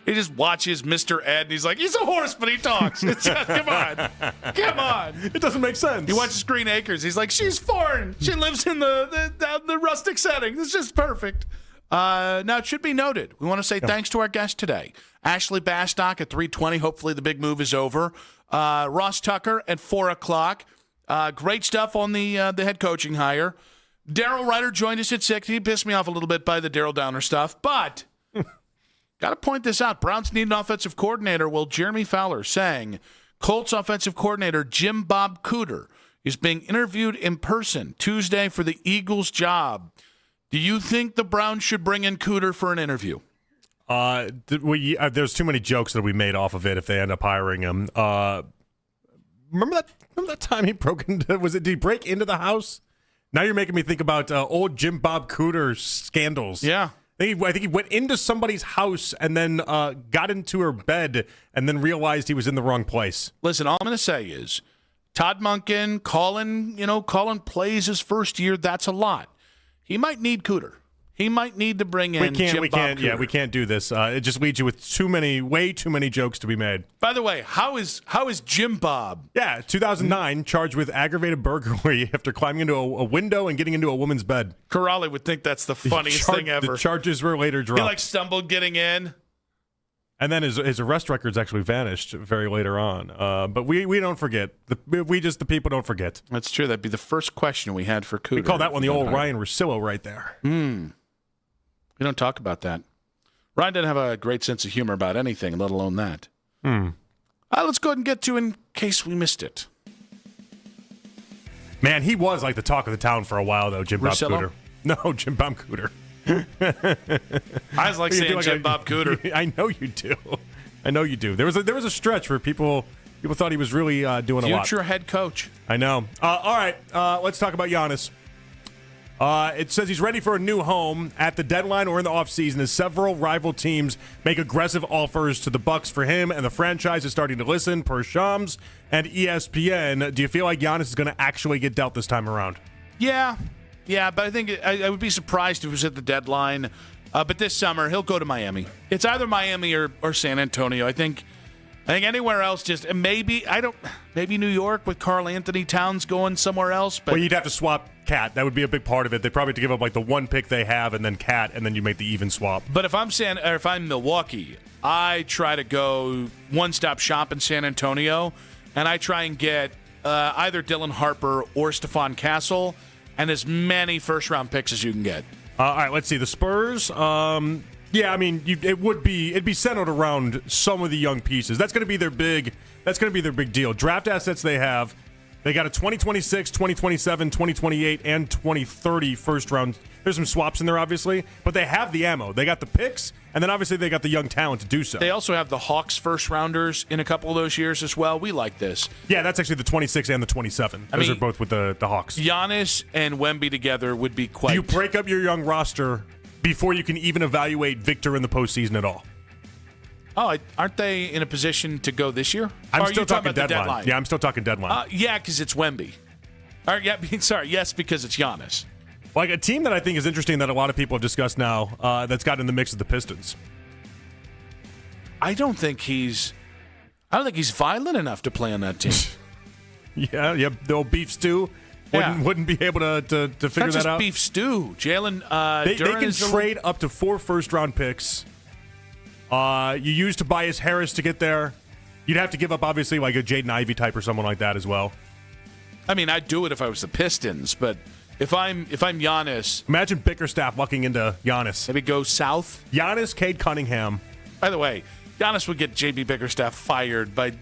S10: He just watches Mr. Ed, and he's like, he's a horse, but he talks. It's just, come on.
S6: It doesn't make sense.
S10: He watches Green Acres. He's like, she's foreign. She lives in the rustic setting. It's just perfect. Now, it should be noted, we want to say thanks to our guest today. Ashley Bastock at 3:20. Hopefully the big move is over. Ross Tucker at 4 o'clock. Great stuff on the head coaching hire. Daryl Ryder joined us at 6. He pissed me off a little bit by the Daryl Downer stuff, but got to point this out. Browns need an offensive coordinator. Well, Jeremy Fowler saying Colts offensive coordinator Jim Bob Cooter is being interviewed in person Tuesday for the Eagles job. Do you think the Browns should bring in Cooter for an interview?
S6: There's too many jokes that we made off of it if they end up hiring him. Remember that time he broke into? Did he break into the house? Now you're making me think about old Jim Bob Cooter scandals.
S10: Yeah,
S6: I think he went into somebody's house and then got into her bed and then realized he was in the wrong place.
S10: Listen, all I'm going to say is Todd Monken, Colin plays his first year. That's a lot. He might need Cooter. He might need to bring in Jim Bob Cooter.
S6: Yeah, we can't do this. It just leads you with way too many jokes to be made.
S10: By the way, how is Jim Bob?
S6: Yeah, 2009, charged with aggravated burglary after climbing into a window and getting into a woman's bed.
S10: Corrali would think that's the funniest thing ever.
S6: The charges were later dropped.
S10: He stumbled getting in.
S6: And then his arrest records actually vanished very later on. But we don't forget. The people don't forget.
S10: That's true. That'd be the first question we had for Cooter.
S6: We call that one the old Ryan Russillo right there.
S10: We don't talk about that. Ryan didn't have a great sense of humor about anything, let alone that. Let's go ahead and get to in case we missed it.
S6: Man, he was like the talk of the town for a while, though, Jim Bob Cooter. No, Jim Bob Cooter.
S10: I was like saying Jim Bob Cooter.
S6: I know you do. I know you do. There was a stretch where people thought he was really doing a lot.
S10: Future head coach.
S6: I know. All right, let's talk about Giannis. It says he's ready for a new home at the deadline or in the offseason as several rival teams make aggressive offers to the Bucks for him, and the franchise is starting to listen, per Shams and ESPN. Do you feel like Giannis is going to actually get dealt this time around?
S10: Yeah, but I think I would be surprised if it was at the deadline. But this summer, he'll go to Miami. It's either Miami or San Antonio. I think anywhere else, just maybe New York with Karl Anthony Towns going somewhere else. But
S6: well, you'd have to swap Cat. That would be a big part of it. They probably have to give up like the one pick they have and then Cat, and then you make the even swap.
S10: But if I'm Milwaukee, I try to go one-stop shop in San Antonio, and I try and get either Dylan Harper or Stephon Castle and as many first-round picks as you can get.
S6: All right, let's see. The Spurs, yeah, I mean, it'd be centered around some of the young pieces. That's going to be their big deal. Draft assets they have. They got a 2026, 2027, 2028, and 2030 first round. There's some swaps in there, obviously, but they have the ammo. They got the picks, and then obviously they got the young talent to do so.
S10: They also have the Hawks first rounders in a couple of those years as well. We like this.
S6: Yeah, that's actually the 26 and the 27. Those are both with the Hawks.
S10: Giannis and Wemby together would be quite.
S6: Do you break up your young roster before you can even evaluate Victor in the postseason at all?
S10: Oh, aren't they in a position to go this year?
S6: I'm
S10: Or are
S6: still
S10: you
S6: talking
S10: about the
S6: deadline. Yeah, I'm still talking deadline.
S10: Yeah, because it's Wemby. Sorry, yes, because it's Giannis.
S6: Like a team that I think is interesting that a lot of people have discussed now that's gotten in the mix of the Pistons.
S10: I don't think he's violent enough to play on that team.
S6: Yeah, the old beef stew wouldn't be able to figure that out.
S10: Beef stew. Jalen
S6: they
S10: Duren
S6: can
S10: is
S6: trade up to 4 first-round picks. You used Tobias Harris to get there. You'd have to give up, obviously, like a Jaden Ivey type or someone like that as well.
S10: I mean, I'd do it if I was the Pistons, but if I'm Giannis,
S6: imagine Bickerstaff walking into Giannis.
S10: Maybe go south.
S6: Giannis, Cade Cunningham.
S10: By the way, Giannis would get JB Bickerstaff fired by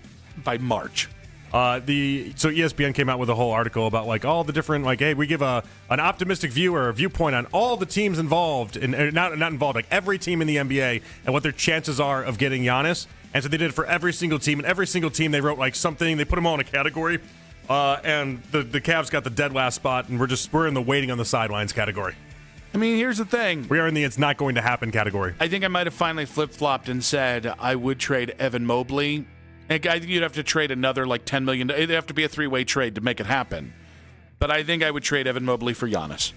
S10: March.
S6: So ESPN came out with a whole article about like all the different hey, we give an optimistic view or a viewpoint on all the teams involved and not involved, like every team in the NBA and what their chances are of getting Giannis. And so they did it for every single team, and every single team they wrote like something. They put them all in a category, and the Cavs got the dead last spot, and we're in the waiting on the sidelines category.
S10: I mean, here's the thing.
S6: We are in the it's not going to happen category.
S10: I think I might have finally flip-flopped and said I would trade Evan Mobley. I think you'd have to trade another like $10 million. It'd have to be a 3-way trade to make it happen. But I think I would trade Evan Mobley for Giannis.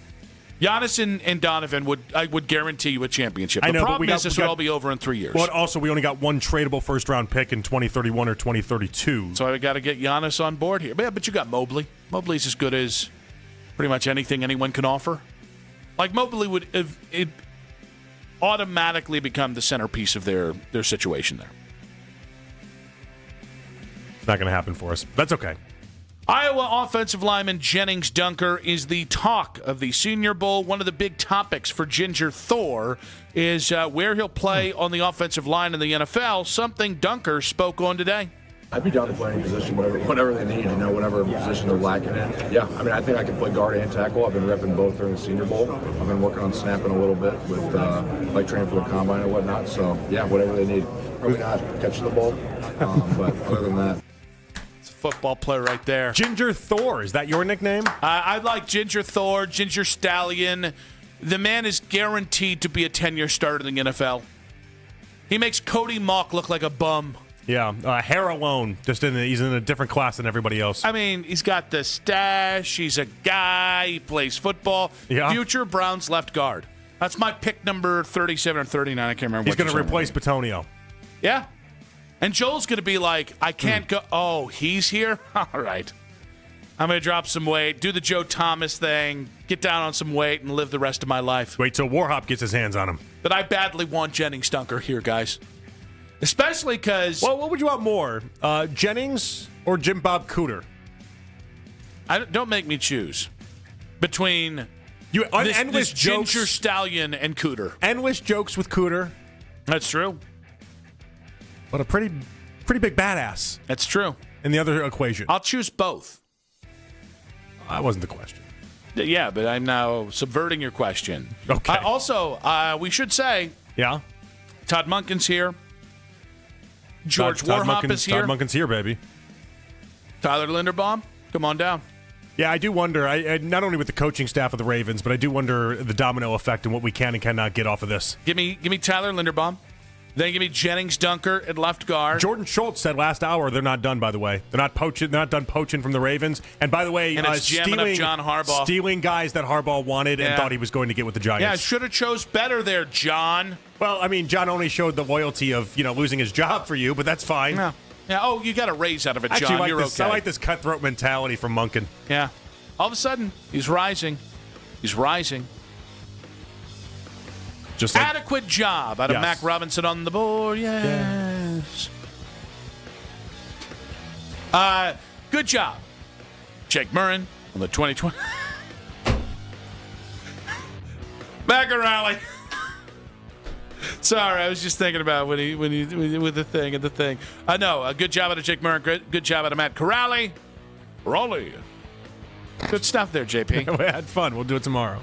S10: Giannis and Donovan would guarantee you a championship. The problem is this would all be over in 3 years.
S6: Well, also, we only got one tradable first-round pick in 2031 or 2032.
S10: So I got to get Giannis on board here. But you got Mobley. Mobley's as good as pretty much anything anyone can offer. Like Mobley would automatically become the centerpiece of their situation there.
S6: It's not going to happen for us. That's okay.
S10: Iowa offensive lineman Jennings Dunker is the talk of the Senior Bowl. One of the big topics for Ginger Thor is where he'll play on the offensive line in the NFL, something Dunker spoke on today.
S1: I'd be down to play any position, whatever they need, whatever position they're lacking in. Yeah, I mean, I think I can play guard and tackle. I've been repping both during the Senior Bowl. I've been working on snapping a little bit with like training for the combine and whatnot. So, yeah, whatever they need. Probably not catching the ball, but other than that.
S10: Football player right there.
S6: Ginger Thor, is that your nickname?
S10: I like Ginger Thor, Ginger Stallion. The man is guaranteed to be a 10-year starter in the NFL. He makes Cody Mauch look like a bum.
S6: Yeah, hair alone. He's in a different class than everybody else.
S10: I mean, he's got the stash. He's a guy. He plays football.
S6: Yeah.
S10: Future Browns left guard. That's my pick number 37 or 39. I can't remember.
S6: He's going to replace Petonio.
S10: Yeah. And Joel's going to be like, I can't go. Oh, he's here? All right. I'm going to drop some weight, do the Joe Thomas thing, get down on some weight, and live the rest of my life.
S6: Wait till Warhop gets his hands on him.
S10: But I badly want Jennings Dunker here, guys. Especially because...
S6: Well, what would you want more? Jennings or Jim Bob Cooter?
S10: Don't make me choose between
S6: endless
S10: this Ginger Stallion and Cooter.
S6: Endless jokes with Cooter.
S10: That's true.
S6: But a pretty big badass.
S10: That's true.
S6: In the other equation.
S10: I'll choose both.
S6: That wasn't the question.
S10: Yeah, but I'm now subverting your question.
S6: Okay.
S10: Also, we should say...
S6: Yeah?
S10: Todd Monken's here. George Warhop is here.
S6: Todd Monken's here, baby.
S10: Tyler Linderbaum, come on down.
S6: Yeah, I do wonder, I not only with the coaching staff of the Ravens, but I do wonder the domino effect and what we can and cannot get off of this.
S10: Give me Tyler Linderbaum. Then give me Jennings Dunker at left guard.
S6: Jordan Schultz said last hour they're not done, by the way. They're not poaching. They're not done poaching from the Ravens. And by the way,
S10: and it's jamming up John Harbaugh.
S6: Stealing guys that Harbaugh wanted and thought he was going to get with the Giants.
S10: Yeah, should have chose better there, John.
S6: Well, I mean, John only showed the loyalty of losing his job for you, but that's fine.
S10: Yeah. Oh, you got a raise out of it, John.
S6: Actually,
S10: You're
S6: okay.
S10: I
S6: like this cutthroat mentality from Monken.
S10: Yeah. All of a sudden, he's rising. He's rising.
S6: Just like,
S10: adequate job out of Mac Robinson on the board. Yes. Good job, Jake Murrin on the 2020. Macarelli. Sorry, I was just thinking about when he with the thing. No, a good job out of Jake Murrin. Good job out of Matt Corrali. Raleigh. Good stuff there, JP.
S6: We had fun. We'll do it tomorrow.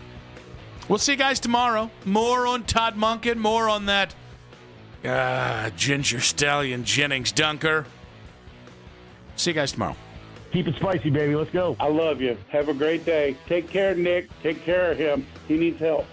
S10: We'll see you guys tomorrow. More on Todd Monken. More on that Ginger Stallion Jennings Dunker. See you guys tomorrow.
S21: Keep it spicy, baby. Let's go.
S23: I love you. Have a great day. Take care, Nick. Take care of him. He needs help.